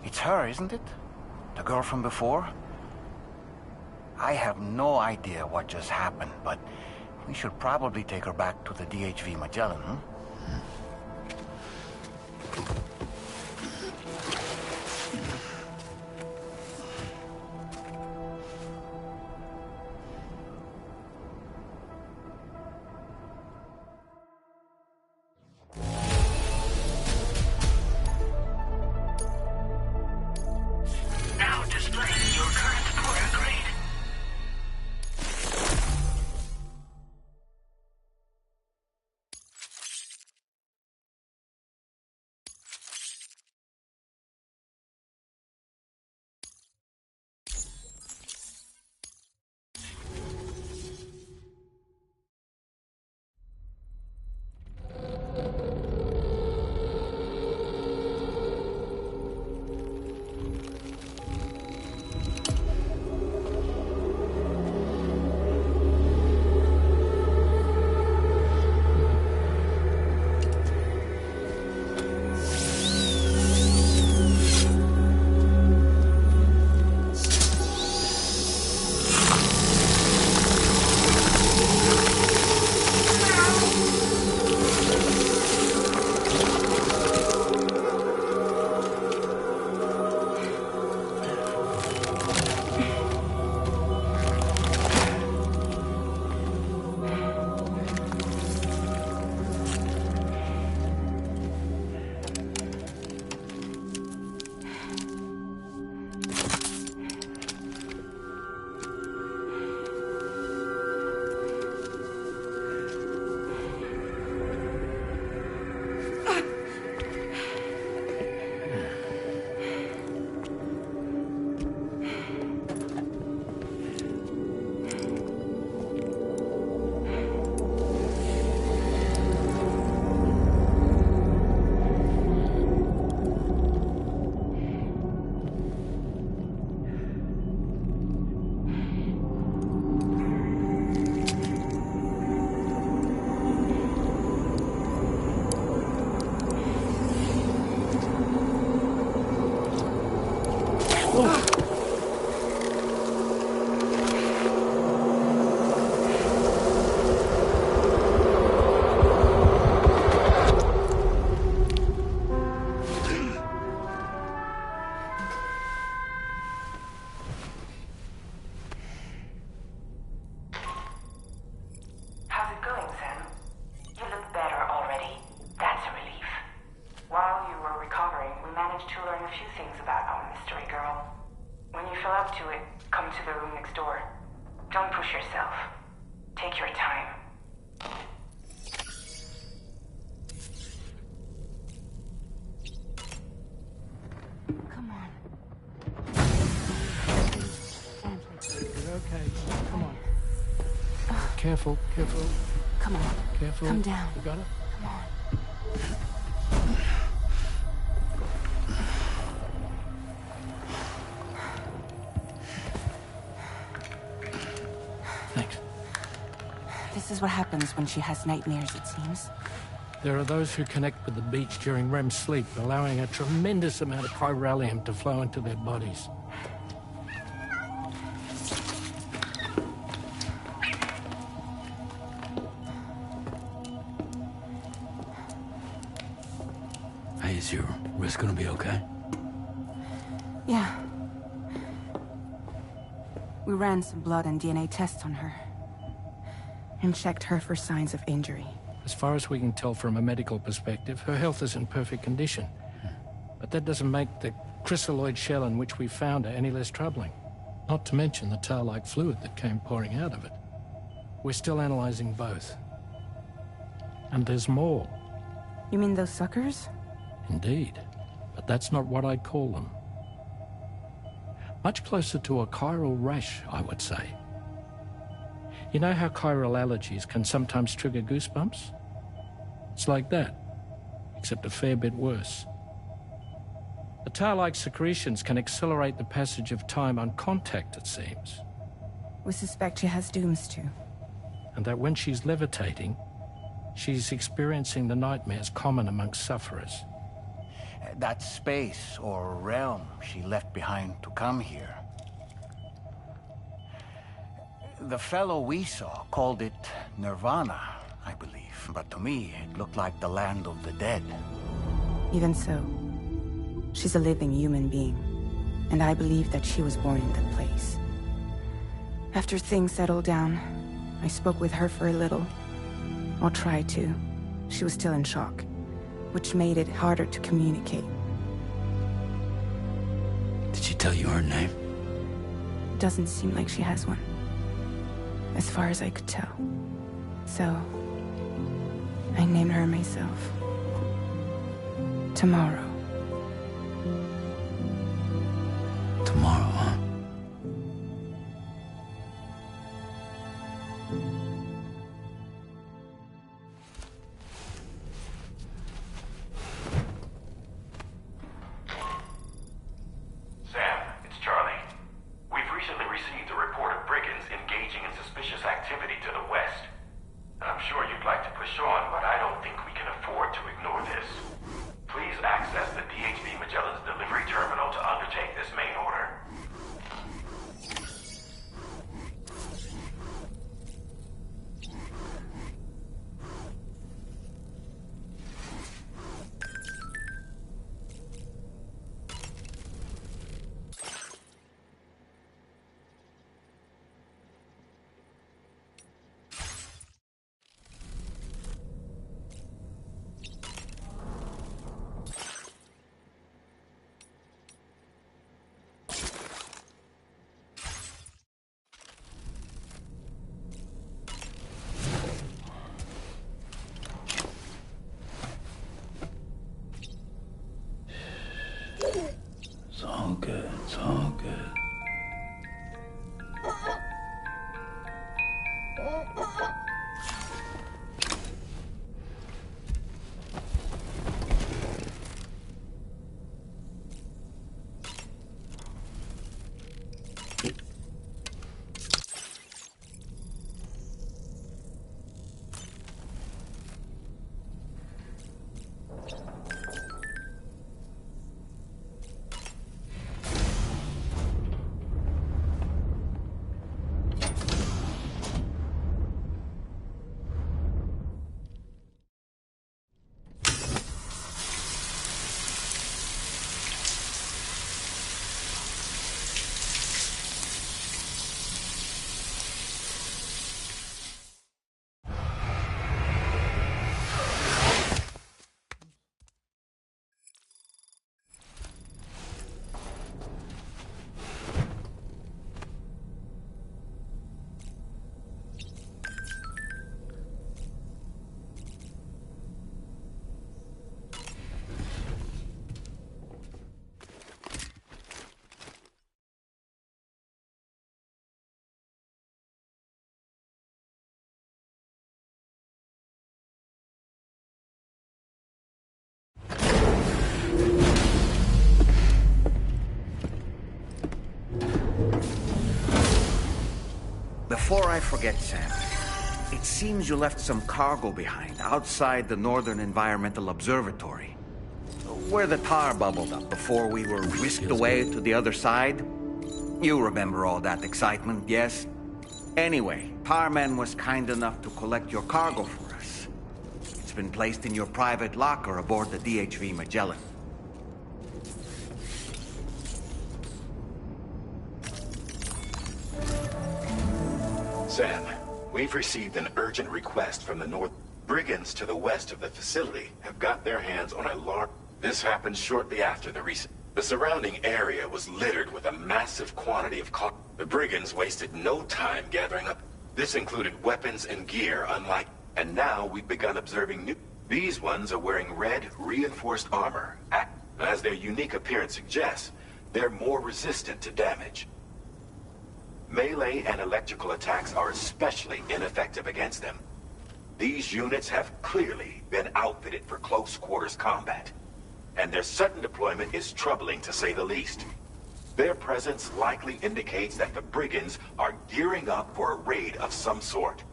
It's her, isn't it? The girl from before? I have no idea what just happened, but we should probably take her back to the DHV Magellan, huh? Now displaying your current porter grade. How's it going, Sam? You look better already. That's a relief. While you were recovering, we managed to learn a few things about our mystery girl. When you feel up to it, come to the room next door. Don't push yourself. Take your time. Come on. You're okay. Come on. Careful, careful. Come on. Careful. Come down. You got it? Come on. This is what happens when she has nightmares, it seems. There are those who connect with the beach during REM sleep, allowing a tremendous amount of chiralium to flow into their bodies. Hey, is your wrist gonna be okay? Yeah. We ran some blood and DNA tests on her. And checked her for signs of injury. As far as we can tell from a medical perspective, her health is in perfect condition. But that doesn't make the chrysaloid shell in which we found her any less troubling. Not to mention the tar-like fluid that came pouring out of it. We're still analyzing both. And there's more. You mean those suckers? Indeed. But that's not what I'd call them. Much closer to a chiral rash, I would say. You know how chiral allergies can sometimes trigger goosebumps? It's like that, except a fair bit worse. The tar-like secretions can accelerate the passage of time on contact, it seems. We suspect she has Ds2. And that when she's levitating, she's experiencing the nightmares common amongst sufferers. That space or realm she left behind to come here. The fellow we saw called it Nirvana, I believe. But to me, it looked like the land of the dead. Even so, she's a living human being. And I believe that she was born in that place. After things settled down, I spoke with her for a little. Or tried to. She was still in shock, which made it harder to communicate. Did she tell you her name? Doesn't seem like she has one. As far as I could tell. So, I named her myself. Tomorrow. Tomorrow, huh? Sam, it's Charlie. We've recently received a report of brigands engaging in suspicious activity to the west. I'm sure you'd like to push on, but I don't think we can afford to ignore this. Please access the DHB Magellan's delivery terminal to undertake this main order. It's all good, it's all good. Before I forget, Sam, It seems you left some cargo behind outside the Northern Environmental Observatory, where the tar bubbled up before we were whisked away to the other side. You remember all that excitement, yes? Anyway, Tarman was kind enough to collect your cargo for us. It's been placed in your private locker aboard the DHV Magellan. Sam, we've received an urgent request from the North. Brigands to the west of the facility have got their hands on a large... This happened shortly after the recent... The surrounding area was littered with a massive quantity of car. The brigands wasted no time gathering up. This included weapons and gear unlike... And now we've begun observing new... These ones are wearing red, reinforced armor. As their unique appearance suggests, they're more resistant to damage. Melee and electrical attacks are especially ineffective against them. These units have clearly been outfitted for close quarters combat, and their sudden deployment is troubling to say the least. Their presence likely indicates that the brigands are gearing up for a raid of some sort.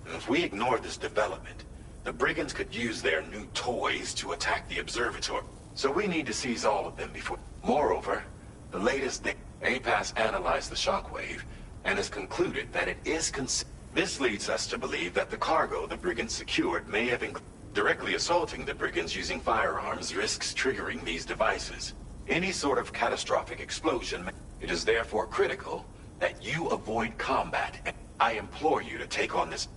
If we ignore this development, the brigands could use their new toys to attack the observatory. So we need to seize all of them before... Moreover, the latest thing... APAS analyzed the shockwave and has concluded that it is This leads us to believe that the cargo the brigands secured may have included... Directly assaulting the brigands using firearms risks triggering these devices. Any sort of catastrophic explosion... It is therefore critical that you avoid combat, and I implore you to take on this...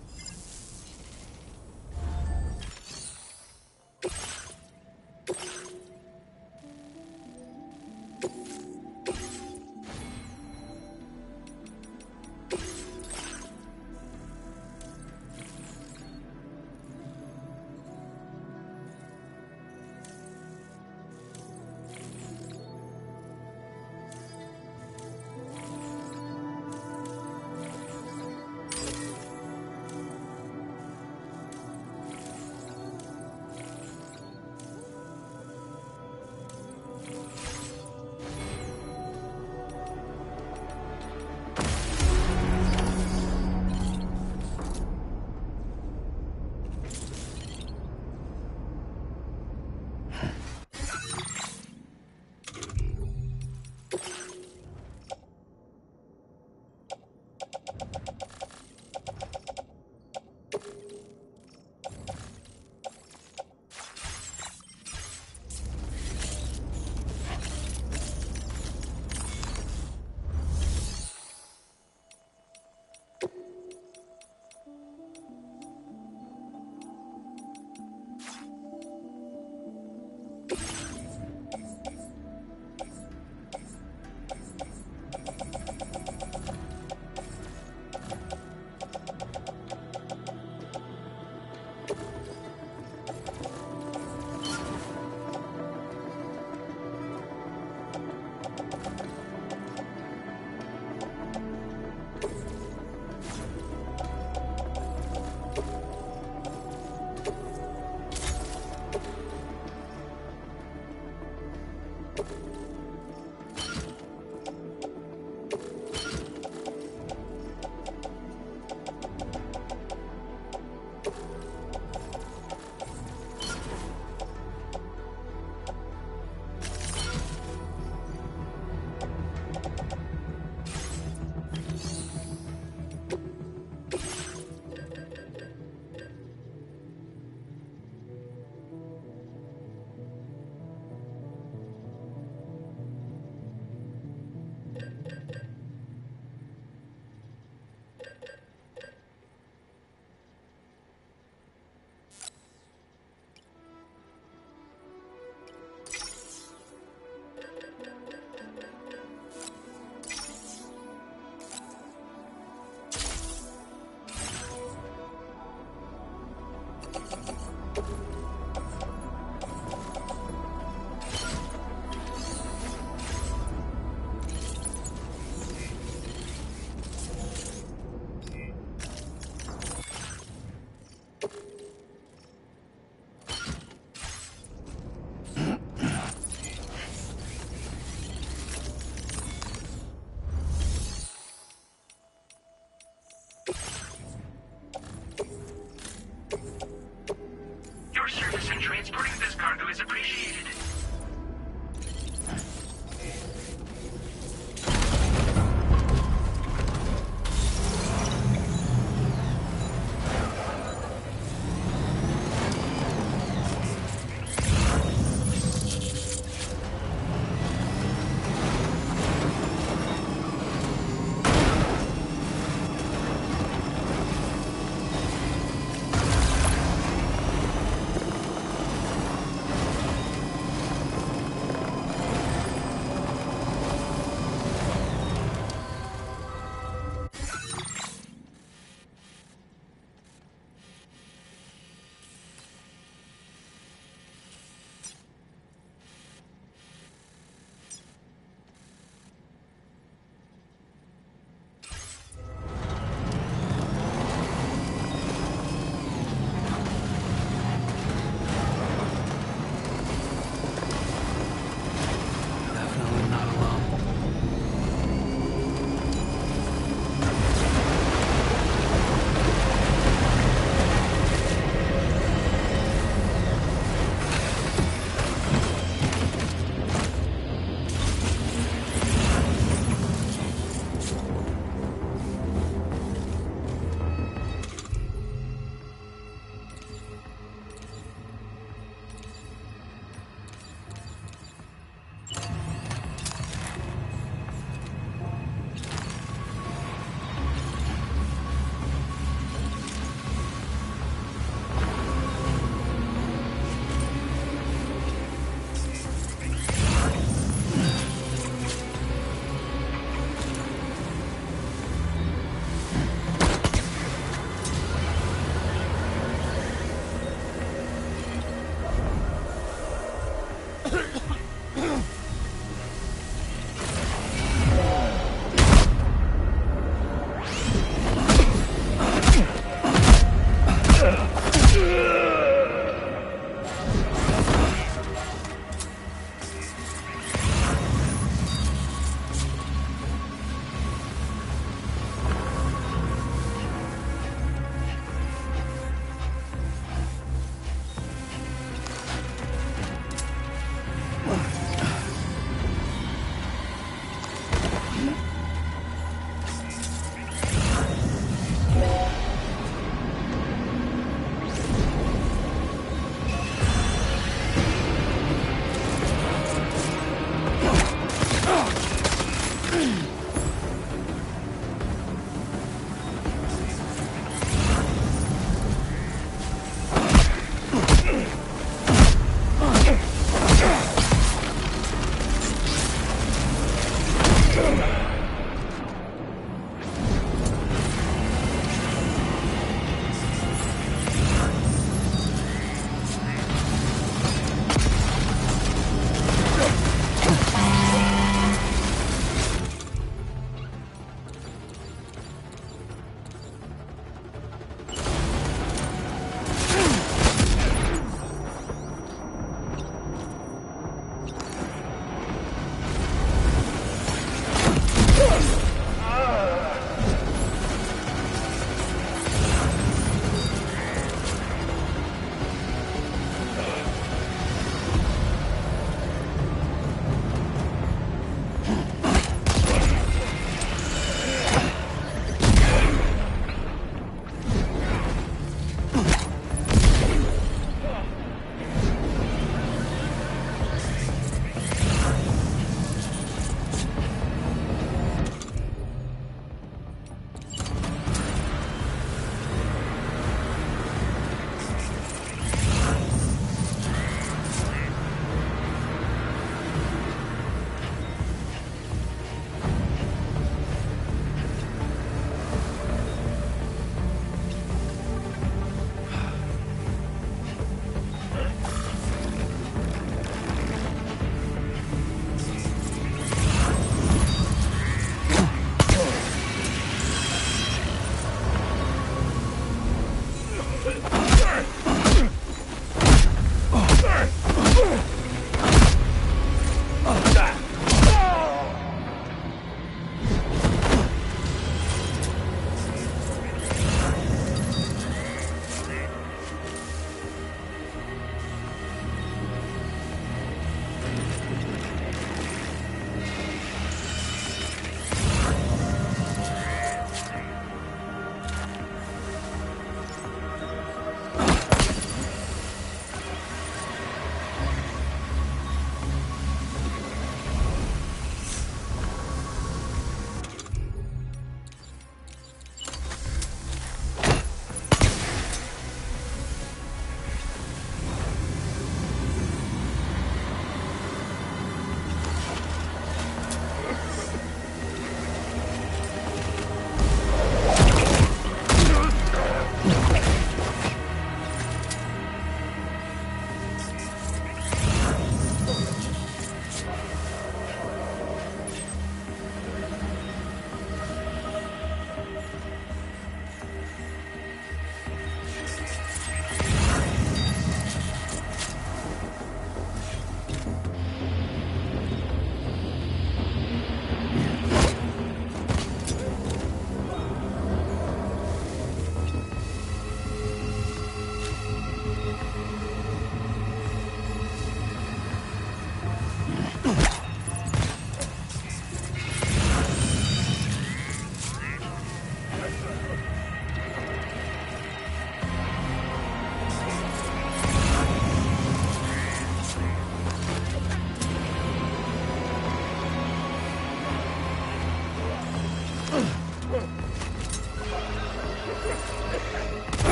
transporting this cargo is appreciated.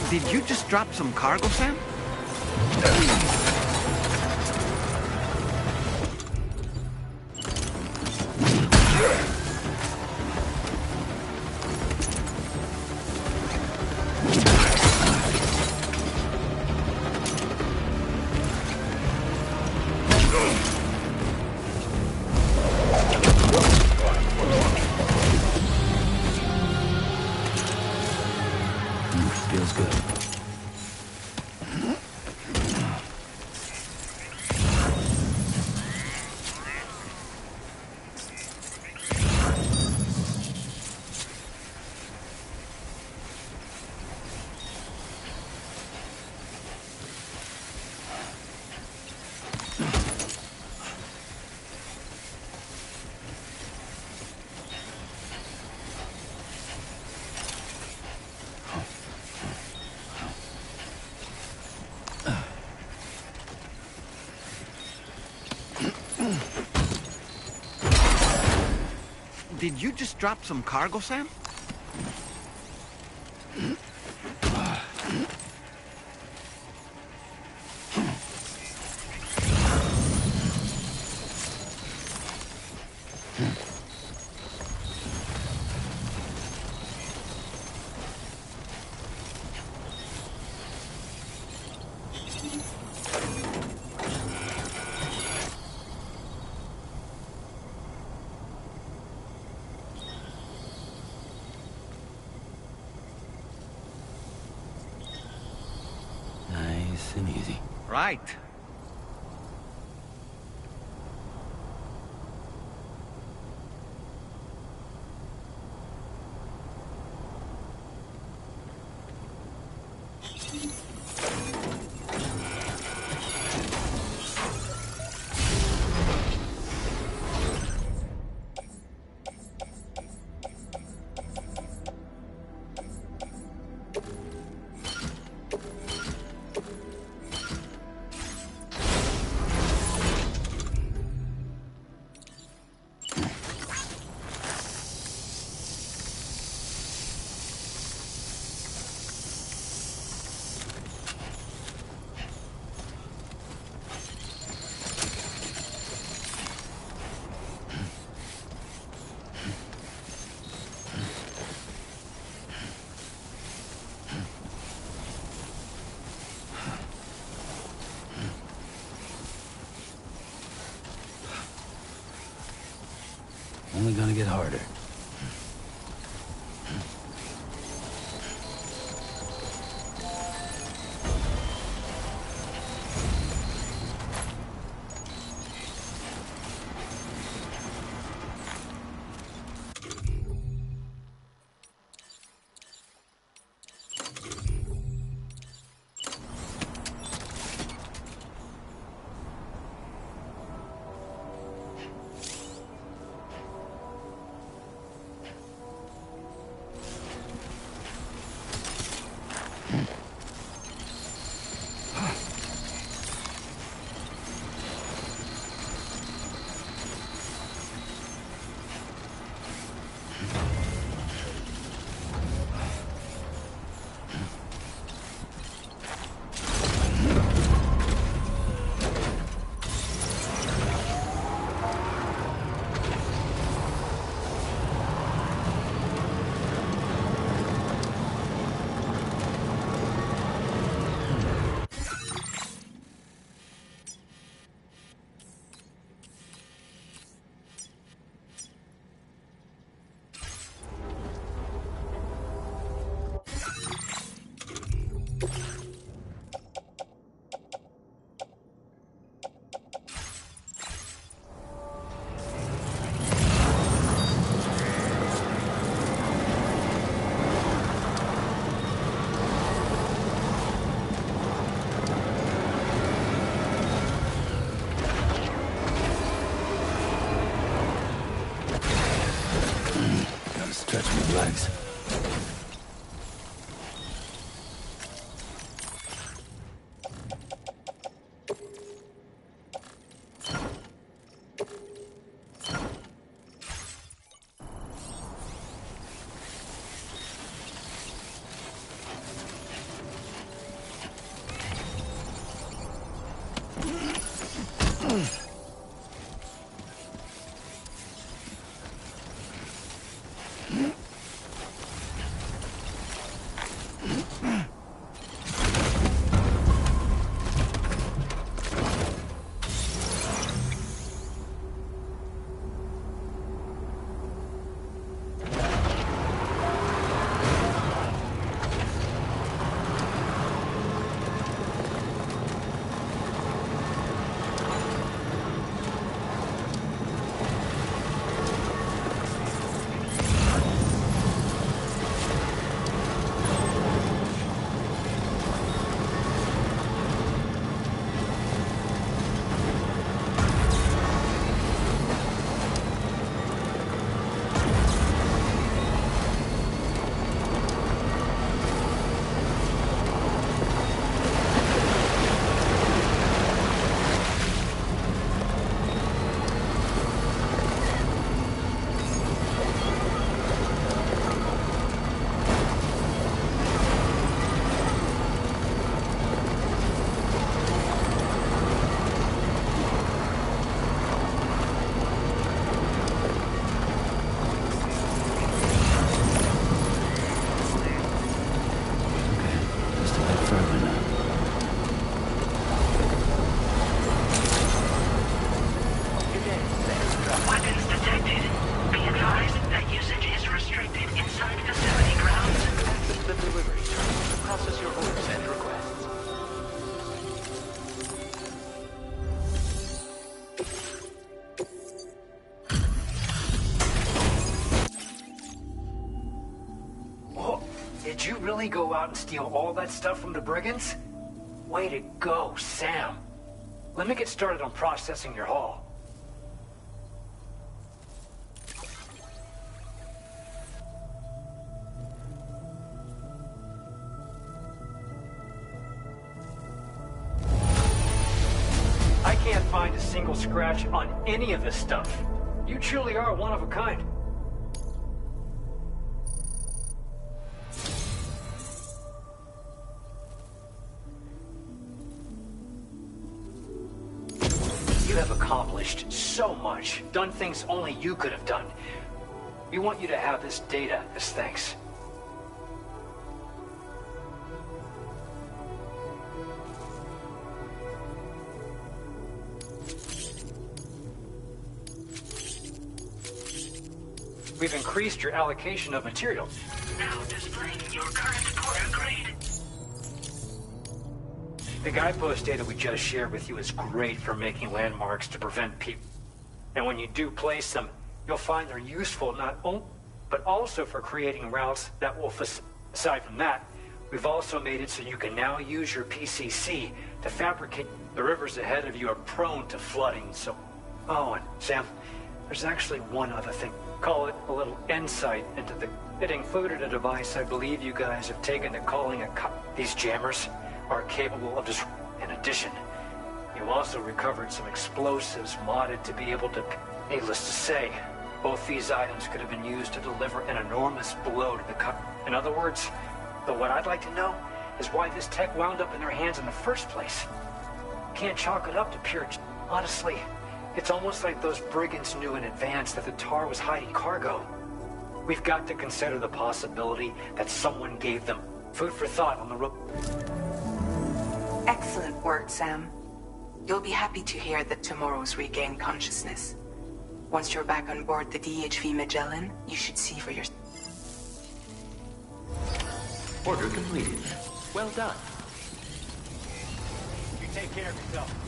Did you just drop some cargo, Sam? Feels good. Did you just drop some cargo, Sam? Nice and easy. Right. Only gonna get harder. Did you really go out and steal all that stuff from the brigands? Way to go, Sam. Let me get started on processing your haul. I can't find a single scratch on any of this stuff. You truly are one of a kind. You have accomplished so much, done things only you could have done. We want you to have this data as thanks. We've increased your allocation of materials. Now displaying your current quarter grade. The guidepost data we just shared with you is great for making landmarks to prevent people. And when you do place them, you'll find they're useful not only, but also for creating routes that will aside from that, we've also made it so you can now use your PCC to fabricate. The rivers ahead of you are prone to flooding, so... Oh, and Sam, there's actually one other thing. Call it a little insight into the... It included a device I believe you guys have taken to calling a These jammers are capable of just... In addition, you also recovered some explosives modded to be able to... Needless to say, both these items could have been used to deliver an enormous blow to the In other words, what I'd like to know is why this tech wound up in their hands in the first place. Can't chalk it up to pure... Honestly, it's almost like those brigands knew in advance that the Tar was hiding cargo. We've got to consider the possibility that someone gave them food for thought on the road. Excellent work, Sam. You'll be happy to hear that tomorrow's regained consciousness. Once you're back on board the DHV Magellan, you should see for yourself. Order completed. Well done. You take care of yourself.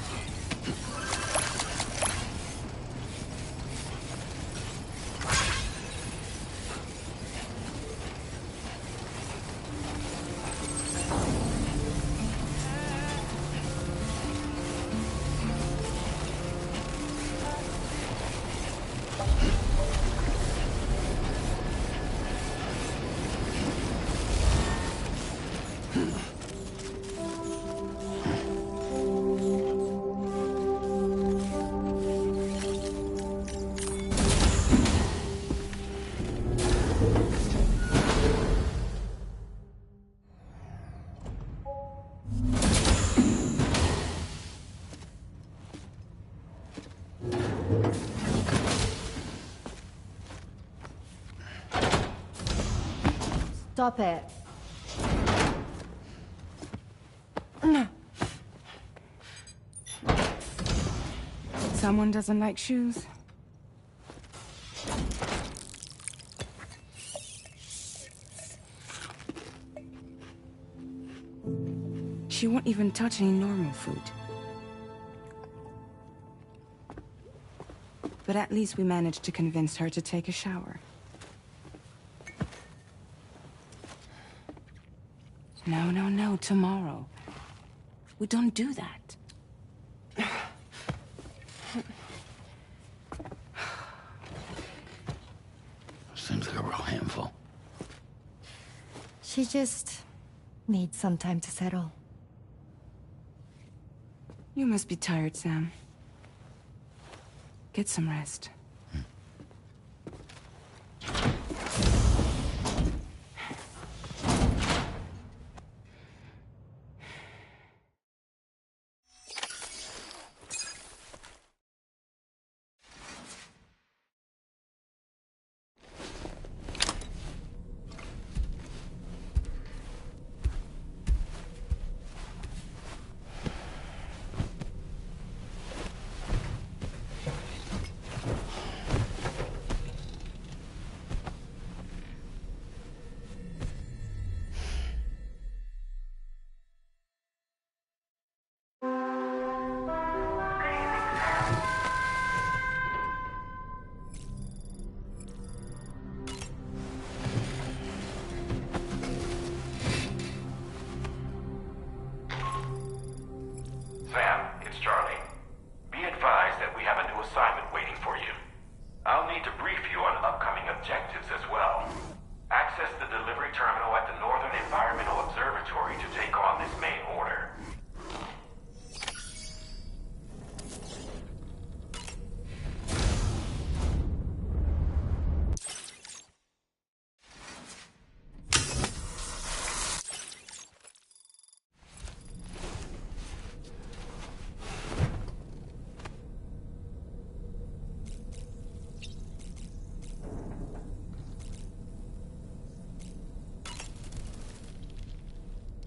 Stop it. Someone doesn't like shoes. She won't even touch any normal food. But at least we managed to convince her to take a shower. No, tomorrow. We don't do that. Seems like a real handful. She just needs some time to settle. You must be tired, Sam. Get some rest.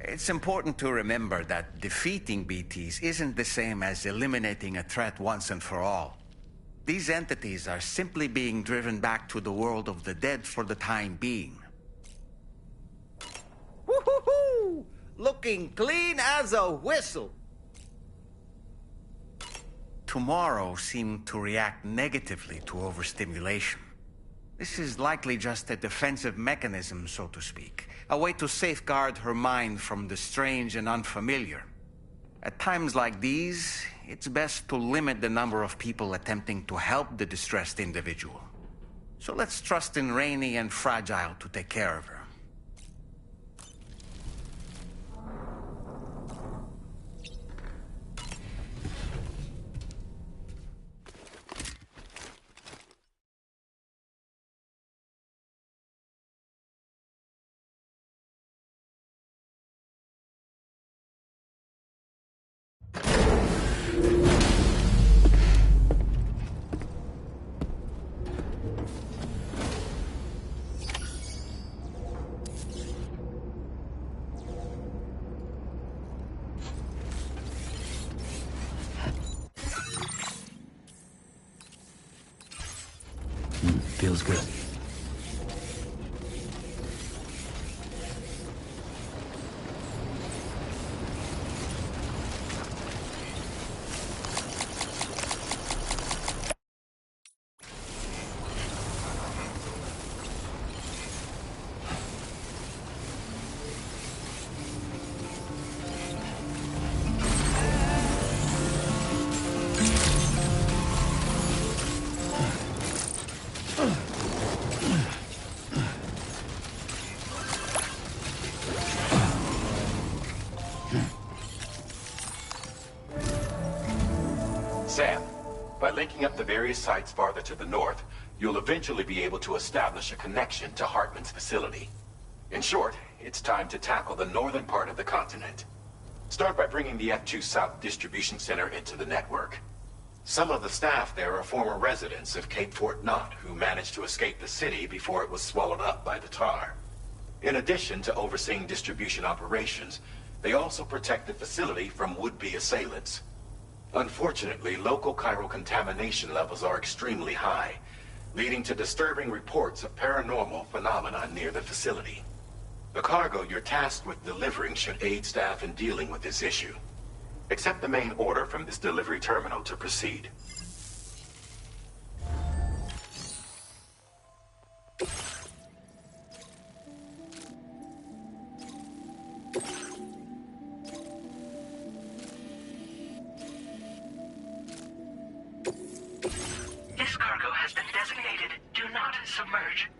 It's important to remember that defeating BTs isn't the same as eliminating a threat once and for all. These entities are simply being driven back to the world of the dead for the time being. Woo-hoo-hoo! Looking clean as a whistle. Tomorrow seemed to react negatively to overstimulation. This is likely just a defensive mechanism, so to speak. A way to safeguard her mind from the strange and unfamiliar. At times like these, it's best to limit the number of people attempting to help the distressed individual. So let's trust in Rainey and Fragile to take care of her. Feels good. Sam, by linking up the various sites farther to the north, you'll eventually be able to establish a connection to Hartman's facility. In short, it's time to tackle the northern part of the continent. Start by bringing the F2 South Distribution Center into the network. Some of the staff there are former residents of Cape Fort Knot who managed to escape the city before it was swallowed up by the tar. In addition to overseeing distribution operations, they also protect the facility from would-be assailants. Unfortunately, local chiral contamination levels are extremely high, leading to disturbing reports of paranormal phenomena near the facility. The cargo you're tasked with delivering should aid staff in dealing with this issue. Accept the main order from this delivery terminal to proceed. This cargo has been designated Do Not Submerge.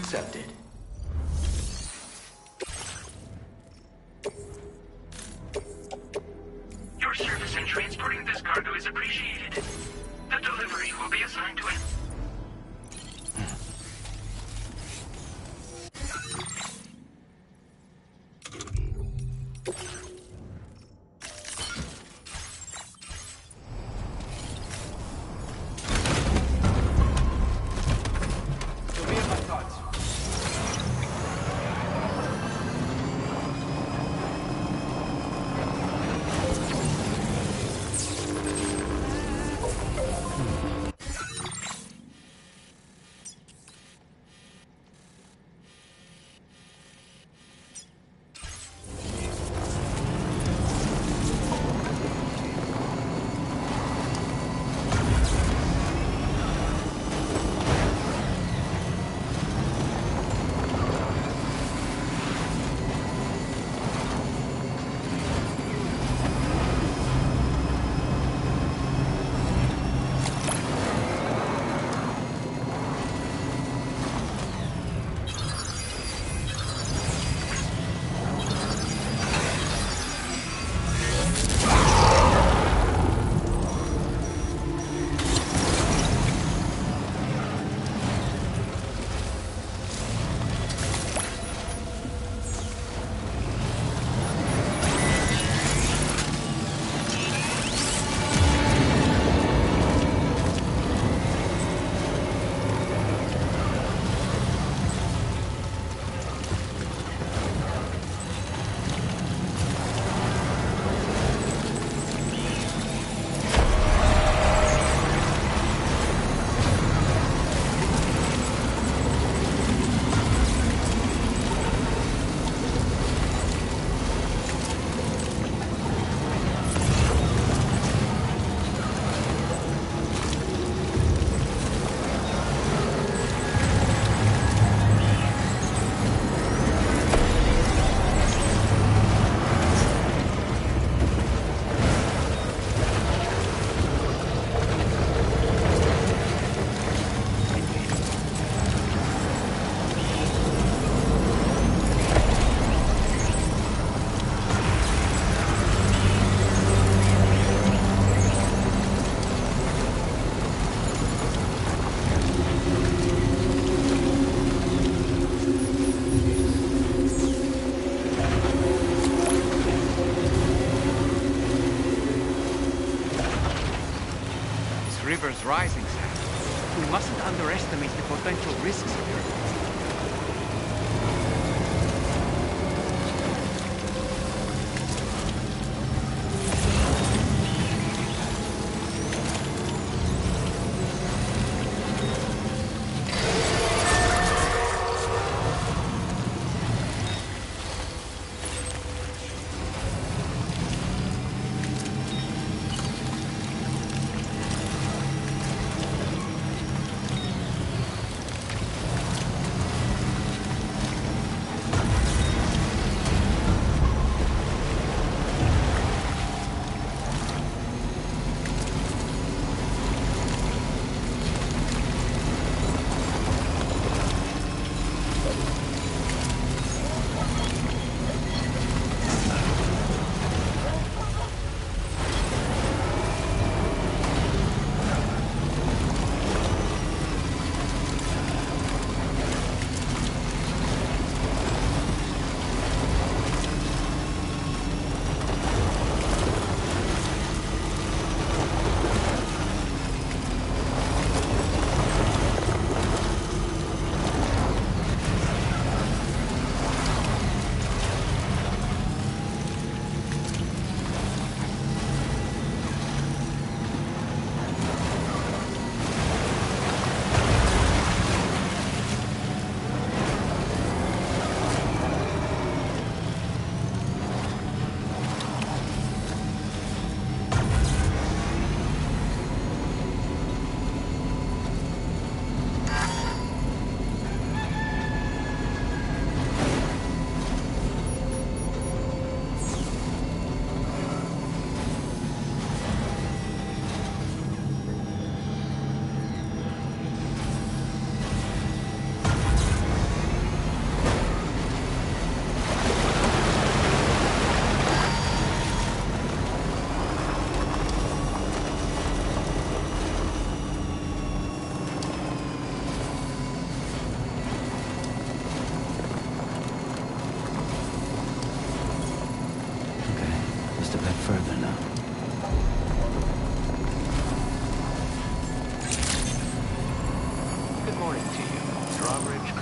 accepted. Your service in transporting this cargo is appreciated. The delivery will be assigned to it. River's rising, Sam. We mustn't underestimate the potential risks here.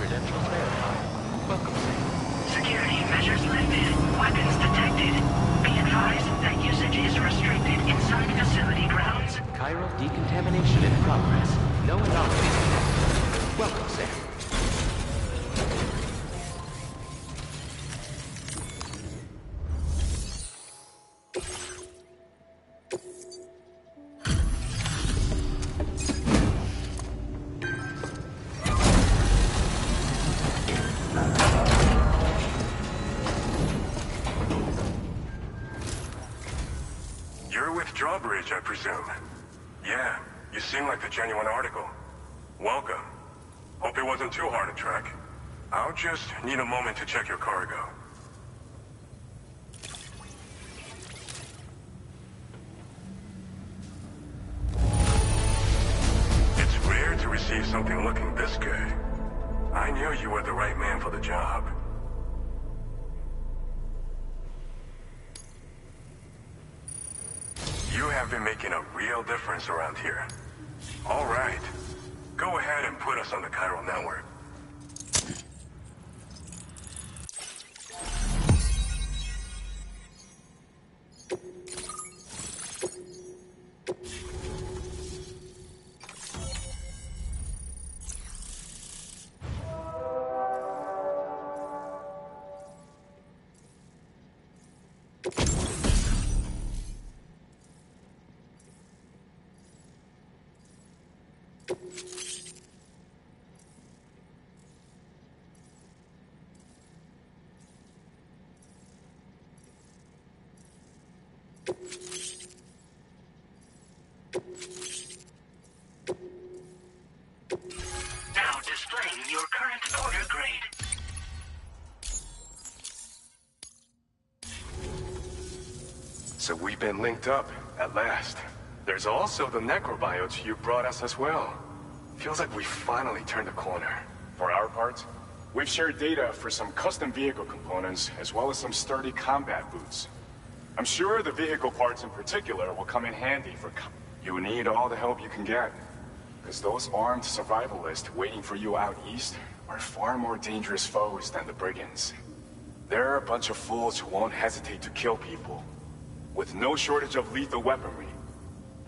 credentials verified. Welcome, Sam. Security measures lifted. Weapons detected. Be advised that usage is restricted inside facility grounds. Chiral decontamination in progress. No anomalies detected. Welcome, Sam. Drawbridge, I presume. Yeah, you seem like a genuine article. Welcome. Hope it wasn't too hard to track. I'll just need a moment to check your cargo. It's rare to receive something looking this good. I knew you were the right man for the job. You have been making a real difference around here. All right. Go ahead and put us on the chiral network. Now displaying your current order grade. So we've been linked up, at last. There's also the necrobiotes you brought us as well. Feels like we finally turned a corner. For our part, we've shared data for some custom vehicle components, as well as some sturdy combat boots. I'm sure the vehicle parts in particular will come in handy for... You need all the help you can get. Because those armed survivalists waiting for you out east are far more dangerous foes than the brigands. They're a bunch of fools who won't hesitate to kill people, with no shortage of lethal weaponry.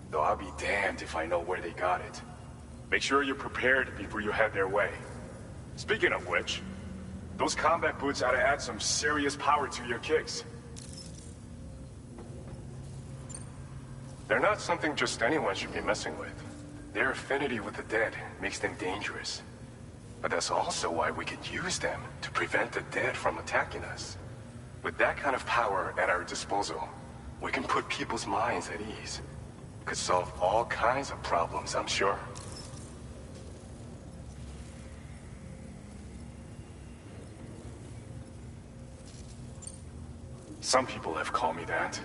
Though I'll be damned if I know where they got it. Make sure you're prepared before you head their way. Speaking of which, those combat boots ought to add some serious power to your kicks. They're not something just anyone should be messing with. Their affinity with the dead makes them dangerous. But that's also why we could use them to prevent the dead from attacking us. With that kind of power at our disposal, we can put people's minds at ease. Could solve all kinds of problems, I'm sure. Some people have called me that.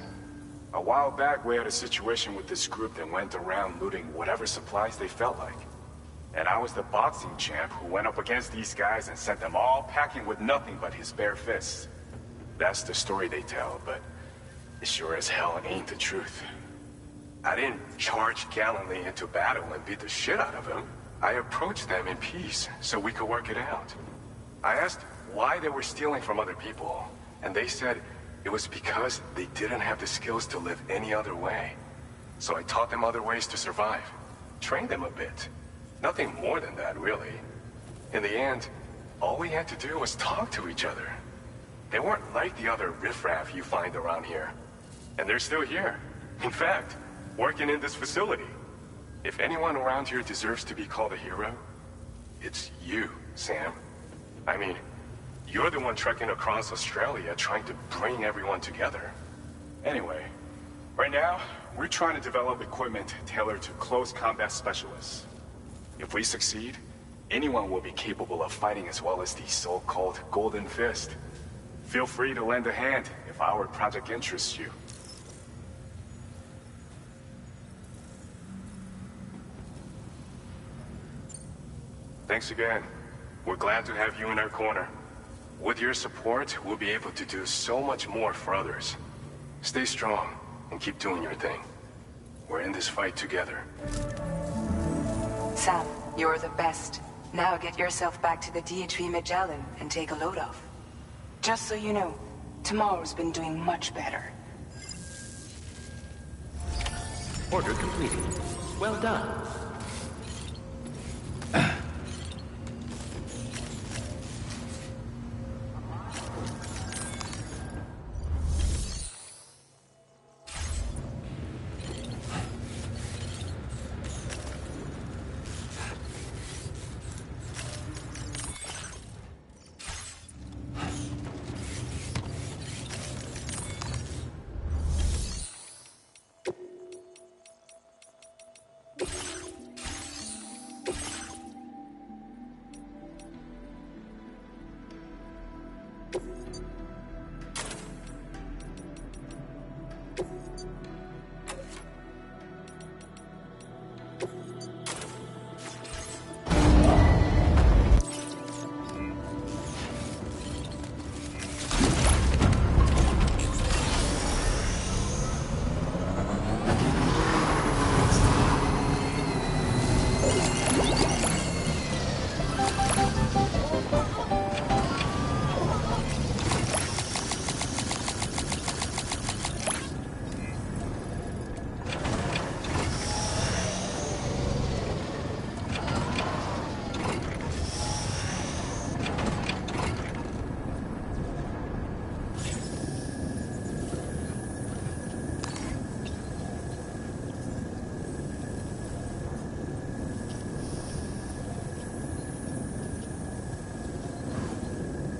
A while back, we had a situation with this group that went around looting whatever supplies they felt like. And I was the boxing champ who went up against these guys and sent them all packing with nothing but his bare fists. That's the story they tell, but it sure as hell ain't the truth. I didn't charge gallantly into battle and beat the shit out of them. I approached them in peace so we could work it out. I asked why they were stealing from other people, and they said it was because they didn't have the skills to live any other way. So I taught them other ways to survive, trained them a bit. Nothing more than that, really. In the end, all we had to do was talk to each other. They weren't like the other riffraff you find around here. And they're still here. In fact, working in this facility. If anyone around here deserves to be called a hero, it's you, Sam. I mean, you're the one trekking across Australia trying to bring everyone together. Anyway, right now, we're trying to develop equipment tailored to close combat specialists. If we succeed, anyone will be capable of fighting as well as the so-called Golden Fist. Feel free to lend a hand if our project interests you. Thanks again. We're glad to have you in our corner. With your support, we'll be able to do so much more for others. Stay strong and keep doing your thing. We're in this fight together. Sam, you're the best. Now get yourself back to the Ds2 Magellan and take a load off. Just so you know, tomorrow's been doing much better. Order completed. Well done.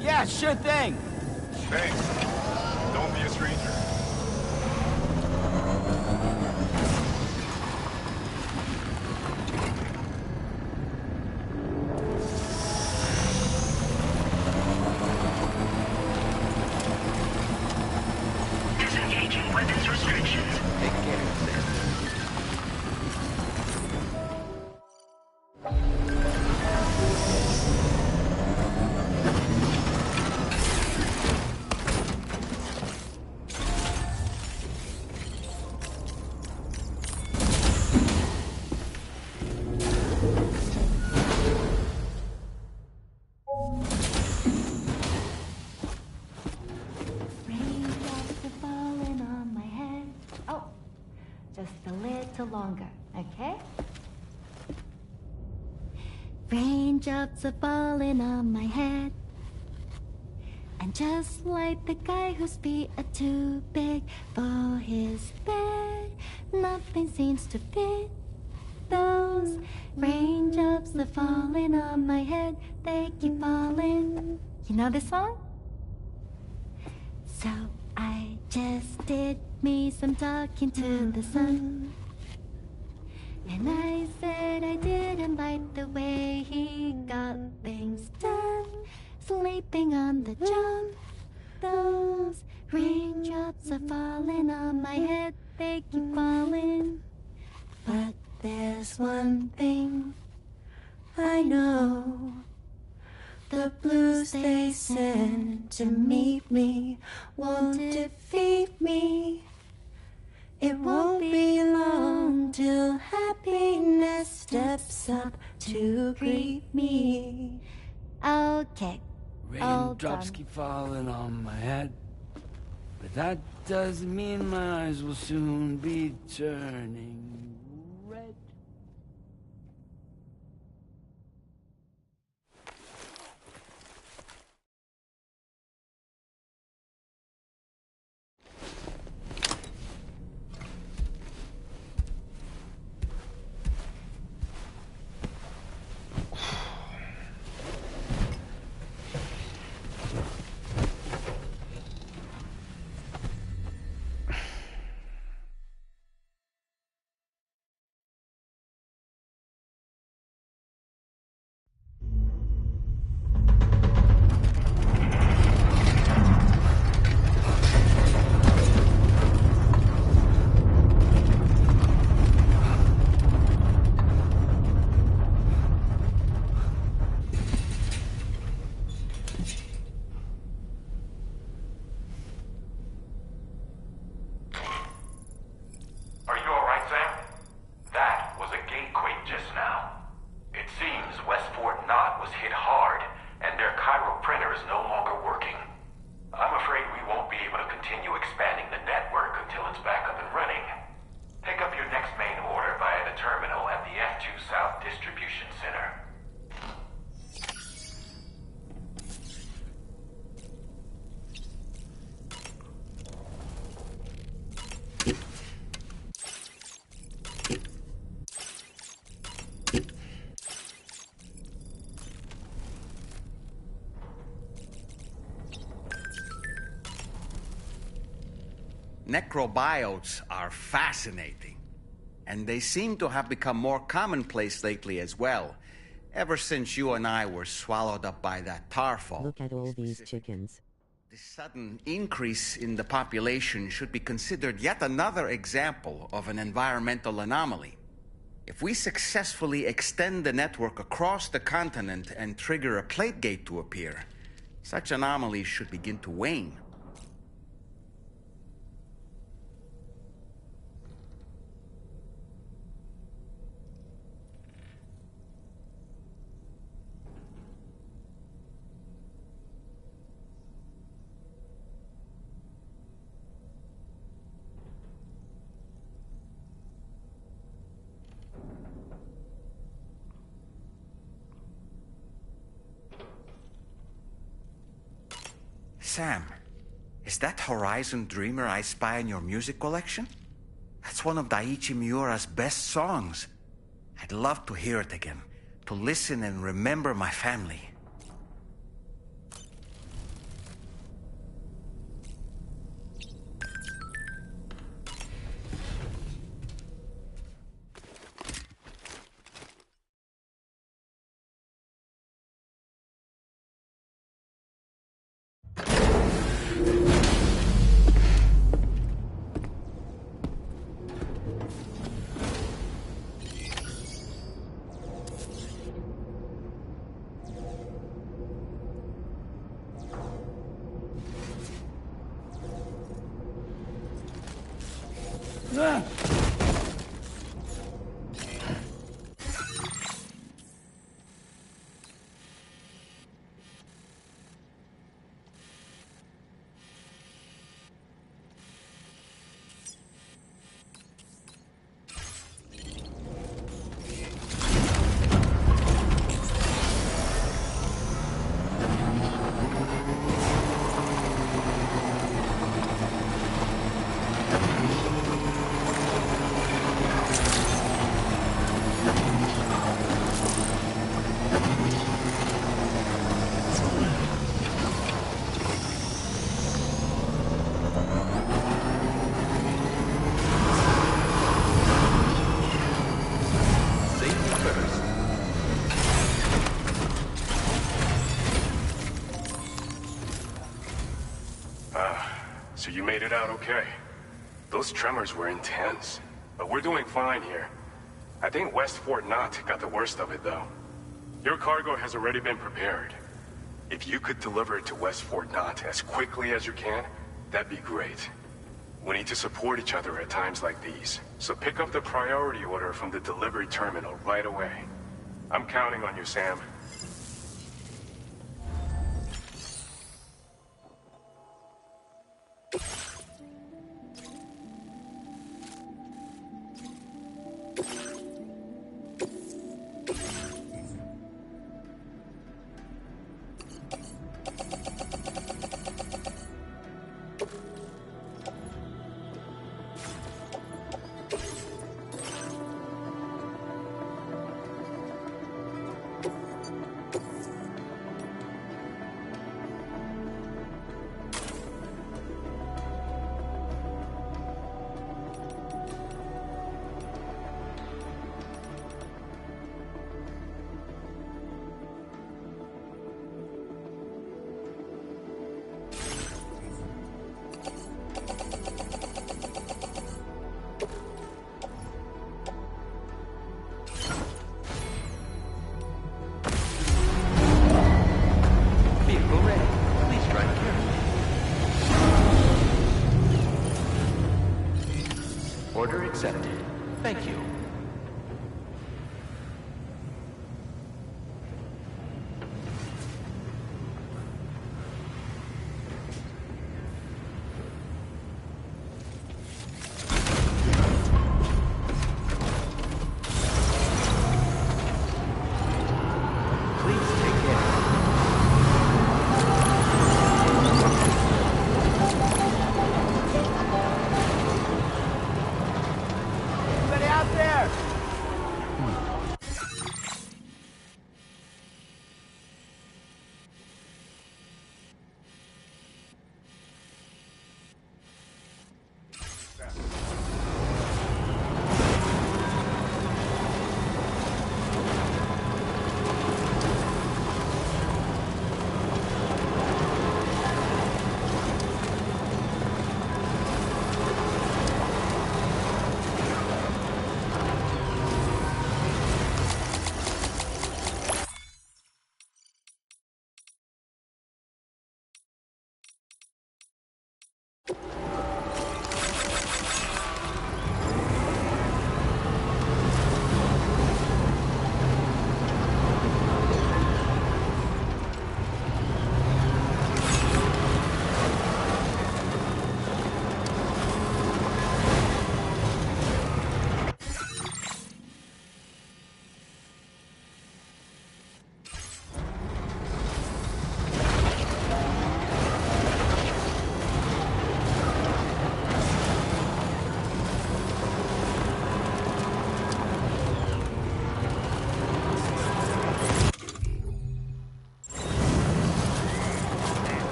Yeah, sure thing. Thanks. Don't be a stranger. Disengaging weapons restrictions. Take care of this. Raindrops are falling on my head. Oh, just a little longer, okay? Raindrops are falling on my head. And just like the guy whose feet are too big for his bed, nothing seems to fit. Those raindrops are falling on my head, they keep falling. You know this song? So I just did me some talking to the sun. And I said I didn't like the way he got things done. Sleeping on the job. Those raindrops are falling on my head, they keep falling. But there's one thing I know. The blues they send to meet me won't defeat me. It won't be long till happiness steps up to greet me. Okay. Raindrops keep falling on my head, but that doesn't mean my eyes will soon be turning red. Rock Distribution Center. Necrobiotes are fascinating, and they seem to have become more commonplace lately as well, ever since you and I were swallowed up by that tarfall. Look at all these chickens. The sudden increase in the population should be considered yet another example of an environmental anomaly. If we successfully extend the network across the continent and trigger a plate gate to appear, such anomalies should begin to wane. Sam, is that Horizon Dreamer I spy in your music collection? That's one of Daiichi Miura's best songs. I'd love to hear it again, to listen and remember my family. So you made it out okay. Those tremors were intense, but we're doing fine here. I think West Fort Knott got the worst of it, though. Your cargo has already been prepared. If you could deliver it to West Fort Knott as quickly as you can, that'd be great. We need to support each other at times like these, so pick up the priority order from the delivery terminal right away. I'm counting on you, Sam. Order accepted. Thank you.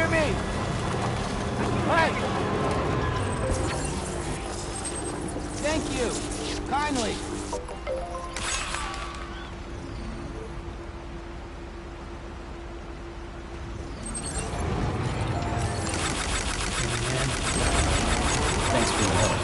hear me? Hey! Thank you. Kindly. Thanks for the help.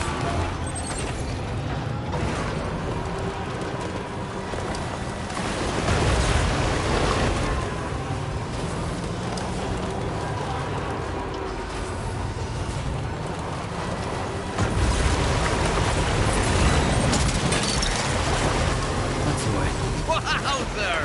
Wowzer!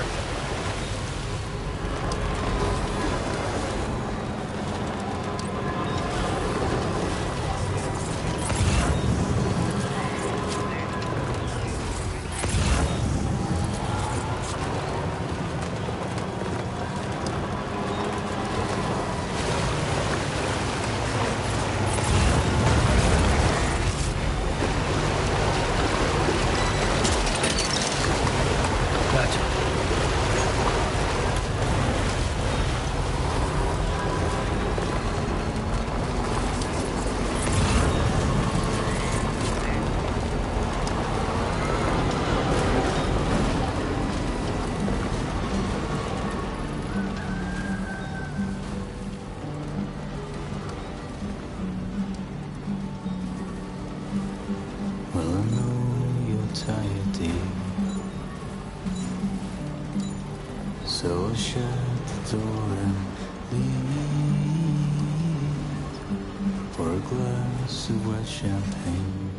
Well, I know you're tired, dear. So I'll shut the door and leave for a glass of white champagne.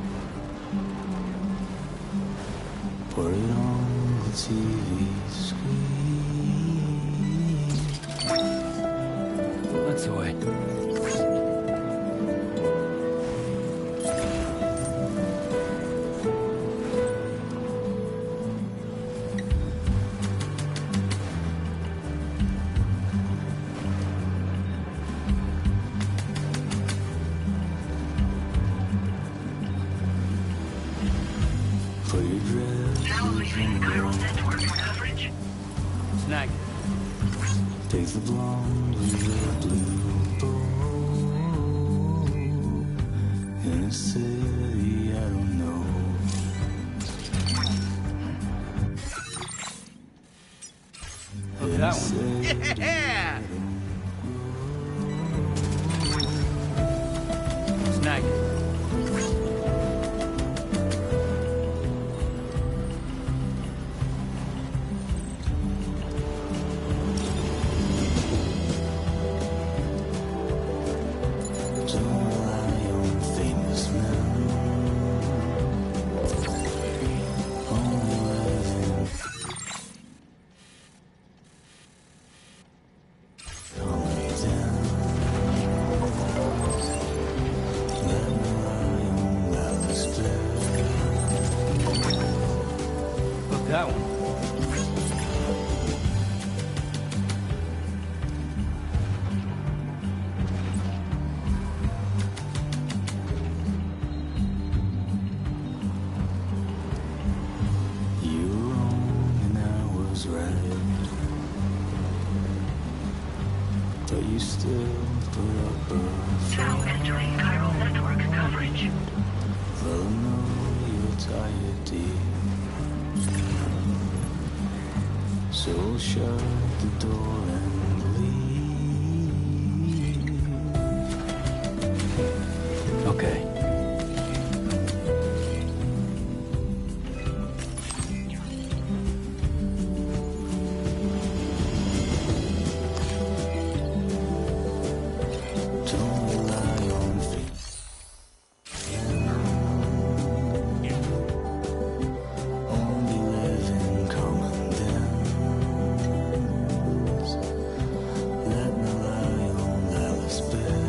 Pour it on the TV screen. Let's away. For your dress Now leaving chiral network coverage. Snag. Take the blonde with the blue bow. In a city I don't know. Look at that one. Yeah! Snag. Don't rely on famous men. Only living. Calm me down. Let me lie on Alice bed. Look at that one. You were wrong and I was right. But you still put up a Now entering chiral network coverage. Well, I know you're tired, dear. So shut the door and leave. Okay. Don't rely on fate. Only live in common dens. Let me lie on Alice bed.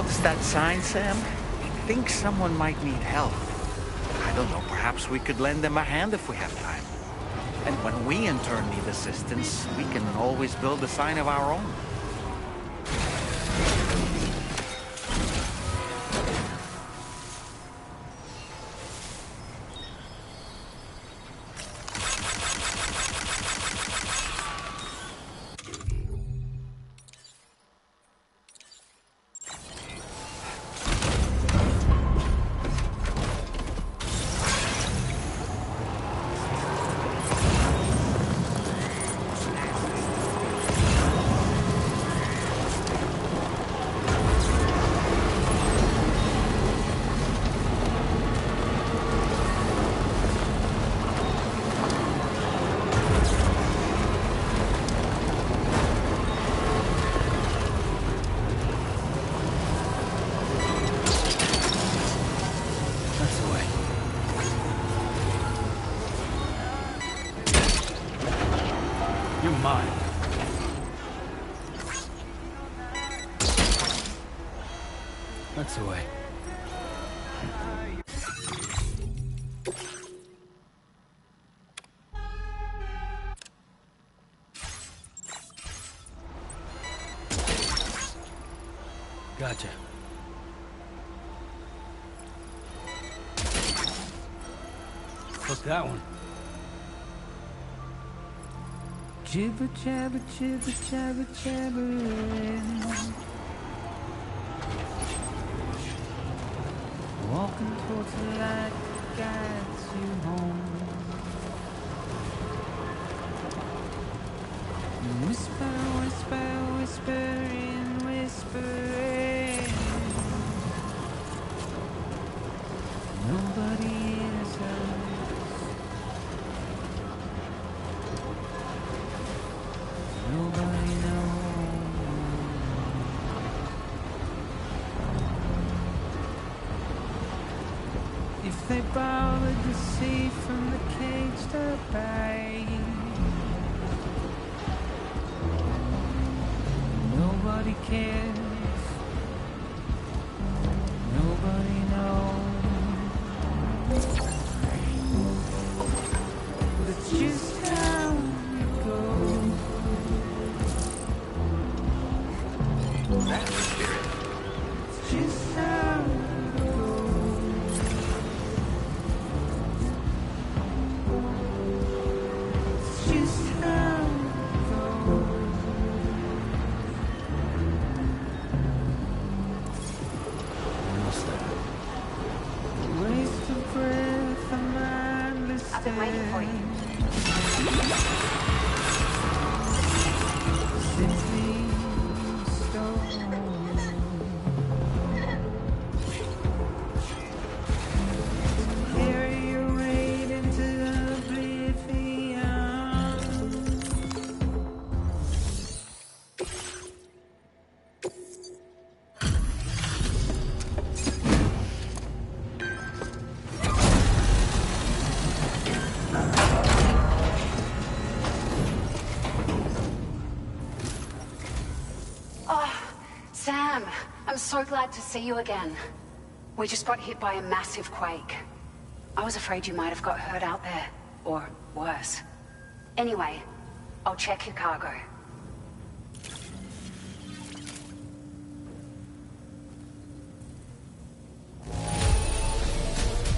Notice that sign, Sam? I think someone might need help. I don't know, perhaps we could lend them a hand if we have time. And when we in turn need assistance, we can always build a sign of our own. That's the way. Gotcha. What's that one? Jibber jabber, jibber jabber, jabbering. Walking towards the light that guides you home. Whisper, whisper, whispering, whispering. Nobody hears us. Nobody knows. If they bothered to see from the caged up eye, nobody cares. Nobody knows. That's just how it goes. That's the spirit. It's just how it goes. It's just how it goes. Almost there. Waste of breath, a mindless I've been waiting for you. Simply stone. Carry your weight into oblivion. Oh, Sam, I'm so glad to see you again. We just got hit by a massive quake. I was afraid you might have got hurt out there, or worse. Anyway, I'll check your cargo.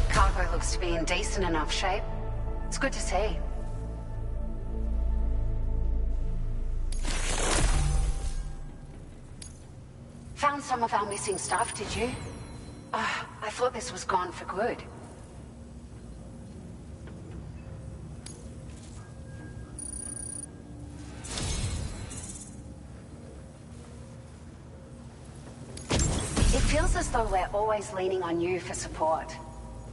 Cargo looks to be in decent enough shape. It's good to see. Found some of our missing stuff, did you? I thought this was gone for good. It feels as though we're always leaning on you for support.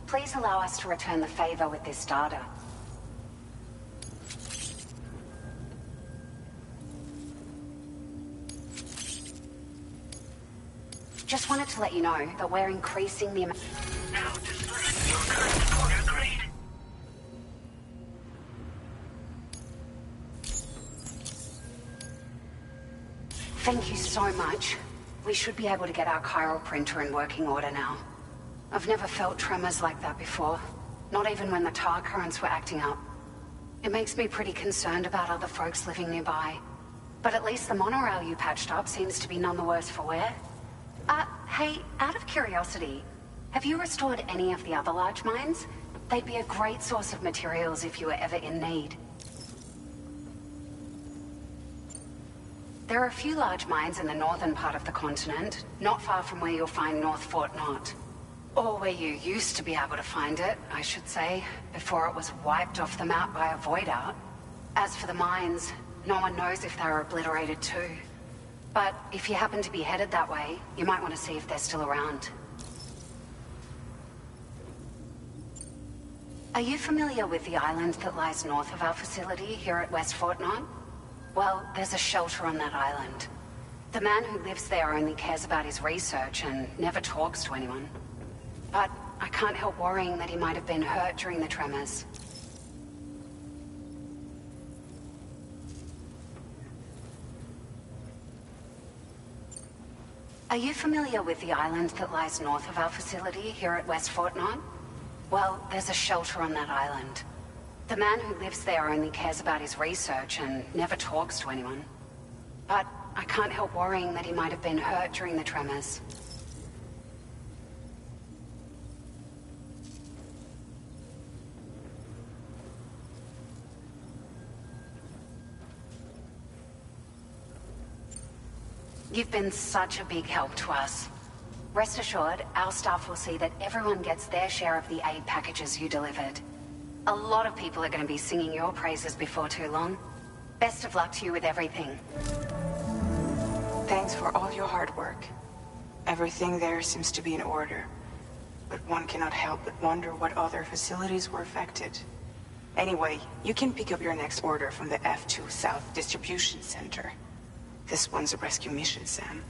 Please allow us to return the favor with this data. Just wanted to let you know that we're increasing the amount. Now display your current order grade. Thank you so much. We should be able to get our chiral printer in working order now. I've never felt tremors like that before. Not even when the tar currents were acting up. It makes me pretty concerned about other folks living nearby. But at least the monorail you patched up seems to be none the worse for wear. Hey, out of curiosity, have you restored any of the other large mines? They'd be a great source of materials if you were ever in need. There are a few large mines in the northern part of the continent, not far from where you'll find North Fort Knot. Or where you used to be able to find it, I should say, before it was wiped off the map by a void out. As for the mines, no one knows if they were obliterated too. But if you happen to be headed that way, you might want to see if they're still around. Are you familiar with the island that lies north of our facility here at West Fort Knot? Well, there's a shelter on that island. The man who lives there only cares about his research and never talks to anyone. But I can't help worrying that he might have been hurt during the tremors. Are you familiar with the island that lies north of our facility here at West Fort Knot? Well, there's a shelter on that island. The man who lives there only cares about his research and never talks to anyone. But I can't help worrying that he might have been hurt during the tremors. You've been such a big help to us. Rest assured, our staff will see that everyone gets their share of the aid packages you delivered. A lot of people are going to be singing your praises before too long. Best of luck to you with everything. Thanks for all your hard work. Everything there seems to be in order. But one cannot help but wonder what other facilities were affected. Anyway, you can pick up your next order from the F2 South Distribution Center. This one's a rescue mission, Sam.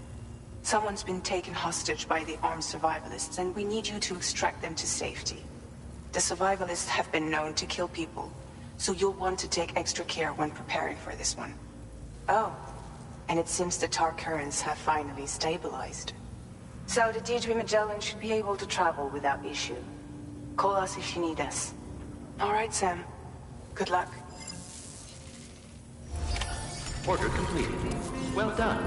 Someone's been taken hostage by the armed survivalists, and we need you to extract them to safety. The survivalists have been known to kill people, so you'll want to take extra care when preparing for this one. Oh, and it seems the tar currents have finally stabilized. So the D2 Magellan should be able to travel without issue. Call us if you need us. All right, Sam. Good luck. Order completed. Well done.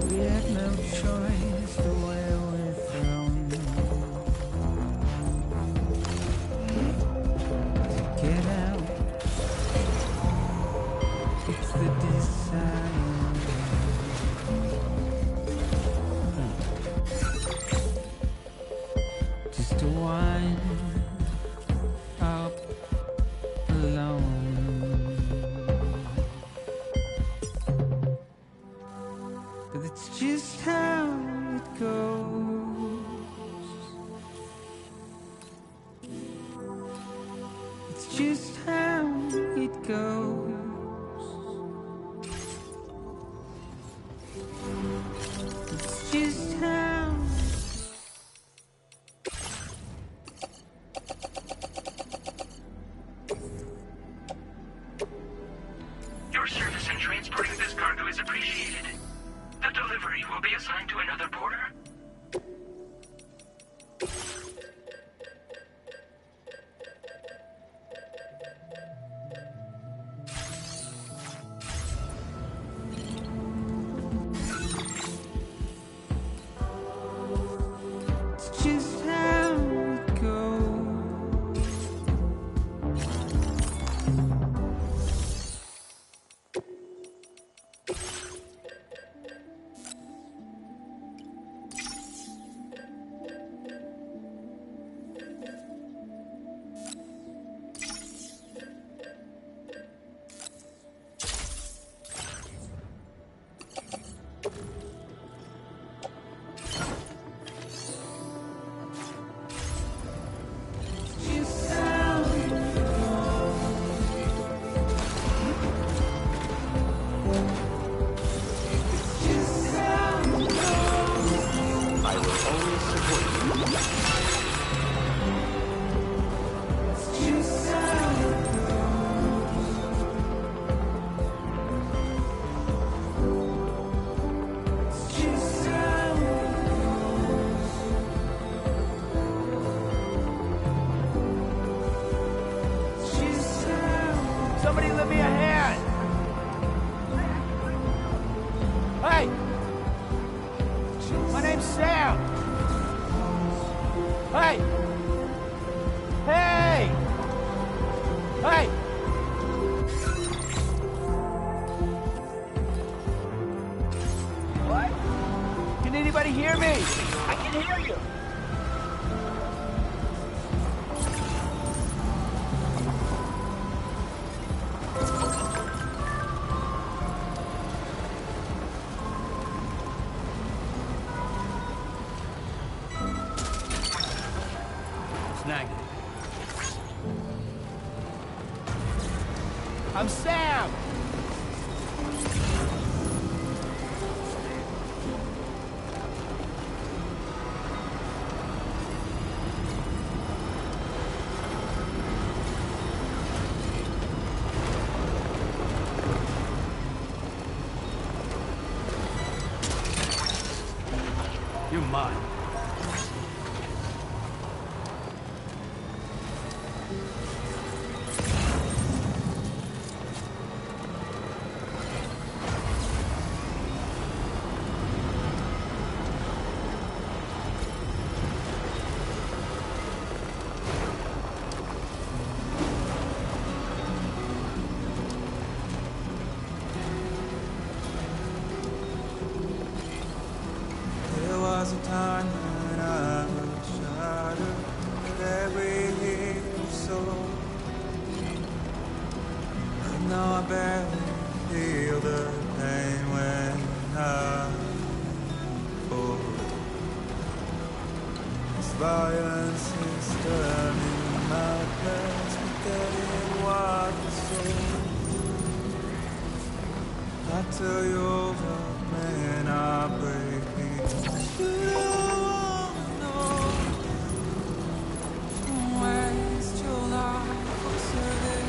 We had no choice the way we're thrown. To get out, it's the desire. Just to wind up alone. But it's just how it goes. It's just how it goes. It's just how. Your service in transporting this cargo is appreciated. The delivery will be assigned to another porter. It's just how it goes. Just how it It's just how it goes. I will always support you. It's just how it goes. It's just how it goes. It's just how. Somebody lend me a hand! Hey! My name's Sam! Hey! Hey! Hey! What? Can anybody hear me? I can hear you! Snagged it. I'm Sam! You're mine. by sister and in my past, forgetting what was so. I tell you over, man, I break me. You don't know waste your life observing.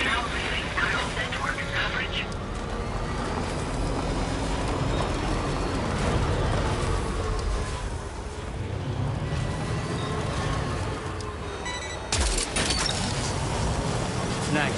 Now leaving Chiral Network coverage. Snag it.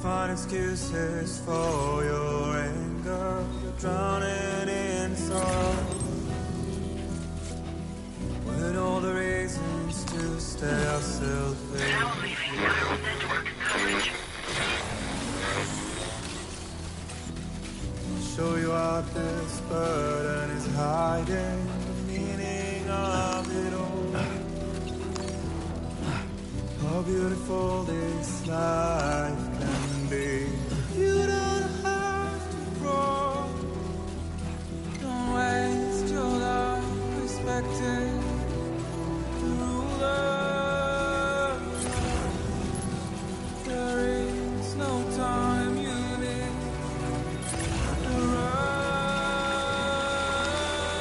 Find excuses for your anger. You're drowning in sorrow. When all the reasons to stay are selfish. Now leaving viral network coverage. I'll show you how this burden is hiding the meaning of it all. How beautiful this life can be. You don't have to grow. Don't waste your life respecting the ruler. There is no time you need to run.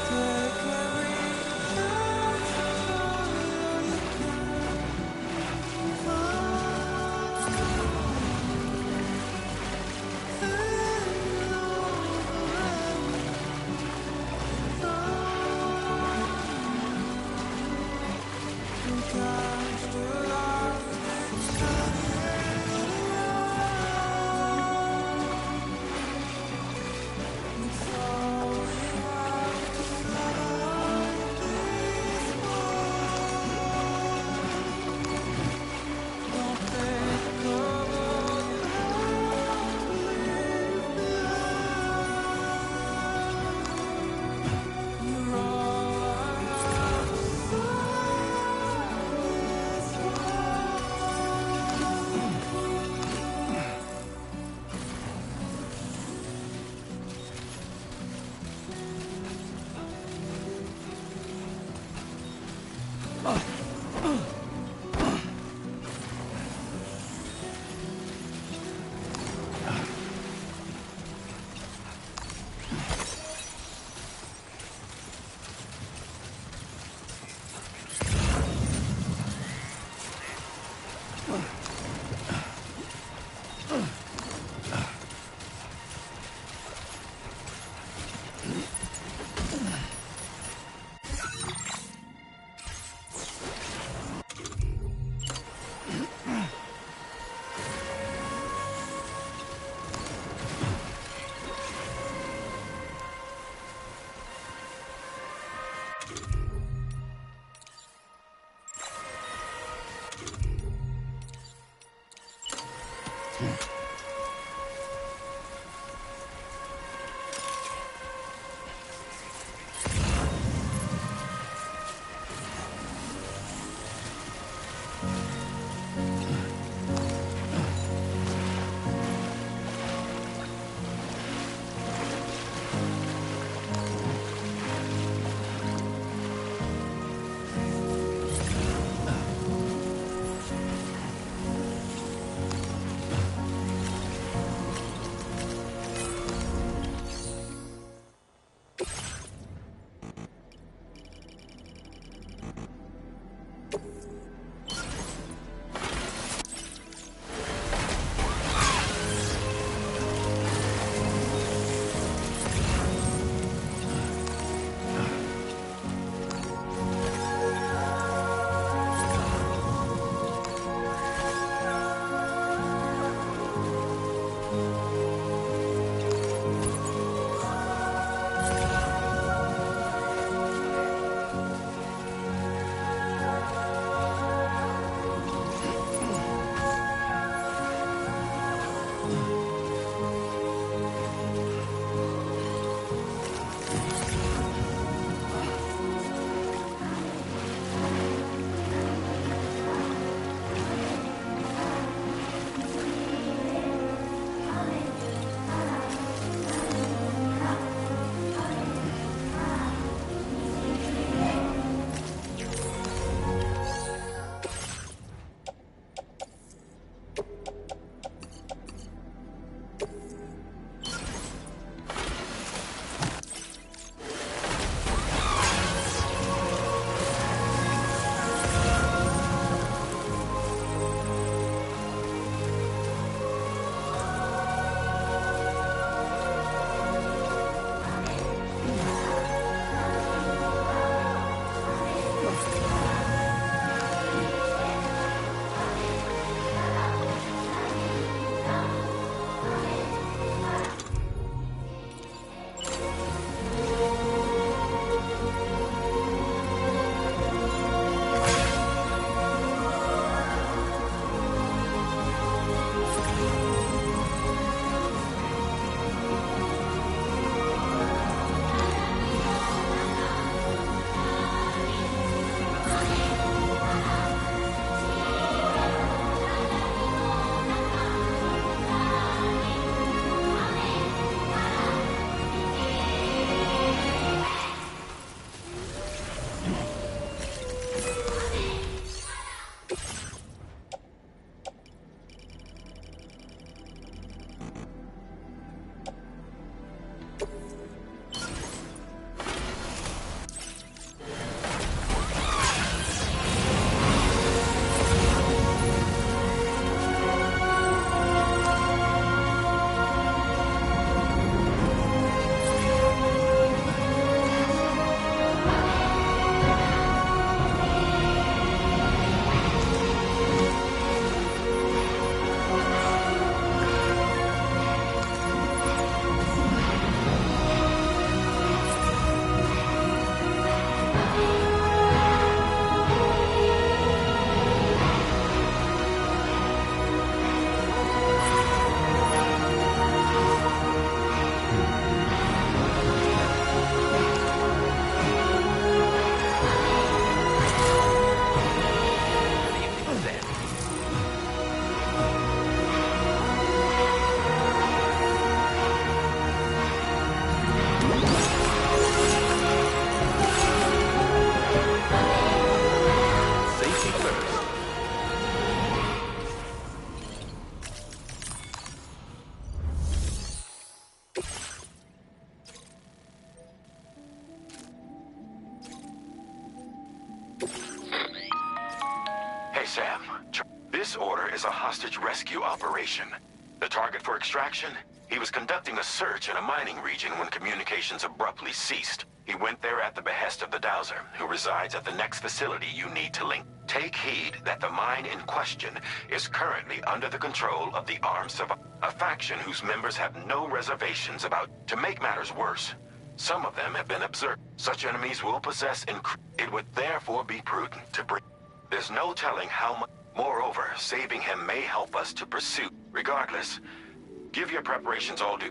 Take every chance you This order is a hostage rescue operation. The target for extraction? He was conducting a search in a mining region when communications abruptly ceased. He went there at the behest of the Dowser, who resides at the next facility you need to link. Take heed that the mine in question is currently under the control of the armed survivors, a faction whose members have no reservations about. To make matters worse, some of them have been observed. Such enemies will possess it would therefore be prudent to bring. There's no telling how much. Moreover, saving him may help us to pursue. Regardless, give your preparations all due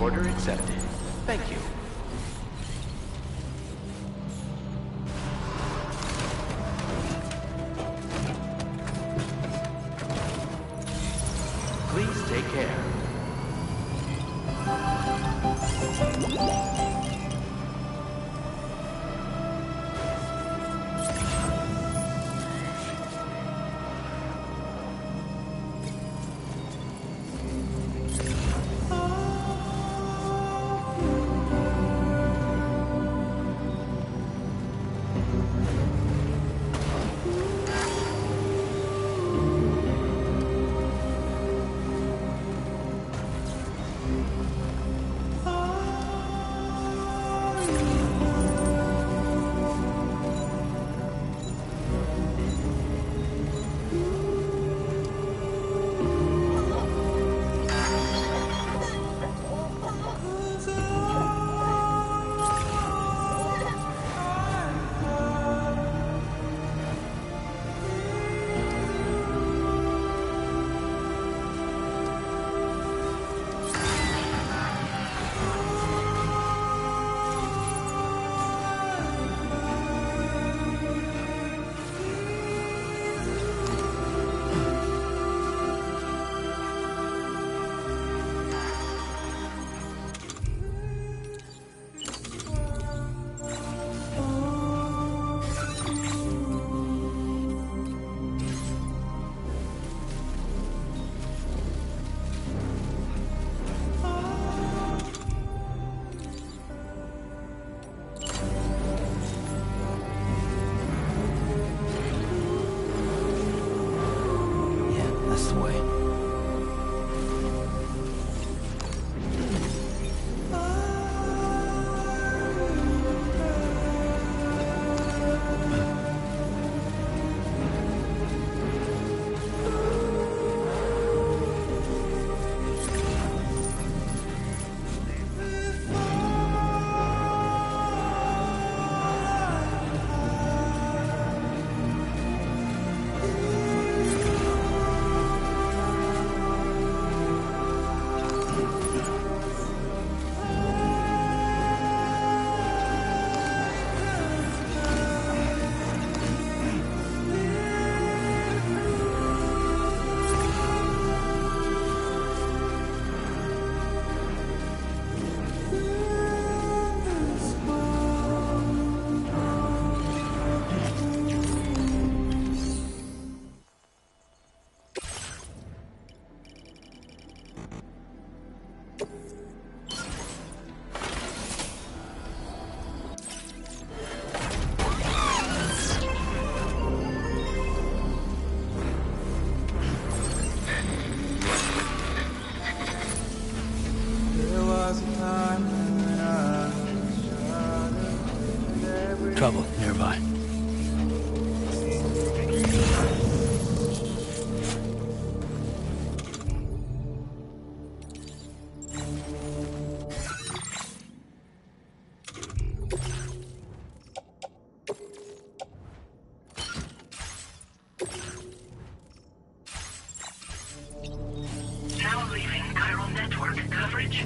Order accepted. Thank you. Please take care. That's the way. Trouble nearby. Now leaving chiral network coverage.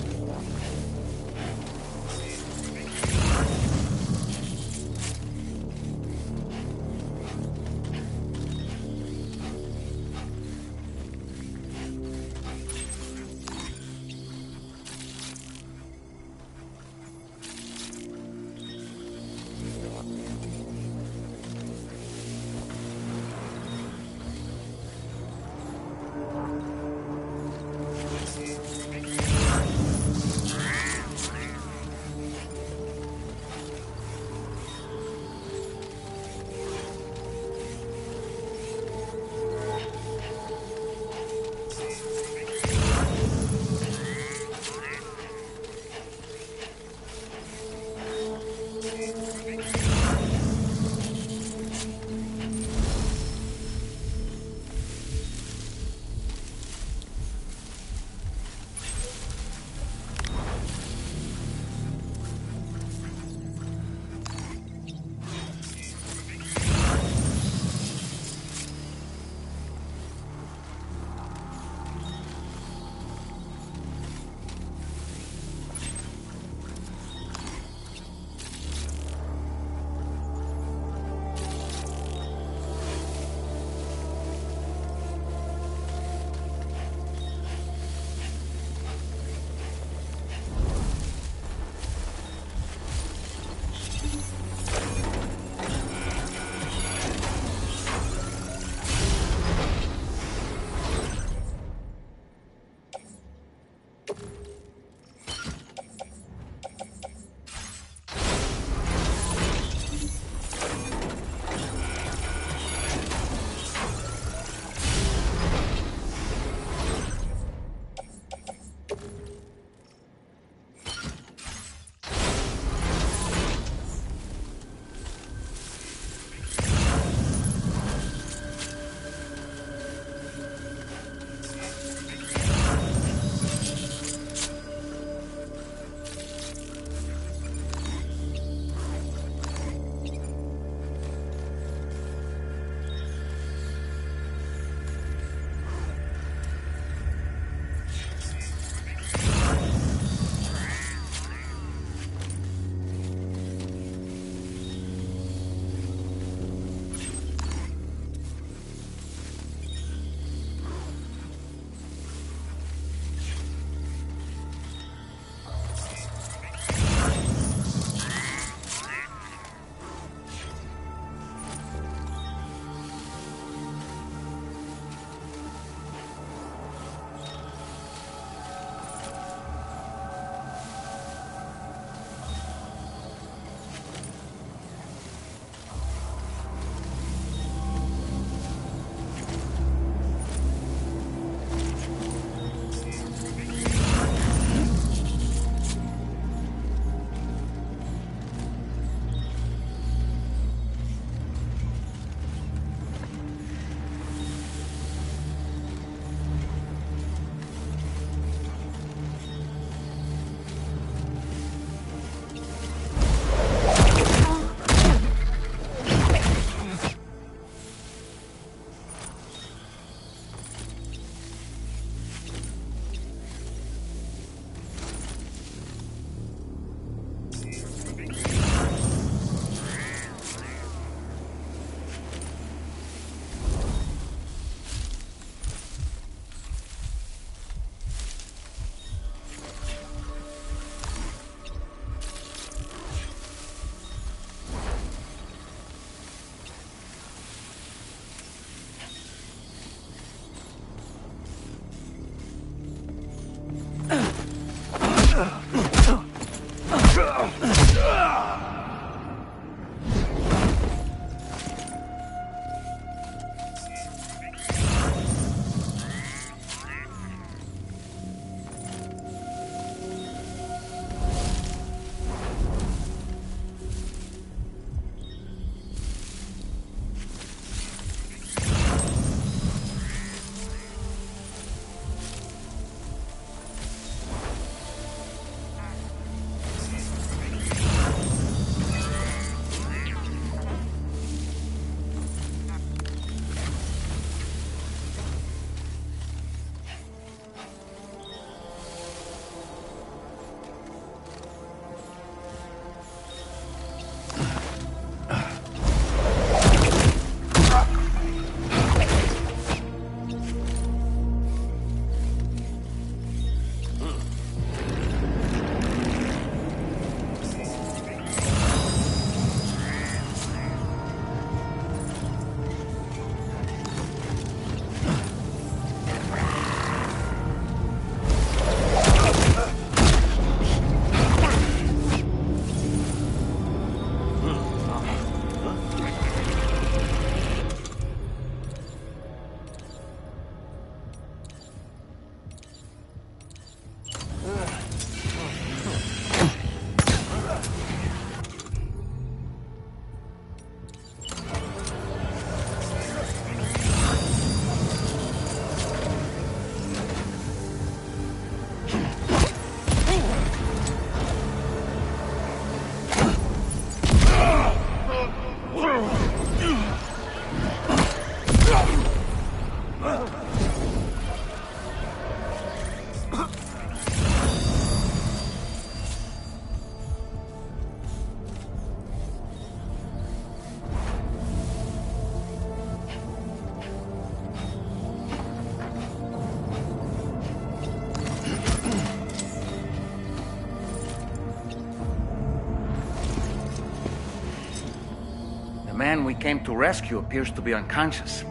The man we came to rescue appears to be unconscious.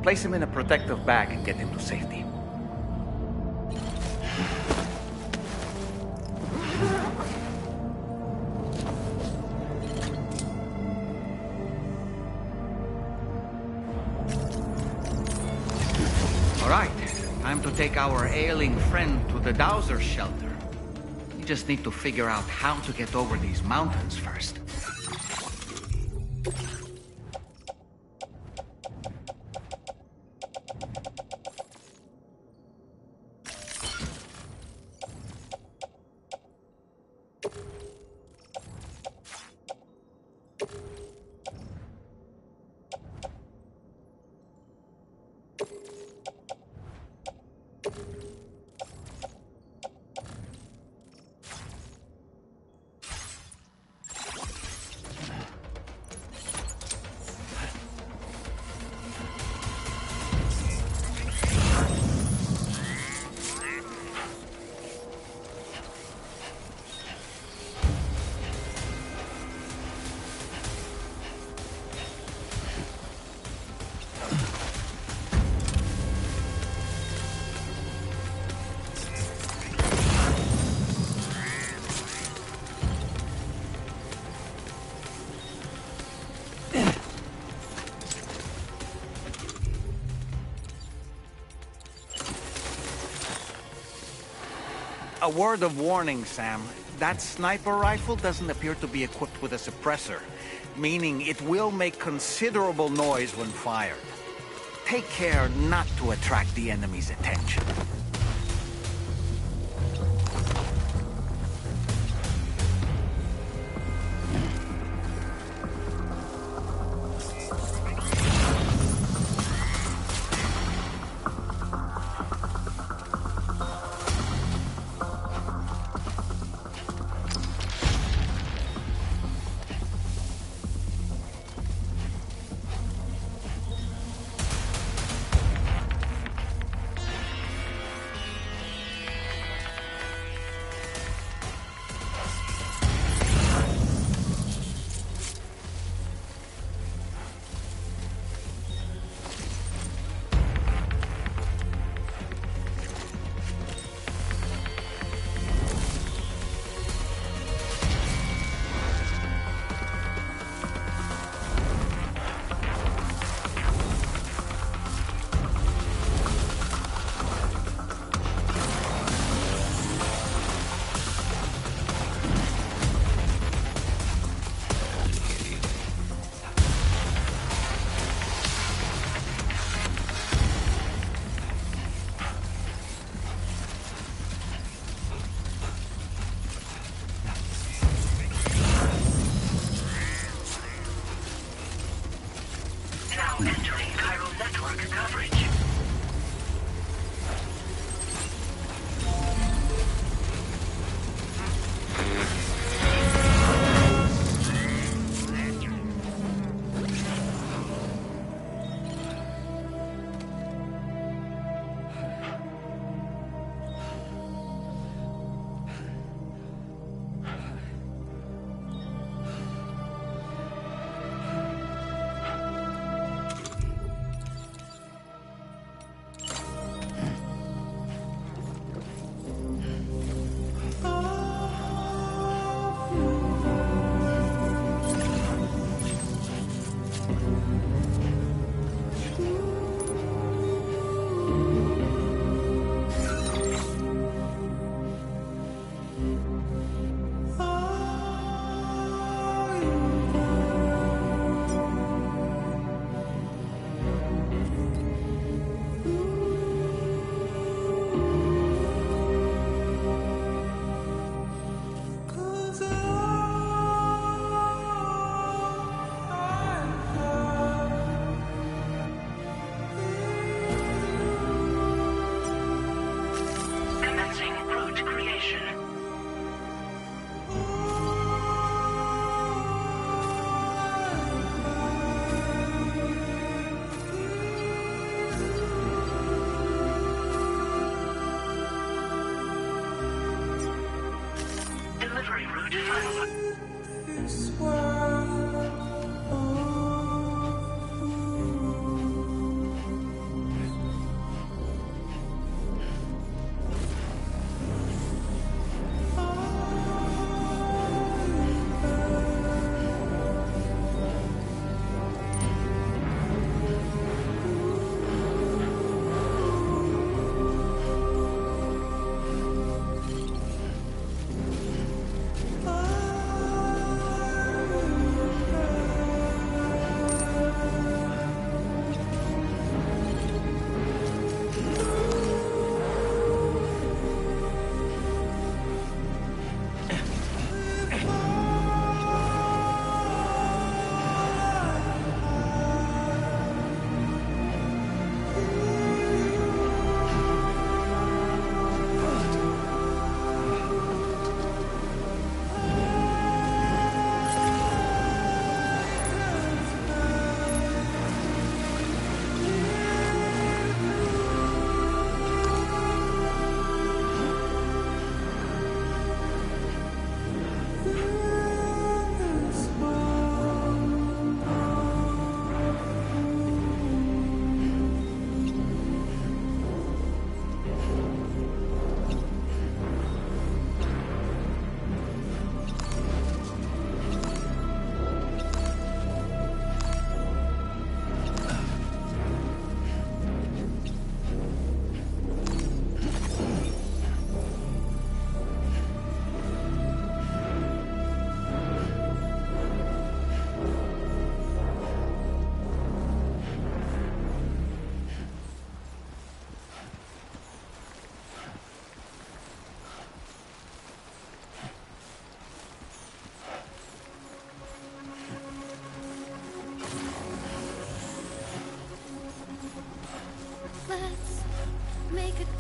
Place him in a protective bag and get him to safety. All right, time to take our ailing friend to the Dowser shelter. We just need to figure out how to get over these mountains first. A word of warning, Sam. That sniper rifle doesn't appear to be equipped with a suppressor, meaning it will make considerable noise when fired. Take care not to attract the enemy's attention.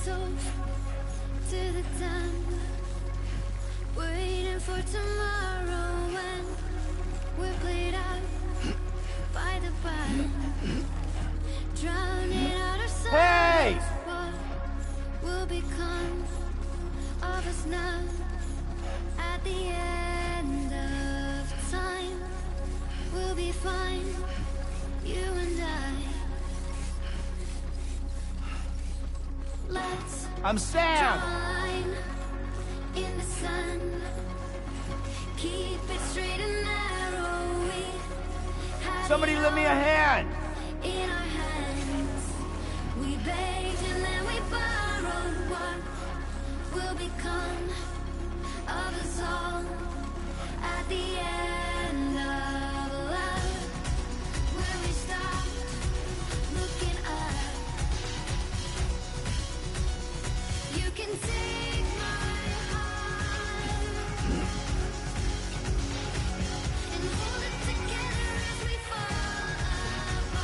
toast to the damned, waiting for tomorrow when we're played out by the band, drowning out our silence. What will become of us now at the end of time? We'll be fine, you and I. Let's I'm Sam. join in the sun. Keep it straight and narrow. We had Somebody lend me a hand. in our hands. We begged and then we borrowed. What will become of us all at the end of love? Will we stop looking up? You can take my heart and hold it together as we fall apart.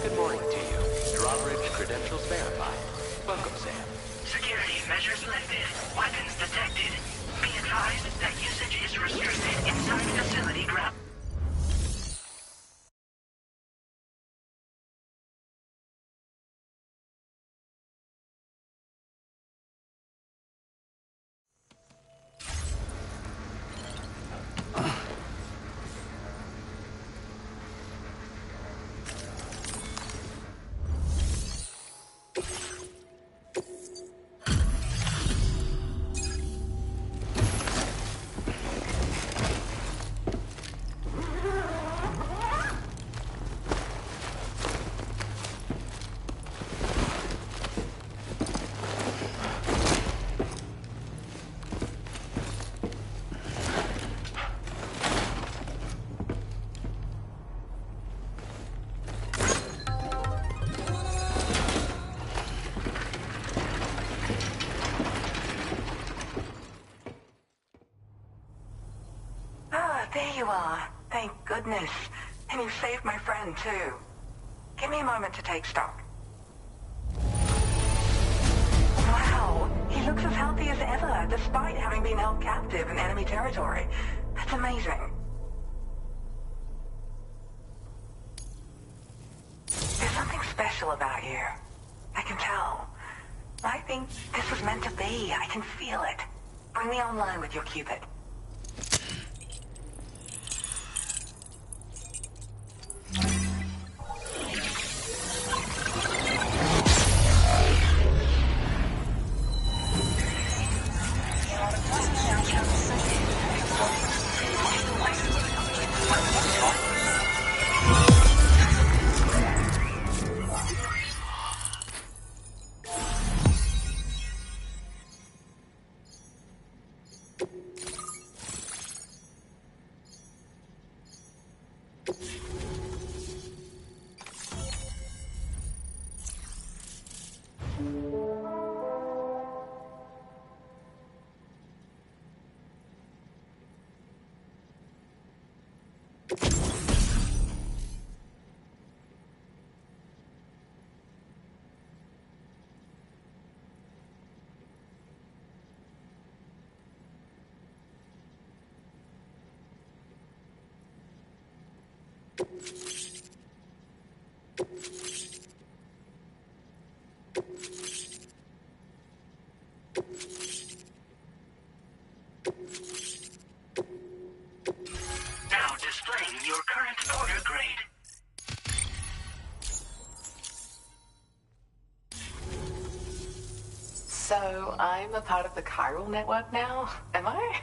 Good morning to you. Drawbridge credentials verified. Welcome, Sam. Security measures lifted. Weapons detected. Be advised that usage is restricted inside facility ground. There you are. Thank goodness. And you saved my friend, too. Give me a moment to take stock. Wow, he looks as healthy as ever, despite having been held captive in enemy territory. That's amazing. There's something special about you. I can tell. I think this was meant to be. I can feel it. Bring me online with your Cupid. Now displaying your current order grade. So, I'm a part of the chiral network now, am I?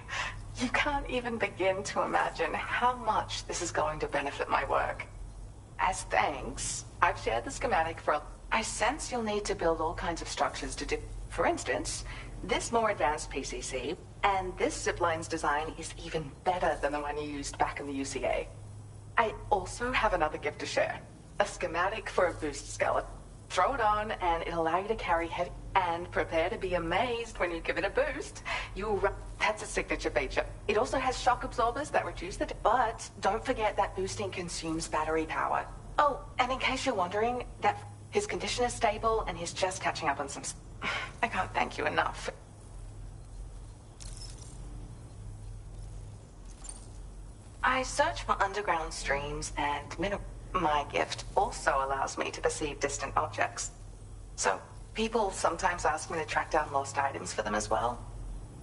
You can't even begin to imagine how much this is going to benefit my work. As thanks, I've shared the schematic for... I sense you'll need to build all kinds of structures to do... For instance, this more advanced PCC, and this zipline's design is even better than the one you used back in the UCA. I also have another gift to share. A schematic for a boost skeleton. Throw it on, and it'll allow you to carry heavy... And prepare to be amazed when you give it a boost. That's a signature feature. It also has shock absorbers that reduce the... But don't forget that boosting consumes battery power. Oh, and in case you're wondering, that his condition is stable and he's just catching up on some... I can't thank you enough. I search for underground streams and my gift also allows me to perceive distant objects. So... People sometimes ask me to track down lost items for them as well.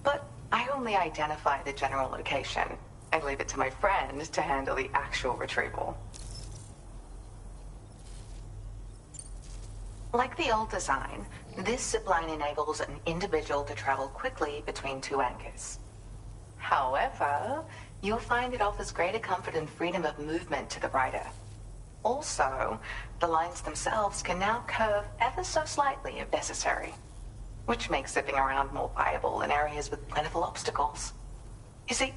But I only identify the general location. I leave it to my friend to handle the actual retrieval. Like the old design, this zipline enables an individual to travel quickly between two anchors. However, you'll find it offers greater comfort and freedom of movement to the rider. Also, the lines themselves can now curve ever so slightly if necessary, which makes zipping around more viable in areas with plentiful obstacles. You see,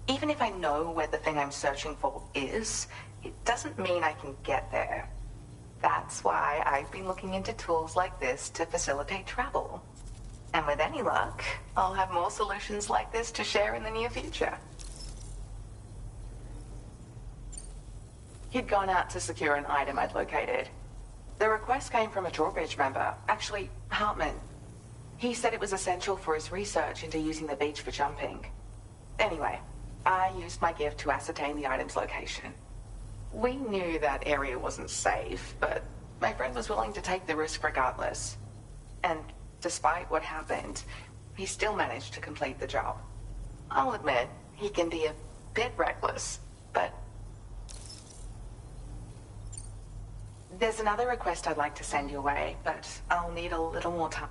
even if I know where the thing I'm searching for is, it doesn't mean I can get there. That's why I've been looking into tools like this to facilitate travel. And with any luck, I'll have more solutions like this to share in the near future. He'd gone out to secure an item I'd located. The request came from a drawbridge member, actually, Hartman. He said it was essential for his research into using the beach for jumping. Anyway, I used my gift to ascertain the item's location. We knew that area wasn't safe, but my friend was willing to take the risk regardless. And despite what happened, he still managed to complete the job. I'll admit, he can be a bit reckless, but... There's another request I'd like to send your way, but I'll need a little more time.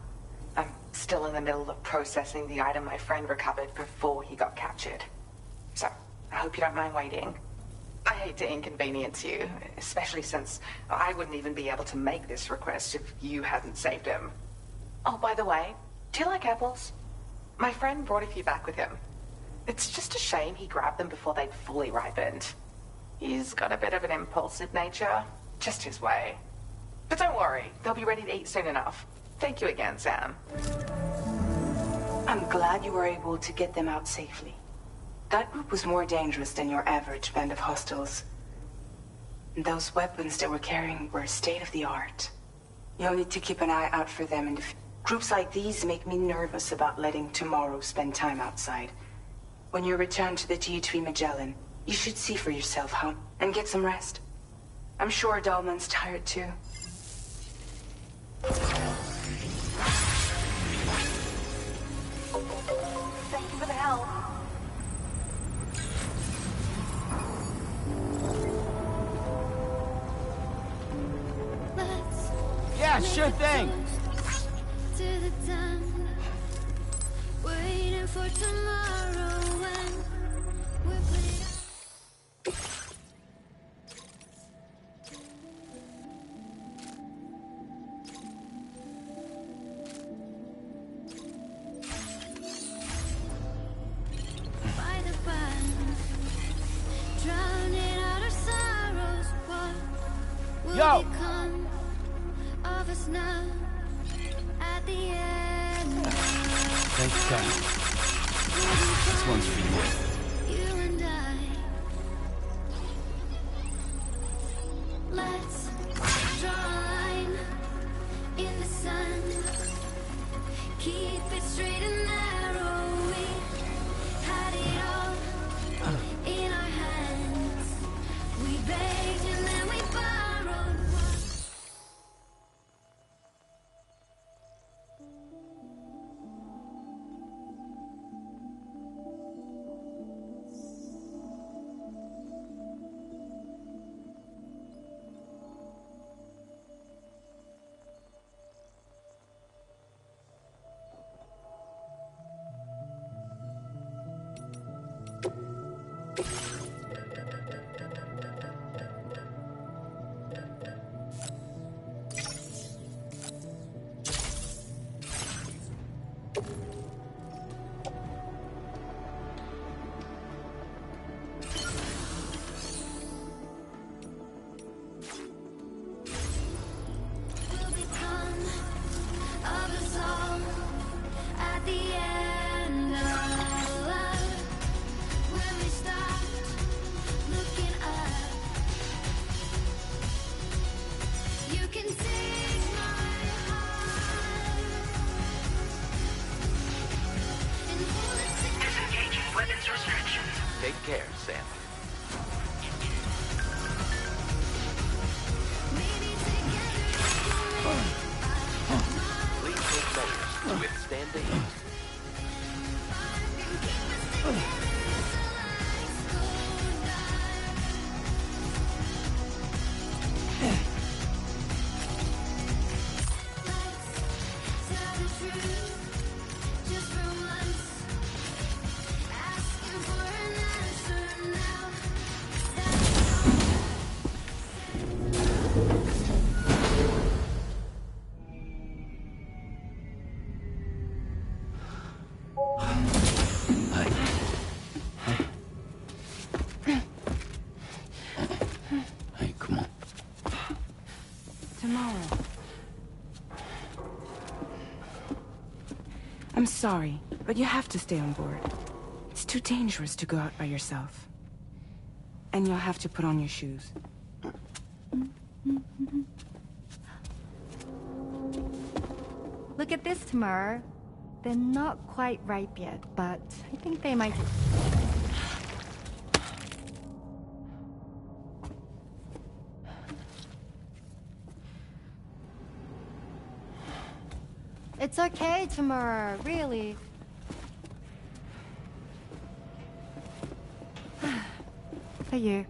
I'm still in the middle of processing the item my friend recovered before he got captured. So, I hope you don't mind waiting. I hate to inconvenience you, especially since I wouldn't even be able to make this request if you hadn't saved him. Oh, by the way, do you like apples? My friend brought a few back with him. It's just a shame he grabbed them before they'd fully ripened. He's got a bit of an impulsive nature. Just his way. But don't worry, they'll be ready to eat soon enough. Thank you again, Sam. I'm glad you were able to get them out safely. That group was more dangerous than your average band of hostiles. Those weapons they were carrying were state-of-the-art. You'll need to keep an eye out for them in the future. Groups like these make me nervous about letting tomorrow spend time outside. When you return to the Ds2 Magellan, you should see for yourself, huh? And get some rest. I'm sure Dahlman's tired too. Thank you for the help. Yeah, sure thing. To the dawn, waiting for tomorrow when we put it up. By the pond, drowning out our sorrows, what will become of us now at the end? Thanks, guys. This care, Sam. Please take measures to withstand the heat. I'm sorry, but you have to stay on board. It's too dangerous to go out by yourself. And you'll have to put on your shoes. Look at this, Tamar. They're not quite ripe yet, but I think they might... It's okay, Tamar, really. For you.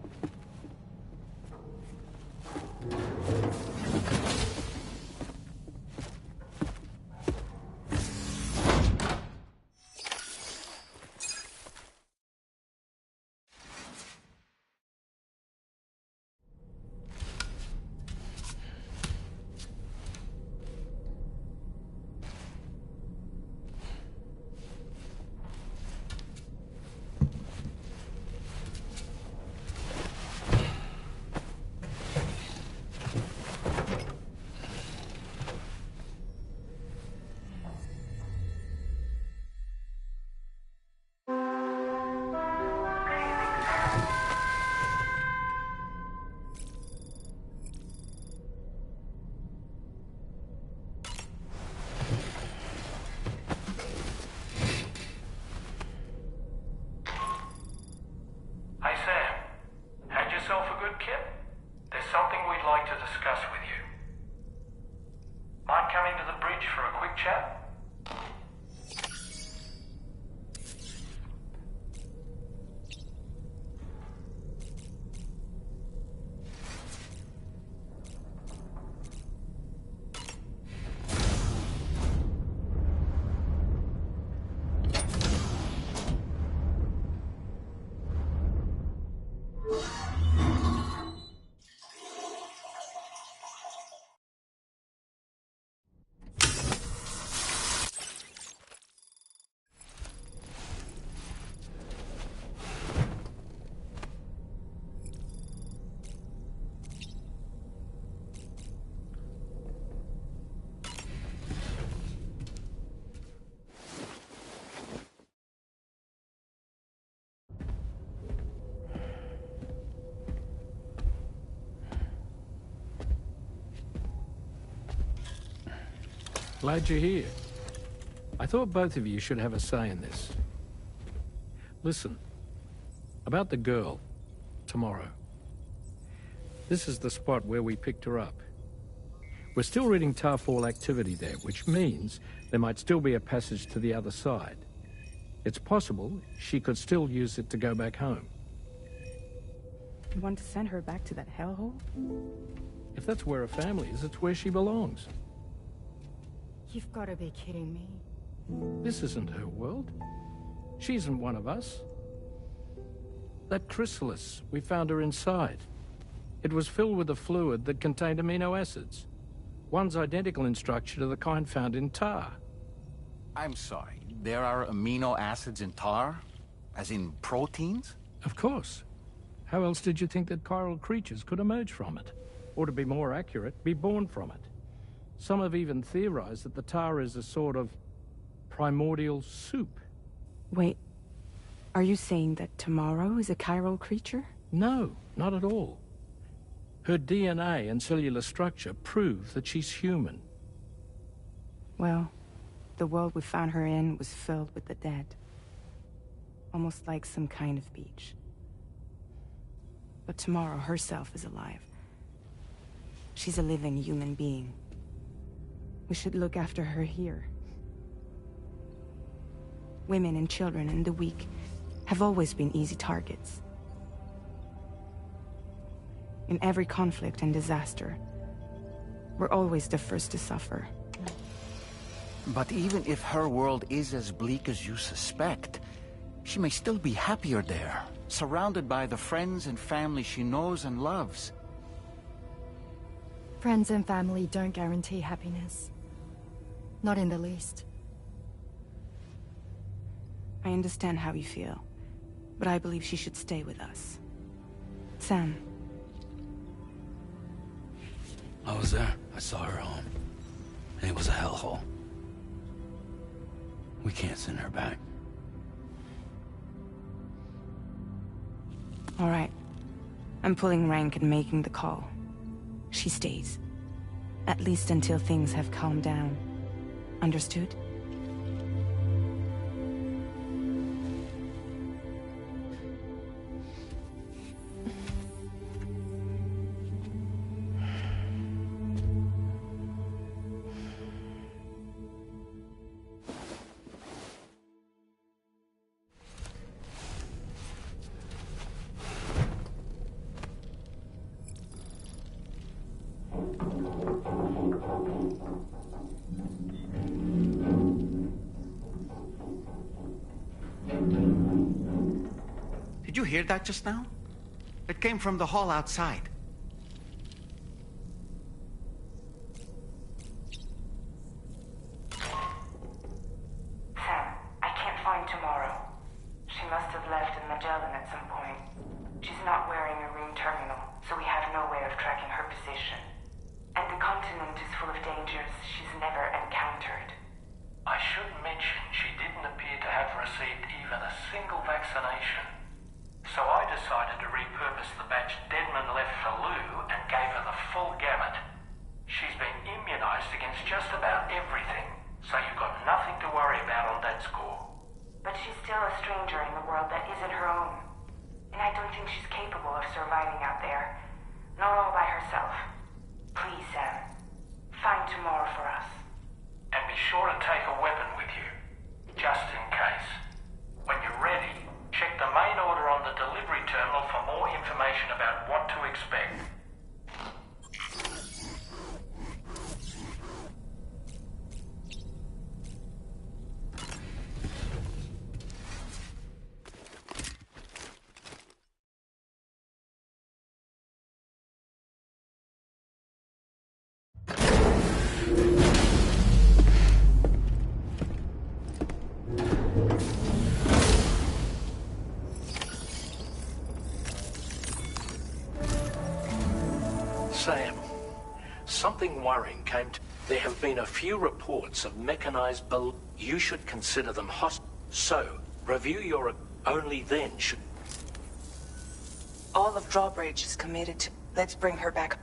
Glad you're here. I thought both of you should have a say in this. Listen, about the girl, tomorrow. This is the spot where we picked her up. We're still reading Tarfall activity there, which means there might still be a passage to the other side. It's possible she could still use it to go back home. You want to send her back to that hellhole? If that's where her family is, it's where she belongs. You've got to be kidding me. This isn't her world. She isn't one of us. That chrysalis, we found her inside. It was filled with a fluid that contained amino acids. One's identical in structure to the kind found in tar. I'm sorry, there are amino acids in tar? As in proteins? Of course. How else did you think that chiral creatures could emerge from it? Or to be more accurate, be born from it? Some have even theorized that the tar is a sort of primordial soup. Wait, are you saying that tomorrow is a chiral creature? No, not at all. Her DNA and cellular structure prove that she's human. Well, the world we found her in was filled with the dead. Almost like some kind of beach. but tomorrow herself is alive. She's a living human being. We should look after her here. Women and children and the weak have always been easy targets. In every conflict and disaster, we're always the first to suffer. But even if her world is as bleak as you suspect, she may still be happier there, surrounded by the friends and family she knows and loves. Friends and family don't guarantee happiness. Not in the least. I understand how you feel, but I believe she should stay with us. Sam. I was there. I saw her home. And it was a hellhole. We can't send her back. All right. I'm pulling rank and making the call. She stays. At least until things have calmed down. Understood? Did you hear that just now? It came from the hall outside. Sam, I can't find Tomorrow. She must have left in Magellan at some point. She's not wearing a ring terminal, so we have no way of tracking her position. And the continent is full of dangers she's never encountered. I should mention she didn't appear to have received even a single vaccination. So I decided to repurpose the batch Deadman left for Lou and gave her the full gamut. She's been immunized against just about everything, so you've got nothing to worry about on that score. But she's still a stranger in the world that isn't her own. And I don't think she's capable of surviving out there. Not all by herself. Please, Sam. Find Tomorrow for us. And be sure to take a weapon with you, just in case. When you're ready, check the main order on the delivery terminal for more information about what to expect. Sam, something worrying came to... There have been a few reports of mechanized You should consider them hostile. So, review your... Only then should... All of Drawbridge is committed to... Let's bring her back.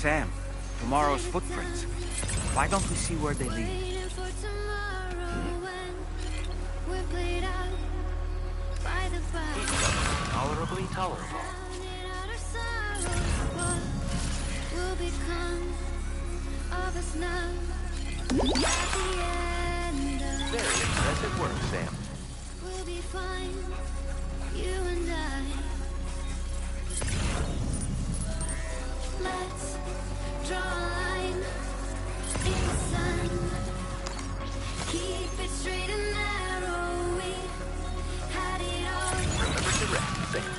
Sam, tomorrow's footprints. Why don't we see where they lead? Waiting for tomorrow when we're played out by the fire. Tolerably tolerable. What will become of us now? At the end of Very impressive work, Sam. we'll be fine, you and I. Let's draw a line in the sun. Keep it straight and narrow. We had it all. Remember to rest, Sam.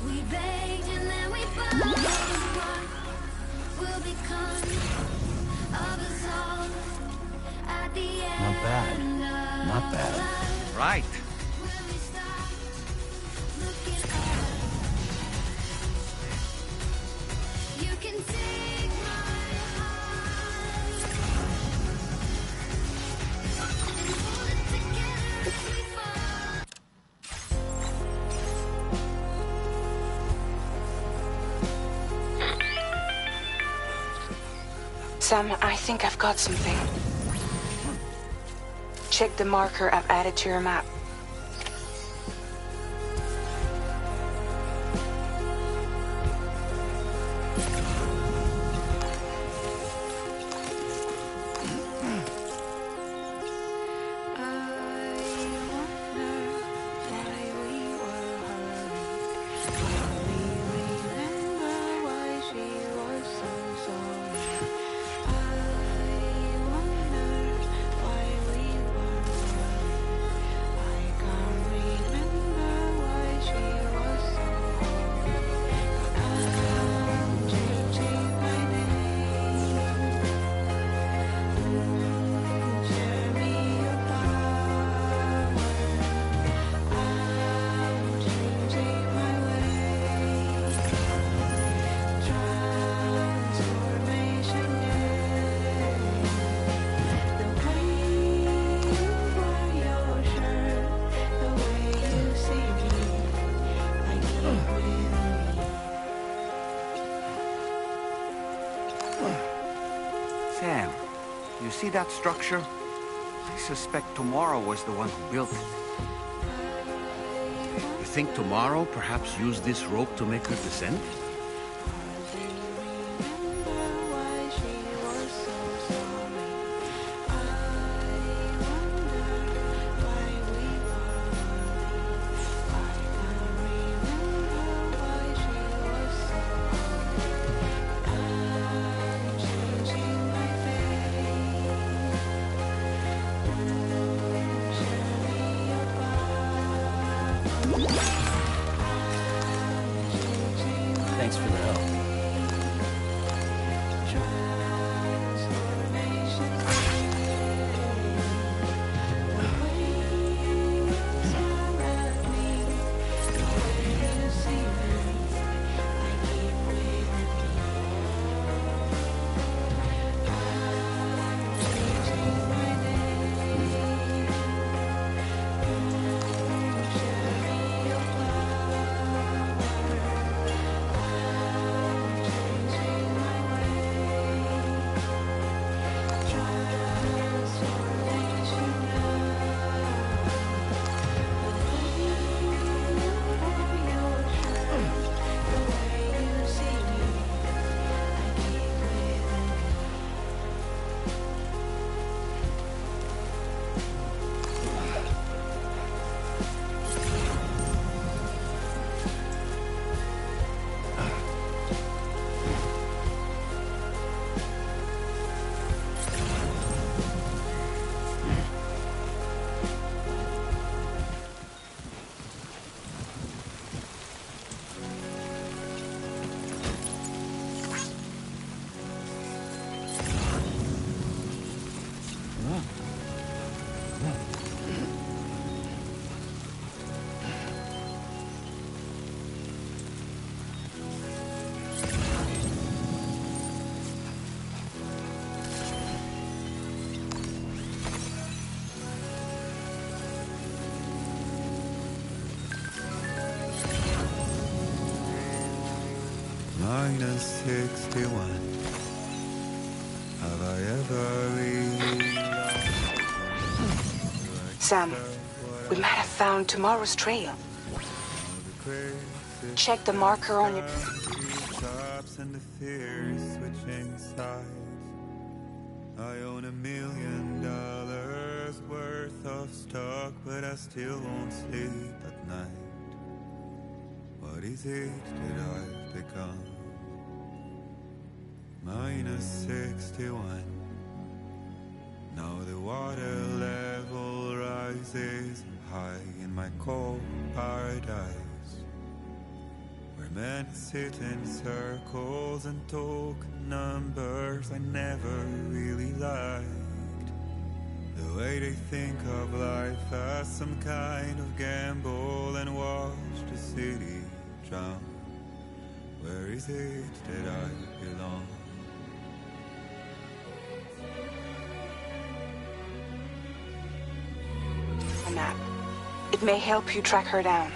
We begged and then we borrowed. What will become of us all at the end? Not bad. Not bad. Right. You can take my heart and hold it together as we fall. Sam, I think I've got something. Check the marker I've added to your map. Sam, you see that structure? I suspect Tomorrow was the one who built it. You think Tomorrow perhaps used this rope to make her descend? Thanks for the help. -61. Have I ever really Sam, we might have found tomorrow's trail. Check the marker on your... tops and the fear is switching sides. I own $1 million worth of stock, but I still won't sleep at night. What is it that I've become? -61. Now the water level rises high in my cold paradise, where men sit in circles and talk numbers I never really liked. The way they think of life as some kind of gamble and watch the city drown. Where is it that I belong? A map. It may help you track her down.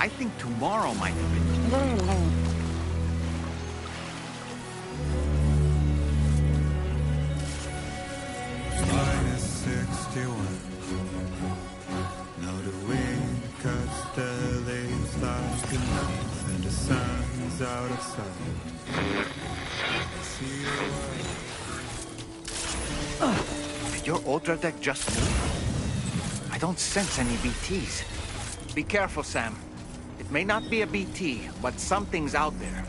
I think tomorrow might have been... -61. Now the wind cuts the leaves like a knife, and the sun's out of sight. I see your Did your ultra deck just move? I don't sense any BTs. Be careful, Sam. It may not be a BT, but something's out there.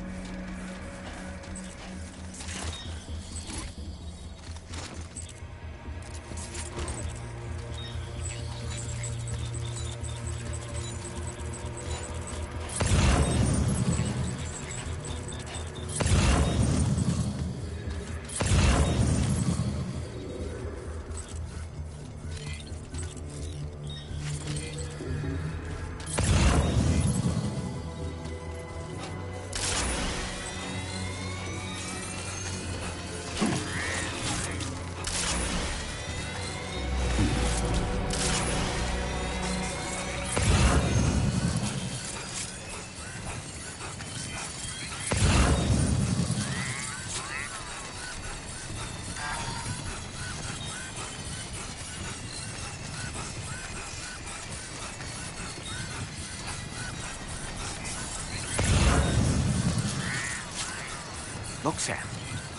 Look, Sam.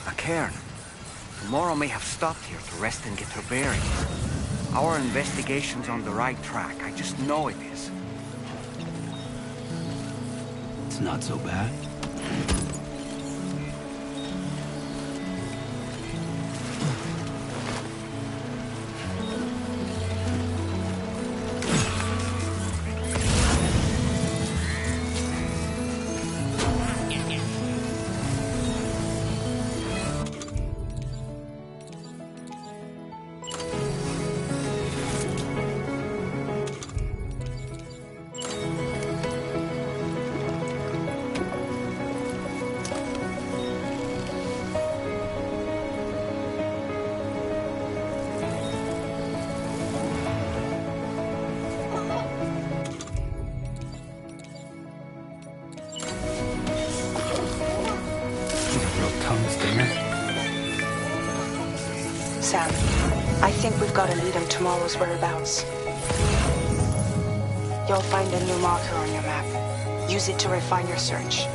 A cairn. Tomorrow may have stopped here to rest and get her bearings. Our investigation's on the right track. I just know it is. It's not so bad. Sam, I think we've got a lead on tomorrow's whereabouts. You'll find a new marker on your map. Use it to refine your search.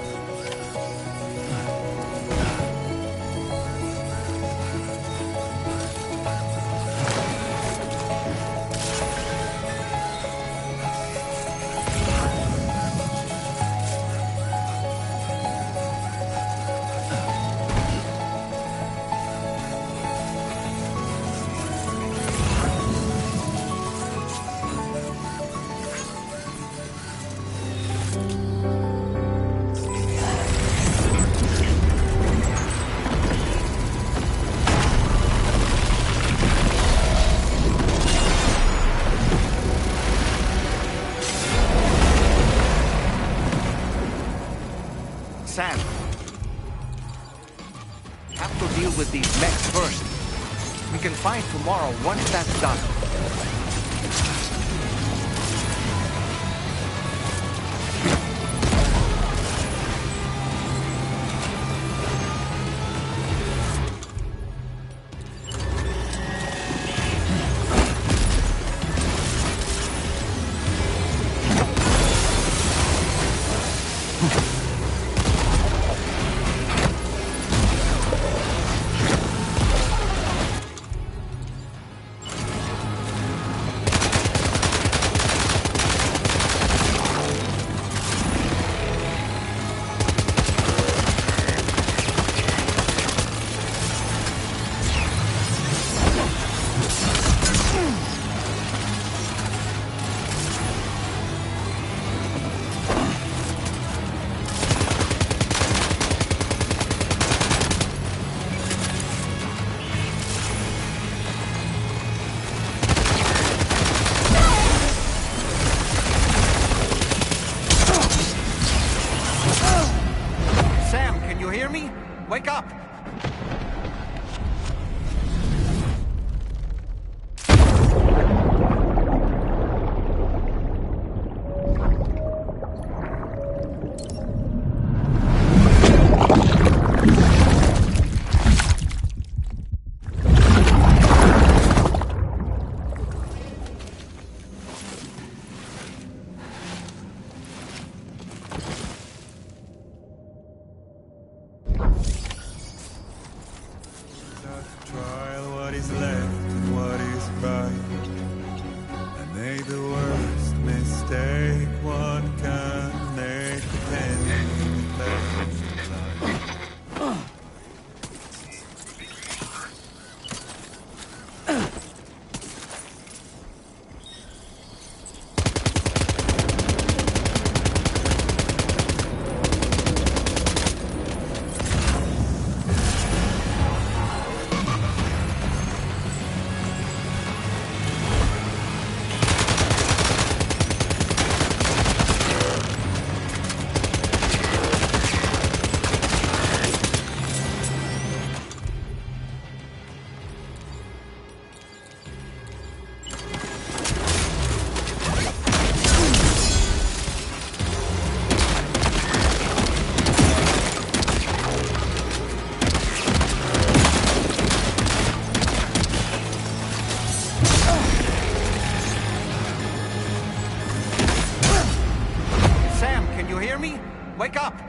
deal with these mechs first. We can find tomorrow once that's done. Wake up! Wake up!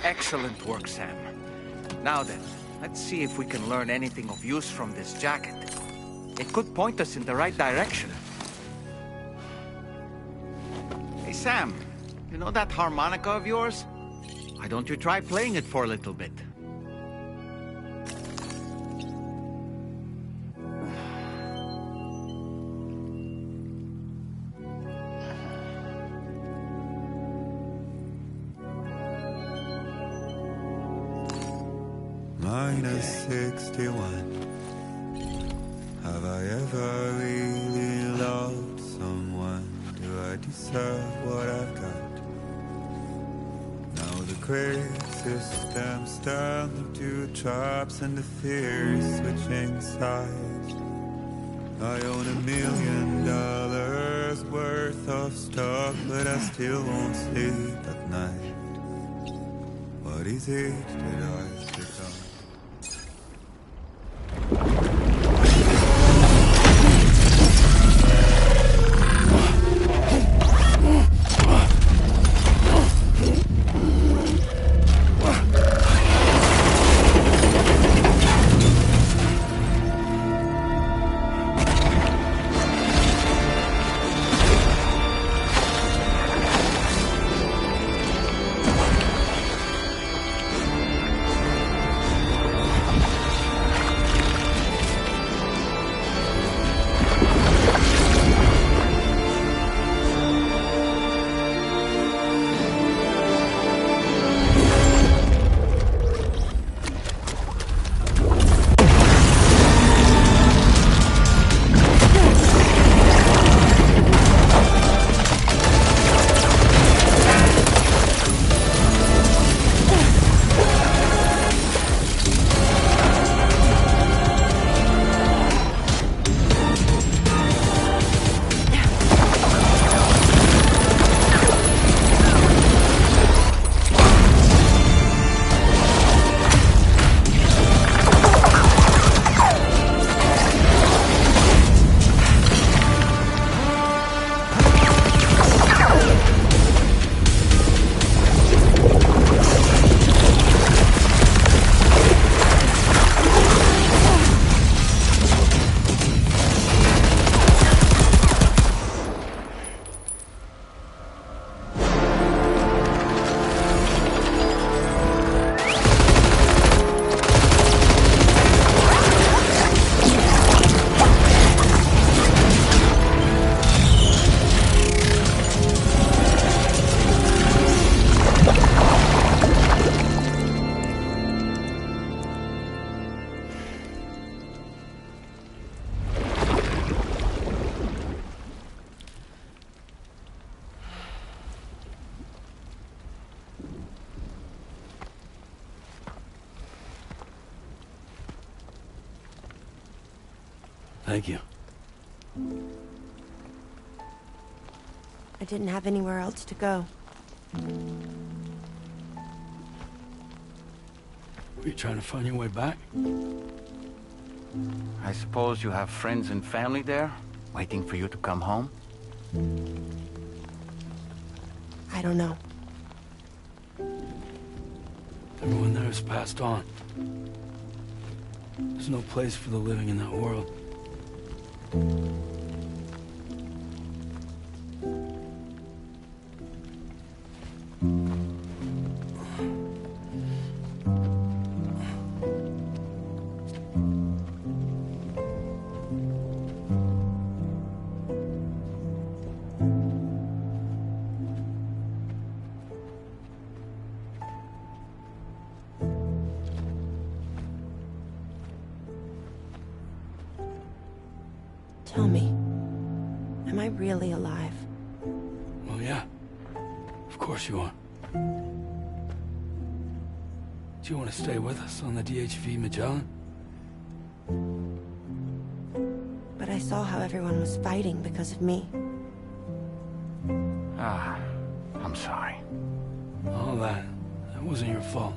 Excellent work, Sam. Now then, let's see if we can learn anything of use from this jacket. It could point us in the right direction. Hey, Sam, you know that harmonica of yours? Why don't you try playing it for a little bit? -61. Have I ever really loved someone? Do I deserve what I've got? Now the crazy system's turned to traps and the fear is switching sides. I own $1 million worth of stuff, but I still won't sleep at night. What is it that I've become? Thank you. I didn't have anywhere else to go. Were you trying to find your way back? I suppose you have friends and family there, waiting for you to come home? I don't know. Everyone there has passed on. There's no place for the living in that world. Tell me, am I really alive? Well, yeah. Of course you are. Do you want to stay with us on the DHV Magellan? But I saw how everyone was fighting because of me. Ah, I'm sorry. All that wasn't your fault.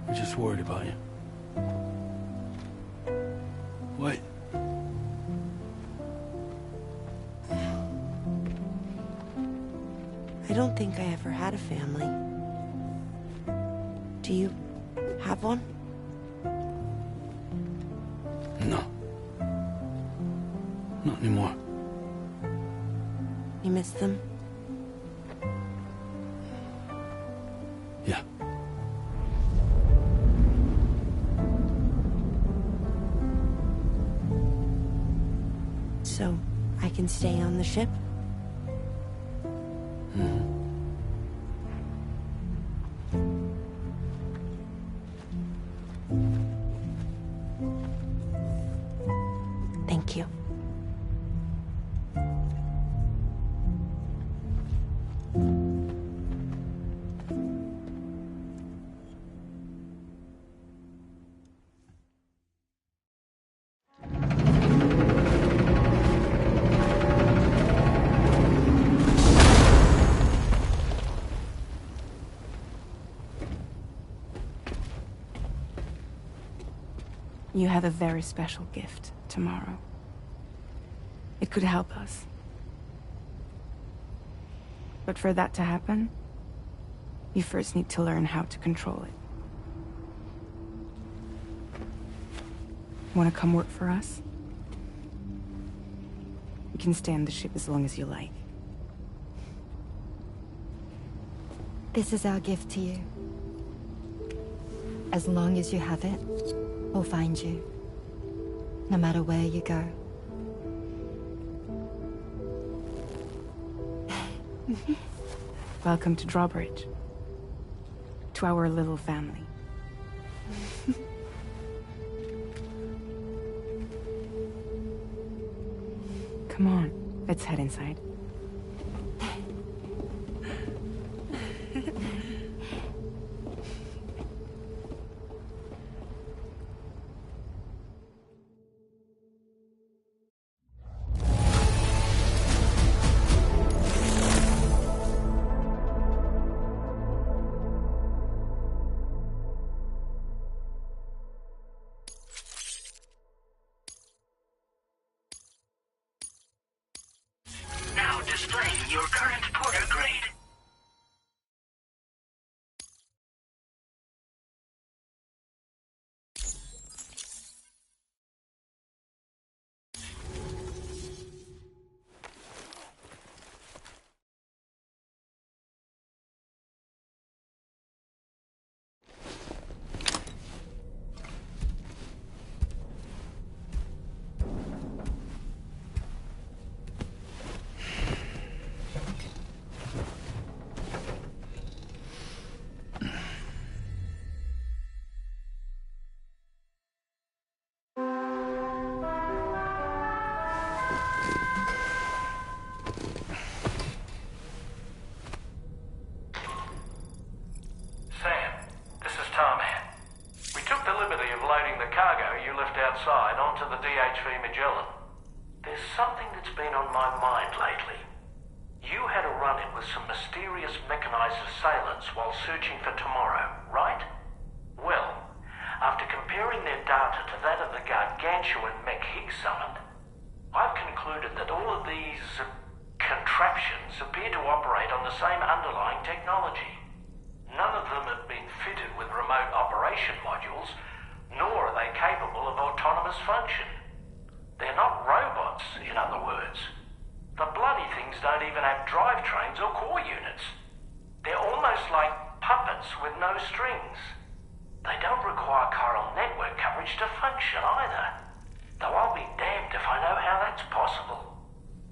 We're just worried about you. Wait. I don't think I ever had a family. Do you have one? No. Not anymore. You miss them? Yeah. So, I can stay on the ship? Thank you. You have a very special gift tomorrow. It could help us. But for that to happen, you first need to learn how to control it. Want to come work for us? You can stay on the ship as long as you like. This is our gift to you. As long as you have it, we'll find you. No matter where you go. Welcome to Drawbridge. To our little family. Come on, let's head inside. Now displaying your current porter grade. outside onto the Ds2 Magellan. There's something that's been on my mind lately. You had a run-in with some mysterious mechanized assailants while searching for tomorrow, right? Well, after comparing their data to that of the gargantuan mech Higgs summoned, I've concluded that all of these contraptions appear to operate on the same underlying technology. None of them have been fitted with remote operation modules, nor are they capable of autonomous function. They're not robots, in other words. The bloody things don't even have drivetrains or core units. They're almost like puppets with no strings. They don't require chiral network coverage to function either. Though I'll be damned if I know how that's possible.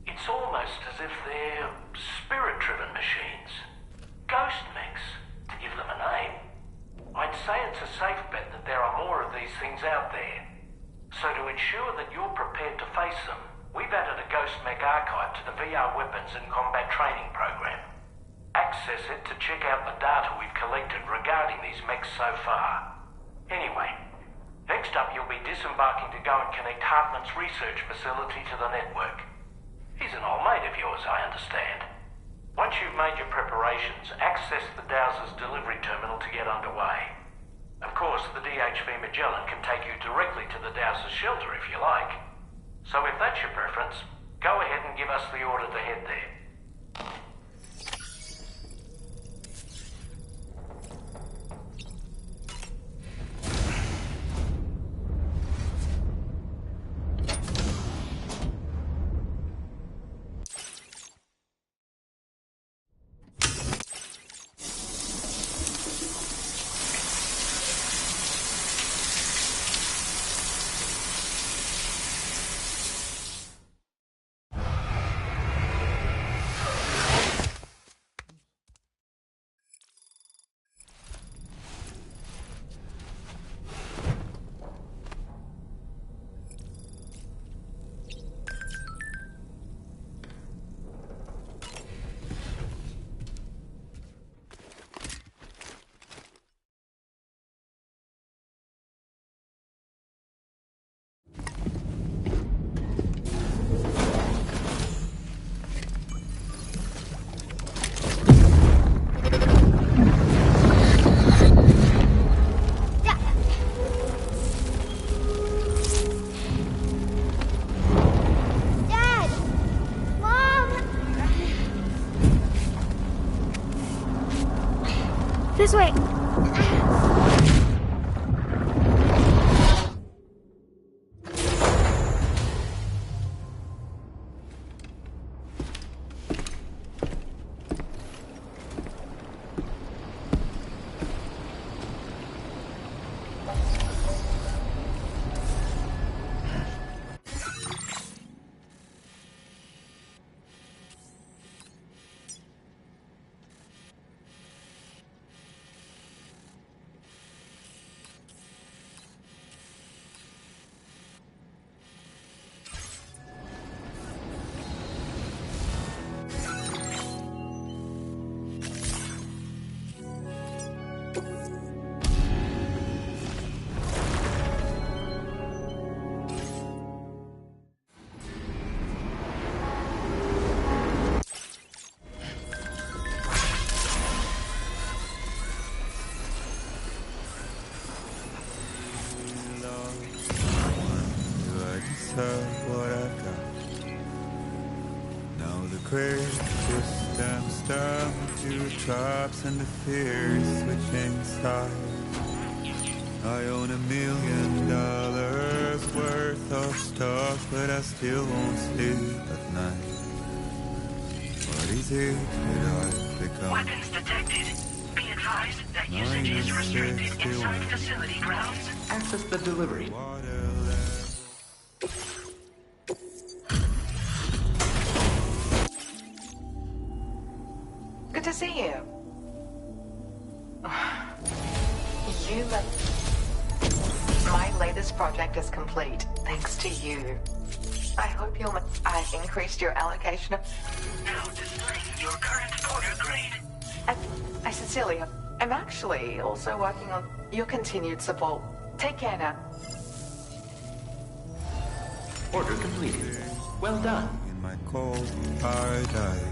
It's almost as if they're spirit-driven machines. Ghost mechs, to give them a name. I'd say it's a safe bet that there are more of these things out there. So to ensure that you're prepared to face them, we've added a Ghost Mech archive to the VR weapons and combat training program. Access it to check out the data we've collected regarding these mechs so far. Anyway, next up you'll be disembarking to go and connect Hartman's research facility to the network. He's an old mate of yours, I understand. Once you've made your preparations, access the Dowser's delivery terminal to get underway. Of course, the Ds2 Magellan can take you directly to the Dowser's shelter if you like. So if that's your preference, go ahead and give us the order to head there. This way. What I've got. Now the crazy systems down to traps and the fears switching sides. I own $1 million worth of stuff, but I still won't sleep at night. What is it that I've become? Weapons detected. Be advised that usage is restricted inside facility grounds. Access the delivery. Good to see you. My latest project is complete, thanks to you. I hope you'll... I've increased your allocation of... Now displaying your current order grade. I sincerely... I'm actually also working on your continued support. Take care now. Order completed. Well done. In my cold paradise.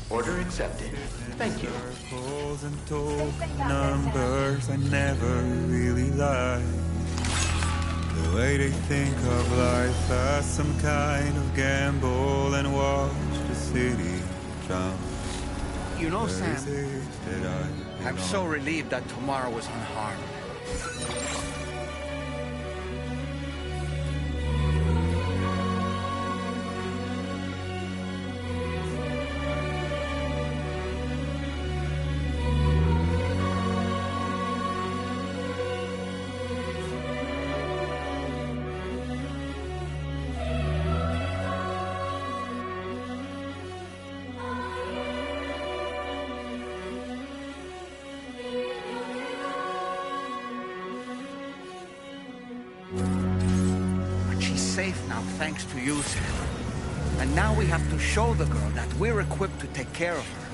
Order accepted. Thank you. Circles and told numbers I never really liked. The way they think of life as some kind of gamble and watch the city down. You know, Where Sam, is it that I I'm so relieved that tomorrow was unharmed. But she's safe now, thanks to you, Sam. And now we have to show the girl that we're equipped to take care of her.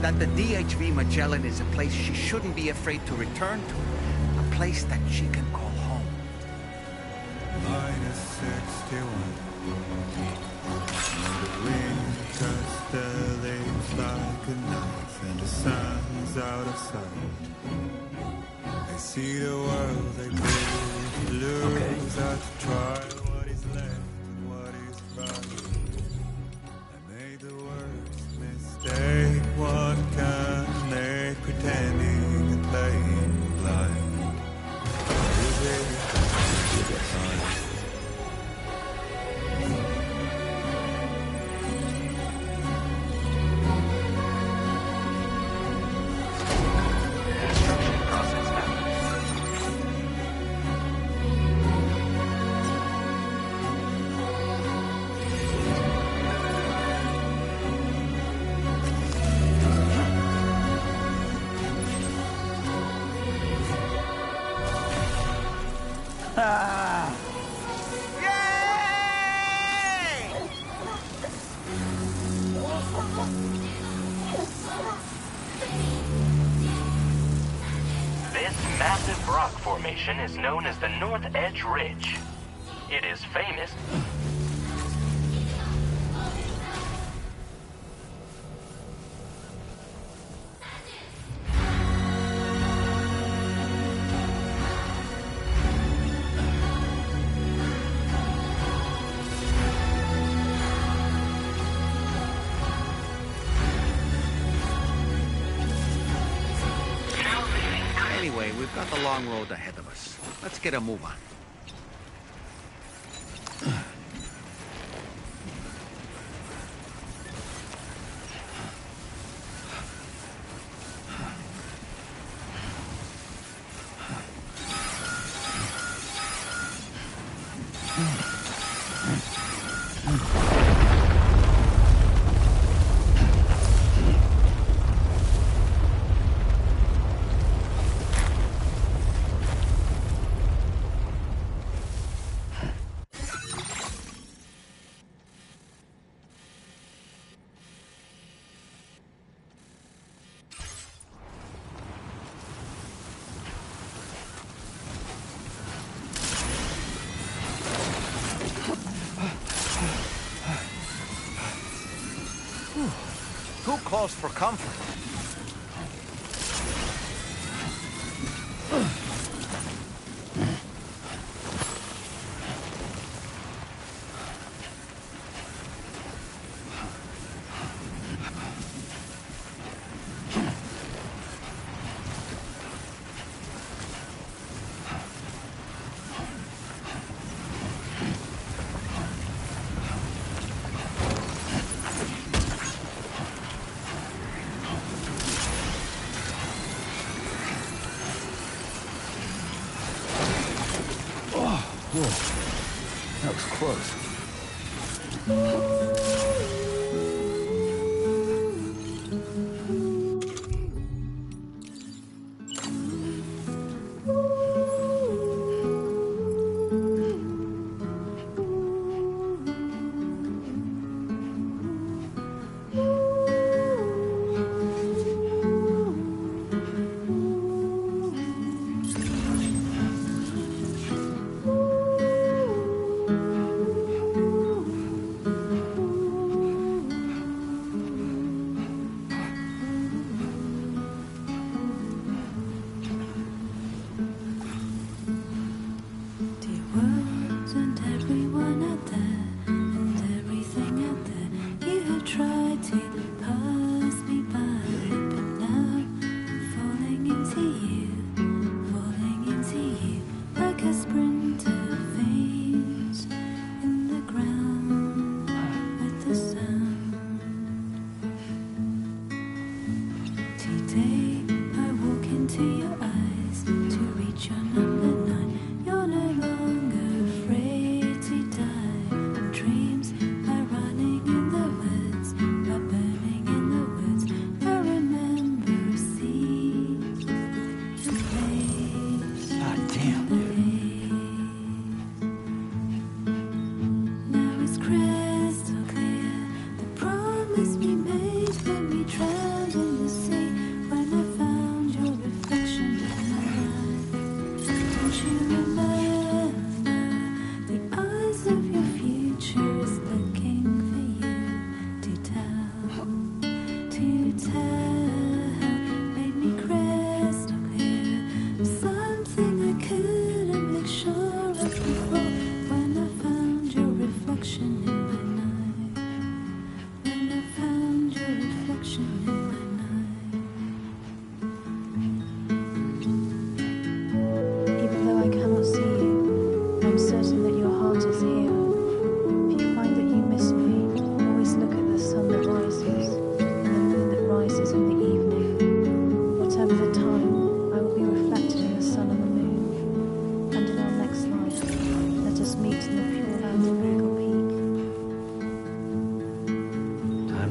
That the DHV Magellan is a place she shouldn't be afraid to return to. A place that she can call home. -61. And the wind cuts the leaves like a knife, and the sun's out of sight. I see the world, I go lose out to try what is left and what is right. I made the worst mistake one can make, pretending and playing blind. Is it time? This massive rock formation is known as the North Edge Ridge. It is famous. Anyway, we've got the long road ahead of us. Let's get a move on. Too close for comfort. Whoa, that was close.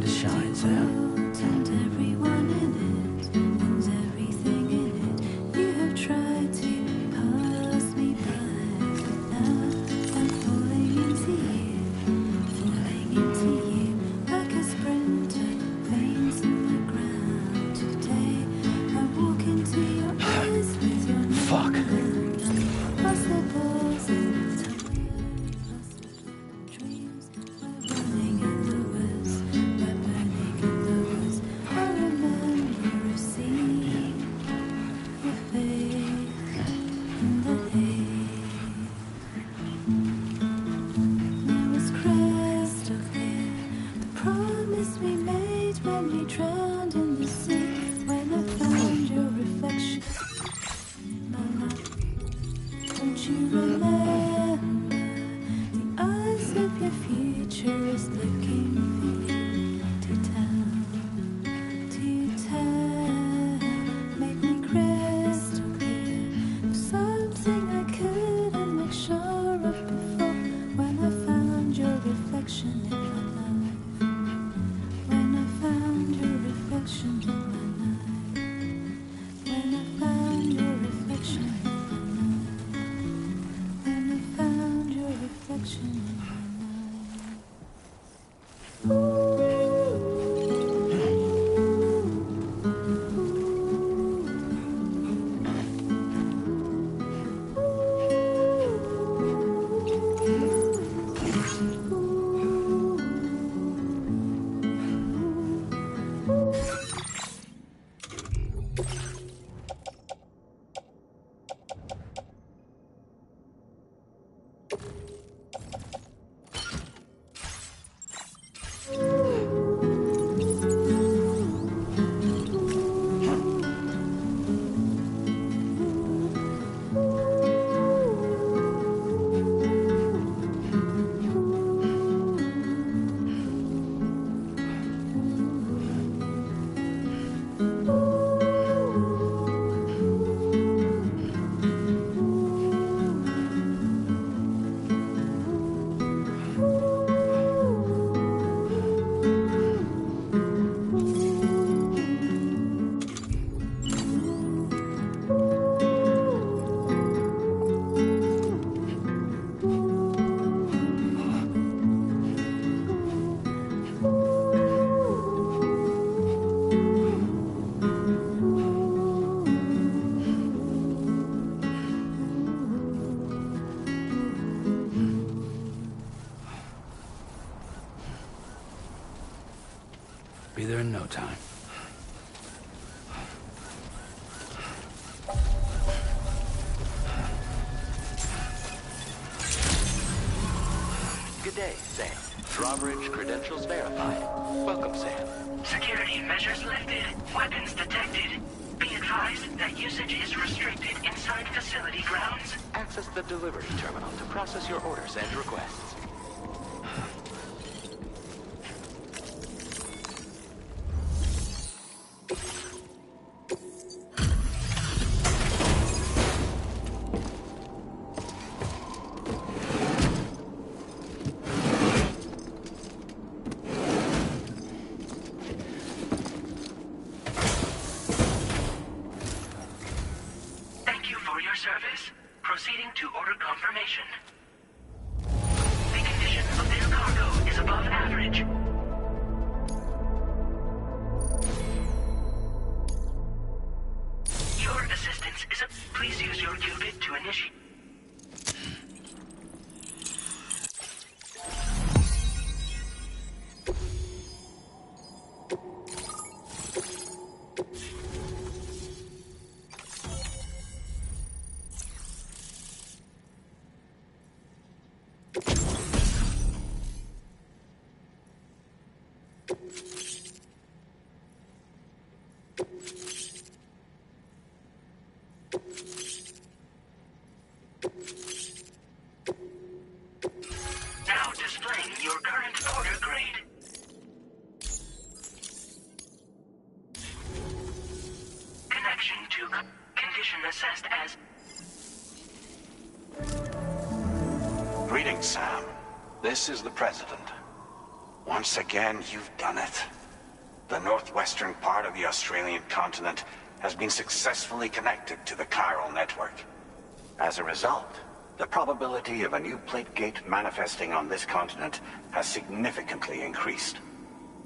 to shine, Sam. And everyone in it, and everything in it. You have tried to pass me by, but now I'm falling into you, like a sprinter, veins in the ground. Today I walk into your eyes with your Fuck. Cross the balls and dreams. We're running in the woods, we're burning in the woods. I remember seeing your face in the haze. It was crystal clear, the promise we made when we drowned in the sea. When I found your reflection in my life. Don't you remember the eyes of your futurist looking for you to tell, make me crystal clear of something I couldn't make sure of before. When I found your reflection in my life, when I found your reflection in my life, when I found your reflection in my life, when I found your reflection in my life. Be there in no time. Good day, Sam. Drawbridge credentials verified. Welcome, Sam. Security measures lifted. Weapons detected. Be advised that usage is restricted inside facility grounds. Access the delivery terminal to process your orders and requests. Thank you for your service. Proceeding to order confirmation. The condition of this cargo is above average. Your assistance is a... Please use your qubit to initiate... Now displaying your current order grade. Connection to condition assessed as... Greetings, Sam. This is the President. Once again, you've done it. The northwestern part of the Australian continent has been successfully connected to the chiral network. As a result, the probability of a new plate gate manifesting on this continent has significantly increased.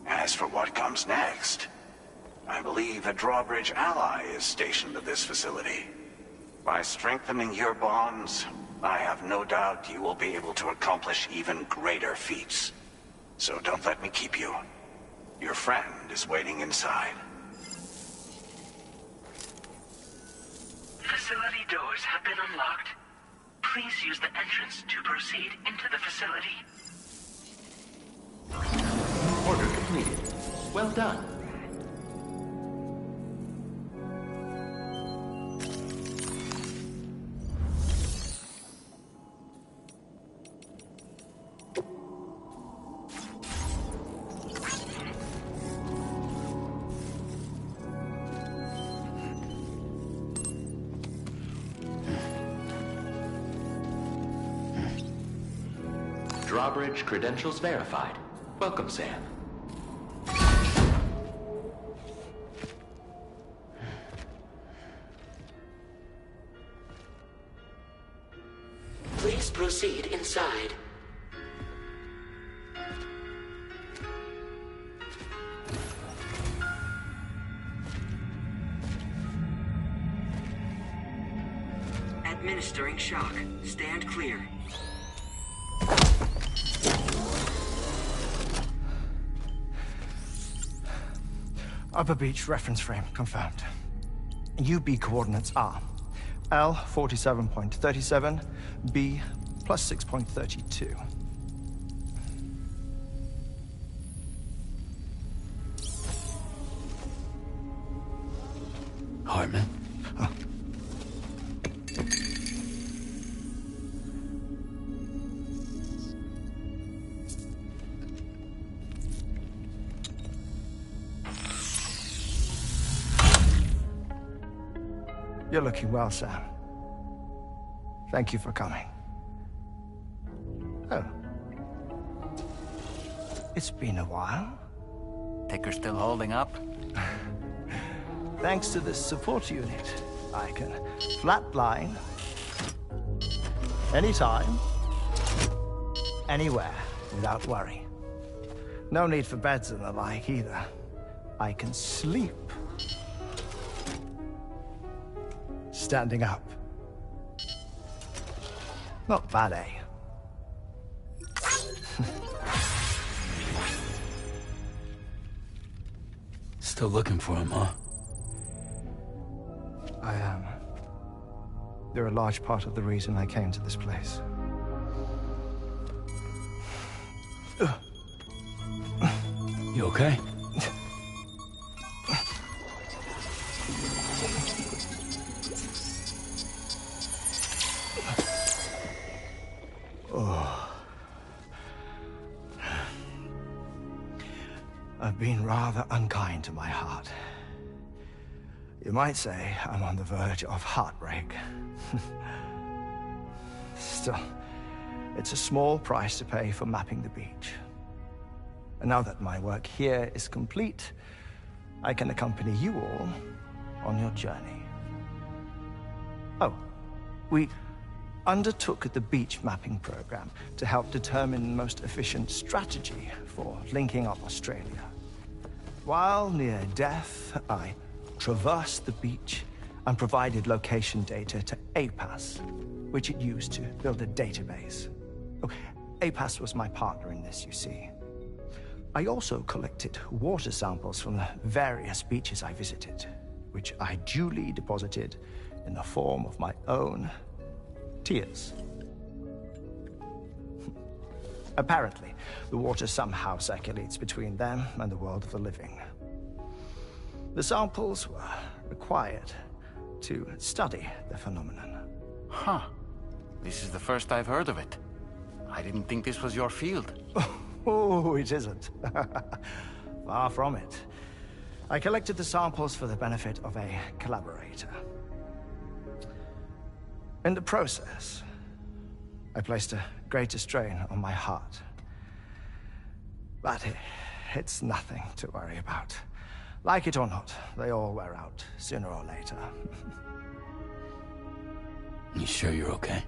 As for what comes next, I believe a drawbridge ally is stationed at this facility. By strengthening your bonds, I have no doubt you will be able to accomplish even greater feats. So don't let me keep you. Your friend is waiting inside. Facility doors have been unlocked. Please use the entrance to proceed into the facility. Order completed. Well done. Drawbridge credentials verified. Welcome, Sam. Please proceed inside. Administering shock. Stand clear. Upper beach reference frame confirmed. UB coordinates are L 47.37, B plus 6.32. Hartman? You're looking well, Sam. Thank you for coming. Oh. It's been a while. Ticker still holding up? Thanks to this support unit, I can flatline anytime, anywhere, without worry. No need for beds and the like either. I can sleep standing up. Not bad, eh? Still looking for him, huh? I am. They're a large part of the reason I came to this place. You okay? I've been rather unkind to my heart. You might say I'm on the verge of heartbreak. Still, it's a small price to pay for mapping the beach. And now that my work here is complete, I can accompany you all on your journey. Oh, we undertook the beach mapping program to help determine the most efficient strategy for linking up Australia. While near death, I traversed the beach and provided location data to APAS, which it used to build a database. Oh, APAS was my partner in this, you see. I also collected water samples from the various beaches I visited, which I duly deposited in the form of my own tears. Apparently, the water somehow circulates between them and the world of the living. The samples were required to study the phenomenon. Huh. This is the first I've heard of it. I didn't think this was your field. Oh, it isn't. Far from it. I collected the samples for the benefit of a collaborator. In the process, I placed a greater strain on my heart. But it's nothing to worry about. Like it or not, they all wear out, sooner or later. You sure you're okay?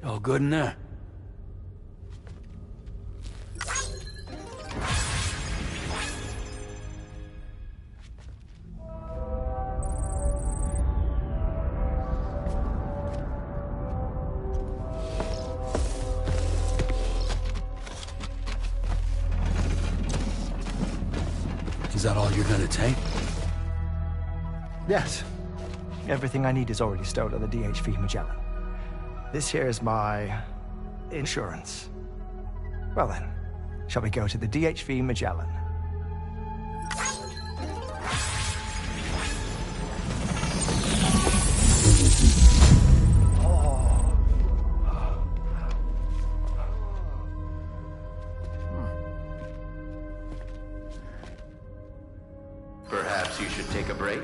All good in there? Is that all you're gonna take? Yes. Everything I need is already stowed on the DHV Magellan. This here is my insurance. Well then, shall we go to the DHV Magellan? Perhaps you should take a break?